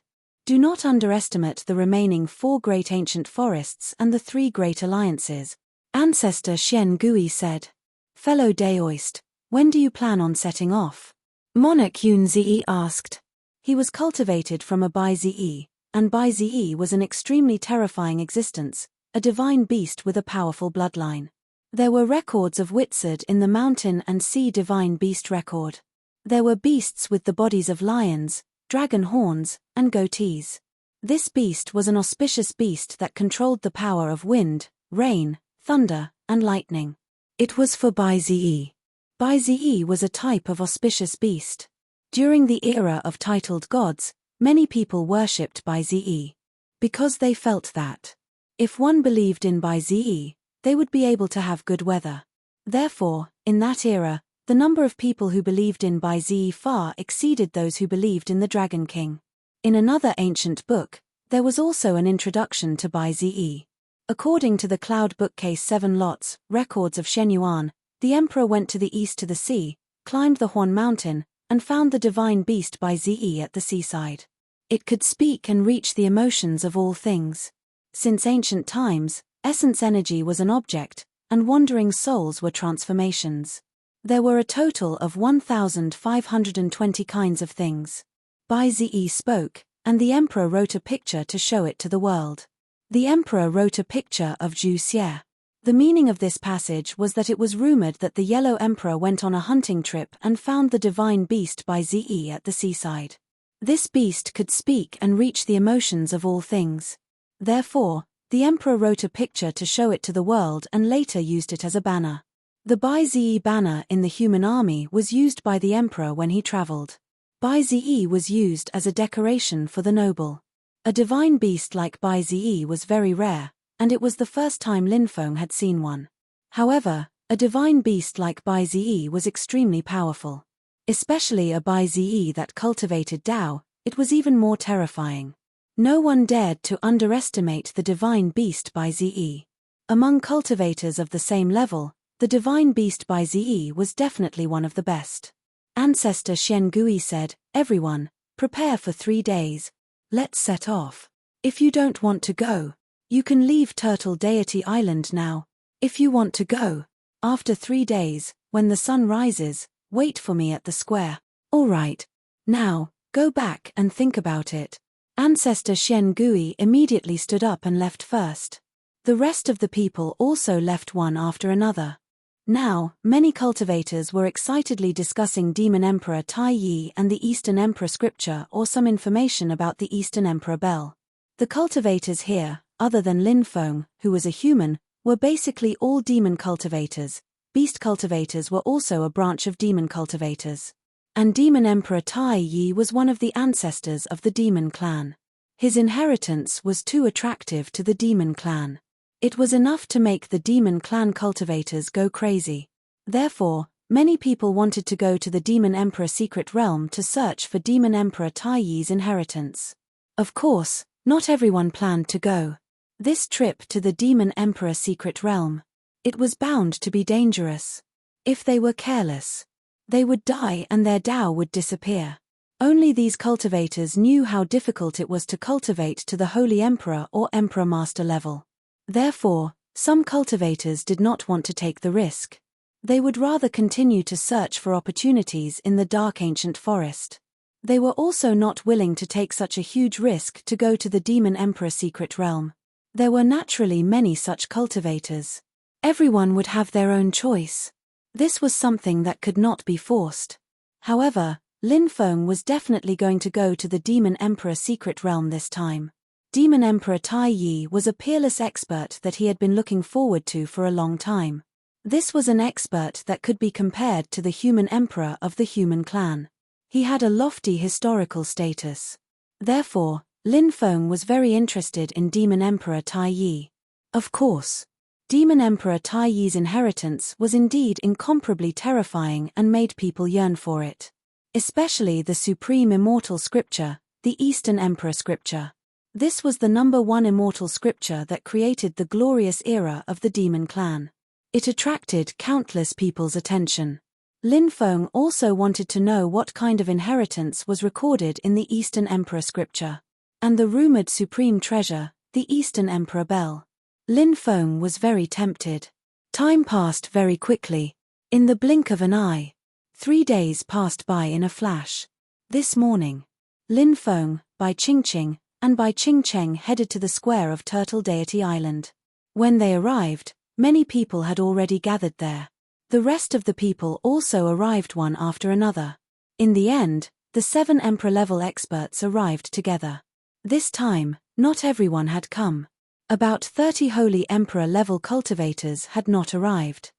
Do not underestimate the remaining 4 great ancient forests and the 3 great alliances, Ancestor Shen Gui said. Fellow Daoist, when do you plan on setting off? Monarch Yun Zi asked. He was cultivated from a Bai Zi, and Bai Zi was an extremely terrifying existence, a divine beast with a powerful bloodline. There were records of Witsard in the Mountain and Sea Divine Beast record. There were beasts with the bodies of lions, dragon horns, and goatees. This beast was an auspicious beast that controlled the power of wind, rain, thunder, and lightning. It was for Bai Zi. Bai Zi was a type of auspicious beast. During the era of titled gods, many people worshipped Bai Zi. Because they felt that if one believed in Bai Zi, they would be able to have good weather. Therefore, in that era, the number of people who believed in Bai Zi far exceeded those who believed in the Dragon King. In another ancient book, there was also an introduction to Bai Zi. According to the Cloud Bookcase 7 Lots, records of Shen Yuan, the emperor went to the east to the sea, climbed the Huan Mountain, and found the divine beast Bai Zi at the seaside. It could speak and reach the emotions of all things. Since ancient times, essence energy was an object, and wandering souls were transformations. There were a total of 1,520 kinds of things. Bai Zi spoke, and the emperor wrote a picture to show it to the world. The emperor wrote a picture of Zhu Xie. The meaning of this passage was that it was rumored that the Yellow Emperor went on a hunting trip and found the divine beast Bai Zi at the seaside. This beast could speak and reach the emotions of all things. Therefore, the emperor wrote a picture to show it to the world and later used it as a banner. The Bai Zi banner in the human army was used by the emperor when he traveled. Bai Zi was used as a decoration for the noble. A divine beast like Bai Zi was very rare, and it was the first time Lin Feng had seen one. However, a divine beast like Bai Zi was extremely powerful. Especially a Bai Zi that cultivated Tao, it was even more terrifying. No one dared to underestimate the divine beast Bai Zi. Among cultivators of the same level, the divine beast Bai Zi was definitely one of the best. Ancestor Shen Gui said, "Everyone, prepare for 3 days. Let's set off. If you don't want to go, you can leave Turtle Deity Island now. If you want to go, after 3 days, when the sun rises, wait for me at the square." "All right. Now, go back and think about it." Ancestor Shen Gui immediately stood up and left first. The rest of the people also left one after another. Now, many cultivators were excitedly discussing Demon Emperor Tai Yi and the Eastern Emperor scripture or some information about the Eastern Emperor Bell. The cultivators here, other than Lin Feng, who was a human, were basically all demon cultivators. Beast cultivators were also a branch of demon cultivators. And Demon Emperor Tai Yi was one of the ancestors of the demon clan. His inheritance was too attractive to the demon clan. It was enough to make the demon clan cultivators go crazy. Therefore, many people wanted to go to the Demon Emperor secret realm to search for Demon Emperor Tai Yi's inheritance. Of course, not everyone planned to go. This trip to the Demon Emperor secret realm, it was bound to be dangerous. If they were careless, they would die and their Tao would disappear. Only these cultivators knew how difficult it was to cultivate to the Holy Emperor or Emperor Master level. Therefore, some cultivators did not want to take the risk. They would rather continue to search for opportunities in the dark ancient forest. They were also not willing to take such a huge risk to go to the Demon Emperor secret realm. There were naturally many such cultivators. Everyone would have their own choice. This was something that could not be forced. However, Lin Feng was definitely going to go to the Demon Emperor secret realm this time. Demon Emperor Tai Yi was a peerless expert that he had been looking forward to for a long time. This was an expert that could be compared to the human emperor of the human clan. He had a lofty historical status. Therefore, Lin Feng was very interested in Demon Emperor Tai Yi. Of course. Demon Emperor Tai Yi's inheritance was indeed incomparably terrifying and made people yearn for it. Especially the supreme immortal scripture, the Eastern Emperor scripture. This was the #1 immortal scripture that created the glorious era of the demon clan. It attracted countless people's attention. Lin Feng also wanted to know what kind of inheritance was recorded in the Eastern Emperor scripture. And the rumored supreme treasure, the Eastern Emperor Bell. Lin Feng was very tempted. Time passed very quickly. In the blink of an eye. 3 days passed by in a flash. This morning, Lin Feng, Bai Qingqing, and Bai Qingcheng headed to the square of Turtle Deity Island. When they arrived, many people had already gathered there. The rest of the people also arrived one after another. In the end, the 7 Emperor-level experts arrived together. This time, not everyone had come. About 30 Holy Emperor-level cultivators had not arrived.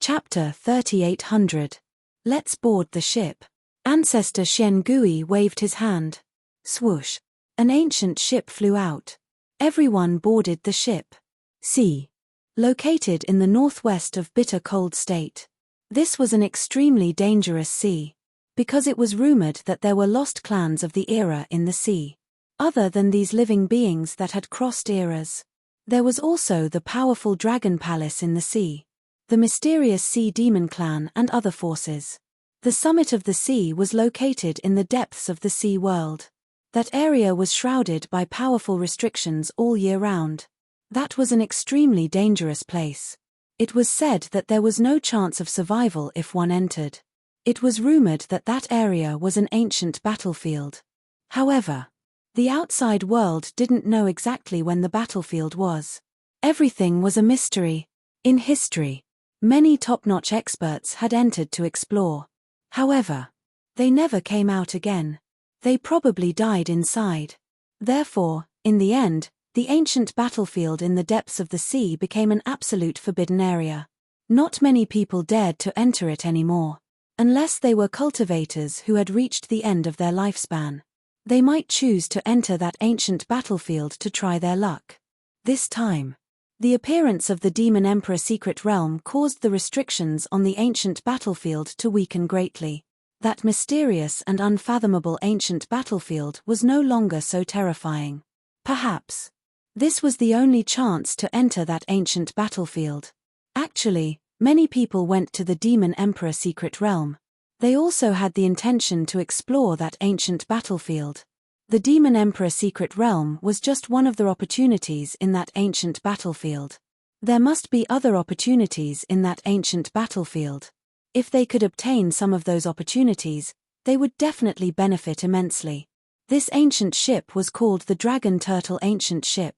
Chapter 3800. Let's board the ship. Ancestor Xian Gui waved his hand. Swoosh. An ancient ship flew out. Everyone boarded the ship. Sea. Located in the northwest of Bitter Cold State. This was an extremely dangerous sea. Because it was rumored that there were lost clans of the era in the sea. Other than these living beings that had crossed eras. There was also the powerful Dragon Palace in the sea. The mysterious Sea Demon Clan and other forces. The summit of the sea was located in the depths of the sea world. That area was shrouded by powerful restrictions all year round. That was an extremely dangerous place. It was said that there was no chance of survival if one entered. It was rumored that that area was an ancient battlefield. However, the outside world didn't know exactly when the battlefield was. Everything was a mystery. In history, many top-notch experts had entered to explore. However, they never came out again. They probably died inside. Therefore, in the end, the ancient battlefield in the depths of the sea became an absolute forbidden area. Not many people dared to enter it anymore. Unless they were cultivators who had reached the end of their lifespan. They might choose to enter that ancient battlefield to try their luck. This time, the appearance of the Demon Emperor secret realm caused the restrictions on the ancient battlefield to weaken greatly. That mysterious and unfathomable ancient battlefield was no longer so terrifying. Perhaps, this was the only chance to enter that ancient battlefield. Actually, many people went to the Demon Emperor secret realm. They also had the intention to explore that ancient battlefield. The Demon Emperor secret realm was just one of the opportunities in that ancient battlefield. There must be other opportunities in that ancient battlefield. If they could obtain some of those opportunities, they would definitely benefit immensely. This ancient ship was called the Dragon Turtle Ancient Ship.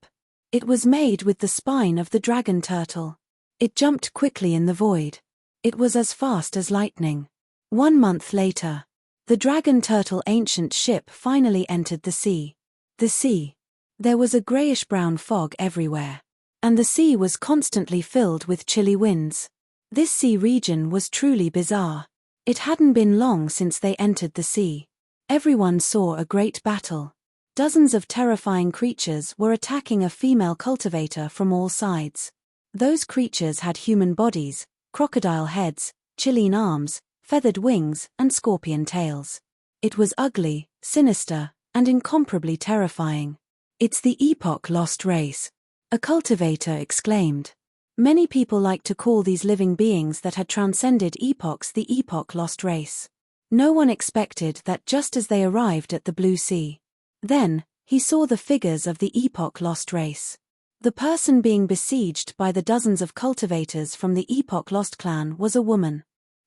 It was made with the spine of the dragon turtle. It jumped quickly in the void. It was as fast as lightning. 1 month later, the Dragon Turtle Ancient Ship finally entered the sea. The sea. There was a grayish-brown fog everywhere. And the sea was constantly filled with chilly winds. This sea region was truly bizarre. It hadn't been long since they entered the sea. Everyone saw a great battle. Dozens of terrifying creatures were attacking a female cultivator from all sides. Those creatures had human bodies, crocodile heads, Chilean arms, feathered wings, and scorpion tails. It was ugly, sinister, and incomparably terrifying. "It's the Epoch Lost Race," a cultivator exclaimed. Many people liked to call these living beings that had transcended epochs the Epoch Lost Race. No one expected that just as they arrived at the Blue Sea. Then, he saw the figures of the Epoch Lost Race. The person being besieged by the dozens of cultivators from the Epoch Lost clan was a woman.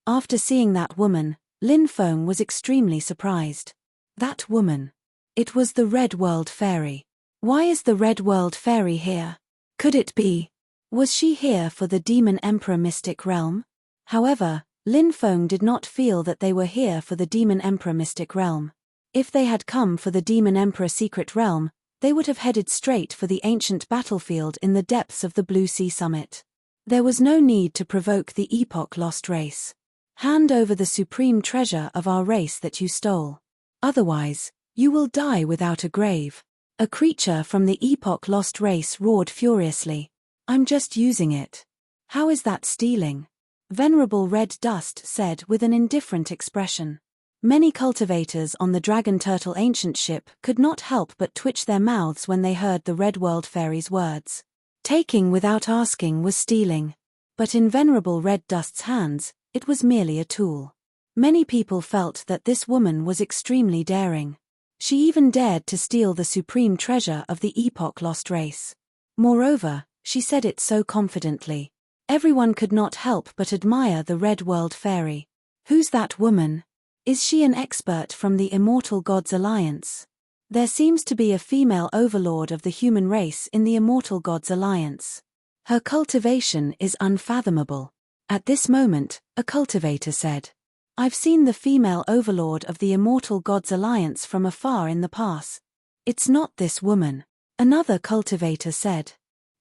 After seeing that woman, Lin Feng was extremely surprised. That woman. It was the Red World Fairy. Why is the Red World Fairy here? Could it be? Was she here for the Demon Emperor Mystic Realm? However, Lin Feng did not feel that they were here for the Demon Emperor Mystic Realm. If they had come for the Demon Emperor Secret Realm, they would have headed straight for the ancient battlefield in the depths of the Blue Sea Summit. There was no need to provoke the Epoch Lost Race. Hand over the supreme treasure of our race that you stole. Otherwise, you will die without a grave. A creature from the epoch-lost race roared furiously. I'm just using it. How is that stealing? Venerable Red Dust said with an indifferent expression. Many cultivators on the Dragon Turtle ancient ship could not help but twitch their mouths when they heard the Red World Fairy's words. Taking without asking was stealing. But in Venerable Red Dust's hands, it was merely a tool. Many people felt that this woman was extremely daring. She even dared to steal the supreme treasure of the epoch-lost race. Moreover, she said it so confidently. Everyone could not help but admire the Red World Fairy. Who's that woman? Is she an expert from the Immortal Gods Alliance? There seems to be a female overlord of the human race in the Immortal Gods Alliance. Her cultivation is unfathomable. At this moment, a cultivator said. I've seen the female overlord of the Immortal Gods Alliance from afar in the past. It's not this woman. Another cultivator said.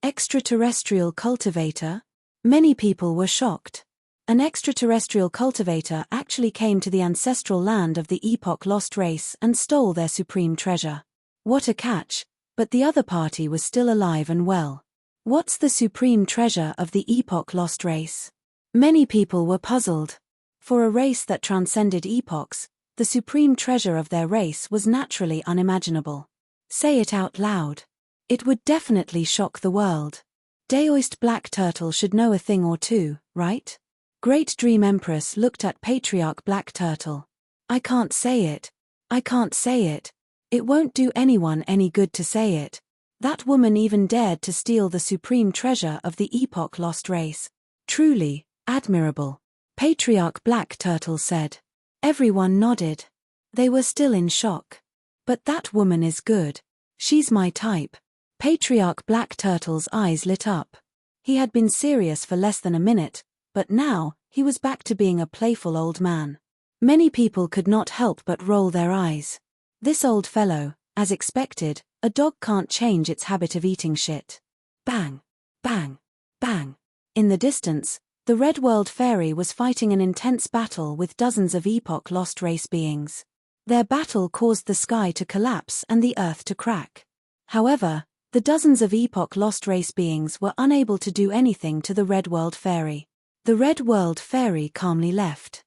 Extraterrestrial cultivator? Many people were shocked. An extraterrestrial cultivator actually came to the ancestral land of the epoch-lost race and stole their supreme treasure. What a catch, but the other party was still alive and well. What's the supreme treasure of the epoch-lost race? Many people were puzzled. For a race that transcended epochs, the supreme treasure of their race was naturally unimaginable. Say it out loud. It would definitely shock the world. Daoist Black Turtle should know a thing or two, right? Great Dream Empress looked at Patriarch Black Turtle. I can't say it. I can't say it. It won't do anyone any good to say it. That woman even dared to steal the supreme treasure of the epoch-lost race. Truly, admirable. Patriarch Black Turtle said. Everyone nodded. They were still in shock. But that woman is good. She's my type. Patriarch Black Turtle's eyes lit up. He had been serious for less than a minute, but now, he was back to being a playful old man. Many people could not help but roll their eyes. This old fellow, as expected, a dog can't change its habit of eating shit. Bang, bang, bang. In the distance, the Red World Fairy was fighting an intense battle with dozens of epoch-lost race beings. Their battle caused the sky to collapse and the earth to crack. However, the dozens of epoch-lost race beings were unable to do anything to the Red World Fairy. The Red World Fairy calmly left.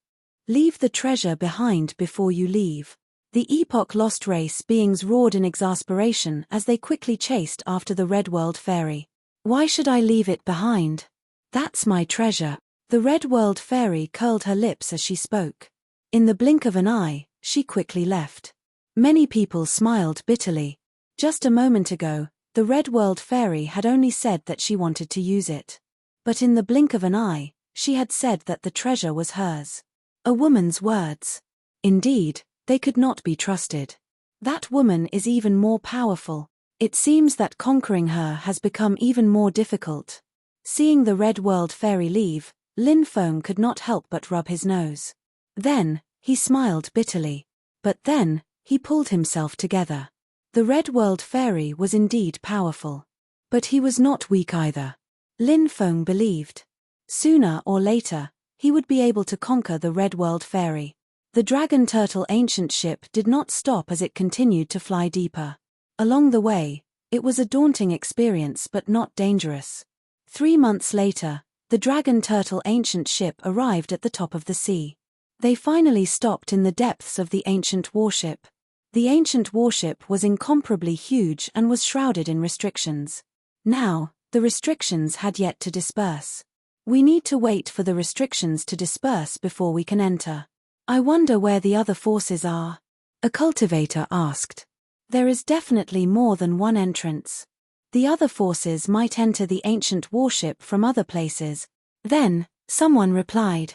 Leave the treasure behind before you leave. The epoch-lost race beings roared in exasperation as they quickly chased after the Red World Fairy. Why should I leave it behind? That's my treasure. The Red World Fairy curled her lips as she spoke. In the blink of an eye, she quickly left. Many people smiled bitterly. Just a moment ago, the Red World Fairy had only said that she wanted to use it. But in the blink of an eye, she had said that the treasure was hers. A woman's words. Indeed, they could not be trusted. That woman is even more powerful. It seems that conquering her has become even more difficult. Seeing the Red World Fairy leave, Lin Feng could not help but rub his nose. Then, he smiled bitterly. But then, he pulled himself together. The Red World Fairy was indeed powerful. But he was not weak either. Lin Feng believed. Sooner or later, he would be able to conquer the Red World Fairy. The Dragon Turtle ancient ship did not stop as it continued to fly deeper. Along the way, it was a daunting experience but not dangerous. 3 months later, the Dragon Turtle ancient ship arrived at the top of the sea. They finally stopped in the depths of the ancient warship. The ancient warship was incomparably huge and was shrouded in restrictions. Now, the restrictions had yet to disperse. We need to wait for the restrictions to disperse before we can enter. I wonder where the other forces are. A cultivator asked. There is definitely more than one entrance. The other forces might enter the ancient warship from other places. Then, someone replied.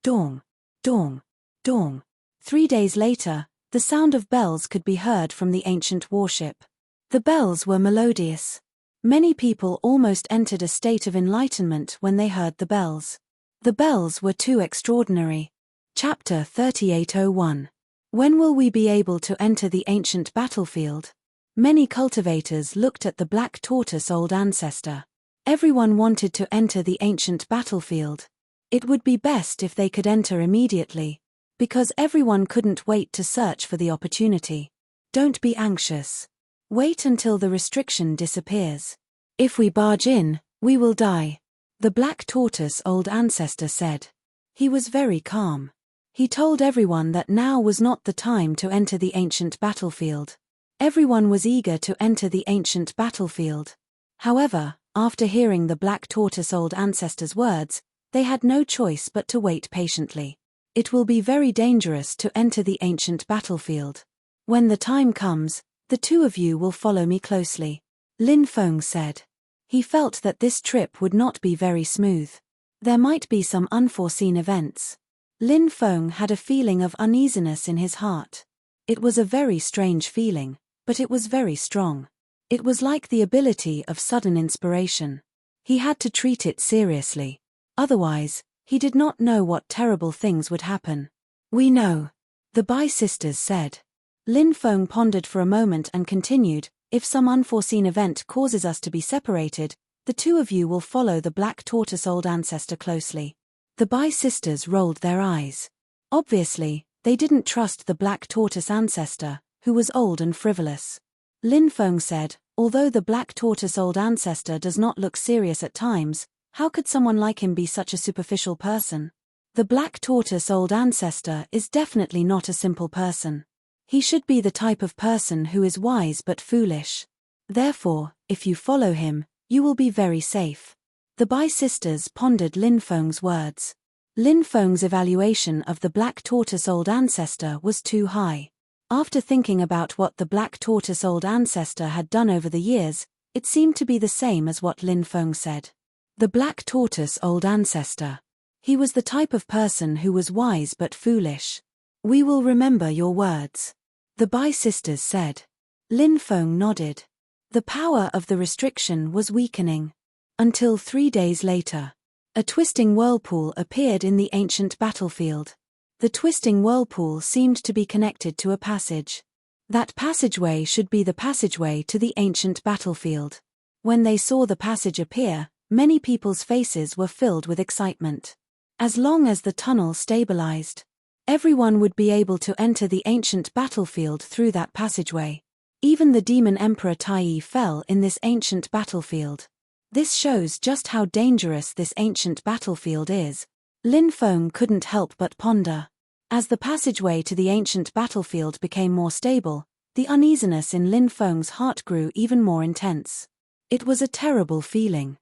Dong, dong, dong. 3 days later, the sound of bells could be heard from the ancient warship. The bells were melodious. Many people almost entered a state of enlightenment when they heard the bells. The bells were too extraordinary. Chapter 3801. When will we be able to enter the ancient battlefield? Many cultivators looked at the black tortoise old ancestor. Everyone wanted to enter the ancient battlefield. It would be best if they could enter immediately, because everyone couldn't wait to search for the opportunity. Don't be anxious. Wait until the restriction disappears. If we barge in, we will die, the black tortoise old ancestor said. He was very calm. He told everyone that now was not the time to enter the ancient battlefield. Everyone was eager to enter the ancient battlefield. However, after hearing the black tortoise old ancestor's words, they had no choice but to wait patiently. It will be very dangerous to enter the ancient battlefield. When the time comes, the two of you will follow me closely, Lin Feng said. He felt that this trip would not be very smooth. There might be some unforeseen events. Lin Feng had a feeling of uneasiness in his heart. It was a very strange feeling, but it was very strong. It was like the ability of sudden inspiration. He had to treat it seriously. Otherwise, he did not know what terrible things would happen. We know, the Bai sisters said. Lin Feng pondered for a moment and continued, if some unforeseen event causes us to be separated, the two of you will follow the black tortoise old ancestor closely. The Bai sisters rolled their eyes. Obviously, they didn't trust the black tortoise ancestor, who was old and frivolous. Lin Feng said, although the black tortoise old ancestor does not look serious at times, how could someone like him be such a superficial person? The black tortoise old ancestor is definitely not a simple person. He should be the type of person who is wise but foolish. Therefore, if you follow him, you will be very safe. The Bai sisters pondered Lin Feng's words. Lin Feng's evaluation of the black tortoise old ancestor was too high. After thinking about what the black tortoise old ancestor had done over the years, it seemed to be the same as what Lin Feng said. The black tortoise old ancestor. He was the type of person who was wise but foolish. We will remember your words, the Bai sisters said. Lin Feng nodded. The power of the restriction was weakening. Until 3 days later. A twisting whirlpool appeared in the ancient battlefield. The twisting whirlpool seemed to be connected to a passage. That passageway should be the passageway to the ancient battlefield. When they saw the passage appear, many people's faces were filled with excitement. As long as the tunnel stabilized, everyone would be able to enter the ancient battlefield through that passageway. Even the demon Emperor Tai fell in this ancient battlefield. This shows just how dangerous this ancient battlefield is. Lin Feng couldn't help but ponder. As the passageway to the ancient battlefield became more stable, the uneasiness in Lin Feng's heart grew even more intense. It was a terrible feeling.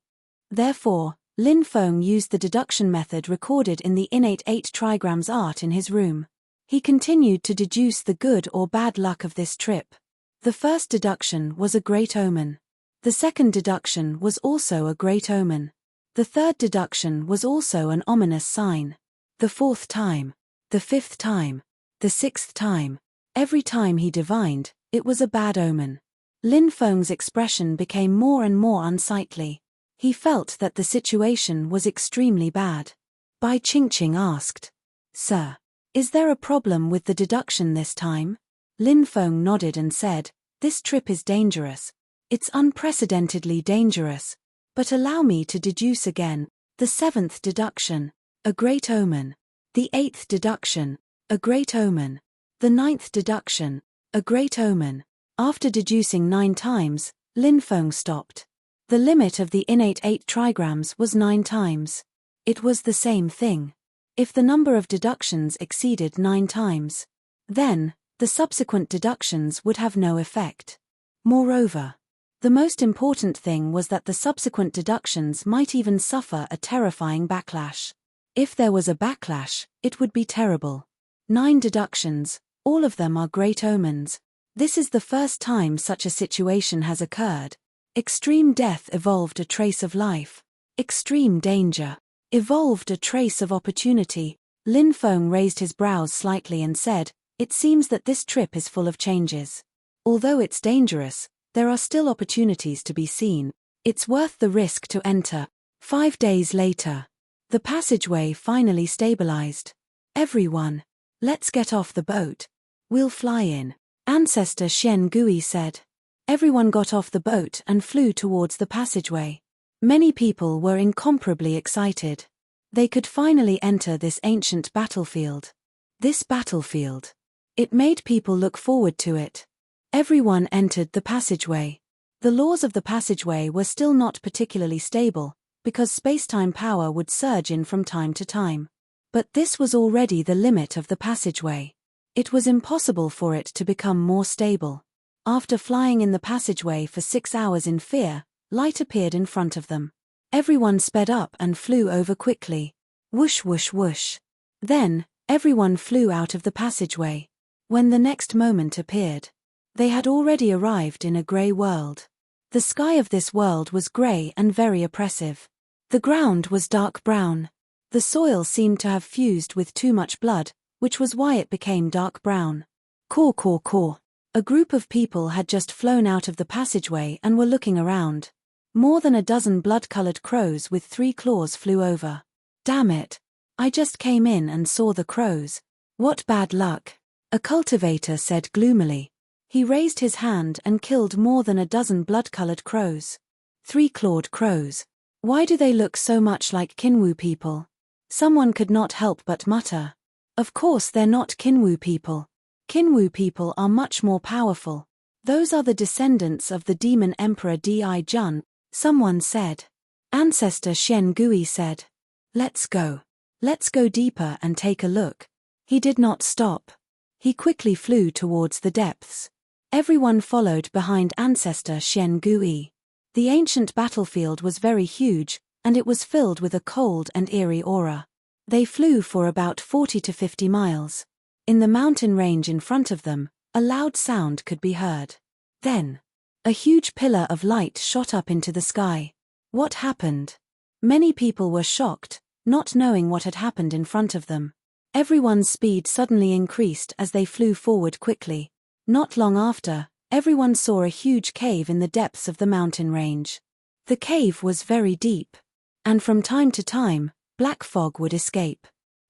Therefore, Lin Feng used the deduction method recorded in the innate 8 trigrams art in his room. He continued to deduce the good or bad luck of this trip. The first deduction was a great omen. The second deduction was also a great omen. The third deduction was also an ominous sign. The fourth time. The fifth time. The sixth time. Every time he divined, it was a bad omen. Lin Feng's expression became more and more unsightly. He felt that the situation was extremely bad. Bai Qingqing asked, Sir, is there a problem with the deduction this time? Lin Feng nodded and said, this trip is dangerous. It's unprecedentedly dangerous. But allow me to deduce again. The 7th deduction, a great omen. The 8th deduction, a great omen. The 9th deduction, a great omen. After deducing 9 times, Lin Feng stopped. The limit of the innate 8 trigrams was 9 times. It was the same thing. If the number of deductions exceeded 9 times, then, the subsequent deductions would have no effect. Moreover, the most important thing was that the subsequent deductions might even suffer a terrifying backlash. If there was a backlash, it would be terrible. 9 deductions, all of them are great omens. This is the first time such a situation has occurred. Extreme death evolved a trace of life. Extreme danger evolved a trace of opportunity. Lin Feng raised his brows slightly and said, it seems that this trip is full of changes. Although it's dangerous, there are still opportunities to be seen. It's worth the risk to enter. 5 days later. The passageway finally stabilized. Everyone, let's get off the boat. We'll fly in. Ancestor Shen Gui said. Everyone got off the boat and flew towards the passageway. Many people were incomparably excited. They could finally enter this ancient battlefield. This battlefield. It made people look forward to it. Everyone entered the passageway. The laws of the passageway were still not particularly stable, because spacetime power would surge in from time to time. But this was already the limit of the passageway. It was impossible for it to become more stable. After flying in the passageway for 6 hours in fear, light appeared in front of them. Everyone sped up and flew over quickly. Whoosh whoosh whoosh. Then, everyone flew out of the passageway. When the next moment appeared, they had already arrived in a grey world. The sky of this world was grey and very oppressive. The ground was dark brown. The soil seemed to have fused with too much blood, which was why it became dark brown. Caw caw caw. A group of people had just flown out of the passageway and were looking around. More than a dozen blood-colored crows with 3 claws flew over. Damn it. I just came in and saw the crows. What bad luck. A cultivator said gloomily. He raised his hand and killed more than a dozen blood-colored crows. 3-clawed crows. Why do they look so much like Kinwu people? Someone could not help but mutter. Of course they're not Kinwu people. Kinwu people are much more powerful. Those are the descendants of the demon emperor Di Jun, someone said. Ancestor Shen Gui said. Let's go. Let's go deeper and take a look. He did not stop. He quickly flew towards the depths. Everyone followed behind Ancestor Shen Gui. The ancient battlefield was very huge, and it was filled with a cold and eerie aura. They flew for about 40 to 50 miles. In the mountain range in front of them, a loud sound could be heard. Then, a huge pillar of light shot up into the sky. What happened? Many people were shocked, not knowing what had happened in front of them. Everyone's speed suddenly increased as they flew forward quickly. Not long after, everyone saw a huge cave in the depths of the mountain range. The cave was very deep. And from time to time, black fog would escape.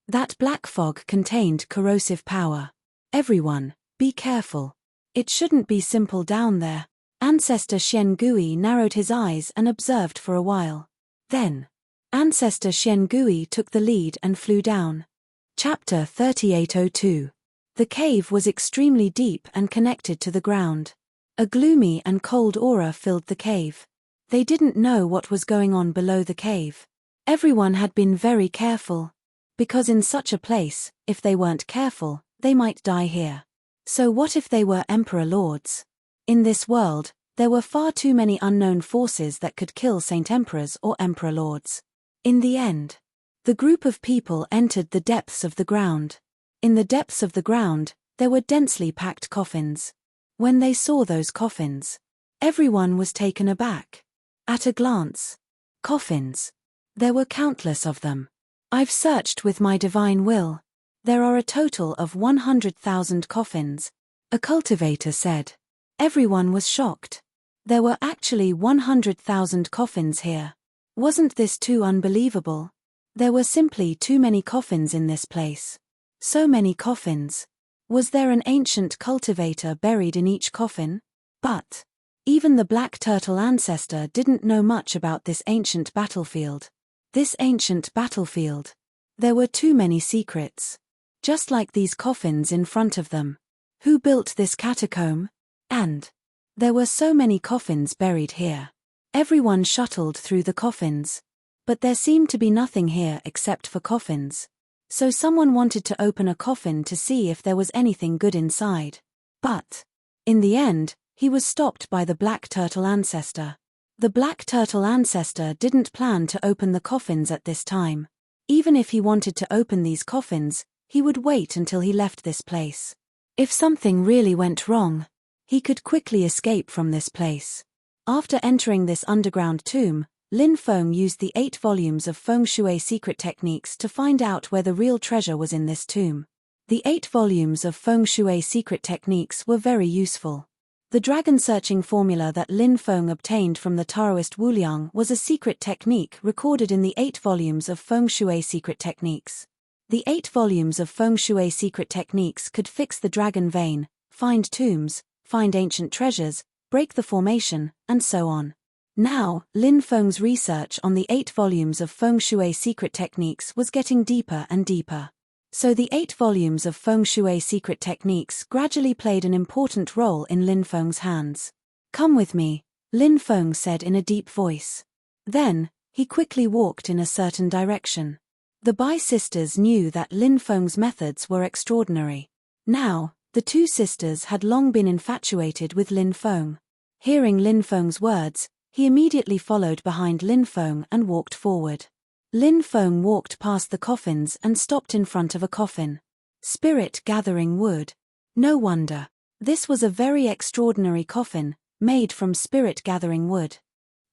That black fog contained corrosive power. Everyone, be careful. It shouldn't be simple down there. Ancestor Shen Gui narrowed his eyes and observed for a while. Then, Ancestor Shen Gui took the lead and flew down. Chapter 3802. The cave was extremely deep and connected to the ground. A gloomy and cold aura filled the cave. They didn't know what was going on below the cave. Everyone had been very careful. Because in such a place, if they weren't careful, they might die here. So what if they were Emperor Lords? In this world, there were far too many unknown forces that could kill Saint Emperors or Emperor Lords. In the end, the group of people entered the depths of the ground. In the depths of the ground, there were densely packed coffins. When they saw those coffins, everyone was taken aback. At a glance, coffins. There were countless of them. I've searched with my divine will. There are a total of 100,000 coffins, a cultivator said. Everyone was shocked. There were actually 100,000 coffins here. Wasn't this too unbelievable? There were simply too many coffins in this place. So many coffins. Was there an ancient cultivator buried in each coffin? But even the black turtle ancestor didn't know much about this ancient battlefield. This ancient battlefield. There were too many secrets. Just like these coffins in front of them. Who built this catacomb? And there were so many coffins buried here. Everyone shuttled through the coffins. But there seemed to be nothing here except for coffins. So someone wanted to open a coffin to see if there was anything good inside. But in the end, he was stopped by the black turtle ancestor. The black turtle ancestor didn't plan to open the coffins at this time. Even if he wanted to open these coffins, he would wait until he left this place. If something really went wrong, he could quickly escape from this place. After entering this underground tomb, Lin Feng used the 8 volumes of Feng Shui secret techniques to find out where the real treasure was in this tomb. The 8 volumes of Feng Shui secret techniques were very useful. The dragon-searching formula that Lin Feng obtained from the Taoist Wu Liang was a secret technique recorded in the 8 volumes of Feng Shui secret techniques. The 8 volumes of Feng Shui secret techniques could fix the dragon vein, find tombs, find ancient treasures, break the formation, and so on. Now, Lin Feng's research on the 8 volumes of Feng Shui secret techniques was getting deeper and deeper. So the 8 volumes of feng shui secret techniques gradually played an important role in Lin Feng's hands. "Come with me," Lin Feng said in a deep voice. Then, he quickly walked in a certain direction. The Bai sisters knew that Lin Feng's methods were extraordinary. Now, the 2 sisters had long been infatuated with Lin Feng. Hearing Lin Feng's words, he immediately followed behind Lin Feng and walked forward. Lin Feng walked past the coffins and stopped in front of a coffin. Spirit gathering wood. No wonder. This was a very extraordinary coffin, made from spirit gathering wood.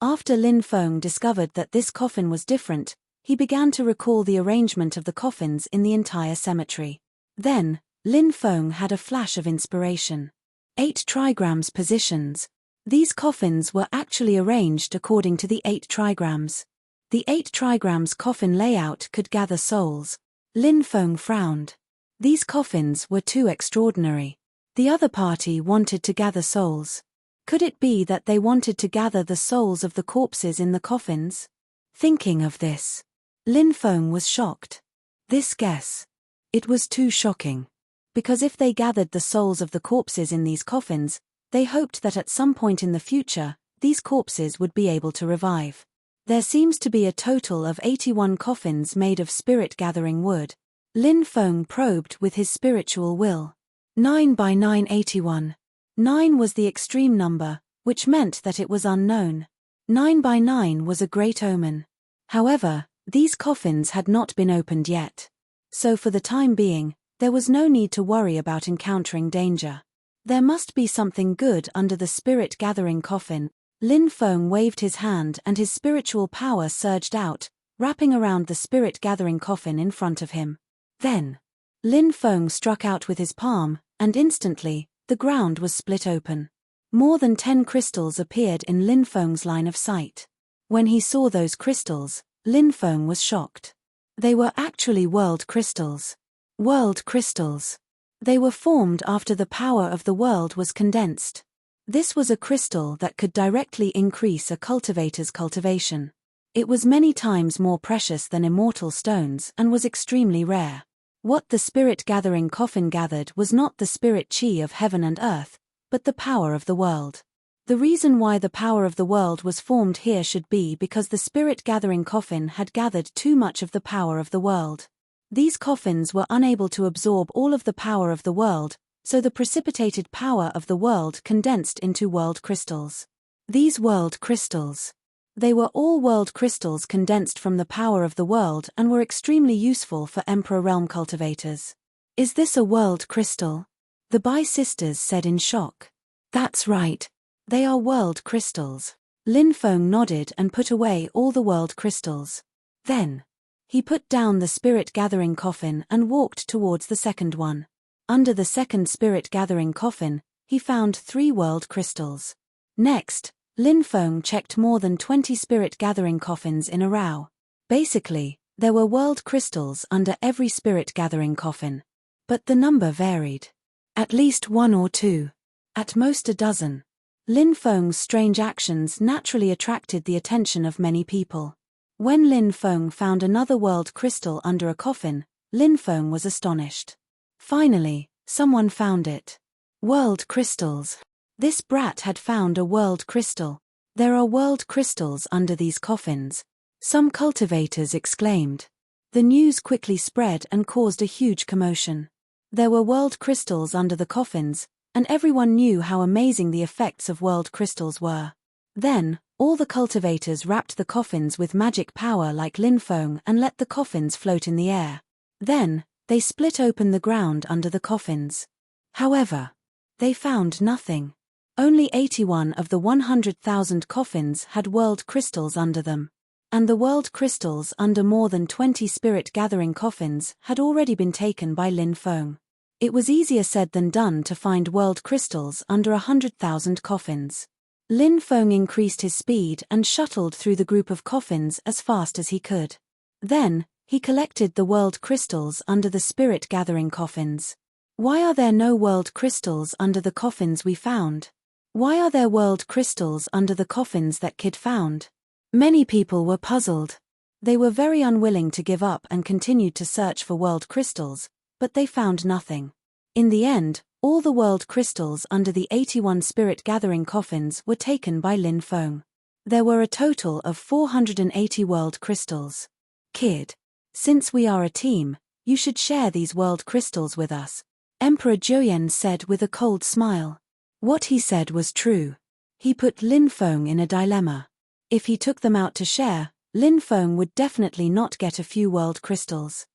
After Lin Feng discovered that this coffin was different, he began to recall the arrangement of the coffins in the entire cemetery. Then, Lin Feng had a flash of inspiration. 8 trigrams positions. These coffins were actually arranged according to the 8 trigrams. The 8 trigrams coffin layout could gather souls. Lin Feng frowned. These coffins were too extraordinary. The other party wanted to gather souls. Could it be that they wanted to gather the souls of the corpses in the coffins? Thinking of this, Lin Feng was shocked. This guess. It was too shocking. Because if they gathered the souls of the corpses in these coffins, they hoped that at some point in the future, these corpses would be able to revive. There seems to be a total of 81 coffins made of spirit-gathering wood. Lin Feng probed with his spiritual will. 9 by 9 81. 9 was the extreme number, which meant that it was unknown. 9 by 9 was a great omen. However, these coffins had not been opened yet. So for the time being, there was no need to worry about encountering danger. There must be something good under the spirit-gathering coffin. Lin Feng waved his hand and his spiritual power surged out, wrapping around the spirit-gathering coffin in front of him. Then, Lin Feng struck out with his palm, and instantly, the ground was split open. More than 10 crystals appeared in Lin Feng's line of sight. When he saw those crystals, Lin Feng was shocked. They were actually world crystals. World crystals. They were formed after the power of the world was condensed. This was a crystal that could directly increase a cultivator's cultivation. It was many times more precious than immortal stones and was extremely rare. What the spirit-gathering coffin gathered was not the spirit chi of heaven and earth, but the power of the world. The reason why the power of the world was formed here should be because the spirit-gathering coffin had gathered too much of the power of the world. These coffins were unable to absorb all of the power of the world, so the precipitated power of the world condensed into world crystals. These world crystals. They were all world crystals condensed from the power of the world and were extremely useful for Emperor Realm cultivators. "Is this a world crystal?" the Bai sisters said in shock. "That's right. They are world crystals." Lin Feng nodded and put away all the world crystals. Then, he put down the spirit-gathering coffin and walked towards the second one. Under the second spirit-gathering coffin, he found 3 world crystals. Next, Lin Feng checked more than 20 spirit-gathering coffins in a row. Basically, there were world crystals under every spirit-gathering coffin. But the number varied. At least 1 or 2. At most a dozen. Lin Feng's strange actions naturally attracted the attention of many people. When Lin Feng found another world crystal under a coffin, Lin Feng was astonished. Finally, someone found it. World crystals. This brat had found a world crystal. There are world crystals under these coffins. Some cultivators exclaimed. The news quickly spread and caused a huge commotion. There were world crystals under the coffins, and everyone knew how amazing the effects of world crystals were. Then, all the cultivators wrapped the coffins with magic power like Lin Feng and let the coffins float in the air. Then, they split open the ground under the coffins. However, they found nothing. Only 81 of the 100,000 coffins had world crystals under them. And the world crystals under more than 20 spirit-gathering coffins had already been taken by Lin Feng. It was easier said than done to find world crystals under 100,000 coffins. Lin Feng increased his speed and shuttled through the group of coffins as fast as he could. Then, he collected the world crystals under the spirit-gathering coffins. Why are there no world crystals under the coffins we found? Why are there world crystals under the coffins that kid found? Many people were puzzled. They were very unwilling to give up and continued to search for world crystals, but they found nothing. In the end, all the world crystals under the 81 spirit-gathering coffins were taken by Lin Feng. There were a total of 480 world crystals. Kid, since we are a team, you should share these world crystals with us, Emperor Jueyan said with a cold smile. What he said was true. He put Lin Feng in a dilemma. If he took them out to share, Lin Feng would definitely not get a few world crystals.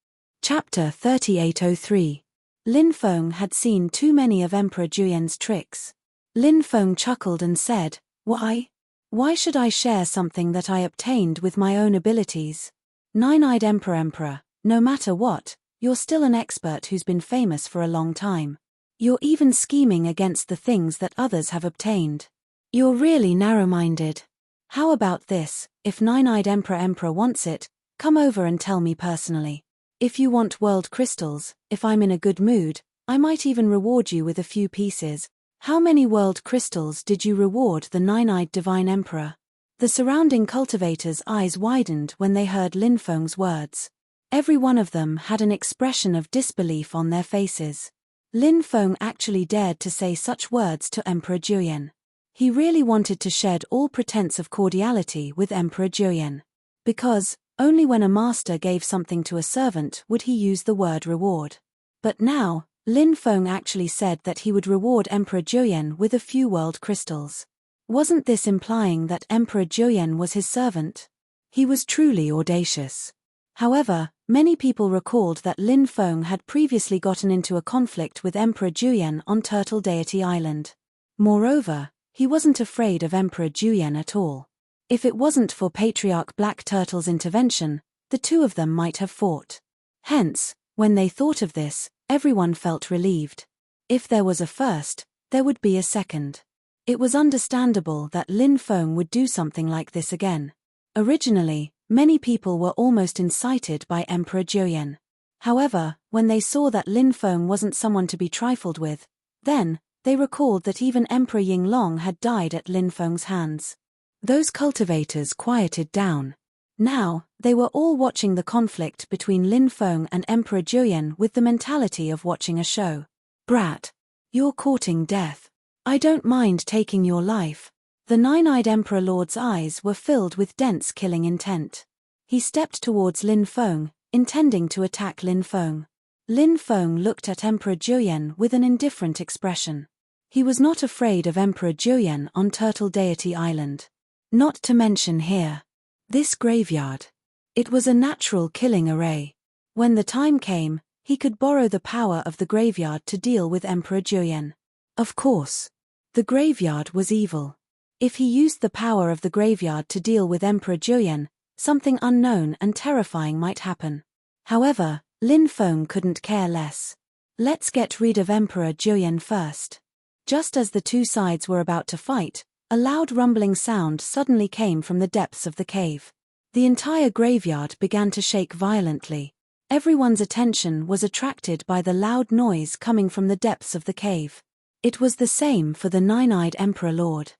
Chapter 3803. Lin Feng had seen too many of Emperor Jueyan's tricks. Lin Feng chuckled and said, Why? Why should I share something that I obtained with my own abilities? Nine-eyed Emperor, no matter what, you're still an expert who's been famous for a long time. You're even scheming against the things that others have obtained. You're really narrow-minded. How about this, if Nine-eyed Emperor wants it, come over and tell me personally. If you want world crystals, if I'm in a good mood, I might even reward you with a few pieces. How many world crystals did you reward the Nine-eyed Divine Emperor? The surrounding cultivators' eyes widened when they heard Lin Feng's words. Every one of them had an expression of disbelief on their faces. Lin Feng actually dared to say such words to Emperor Jueyan. He really wanted to shed all pretense of cordiality with Emperor Jueyan. Because, only when a master gave something to a servant would he use the word reward. But now, Lin Feng actually said that he would reward Emperor Jueyan with a few world crystals. Wasn't this implying that Emperor Jueyan was his servant? He was truly audacious. However, many people recalled that Lin Feng had previously gotten into a conflict with Emperor Jueyan on Turtle Deity Island. Moreover, he wasn't afraid of Emperor Jueyan at all. If it wasn't for Patriarch Black Turtle's intervention, the two of them might have fought. Hence, when they thought of this, everyone felt relieved. If there was a first, there would be a second. It was understandable that Lin Feng would do something like this again. Originally, many people were almost incited by Emperor Jueyan. However, when they saw that Lin Feng wasn't someone to be trifled with, then, they recalled that even Emperor Yinglong had died at Lin Feng's hands. Those cultivators quieted down. Now, they were all watching the conflict between Lin Feng and Emperor Jueyan with the mentality of watching a show. Brat, you're courting death. I don't mind taking your life. The nine-eyed Emperor Lord's eyes were filled with dense killing intent. He stepped towards Lin Feng, intending to attack Lin Feng. Lin Feng looked at Emperor Jueyan with an indifferent expression. He was not afraid of Emperor Jueyan on Turtle Deity Island. Not to mention here. This graveyard. It was a natural killing array. When the time came, he could borrow the power of the graveyard to deal with Emperor Jueyan. Of course. The graveyard was evil. If he used the power of the graveyard to deal with Emperor Jueyan, something unknown and terrifying might happen. However, Lin Feng couldn't care less. Let's get rid of Emperor Jueyan first. Just as the two sides were about to fight, a loud rumbling sound suddenly came from the depths of the cave. The entire graveyard began to shake violently. Everyone's attention was attracted by the loud noise coming from the depths of the cave. It was the same for the nine-eyed Emperor Lord.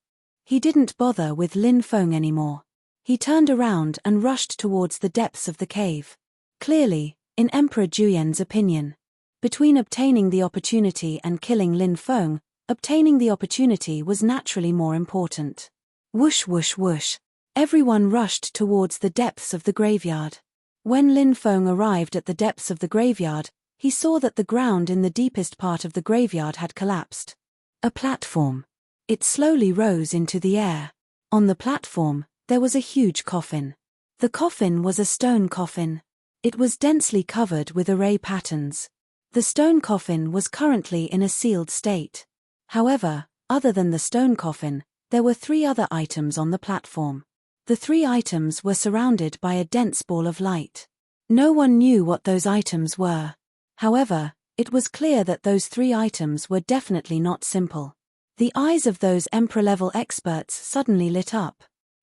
He didn't bother with Lin Feng anymore. He turned around and rushed towards the depths of the cave. Clearly, in Emperor Jueyan's opinion, between obtaining the opportunity and killing Lin Feng, obtaining the opportunity was naturally more important. Whoosh whoosh whoosh. Everyone rushed towards the depths of the graveyard. When Lin Feng arrived at the depths of the graveyard, he saw that the ground in the deepest part of the graveyard had collapsed. A platform. It slowly rose into the air. On the platform, there was a huge coffin. The coffin was a stone coffin. It was densely covered with array patterns. The stone coffin was currently in a sealed state. However, other than the stone coffin, there were 3 other items on the platform. The 3 items were surrounded by a dense ball of light. No one knew what those items were. However, it was clear that those 3 items were definitely not simple. The eyes of those Emperor-level experts suddenly lit up.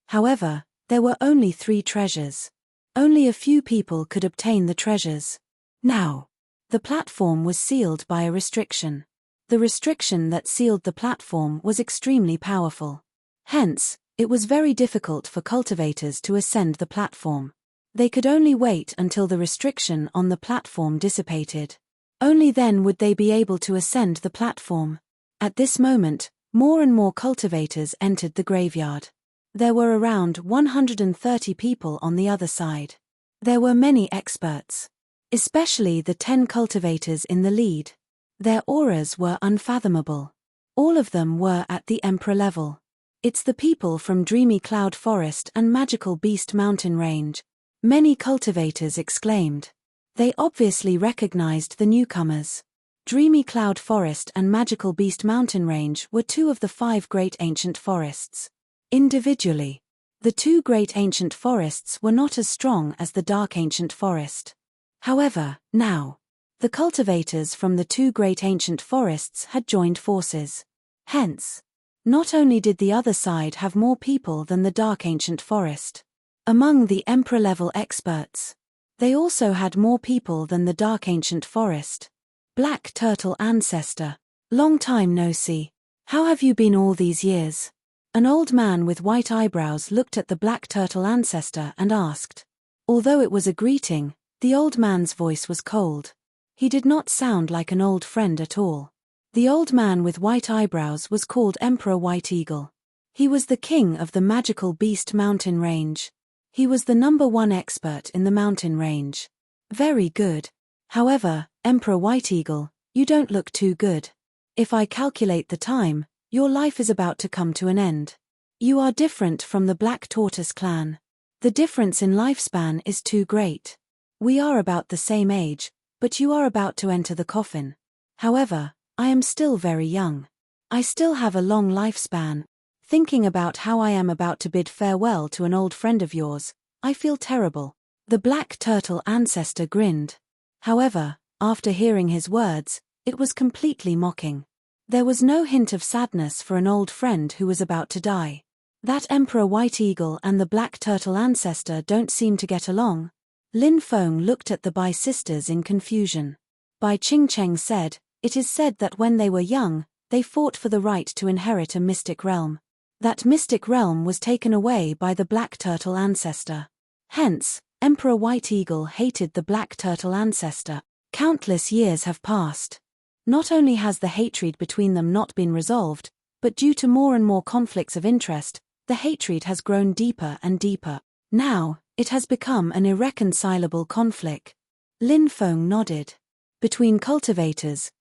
However, there were only 3 treasures. Only a few people could obtain the treasures. Now, the platform was sealed by a restriction. The restriction that sealed the platform was extremely powerful. Hence, it was very difficult for cultivators to ascend the platform. They could only wait until the restriction on the platform dissipated. Only then would they be able to ascend the platform. At this moment, more and more cultivators entered the graveyard. There were around 130 people on the other side. There were many experts, especially the 10 cultivators in the lead. Their auras were unfathomable. All of them were at the Emperor level. It's the people from Dreamy Cloud Forest and Magical Beast Mountain Range, many cultivators exclaimed. They obviously recognized the newcomers. Dreamy Cloud Forest and Magical Beast Mountain Range were two of the 5 great ancient forests. Individually, the 2 great ancient forests were not as strong as the Dark Ancient Forest. However, now, the cultivators from the 2 great ancient forests had joined forces. Hence, not only did the other side have more people than the Dark Ancient Forest among the Emperor-level experts, they also had more people than the Dark Ancient Forest. Black Turtle Ancestor. Long time no see. How have you been all these years? An old man with white eyebrows looked at the Black Turtle Ancestor and asked. Although it was a greeting, the old man's voice was cold. He did not sound like an old friend at all. The old man with white eyebrows was called Emperor White Eagle. He was the king of the Magical Beast Mountain Range. He was the #1 expert in the mountain range. Very good. However, Emperor White Eagle, you don't look too good. If I calculate the time, your life is about to come to an end. You are different from the Black Tortoise clan. The difference in lifespan is too great. We are about the same age, but you are about to enter the coffin. However, I am still very young. I still have a long lifespan. Thinking about how I am about to bid farewell to an old friend of yours, I feel terrible. The Black Turtle Ancestor grinned. However, after hearing his words, it was completely mocking. There was no hint of sadness for an old friend who was about to die. That Emperor White Eagle and the Black Turtle Ancestor don't seem to get along. Lin Feng looked at the Bai sisters in confusion. Bai Qingcheng said, it is said that when they were young, they fought for the right to inherit a mystic realm. That mystic realm was taken away by the Black Turtle Ancestor. Hence, Emperor White Eagle hated the Black Turtle Ancestor. Countless years have passed. Not only has the hatred between them not been resolved, but due to more and more conflicts of interest, the hatred has grown deeper and deeper. Now, it has become an irreconcilable conflict. Lin Feng nodded. Between cultivators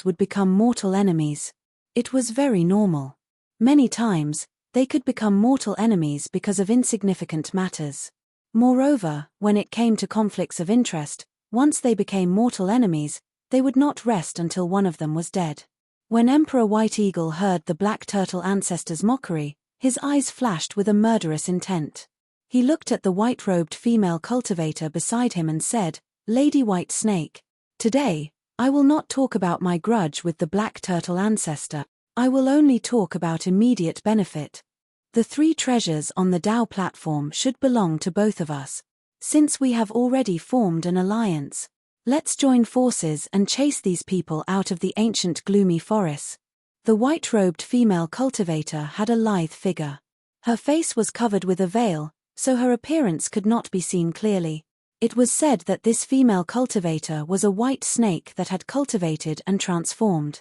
would become mortal enemies. It was very normal. Many times, they could become mortal enemies because of insignificant matters. Moreover, when it came to conflicts of interest, once they became mortal enemies, they would not rest until one of them was dead. When Emperor White Eagle heard the Black Turtle Ancestor's mockery, his eyes flashed with a murderous intent. He looked at the white-robed female cultivator beside him and said, Lady White Snake, today, I will not talk about my grudge with the Black Turtle Ancestor. I will only talk about immediate benefit. The 3 treasures on the Dao platform should belong to both of us. Since we have already formed an alliance, let's join forces and chase these people out of the ancient gloomy forests. The white-robed female cultivator had a lithe figure. Her face was covered with a veil, so her appearance could not be seen clearly. It was said that this female cultivator was a white snake that had cultivated and transformed.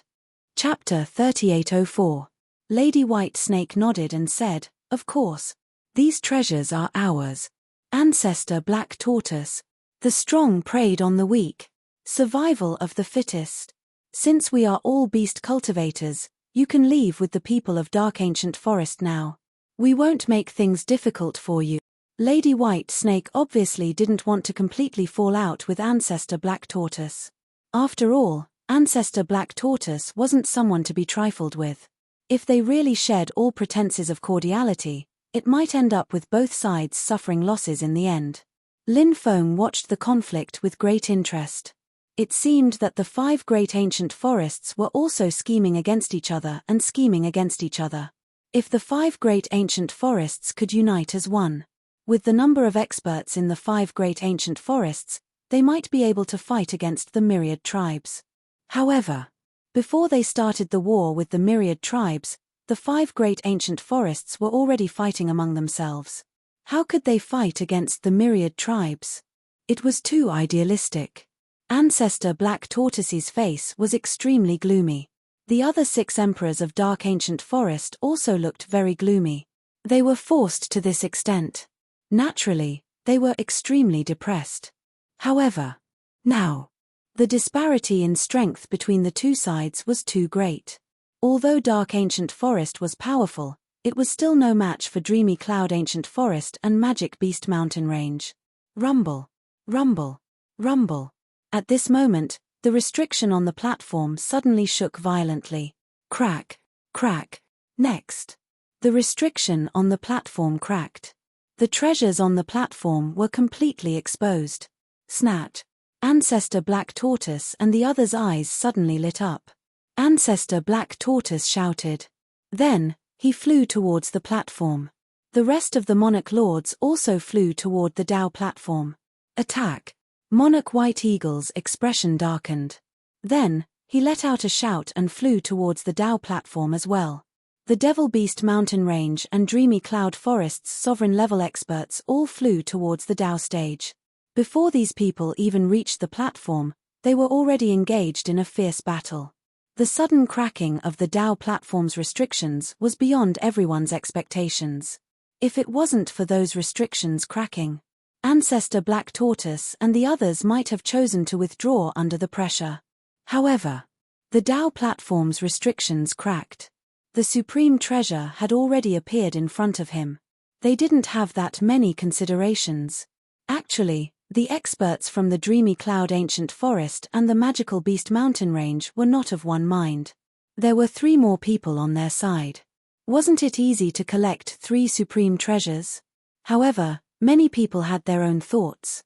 Chapter 3804. Lady White Snake nodded and said, of course. These treasures are ours. Ancestor Black Tortoise. The strong preyed on the weak. Survival of the fittest. Since we are all beast cultivators, you can leave with the people of Dark Ancient Forest now. We won't make things difficult for you. Lady White Snake obviously didn't want to completely fall out with Ancestor Black Tortoise. After all, Ancestor Black Tortoise wasn't someone to be trifled with. If they really shared all pretenses of cordiality, it might end up with both sides suffering losses in the end. Lin Feng watched the conflict with great interest. It seemed that the 5 great ancient forests were also scheming against each other and scheming against each other. If the 5 great ancient forests could unite as one, with the number of experts in the 5 great ancient forests, they might be able to fight against the myriad tribes. However, before they started the war with the myriad tribes, the 5 great ancient forests were already fighting among themselves. How could they fight against the myriad tribes? It was too idealistic. Ancestor Black Tortoise's face was extremely gloomy. The other 6 emperors of Dark Ancient Forest also looked very gloomy. They were forced to this extent. Naturally, they were extremely depressed. However, now, the disparity in strength between the two sides was too great. Although Dark Ancient Forest was powerful, it was still no match for Dreamy Cloud Ancient Forest and Magic Beast Mountain Range. Rumble, rumble, rumble. At this moment, the restriction on the platform suddenly shook violently. Crack, crack. Next, the restriction on the platform cracked. The treasures on the platform were completely exposed. Snatch. Ancestor Black Tortoise and the other's eyes suddenly lit up. Ancestor Black Tortoise shouted. Then, he flew towards the platform. The rest of the Monarch Lords also flew toward the Dao platform. Attack! Monarch White Eagle's expression darkened. Then, he let out a shout and flew towards the Dao platform as well. The Devil Beast Mountain Range and Dreamy Cloud Forest's sovereign-level experts all flew towards the Dao stage. Before these people even reached the platform, they were already engaged in a fierce battle. The sudden cracking of the Dao platform's restrictions was beyond everyone's expectations. If it wasn't for those restrictions cracking, Ancestor Black Tortoise and the others might have chosen to withdraw under the pressure. However, the Dao platform's restrictions cracked. The supreme treasure had already appeared in front of him. They didn't have that many considerations. Actually, the experts from the Dreamy Cloud Ancient Forest and the Magical Beast Mountain Range were not of one mind. There were 3 more people on their side. Wasn't it easy to collect 3 supreme treasures? However, many people had their own thoughts.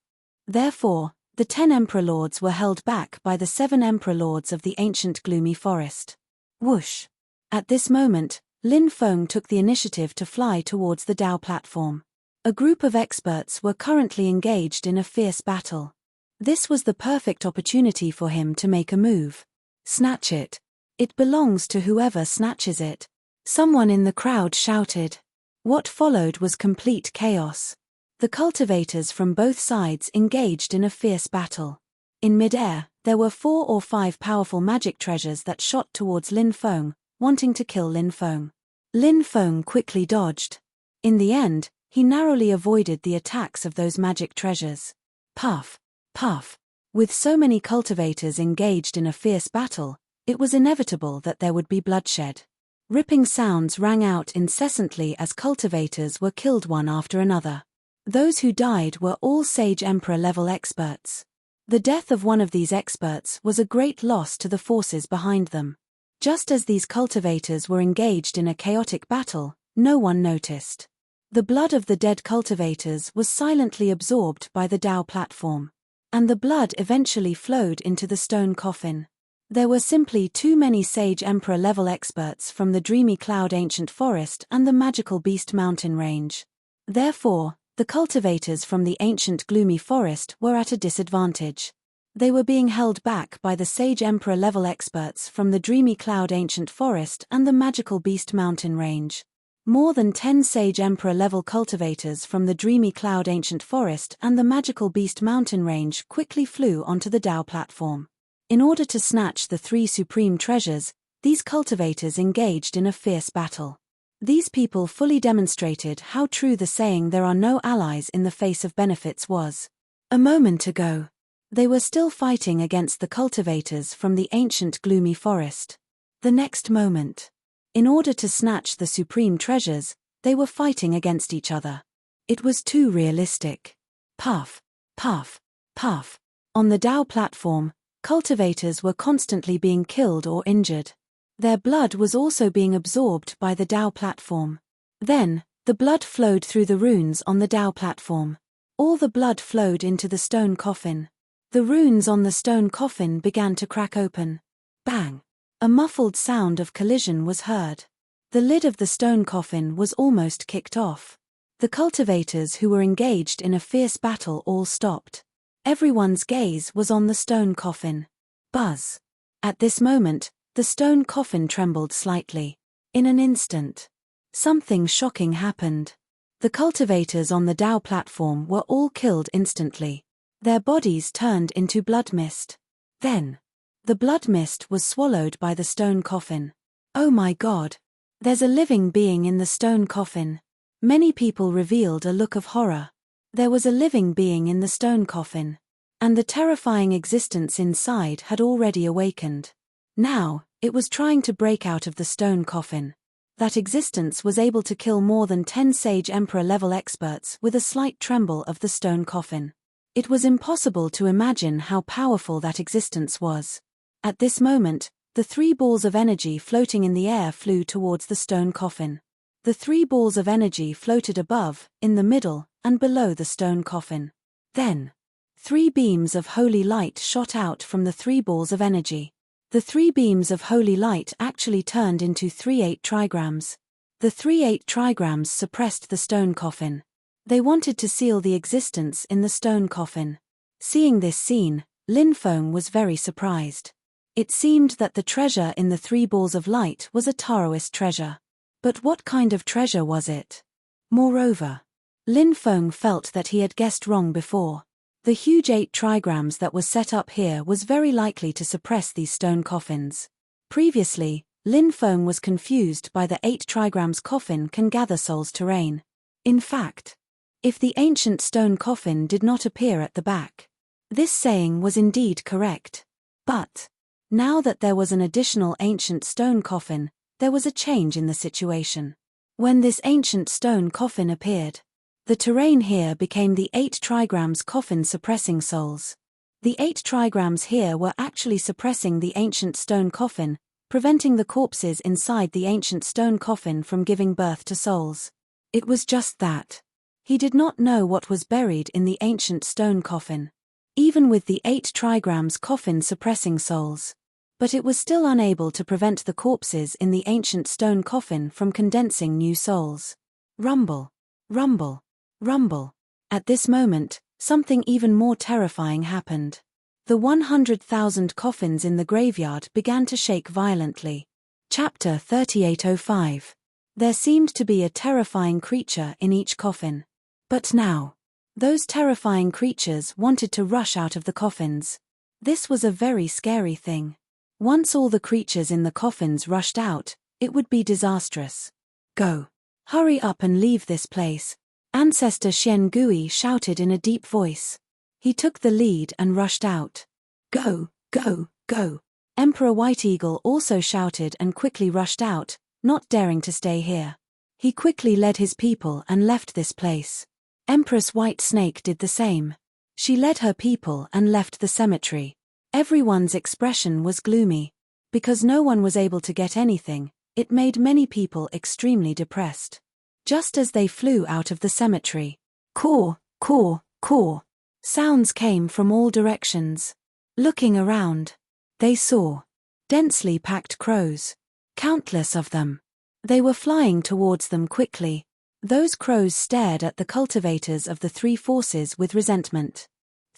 Therefore, the 10 Emperor Lords were held back by the 7 Emperor Lords of the ancient gloomy forest. Whoosh! At this moment, Lin Feng took the initiative to fly towards the Dao platform. A group of experts were currently engaged in a fierce battle. This was the perfect opportunity for him to make a move. Snatch it. It belongs to whoever snatches it. Someone in the crowd shouted. What followed was complete chaos. The cultivators from both sides engaged in a fierce battle. In mid-air, there were 4 or 5 powerful magic treasures that shot towards Lin Feng, wanting to kill Lin Feng. Lin Feng quickly dodged. In the end, he narrowly avoided the attacks of those magic treasures. Puff, puff. With so many cultivators engaged in a fierce battle, it was inevitable that there would be bloodshed. Ripping sounds rang out incessantly as cultivators were killed one after another. Those who died were all Sage Emperor-level experts. The death of one of these experts was a great loss to the forces behind them. Just as these cultivators were engaged in a chaotic battle, no one noticed. The blood of the dead cultivators was silently absorbed by the Dao platform. And the blood eventually flowed into the stone coffin. There were simply too many Sage Emperor-level experts from the Dreamy Cloud Ancient Forest and the Magical Beast Mountain Range. Therefore, the cultivators from the ancient gloomy forest were at a disadvantage. They were being held back by the Sage Emperor-level experts from the Dreamy Cloud Ancient Forest and the Magical Beast Mountain Range. More than 10 Sage Emperor-level cultivators from the Dreamy Cloud Ancient Forest and the Magical Beast Mountain Range quickly flew onto the Dao platform. In order to snatch the 3 supreme treasures, these cultivators engaged in a fierce battle. These people fully demonstrated how true the saying "there are no allies in the face of benefits" was. A moment ago, they were still fighting against the cultivators from the ancient gloomy forest. The next moment, in order to snatch the supreme treasures, they were fighting against each other. It was too realistic. Puff, puff, puff. On the Dao platform, cultivators were constantly being killed or injured. Their blood was also being absorbed by the Dao platform. Then, the blood flowed through the runes on the Dao platform. All the blood flowed into the stone coffin. The runes on the stone coffin began to crack open. Bang! A muffled sound of collision was heard. The lid of the stone coffin was almost kicked off. The cultivators who were engaged in a fierce battle all stopped. Everyone's gaze was on the stone coffin. Buzz! At this moment, the stone coffin trembled slightly. In an instant, something shocking happened. The cultivators on the Dao platform were all killed instantly. Their bodies turned into blood mist. Then, the blood mist was swallowed by the stone coffin. Oh my God! There's a living being in the stone coffin. Many people revealed a look of horror. There was a living being in the stone coffin. And the terrifying existence inside had already awakened. Now, it was trying to break out of the stone coffin. That existence was able to kill more than 10 Sage Emperor-level experts with a slight tremble of the stone coffin. It was impossible to imagine how powerful that existence was. At this moment, the 3 balls of energy floating in the air flew towards the stone coffin. The 3 balls of energy floated above, in the middle, and below the stone coffin. Then, 3 beams of holy light shot out from the 3 balls of energy. The 3 beams of holy light actually turned into 3 8 trigrams. The 3 8 trigrams suppressed the stone coffin. They wanted to seal the existence in the stone coffin. Seeing this scene, Lin Feng was very surprised. It seemed that the treasure in the 3 balls of light was a Taoist treasure. But what kind of treasure was it? Moreover, Lin Feng felt that he had guessed wrong before. The huge 8 trigrams that was set up here was very likely to suppress these stone coffins. Previously, Lin Feng was confused by the 8 trigrams coffin can gather souls terrain. In fact, if the ancient stone coffin did not appear at the back, this saying was indeed correct. But, now that there was an additional ancient stone coffin, there was a change in the situation. When this ancient stone coffin appeared, the terrain here became the 8 trigrams coffin suppressing souls. The 8 trigrams here were actually suppressing the ancient stone coffin, preventing the corpses inside the ancient stone coffin from giving birth to souls. It was just that. He did not know what was buried in the ancient stone coffin. Even with the 8 trigrams coffin suppressing souls. But it was still unable to prevent the corpses in the ancient stone coffin from condensing new souls. Rumble. Rumble. Rumble. At this moment, something even more terrifying happened. The 100,000 coffins in the graveyard began to shake violently. Chapter 3805. There seemed to be a terrifying creature in each coffin. But now, those terrifying creatures wanted to rush out of the coffins. This was a very scary thing. Once all the creatures in the coffins rushed out, it would be disastrous. Go. Hurry up and leave this place. Ancestor Xian Gui shouted in a deep voice. He took the lead and rushed out. Go, go, go. Emperor White Eagle also shouted and quickly rushed out, not daring to stay here. He quickly led his people and left this place. Empress White Snake did the same. She led her people and left the cemetery. Everyone's expression was gloomy. Because no one was able to get anything, it made many people extremely depressed. Just as they flew out of the cemetery, caw, caw, caw, sounds came from all directions. Looking around, they saw densely packed crows. Countless of them. They were flying towards them quickly. Those crows stared at the cultivators of the 3 forces with resentment.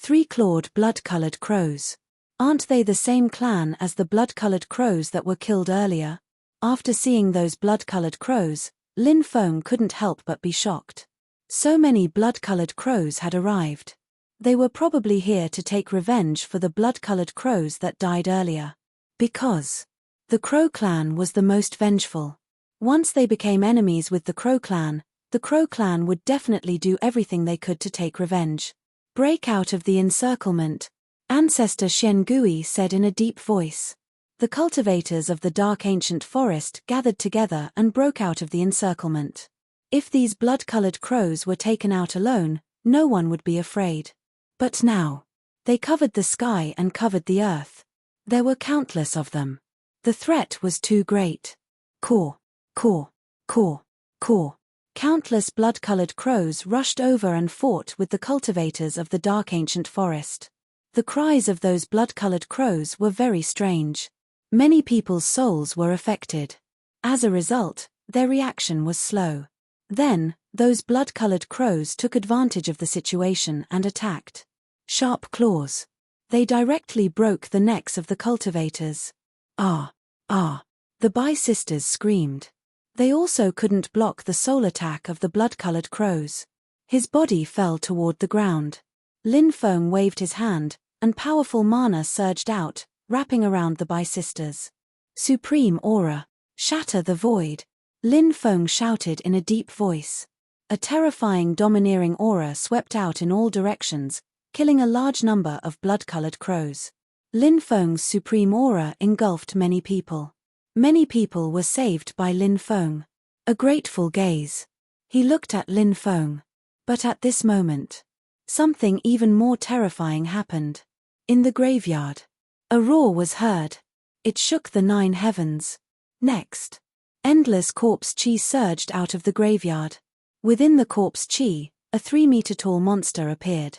3-clawed blood-colored crows. Aren't they the same clan as the blood-colored crows that were killed earlier? After seeing those blood-colored crows, Lin Feng couldn't help but be shocked. So many blood-colored crows had arrived. They were probably here to take revenge for the blood-colored crows that died earlier. Because the Crow clan was the most vengeful. Once they became enemies with the Crow clan would definitely do everything they could to take revenge. Break out of the encirclement, Ancestor Xian Gui said in a deep voice. The cultivators of the dark ancient forest gathered together and broke out of the encirclement. If these blood-colored crows were taken out alone, no one would be afraid. But now, they covered the sky and covered the earth. There were countless of them. The threat was too great. Caw, caw, caw, caw. Countless blood-colored crows rushed over and fought with the cultivators of the dark ancient forest. The cries of those blood-colored crows were very strange. Many people's souls were affected. As a result, their reaction was slow. Then, those blood-colored crows took advantage of the situation and attacked. Sharp claws. They directly broke the necks of the cultivators. Ah! Ah! The Bai sisters screamed. They also couldn't block the soul attack of the blood-colored crows. His body fell toward the ground. Lin Feng waved his hand, and powerful mana surged out, wrapping around the Bai sisters. Supreme aura. Shatter the void. Lin Feng shouted in a deep voice. A terrifying domineering aura swept out in all directions, killing a large number of blood-colored crows. Lin Feng's supreme aura engulfed many people. Many people were saved by Lin Feng. A grateful gaze. He looked at Lin Feng. But at this moment, something even more terrifying happened. In the graveyard, a roar was heard. It shook the 9 heavens. Next, endless corpse chi surged out of the graveyard. Within the corpse chi, a 3-meter-tall monster appeared.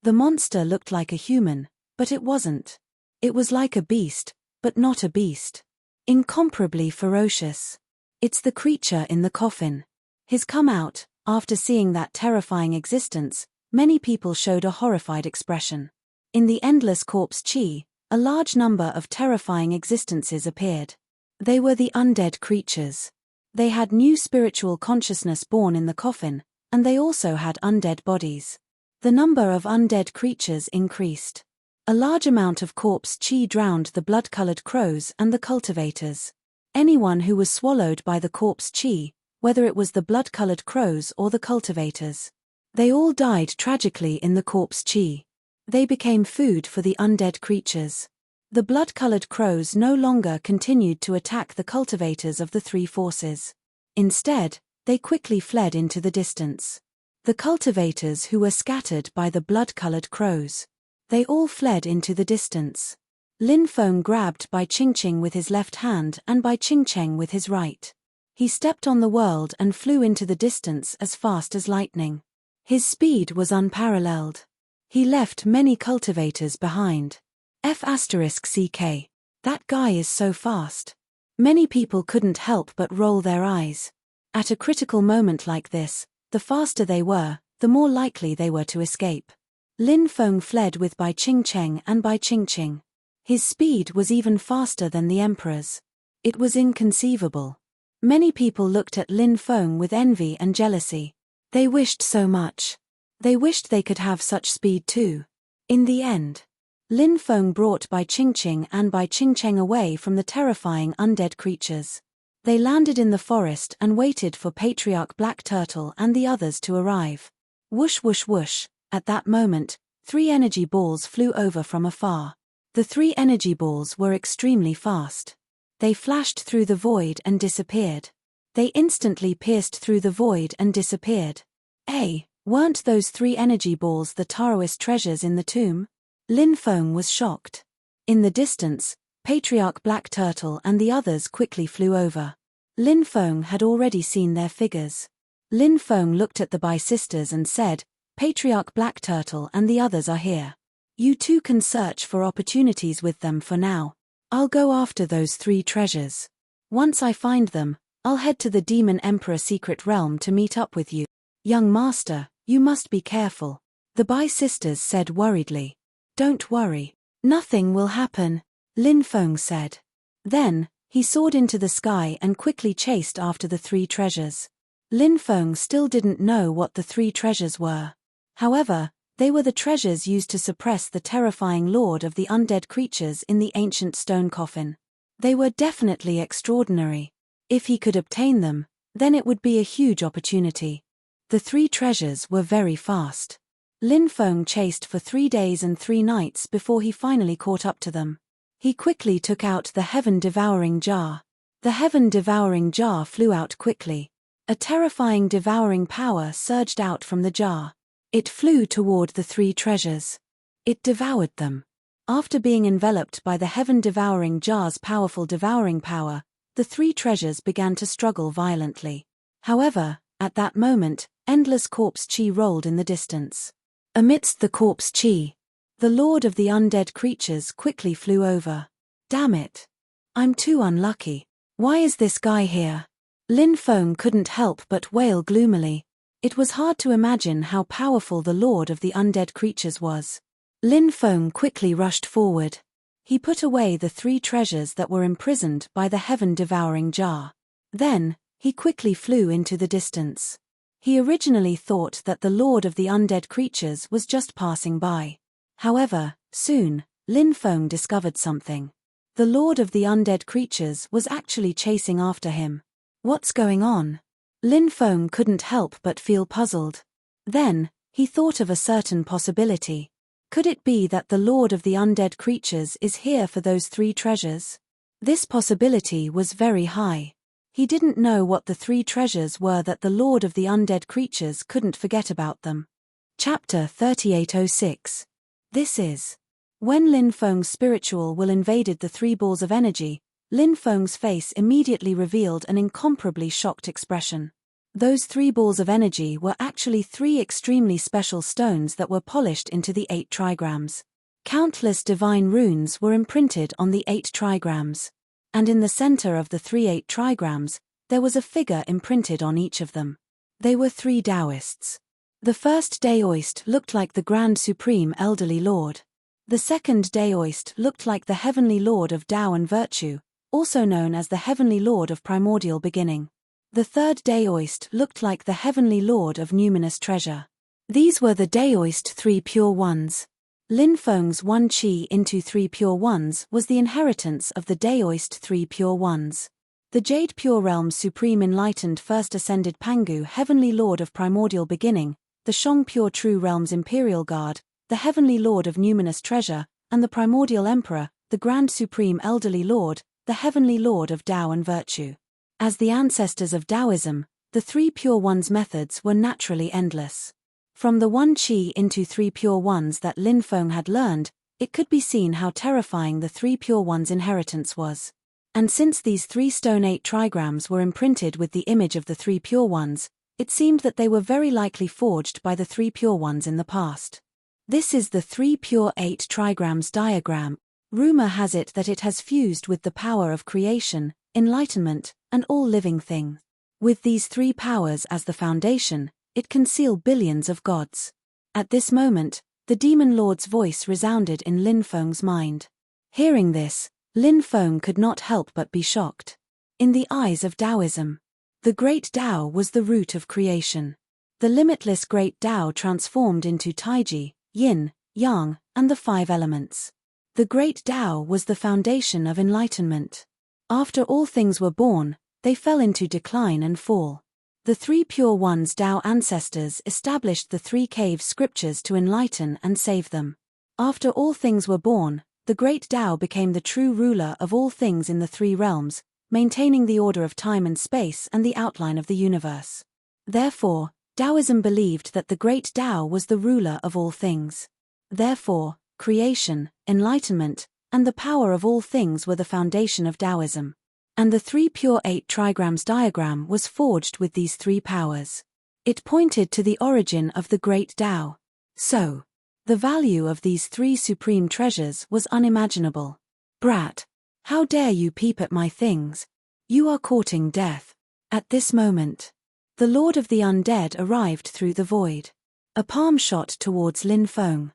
The monster looked like a human, but it wasn't. It was like a beast, but not a beast. Incomparably ferocious. It's the creature in the coffin. His come out. After seeing that terrifying existence, many people showed a horrified expression. In the endless corpse chi, a large number of terrifying existences appeared. They were the undead creatures. They had new spiritual consciousness born in the coffin, and they also had undead bodies. The number of undead creatures increased. A large amount of corpse chi drowned the blood-colored crows and the cultivators. Anyone who was swallowed by the corpse chi, whether it was the blood-colored crows or the cultivators, they all died tragically in the corpse chi. They became food for the undead creatures. The blood-colored crows no longer continued to attack the cultivators of the 3 forces. Instead, they quickly fled into the distance. The cultivators who were scattered by the blood-colored crows, they all fled into the distance. Lin Feng grabbed Bai Qingqing with his left hand and Bai Qingcheng with his right. He stepped on the world and flew into the distance as fast as lightning. His speed was unparalleled. He left many cultivators behind. F***ck. That guy is so fast. Many people couldn't help but roll their eyes. At a critical moment like this, the faster they were, the more likely they were to escape. Lin Feng fled with Bai Qingcheng and Bai Qingqing. His speed was even faster than the emperor's. It was inconceivable. Many people looked at Lin Feng with envy and jealousy. They wished so much. They wished they could have such speed too. In the end, Lin Feng brought Bai Qingqing and Bai Qingcheng away from the terrifying undead creatures. They landed in the forest and waited for Patriarch Black Turtle and the others to arrive. Whoosh whoosh whoosh. At that moment, 3 energy balls flew over from afar. The 3 energy balls were extremely fast. They flashed through the void and disappeared. They instantly pierced through the void and disappeared. Weren't those 3 energy balls the Taoist treasures in the tomb? Lin Feng was shocked. In the distance, Patriarch Black Turtle and the others quickly flew over. Lin Feng had already seen their figures. Lin Feng looked at the Bai sisters and said, "Patriarch Black Turtle and the others are here. You two can search for opportunities with them for now. I'll go after those 3 treasures. Once I find them, I'll head to the Demon Emperor secret realm to meet up with you." "Young master, you must be careful," the Bai sisters said worriedly. "Don't worry. Nothing will happen," Lin Feng said. Then, he soared into the sky and quickly chased after the 3 treasures. Lin Feng still didn't know what the 3 treasures were. However, they were the treasures used to suppress the terrifying lord of the undead creatures in the ancient stone coffin. They were definitely extraordinary. If he could obtain them, then it would be a huge opportunity. The 3 treasures were very fast. Lin Feng chased for 3 days and 3 nights before he finally caught up to them. He quickly took out the heaven-devouring jar. The heaven-devouring jar flew out quickly. A terrifying devouring power surged out from the jar. It flew toward the 3 treasures. It devoured them. After being enveloped by the heaven-devouring jar's powerful devouring power, the 3 treasures began to struggle violently. However, at that moment, endless corpse chi rolled in the distance. Amidst the corpse chi, the lord of the undead creatures quickly flew over. "Damn it. I'm too unlucky. Why is this guy here?" Lin Feng couldn't help but wail gloomily. It was hard to imagine how powerful the lord of the undead creatures was. Lin Feng quickly rushed forward. He put away the 3 treasures that were imprisoned by the heaven-devouring jar. Then, He quickly flew into the distance. He originally thought that the Lord of the Undead Creatures was just passing by. However, soon, Lin Feng discovered something. The Lord of the Undead Creatures was actually chasing after him. What's going on? Lin Feng couldn't help but feel puzzled. Then, he thought of a certain possibility. Could it be that the Lord of the Undead Creatures is here for those 3 treasures? This possibility was very high. He didn't know what the 3 treasures were that the Lord of the Undead Creatures couldn't forget about them. Chapter 3806. This is. When Lin Feng's spiritual will invaded the 3 balls of energy, Lin Feng's face immediately revealed an incomparably shocked expression. Those 3 balls of energy were actually 3 extremely special stones that were polished into the 8 trigrams. Countless divine runes were imprinted on the 8 trigrams. And in the center of the 8 trigrams, there was a figure imprinted on each of them. They were 3 Taoists. The first Daoist looked like the Grand Supreme Elderly Lord. The second Daoist looked like the Heavenly Lord of Tao and Virtue, also known as the Heavenly Lord of Primordial Beginning. The third Daoist looked like the Heavenly Lord of Numinous Treasure. These were the Daoist 3 Pure Ones. Lin Feng's 1 Qi into 3 Pure Ones was the inheritance of the Daoist 3 Pure Ones. The Jade Pure Realm's Supreme Enlightened First Ascended Pangu Heavenly Lord of Primordial Beginning, the Shang Pure True Realm's Imperial Guard, the Heavenly Lord of Numinous Treasure, and the Primordial Emperor, the Grand Supreme Elderly Lord, the Heavenly Lord of Tao and Virtue. As the ancestors of Taoism, the 3 Pure Ones methods were naturally endless. From the 1 Qi into 3 Pure Ones that Lin Feng had learned, it could be seen how terrifying the 3 Pure Ones' inheritance was. And since these 3 stone 8 trigrams were imprinted with the image of the 3 Pure Ones, it seemed that they were very likely forged by the 3 Pure Ones in the past. This is the 3 Pure 8 trigrams diagram. Rumor has it that it has fused with the power of creation, enlightenment, and all living things. With these 3 powers as the foundation, it can seal billions of gods. At this moment, the Demon Lord's voice resounded in Lin Feng's mind. Hearing this, Lin Feng could not help but be shocked. In the eyes of Taoism, the Great Tao was the root of creation. The limitless Great Tao transformed into Taiji, Yin, Yang, and the 5 elements. The Great Tao was the foundation of enlightenment. After all things were born, they fell into decline and fall. The 3 Pure Ones Tao ancestors established the 3 cave scriptures to enlighten and save them. After all things were born, the Great Tao became the true ruler of all things in the 3 realms, maintaining the order of time and space and the outline of the universe. Therefore, Taoism believed that the Great Tao was the ruler of all things. Therefore, creation, enlightenment, and the power of all things were the foundation of Taoism. And the 3 Pure 8 trigrams diagram was forged with these 3 powers. It pointed to the origin of the Great Tao. So, the value of these 3 supreme treasures was unimaginable. Brat, how dare you peep at my things? You are courting death. At this moment, the Lord of the Undead arrived through the void. A palm shot towards Lin Feng.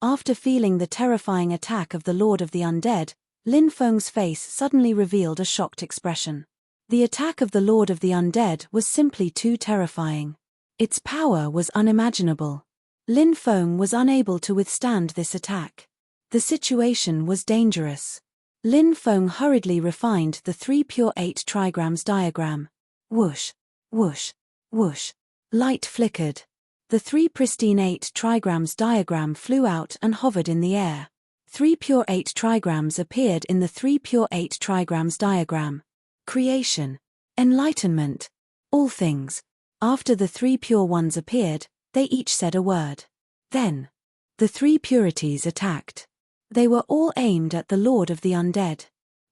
After feeling the terrifying attack of the Lord of the Undead, Lin Feng's face suddenly revealed a shocked expression. The attack of the Lord of the Undead was simply too terrifying. Its power was unimaginable. Lin Feng was unable to withstand this attack. The situation was dangerous. Lin Feng hurriedly refined the 3 Pure 8 trigrams diagram. Whoosh, whoosh, whoosh. Light flickered. The 3 pristine 8 trigrams diagram flew out and hovered in the air. 3 Pure 8 trigrams appeared in the 3 Pure 8 trigrams diagram. Creation. Enlightenment. All things. After the 3 Pure Ones appeared, they each said a word. Then, the 3 purities attacked. They were all aimed at the Lord of the Undead.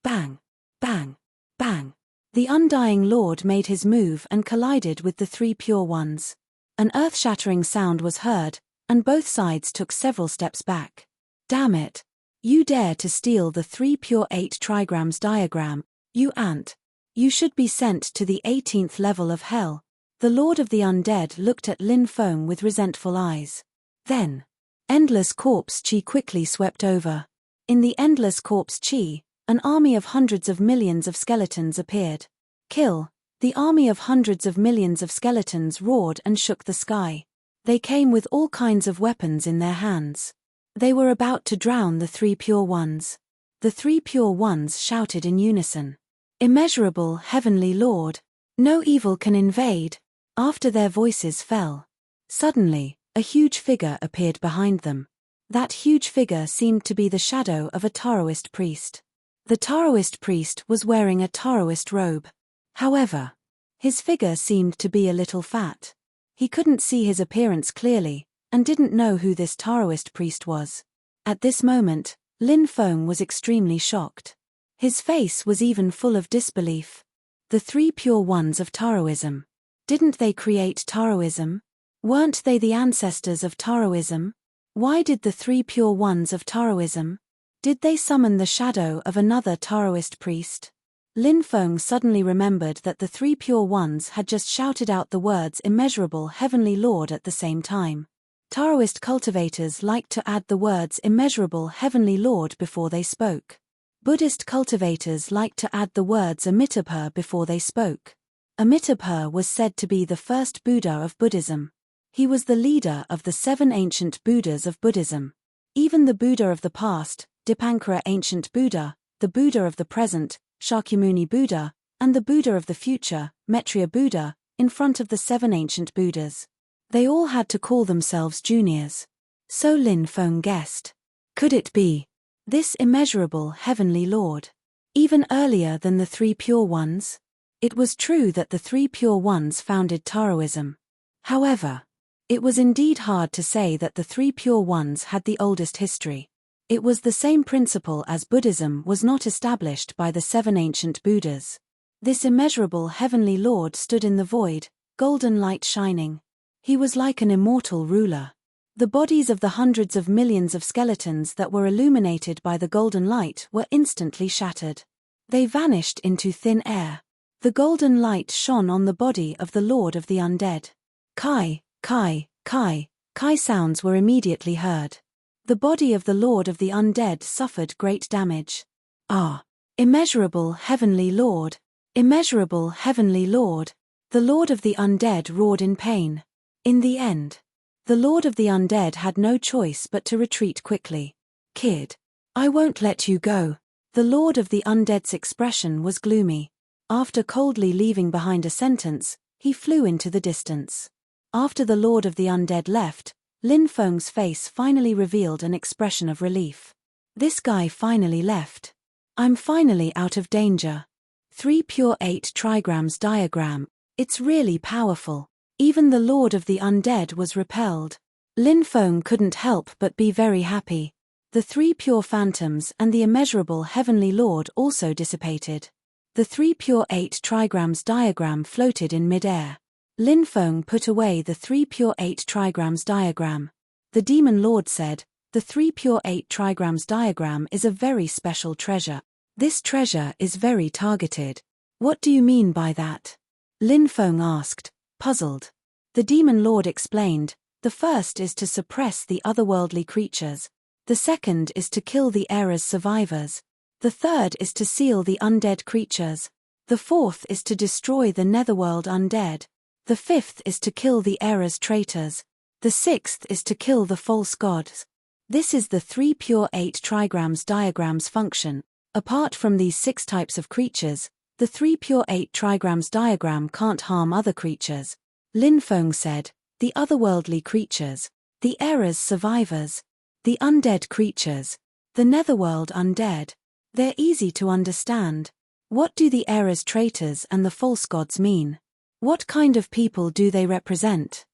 Bang, bang, bang. The Undying Lord made his move and collided with the 3 Pure Ones. An earth-shattering sound was heard, and both sides took several steps back. Damn it! You dare to steal the 3 Pure 8 trigrams diagram, you ant. You should be sent to the 18th level of hell. The Lord of the Undead looked at Lin Feng with resentful eyes. Then, endless corpse chi quickly swept over. In the endless corpse chi, an army of hundreds of millions of skeletons appeared. Kill, The army of hundreds of millions of skeletons roared and shook the sky. They came with all kinds of weapons in their hands. They were about to drown the three pure ones. The three pure ones shouted in unison, "Immeasurable Heavenly Lord, no evil can invade." After their voices fell, suddenly, a huge figure appeared behind them. That huge figure seemed to be the shadow of a Taoist priest. The Taoist priest was wearing a Taoist robe. However, his figure seemed to be a little fat. He couldn't see his appearance clearly, and didn't know who this Taoist priest was. At this moment, Lin Feng was extremely shocked. His face was even full of disbelief. The three pure ones of Taoism. Didn't they create Taoism? Weren't they the ancestors of Taoism? Why did the three pure ones of Taoism? Did they summon the shadow of another Taoist priest? Lin Feng suddenly remembered that the three pure ones had just shouted out the words "Immeasurable Heavenly Lord" at the same time. Taoist cultivators liked to add the words "Immeasurable Heavenly Lord" before they spoke. Buddhist cultivators liked to add the words Amitabha before they spoke. Amitabha was said to be the first Buddha of Buddhism. He was the leader of the 7 ancient Buddhas of Buddhism. Even the Buddha of the past, Dipankara ancient Buddha, the Buddha of the present, Shakyamuni Buddha, and the Buddha of the future, Maitreya Buddha, in front of the 7 ancient Buddhas. They all had to call themselves juniors. So Lin Feng guessed. Could it be this immeasurable Heavenly Lord? Even earlier than the three pure ones? It was true that the three pure ones founded Taoism. However, it was indeed hard to say that the three pure ones had the oldest history. It was the same principle as Buddhism was not established by the 7 ancient Buddhas. This immeasurable Heavenly Lord stood in the void, golden light shining. He was like an immortal ruler. The bodies of the hundreds of millions of skeletons that were illuminated by the golden light were instantly shattered. They vanished into thin air. The golden light shone on the body of the Lord of the Undead. Kai, Kai, Kai, Kai sounds were immediately heard. The body of the Lord of the Undead suffered great damage. Ah! Immeasurable Heavenly Lord! Immeasurable Heavenly Lord! The Lord of the Undead roared in pain. In the end, the Lord of the Undead had no choice but to retreat quickly. Kid, I won't let you go. The Lord of the Undead's expression was gloomy. After coldly leaving behind a sentence, he flew into the distance. After the Lord of the Undead left, Lin Feng's face finally revealed an expression of relief. This guy finally left. I'm finally out of danger. 3 pure 8 trigrams diagram. It's really powerful. Even the Lord of the Undead was repelled. Lin Feng couldn't help but be very happy. The 3 pure phantoms and the immeasurable Heavenly Lord also dissipated. The 3 pure 8 trigrams diagram floated in mid-air. Lin Feng put away the 3 pure 8 trigrams diagram. The Demon Lord said, "The 3 pure 8 trigrams diagram is a very special treasure. This treasure is very targeted." What do you mean by that? Lin Feng asked, puzzled. The Demon Lord explained, the first is to suppress the otherworldly creatures. The second is to kill the era's survivors. The third is to seal the undead creatures. The fourth is to destroy the netherworld undead. The fifth is to kill the era's traitors. The sixth is to kill the false gods. This is the 3 pure 8 trigrams diagram's function. Apart from these 6 types of creatures, the 3 pure 8 trigrams diagram can't harm other creatures. Lin Feng said, the otherworldly creatures, the era's survivors, the undead creatures, the netherworld undead. They're easy to understand. What do the era's traitors and the false gods mean? What kind of people do they represent?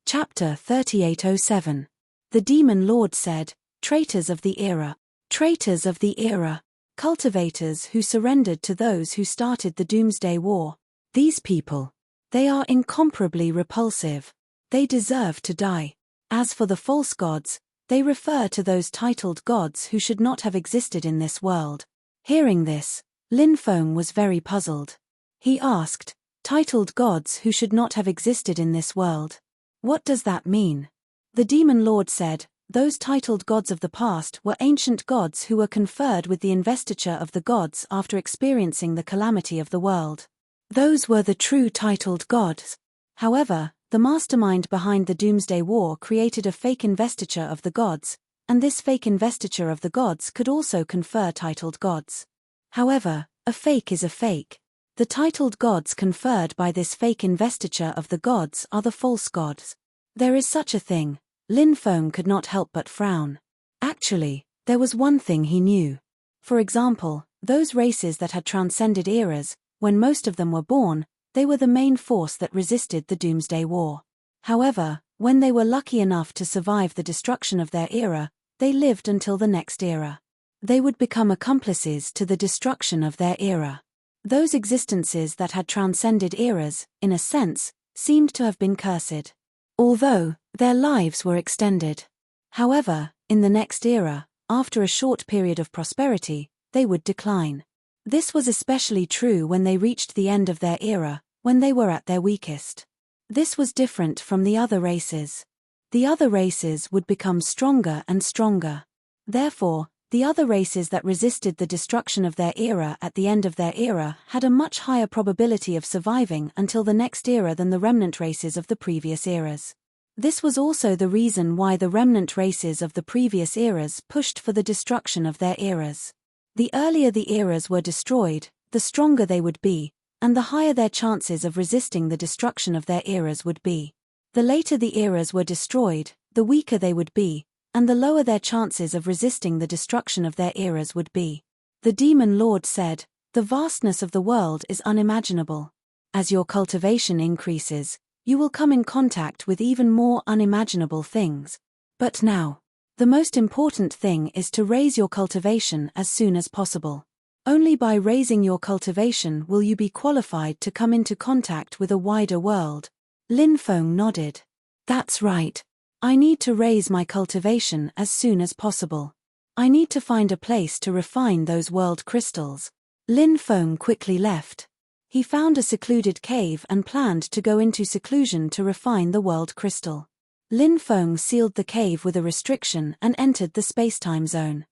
Chapter 3807. The Demon Lord said, traitors of the era. Traitors of the era. Cultivators who surrendered to those who started the Doomsday War. These people. They are incomparably repulsive. They deserve to die. As for the false gods, they refer to those titled gods who should not have existed in this world. Hearing this, Lin Feng was very puzzled. He asked, titled gods who should not have existed in this world. What does that mean? The Demon Lord said, those titled gods of the past were ancient gods who were conferred with the investiture of the gods after experiencing the calamity of the world. Those were the true titled gods. However, the mastermind behind the Doomsday War created a fake investiture of the gods, and this fake investiture of the gods could also confer titled gods. However, a fake is a fake. The titled gods conferred by this fake investiture of the gods are the false gods. There is such a thing. Lin Feng could not help but frown. Actually, there was one thing he knew. For example, those races that had transcended eras, when most of them were born, they were the main force that resisted the Doomsday War. However, when they were lucky enough to survive the destruction of their era, they lived until the next era. They would become accomplices to the destruction of their era. Those existences that had transcended eras, in a sense, seemed to have been cursed. Although, their lives were extended. However, in the next era, after a short period of prosperity, they would decline. This was especially true when they reached the end of their era, when they were at their weakest. This was different from the other races. The other races would become stronger and stronger. Therefore, the other races that resisted the destruction of their era at the end of their era had a much higher probability of surviving until the next era than the remnant races of the previous eras. This was also the reason why the remnant races of the previous eras pushed for the destruction of their eras. The earlier the eras were destroyed, the stronger they would be, and the higher their chances of resisting the destruction of their eras would be. The later the eras were destroyed, the weaker they would be, and the lower their chances of resisting the destruction of their eras would be. The Demon Lord said, "The vastness of the world is unimaginable. As your cultivation increases, you will come in contact with even more unimaginable things. But now, the most important thing is to raise your cultivation as soon as possible. Only by raising your cultivation will you be qualified to come into contact with a wider world." Lin Feng nodded. "That's right. I need to raise my cultivation as soon as possible. I need to find a place to refine those world crystals." Lin Feng quickly left. He found a secluded cave and planned to go into seclusion to refine the world crystal. Lin Feng sealed the cave with a restriction and entered the space-time zone.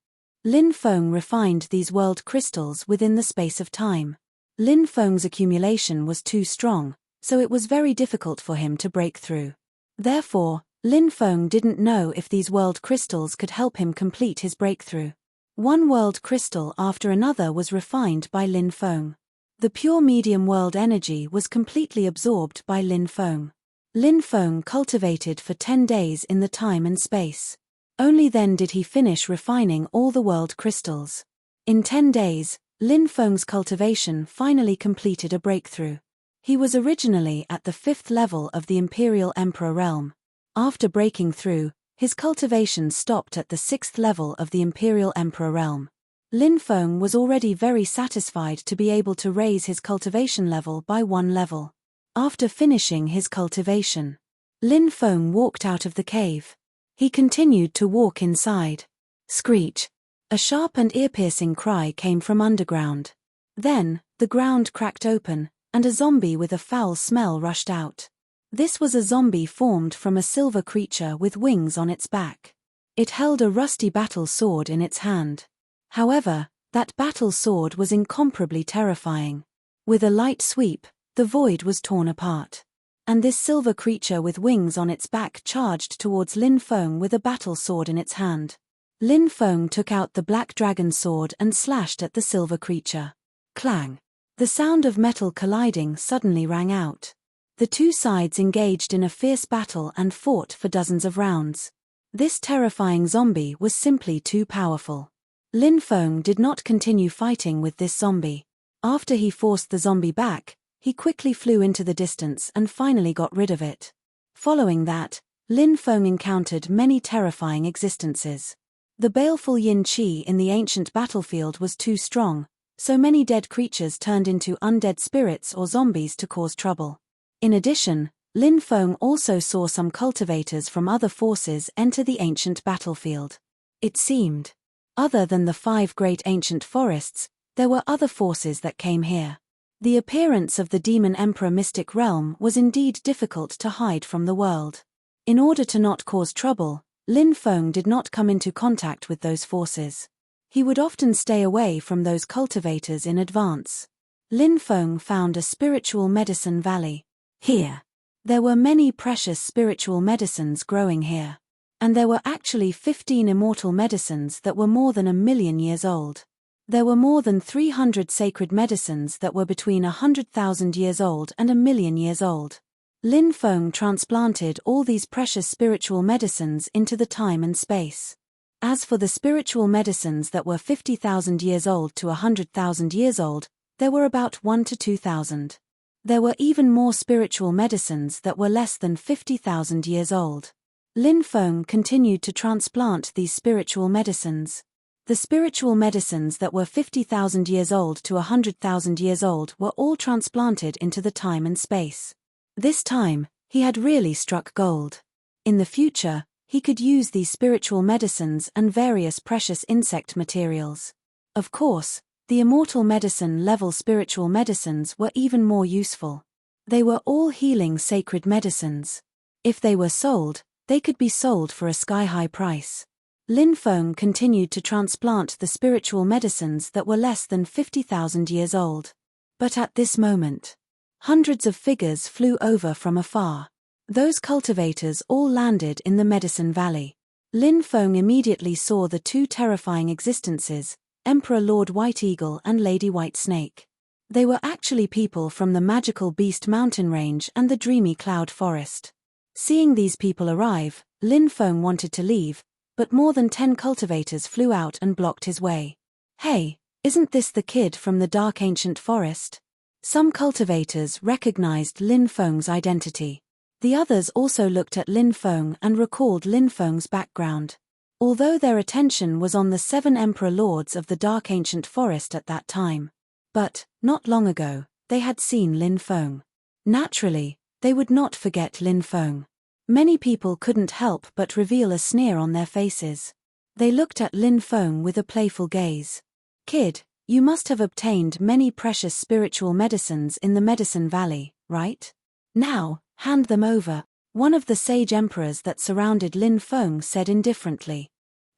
Lin Feng refined these world crystals within the space of time. Lin Feng's accumulation was too strong, so it was very difficult for him to break through. Therefore, Lin Feng didn't know if these world crystals could help him complete his breakthrough. One world crystal after another was refined by Lin Feng. The pure medium world energy was completely absorbed by Lin Feng. Lin Feng cultivated for 10 days in the time and space. Only then did he finish refining all the world crystals. In 10 days, Lin Feng's cultivation finally completed a breakthrough. He was originally at the 5th level of the Imperial Emperor realm. After breaking through, his cultivation stopped at the 6th level of the Imperial Emperor realm. Lin Feng was already very satisfied to be able to raise his cultivation level by 1 level. After finishing his cultivation, Lin Feng walked out of the cave. He continued to walk inside. Screech! A sharp and ear-piercing cry came from underground. Then, the ground cracked open, and a zombie with a foul smell rushed out. This was a zombie formed from a silver creature with wings on its back. It held a rusty battle sword in its hand. However, that battle sword was incomparably terrifying. With a light sweep, the void was torn apart. And this silver creature with wings on its back charged towards Lin Feng with a battle sword in its hand. Lin Feng took out the black dragon sword and slashed at the silver creature. Clang! The sound of metal colliding suddenly rang out. The two sides engaged in a fierce battle and fought for dozens of rounds. This terrifying zombie was simply too powerful. Lin Feng did not continue fighting with this zombie. After he forced the zombie back, he quickly flew into the distance and finally got rid of it. Following that, Lin Feng encountered many terrifying existences. The baleful yin qi in the ancient battlefield was too strong, so many dead creatures turned into undead spirits or zombies to cause trouble. In addition, Lin Feng also saw some cultivators from other forces enter the ancient battlefield. It seemed, other than the 5 great ancient forests, there were other forces that came here. The appearance of the Demon Emperor Mystic Realm was indeed difficult to hide from the world. In order to not cause trouble, Lin Feng did not come into contact with those forces. He would often stay away from those cultivators in advance. Lin Feng found a spiritual medicine valley. Here, there were many precious spiritual medicines growing here. And there were actually 15 immortal medicines that were more than 1,000,000 years old. There were more than 300 sacred medicines that were between 100,000 years old and 1,000,000 years old. Lin Feng transplanted all these precious spiritual medicines into the time and space. As for the spiritual medicines that were 50,000 years old to 100,000 years old, there were about 1 to 2,000. There were even more spiritual medicines that were less than 50,000 years old. Lin Feng continued to transplant these spiritual medicines. The spiritual medicines that were 50,000 years old to 100,000 years old were all transplanted into the time and space. This time, he had really struck gold. In the future, he could use these spiritual medicines and various precious insect materials. Of course, the immortal medicine-level spiritual medicines were even more useful. They were all healing sacred medicines. If they were sold, they could be sold for a sky-high price. Lin Feng continued to transplant the spiritual medicines that were less than 50,000 years old. But at this moment, hundreds of figures flew over from afar. Those cultivators all landed in the Medicine Valley. Lin Feng immediately saw the two terrifying existences, Emperor Lord White Eagle and Lady White Snake. They were actually people from the magical Beast Mountain Range and the dreamy Cloud Forest. Seeing these people arrive, Lin Feng wanted to leave, but more than 10 cultivators flew out and blocked his way. "Hey, isn't this the kid from the dark ancient forest?" Some cultivators recognized Lin Feng's identity. The others also looked at Lin Feng and recalled Lin Feng's background. Although their attention was on the 7 Emperor Lords of the Dark Ancient Forest at that time. But, not long ago, they had seen Lin Feng. Naturally, they would not forget Lin Feng. Many people couldn't help but reveal a sneer on their faces. They looked at Lin Feng with a playful gaze. "Kid, you must have obtained many precious spiritual medicines in the Medicine Valley, right? Now, hand them over," one of the sage emperors that surrounded Lin Feng said indifferently.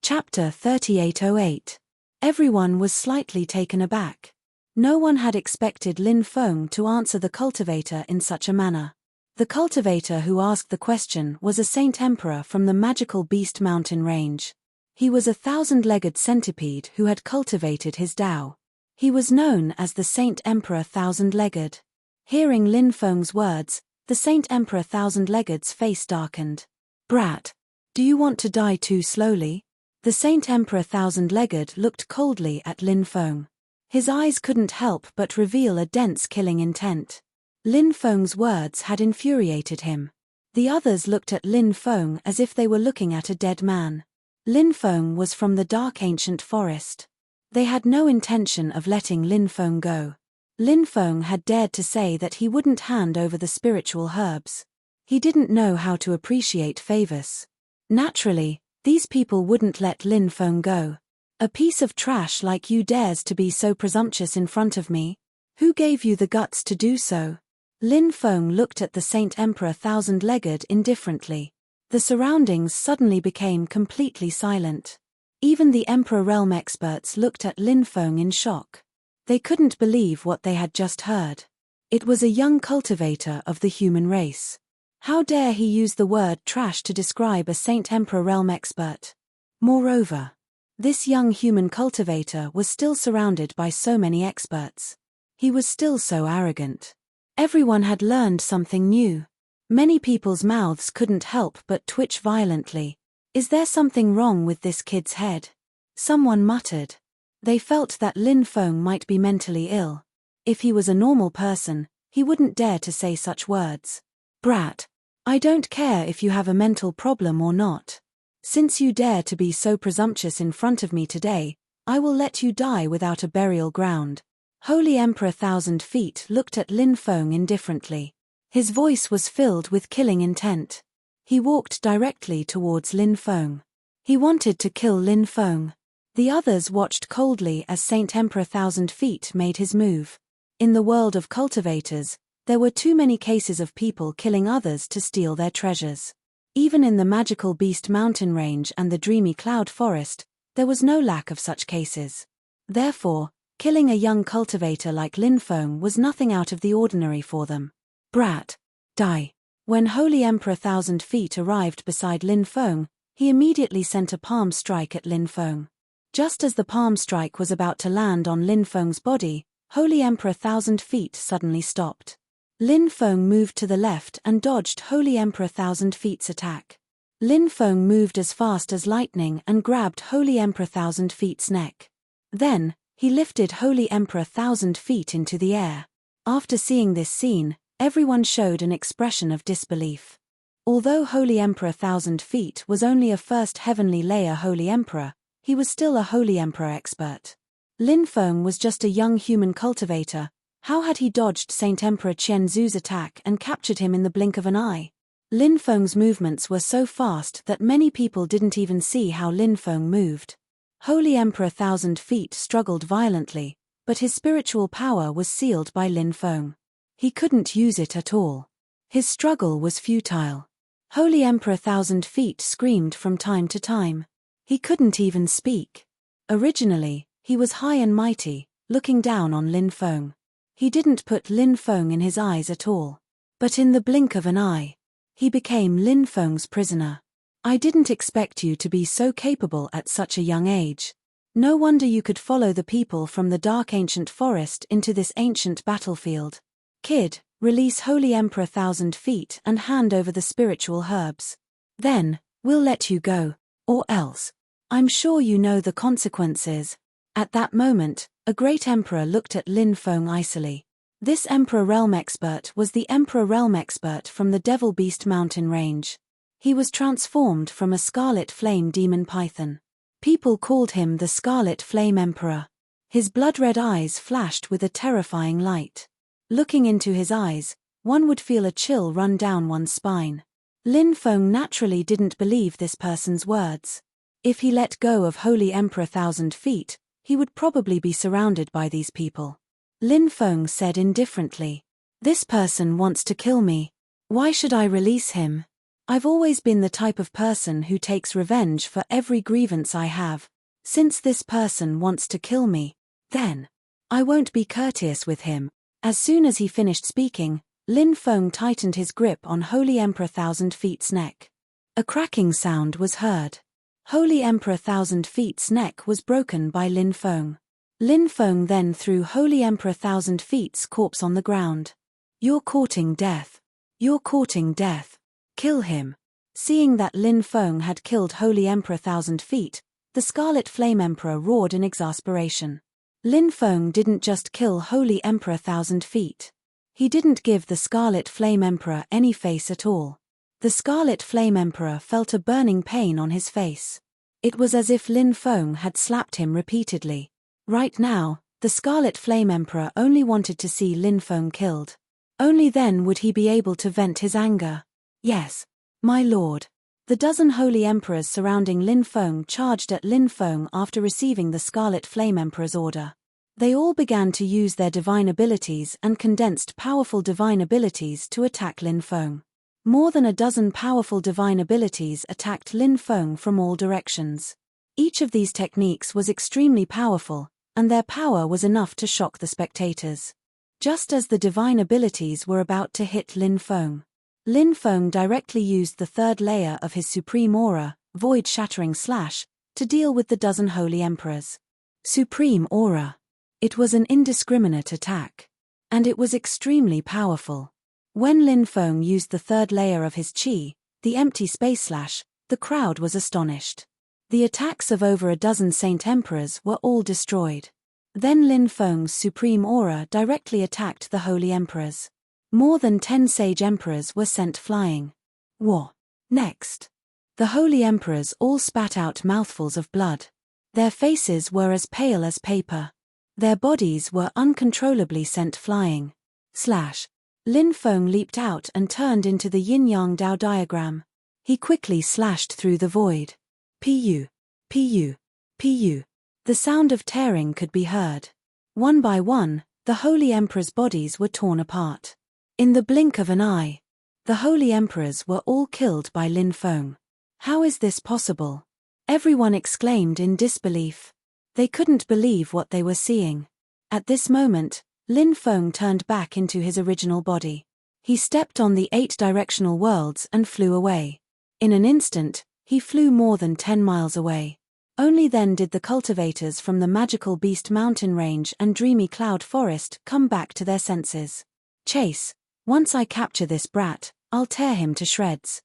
Chapter 3808. Everyone was slightly taken aback. No one had expected Lin Feng to answer the cultivator in such a manner. The cultivator who asked the question was a saint emperor from the magical Beast Mountain Range. He was a 1,000-legged centipede who had cultivated his Tao. He was known as the Saint Emperor 1,000-legged. Hearing Lin Feng's words, the Saint Emperor 1,000-legged's face darkened. "Brat, do you want to die too slowly?" The Saint Emperor 1,000-legged looked coldly at Lin Feng. His eyes couldn't help but reveal a dense killing intent. Lin Feng's words had infuriated him. The others looked at Lin Feng as if they were looking at a dead man. Lin Feng was from the dark ancient forest. They had no intention of letting Lin Feng go. Lin Feng had dared to say that he wouldn't hand over the spiritual herbs. He didn't know how to appreciate favors. Naturally, these people wouldn't let Lin Feng go. "A piece of trash like you dares to be so presumptuous in front of me? Who gave you the guts to do so?" Lin Feng looked at the Saint Emperor 1,000-legged indifferently. The surroundings suddenly became completely silent. Even the Emperor Realm experts looked at Lin Feng in shock. They couldn't believe what they had just heard. It was a young cultivator of the human race. How dare he use the word trash to describe a Saint Emperor Realm expert? Moreover, this young human cultivator was still surrounded by so many experts. He was still so arrogant. Everyone had learned something new. Many people's mouths couldn't help but twitch violently. "Is there something wrong with this kid's head?" Someone muttered. They felt that Lin Feng might be mentally ill. If he was a normal person, he wouldn't dare to say such words. "Brat, I don't care if you have a mental problem or not. Since you dare to be so presumptuous in front of me today, I will let you die without a burial ground." Holy Emperor 1,000 Feet looked at Lin Feng indifferently. His voice was filled with killing intent. He walked directly towards Lin Feng. He wanted to kill Lin Feng. The others watched coldly as Saint Emperor 1,000 Feet made his move. In the world of cultivators, there were too many cases of people killing others to steal their treasures. Even in the magical Beast Mountain Range and the dreamy Cloud Forest, there was no lack of such cases. Therefore, Killing a young cultivator like Lin Feng was nothing out of the ordinary for them. Brat. Die. When Holy Emperor Thousand Feet arrived beside Lin Feng, he immediately sent a palm strike at Lin Feng. Just as the palm strike was about to land on Lin Feng's body, Holy Emperor Thousand Feet suddenly stopped. Lin Feng moved to the left and dodged Holy Emperor Thousand Feet's attack. Lin Feng moved as fast as lightning and grabbed Holy Emperor Thousand Feet's neck. Then, he lifted Holy Emperor Thousand Feet into the air. After seeing this scene, everyone showed an expression of disbelief. Although Holy Emperor Thousand Feet was only a first heavenly layer Holy Emperor, he was still a Holy Emperor expert. Lin Feng was just a young human cultivator. How had he dodged Saint Emperor Qianzu's attack and captured him in the blink of an eye? Lin Feng's movements were so fast that many people didn't even see how Lin Feng moved. Holy Emperor Thousand Feet struggled violently, but his spiritual power was sealed by Lin Feng. He couldn't use it at all. His struggle was futile. Holy Emperor Thousand Feet screamed from time to time. He couldn't even speak. Originally, he was high and mighty, looking down on Lin Feng. He didn't put Lin Feng in his eyes at all. But in the blink of an eye, he became Lin Feng's prisoner. I didn't expect you to be so capable at such a young age. No wonder you could follow the people from the dark ancient forest into this ancient battlefield. Kid, release Holy Emperor Thousand Feet and hand over the spiritual herbs. Then, we'll let you go, or else. I'm sure you know the consequences. At that moment, a great emperor looked at Lin Feng icily. This Emperor Realm Expert was the Emperor Realm Expert from the Devil Beast Mountain Range. He was transformed from a scarlet flame demon python. People called him the Scarlet Flame Emperor. His blood-red eyes flashed with a terrifying light. Looking into his eyes, one would feel a chill run down one's spine. Lin Feng naturally didn't believe this person's words. If he let go of Holy Emperor Thousand Feet, he would probably be surrounded by these people. Lin Feng said indifferently, "This person wants to kill me. Why should I release him? I've always been the type of person who takes revenge for every grievance I have. Since this person wants to kill me, then I won't be courteous with him." As soon as he finished speaking, Lin Feng tightened his grip on Holy Emperor Thousand Feet's neck. A cracking sound was heard. Holy Emperor Thousand Feet's neck was broken by Lin Feng. Lin Feng then threw Holy Emperor Thousand Feet's corpse on the ground. "You're courting death. You're courting death. Kill him." Seeing that Lin Feng had killed Holy Emperor Thousand Feet, the Scarlet Flame Emperor roared in exasperation. Lin Feng didn't just kill Holy Emperor Thousand Feet. He didn't give the Scarlet Flame Emperor any face at all. The Scarlet Flame Emperor felt a burning pain on his face. It was as if Lin Feng had slapped him repeatedly. Right now, the Scarlet Flame Emperor only wanted to see Lin Feng killed. Only then would he be able to vent his anger. "Yes, my lord." The dozen holy emperors surrounding Lin Feng charged at Lin Feng after receiving the Scarlet Flame Emperor's order. They all began to use their divine abilities and condensed powerful divine abilities to attack Lin Feng. More than a dozen powerful divine abilities attacked Lin Feng from all directions. Each of these techniques was extremely powerful, and their power was enough to shock the spectators. Just as the divine abilities were about to hit Lin Feng directly used the third layer of his supreme aura, Void-Shattering Slash, to deal with the dozen holy emperors. Supreme aura. It was an indiscriminate attack. And it was extremely powerful. When Lin Feng used the third layer of his chi, the empty space slash, the crowd was astonished. The attacks of over a dozen saint emperors were all destroyed. Then Lin Feng's supreme aura directly attacked the holy emperors. More than 10 sage emperors were sent flying. War. Next. The holy emperors all spat out mouthfuls of blood. Their faces were as pale as paper. Their bodies were uncontrollably sent flying. Slash. Lin Feng leaped out and turned into the yin-yang Dao diagram. He quickly slashed through the void. Pu. Pu. Pu. The sound of tearing could be heard. One by one, the holy emperors' bodies were torn apart. In the blink of an eye, the holy emperors were all killed by Lin Feng. How is this possible? Everyone exclaimed in disbelief. They couldn't believe what they were seeing. At this moment, Lin Feng turned back into his original body. He stepped on the 8 directional worlds and flew away. In an instant, he flew more than 10 miles away. Only then did the cultivators from the magical Beast Mountain Range and Dreamy Cloud Forest come back to their senses. Chase. Once I capture this brat, I'll tear him to shreds.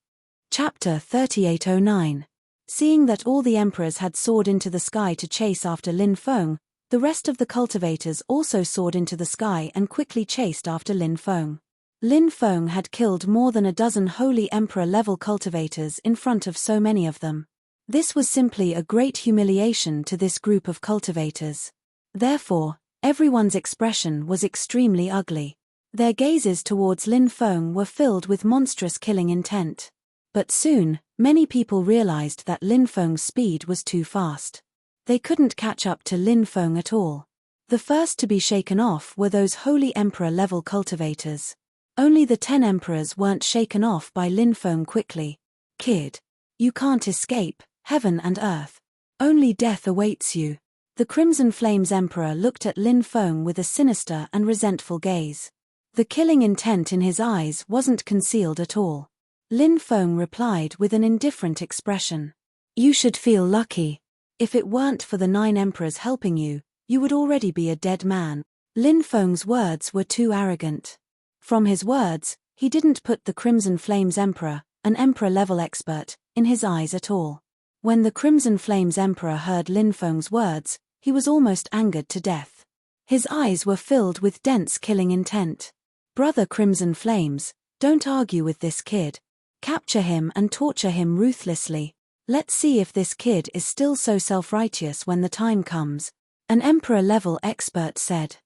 Chapter 3809. Seeing that all the emperors had soared into the sky to chase after Lin Feng, the rest of the cultivators also soared into the sky and quickly chased after Lin Feng. Lin Feng had killed more than a dozen holy emperor-level cultivators in front of so many of them. This was simply a great humiliation to this group of cultivators. Therefore, everyone's expression was extremely ugly. Their gazes towards Lin Feng were filled with monstrous killing intent. But soon, many people realized that Lin Feng's speed was too fast. They couldn't catch up to Lin Feng at all. The first to be shaken off were those holy emperor-level cultivators. Only the 10 emperors weren't shaken off by Lin Feng quickly. Kid. You can't escape, heaven and earth. Only death awaits you. The Crimson Flames Emperor looked at Lin Feng with a sinister and resentful gaze. The killing intent in his eyes wasn't concealed at all. Lin Feng replied with an indifferent expression. You should feel lucky. If it weren't for the 9 emperors helping you, you would already be a dead man. Lin Feng's words were too arrogant. From his words, he didn't put the Crimson Flames Emperor, an emperor-level expert, in his eyes at all. When the Crimson Flames Emperor heard Lin Feng's words, he was almost angered to death. His eyes were filled with dense killing intent. Brother Crimson Flames, don't argue with this kid. Capture him and torture him ruthlessly. Let's see if this kid is still so self-righteous when the time comes, an emperor-level expert said.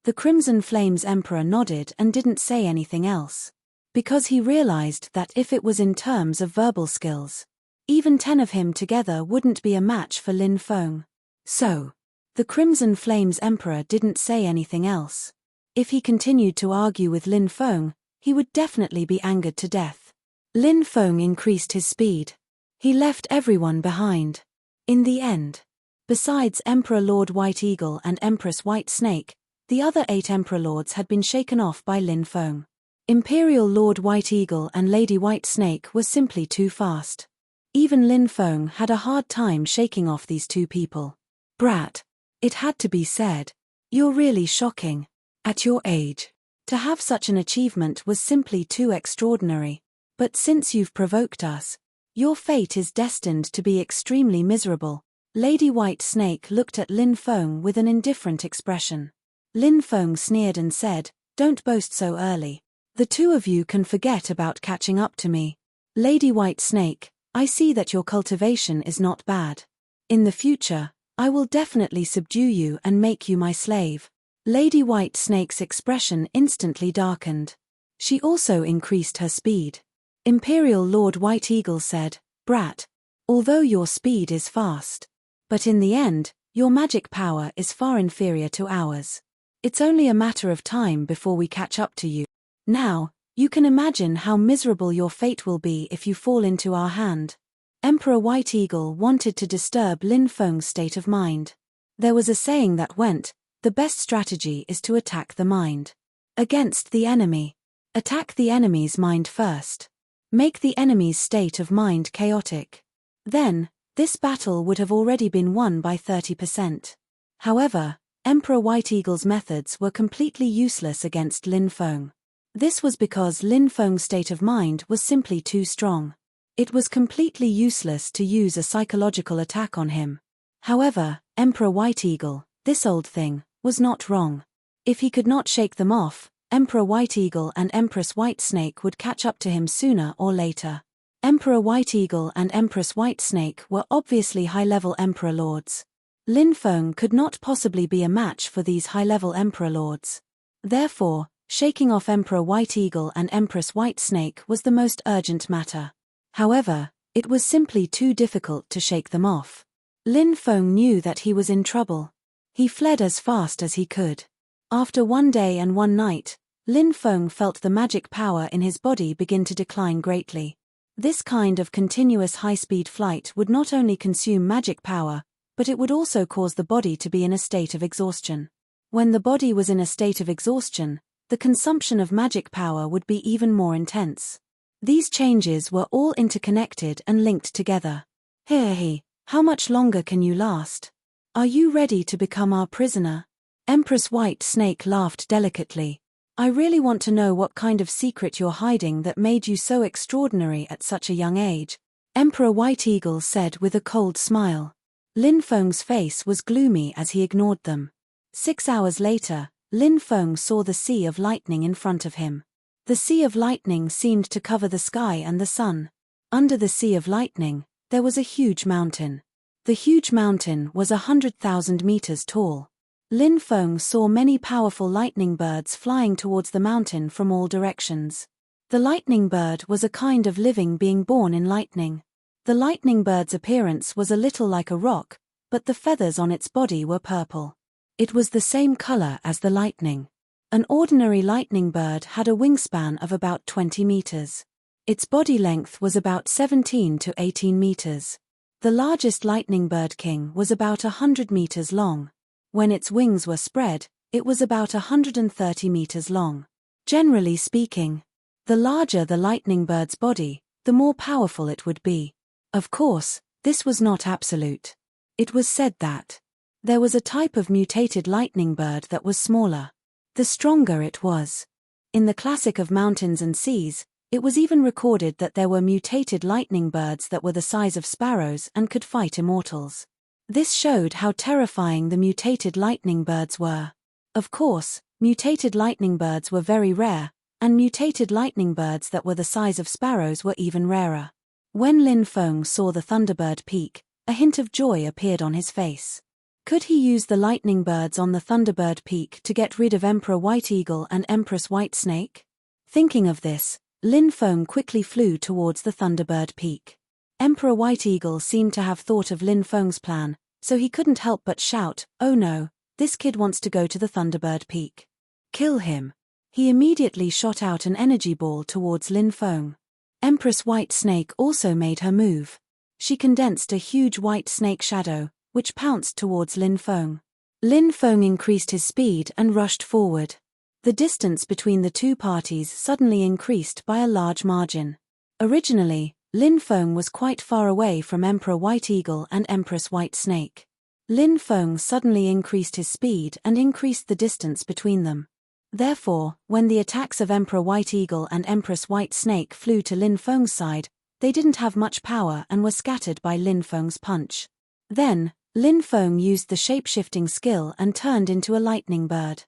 The Crimson Flames Emperor nodded and didn't say anything else. Because he realized that if it was in terms of verbal skills, even 10 of him together wouldn't be a match for Lin Feng. So, the Crimson Flames Emperor didn't say anything else. If he continued to argue with Lin Feng, he would definitely be angered to death. Lin Feng increased his speed. He left everyone behind. In the end, besides Emperor Lord White Eagle and Empress White Snake, the other 8 Emperor Lords had been shaken off by Lin Feng. Imperial Lord White Eagle and Lady White Snake were simply too fast. Even Lin Feng had a hard time shaking off these 2 people. Brat. It had to be said. You're really shocking. At your age, to have such an achievement was simply too extraordinary. But since you've provoked us, your fate is destined to be extremely miserable. Lady White Snake looked at Lin Feng with an indifferent expression. Lin Feng sneered and said, Don't boast so early. The 2 of you can forget about catching up to me. Lady White Snake, I see that your cultivation is not bad. In the future, I will definitely subdue you and make you my slave. Lady White Snake's expression instantly darkened. She also increased her speed. Imperial Lord White Eagle said, Brat, although your speed is fast, but in the end, your magic power is far inferior to ours. It's only a matter of time before we catch up to you. Now, you can imagine how miserable your fate will be if you fall into our hand. Emperor White Eagle wanted to disturb Lin Feng's state of mind. There was a saying that went, the best strategy is to attack the mind. Against the enemy. Attack the enemy's mind first. Make the enemy's state of mind chaotic. Then, this battle would have already been won by 30%. However, Emperor White Eagle's methods were completely useless against Lin Feng. This was because Lin Feng's state of mind was simply too strong. It was completely useless to use a psychological attack on him. However, Emperor White Eagle, this old thing, was not wrong. If he could not shake them off, Emperor White Eagle and Empress White Snake would catch up to him sooner or later. Emperor White Eagle and Empress White Snake were obviously high-level Emperor Lords. Lin Feng could not possibly be a match for these high-level Emperor Lords. Therefore, shaking off Emperor White Eagle and Empress White Snake was the most urgent matter. However, it was simply too difficult to shake them off. Lin Feng knew that he was in trouble. He fled as fast as he could. After 1 day and 1 night, Lin Feng felt the magic power in his body begin to decline greatly. This kind of continuous high-speed flight would not only consume magic power, but it would also cause the body to be in a state of exhaustion. When the body was in a state of exhaustion, the consumption of magic power would be even more intense. These changes were all interconnected and linked together. Hey, how much longer can you last? Are you ready to become our prisoner? Empress White Snake laughed delicately. I really want to know what kind of secret you're hiding that made you so extraordinary at such a young age, Emperor White Eagle said with a cold smile. Lin Feng's face was gloomy as he ignored them. 6 hours later, Lin Feng saw the sea of lightning in front of him. The sea of lightning seemed to cover the sky and the sun. Under the sea of lightning, there was a huge mountain. The huge mountain was 100,000 meters tall. Lin Feng saw many powerful lightning birds flying towards the mountain from all directions. The lightning bird was a kind of living being born in lightning. The lightning bird's appearance was a little like a rock, but the feathers on its body were purple. It was the same color as the lightning. An ordinary lightning bird had a wingspan of about 20 meters. Its body length was about 17 to 18 meters. The largest lightning bird king was about 100 meters long. When its wings were spread, it was about 130 meters long. Generally speaking, the larger the lightning bird's body, the more powerful it would be. Of course, this was not absolute. It was said that there was a type of mutated lightning bird that was smaller. The stronger it was. In the classic of mountains and seas, it was even recorded that there were mutated lightning birds that were the size of sparrows and could fight immortals. This showed how terrifying the mutated lightning birds were. Of course, mutated lightning birds were very rare, and mutated lightning birds that were the size of sparrows were even rarer. When Lin Feng saw the Thunderbird peak, a hint of joy appeared on his face. Could he use the lightning birds on the Thunderbird peak to get rid of Emperor White Eagle and Empress White Snake? Thinking of this, Lin Feng quickly flew towards the Thunderbird peak. Emperor White Eagle seemed to have thought of Lin Feng's plan, so he couldn't help but shout, "Oh no, this kid wants to go to the Thunderbird peak. Kill him." He immediately shot out an energy ball towards Lin Feng. Empress White Snake also made her move. She condensed a huge white snake shadow, which pounced towards Lin Feng. Lin Feng increased his speed and rushed forward. The distance between the two parties suddenly increased by a large margin. Originally, Lin Feng was quite far away from Emperor White Eagle and Empress White Snake. Lin Feng suddenly increased his speed and increased the distance between them. Therefore, when the attacks of Emperor White Eagle and Empress White Snake flew to Lin Feng's side, they didn't have much power and were scattered by Lin Feng's punch. Then, Lin Feng used the shape-shifting skill and turned into a lightning bird.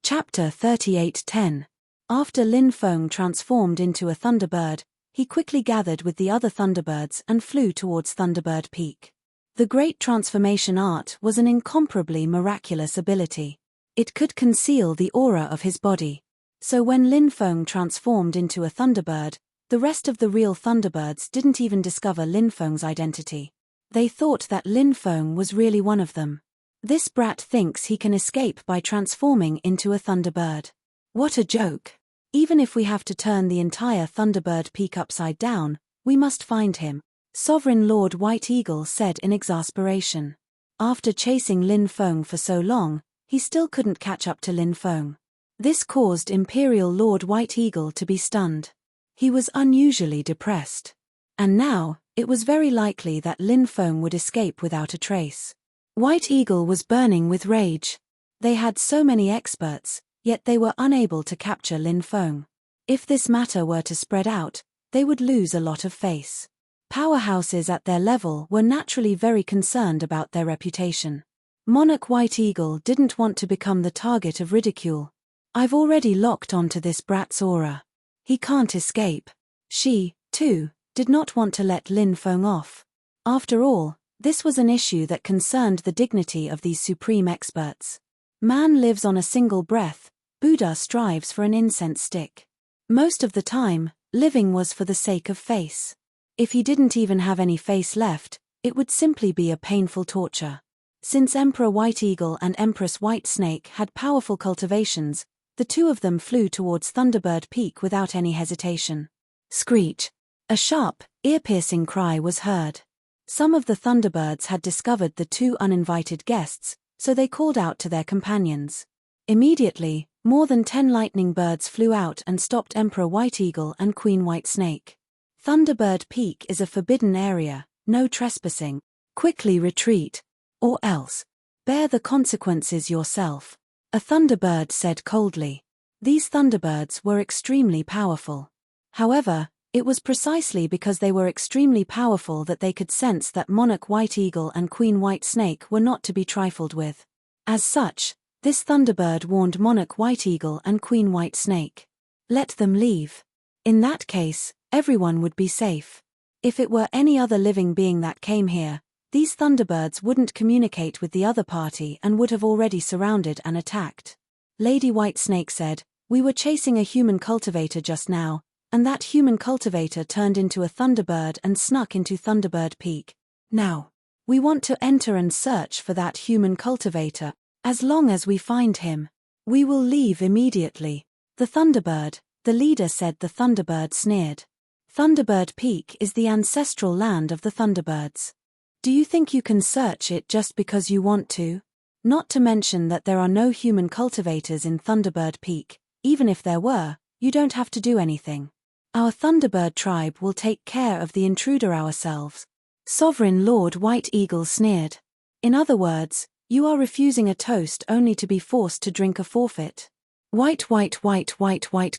Chapter 38:10. After Lin Feng transformed into a thunderbird, he quickly gathered with the other thunderbirds and flew towards Thunderbird Peak. The great transformation art was an incomparably miraculous ability. It could conceal the aura of his body. So when Lin Feng transformed into a thunderbird, the rest of the real thunderbirds didn't even discover Lin Feng's identity. They thought that Lin Feng was really one of them. This brat thinks he can escape by transforming into a thunderbird. What a joke! Even if we have to turn the entire Thunderbird Peak upside down, we must find him, Sovereign Lord White Eagle said in exasperation. After chasing Lin Feng for so long, he still couldn't catch up to Lin Feng. This caused Imperial Lord White Eagle to be stunned. He was unusually depressed. And now, it was very likely that Lin Feng would escape without a trace. White Eagle was burning with rage. They had so many experts, yet they were unable to capture Lin Feng. If this matter were to spread out, they would lose a lot of face. Powerhouses at their level were naturally very concerned about their reputation. Monarch White Eagle didn't want to become the target of ridicule. I've already locked onto this brat's aura. He can't escape. She, too, did not want to let Lin Feng off. After all, this was an issue that concerned the dignity of these supreme experts. Man lives on a single breath, Buddha strives for an incense stick. Most of the time, living was for the sake of face. If he didn't even have any face left, it would simply be a painful torture. Since Emperor White Eagle and Empress White Snake had powerful cultivations, the two of them flew towards Thunderbird Peak without any hesitation. Screech! A sharp, ear-piercing cry was heard. Some of the Thunderbirds had discovered the two uninvited guests, so they called out to their companions. Immediately, more than 10 lightning birds flew out and stopped Emperor White Eagle and Queen White Snake. Thunderbird Peak is a forbidden area, no trespassing. Quickly retreat. Or else. Bear the consequences yourself. A thunderbird said coldly. These thunderbirds were extremely powerful. However, it was precisely because they were extremely powerful that they could sense that Monarch White Eagle and Queen White Snake were not to be trifled with. As such, this thunderbird warned Monarch White Eagle and Queen White Snake. Let them leave. In that case, everyone would be safe. If it were any other living being that came here, these thunderbirds wouldn't communicate with the other party and would have already surrounded and attacked. Lady White Snake said, "We were chasing a human cultivator just now, and that human cultivator turned into a thunderbird and snuck into Thunderbird Peak. Now, we want to enter and search for that human cultivator. As long as we find him, we will leave immediately." The Thunderbird, the leader said. The Thunderbird sneered. Thunderbird Peak is the ancestral land of the Thunderbirds. Do you think you can search it just because you want to? Not to mention that there are no human cultivators in Thunderbird Peak. Even if there were, you don't have to do anything. Our Thunderbird tribe will take care of the intruder ourselves. Sovereign Lord White Eagle sneered. In other words, you are refusing a toast only to be forced to drink a forfeit. White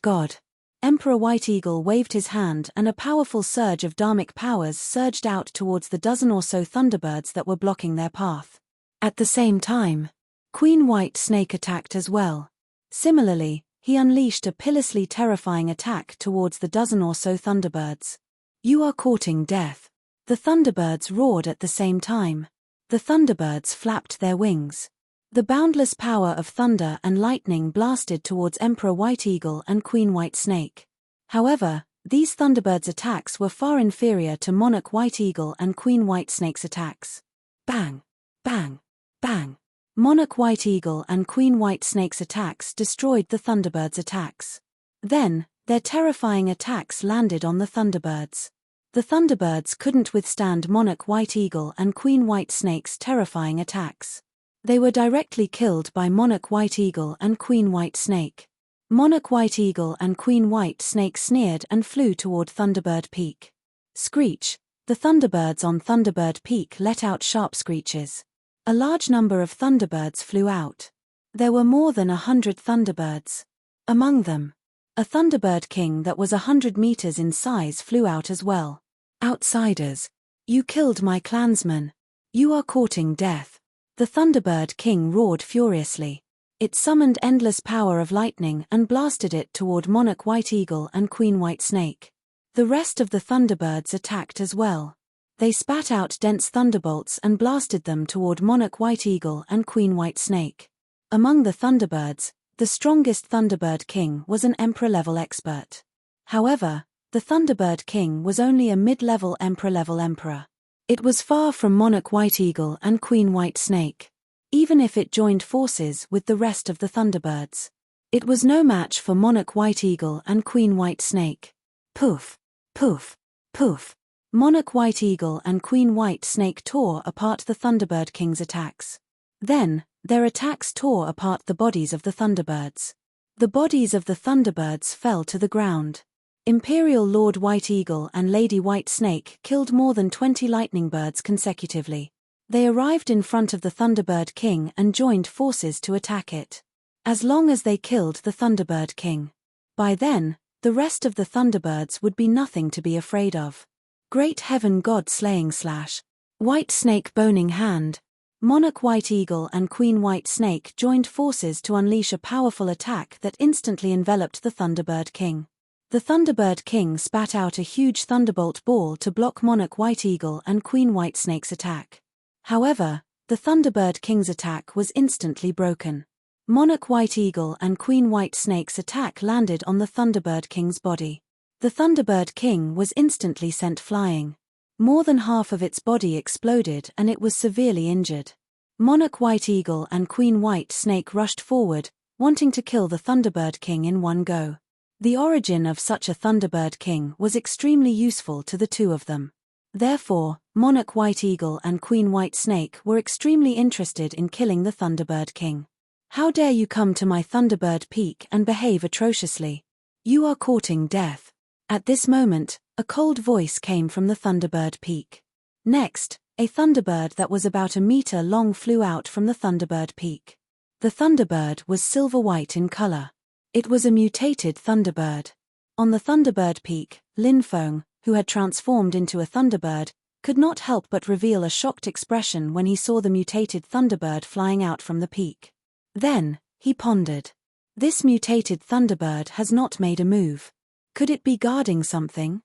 God. Emperor White Eagle waved his hand and a powerful surge of dharmic powers surged out towards the dozen or so thunderbirds that were blocking their path. At the same time, Queen White Snake attacked as well. Similarly, he unleashed a pitilessly terrifying attack towards the dozen or so thunderbirds. You are courting death. The thunderbirds roared at the same time. The thunderbirds flapped their wings. The boundless power of thunder and lightning blasted towards Emperor White Eagle and Queen White Snake. However, these thunderbirds' attacks were far inferior to Monarch White Eagle and Queen White Snake's attacks. Bang! Bang! Bang! Monarch White Eagle and Queen White Snake's attacks destroyed the thunderbirds' attacks. Then, their terrifying attacks landed on the thunderbirds. The thunderbirds couldn't withstand Monarch White Eagle and Queen White Snake's terrifying attacks. They were directly killed by Monarch White Eagle and Queen White Snake. Monarch White Eagle and Queen White Snake sneered and flew toward Thunderbird Peak. Screech! The thunderbirds on Thunderbird Peak let out sharp screeches. A large number of thunderbirds flew out. There were more than 100 thunderbirds. Among them, a thunderbird king that was 100 meters in size flew out as well. Outsiders! You killed my clansmen. You are courting death. The Thunderbird King roared furiously. It summoned endless power of lightning and blasted it toward Monarch White Eagle and Queen White Snake. The rest of the Thunderbirds attacked as well. They spat out dense thunderbolts and blasted them toward Monarch White Eagle and Queen White Snake. Among the Thunderbirds, the strongest Thunderbird King was an Emperor-level expert. However, the Thunderbird King was only a mid-level Emperor-level emperor. It was far from Monarch White Eagle and Queen White Snake. Even if it joined forces with the rest of the Thunderbirds, it was no match for Monarch White Eagle and Queen White Snake. Poof! Poof! Poof! Monarch White Eagle and Queen White Snake tore apart the Thunderbird King's attacks. Then, their attacks tore apart the bodies of the Thunderbirds. The bodies of the Thunderbirds fell to the ground. Imperial Lord White Eagle and Lady White Snake killed more than 20 lightning birds consecutively. They arrived in front of the Thunderbird King and joined forces to attack it. As long as they killed the Thunderbird King, by then, the rest of the Thunderbirds would be nothing to be afraid of. Great Heaven God slaying / White Snake boning hand. Monarch White Eagle and Queen White Snake joined forces to unleash a powerful attack that instantly enveloped the Thunderbird King. The Thunderbird King spat out a huge thunderbolt ball to block Monarch White Eagle and Queen White Snake's attack. However, the Thunderbird King's attack was instantly broken. Monarch White Eagle and Queen White Snake's attack landed on the Thunderbird King's body. The Thunderbird King was instantly sent flying. More than half of its body exploded and it was severely injured. Monarch White Eagle and Queen White Snake rushed forward, wanting to kill the Thunderbird King in one go. The origin of such a Thunderbird King was extremely useful to the two of them. Therefore, Monarch White Eagle and Queen White Snake were extremely interested in killing the Thunderbird King. How dare you come to my Thunderbird Peak and behave atrociously? You are courting death. At this moment, a cold voice came from the Thunderbird Peak. Next, a Thunderbird that was about a meter long flew out from the Thunderbird Peak. The Thunderbird was silver-white in color. It was a mutated Thunderbird. On the Thunderbird Peak, Lin Feng, who had transformed into a Thunderbird, could not help but reveal a shocked expression when he saw the mutated Thunderbird flying out from the peak. Then, he pondered. This mutated Thunderbird has not made a move. Could it be guarding something?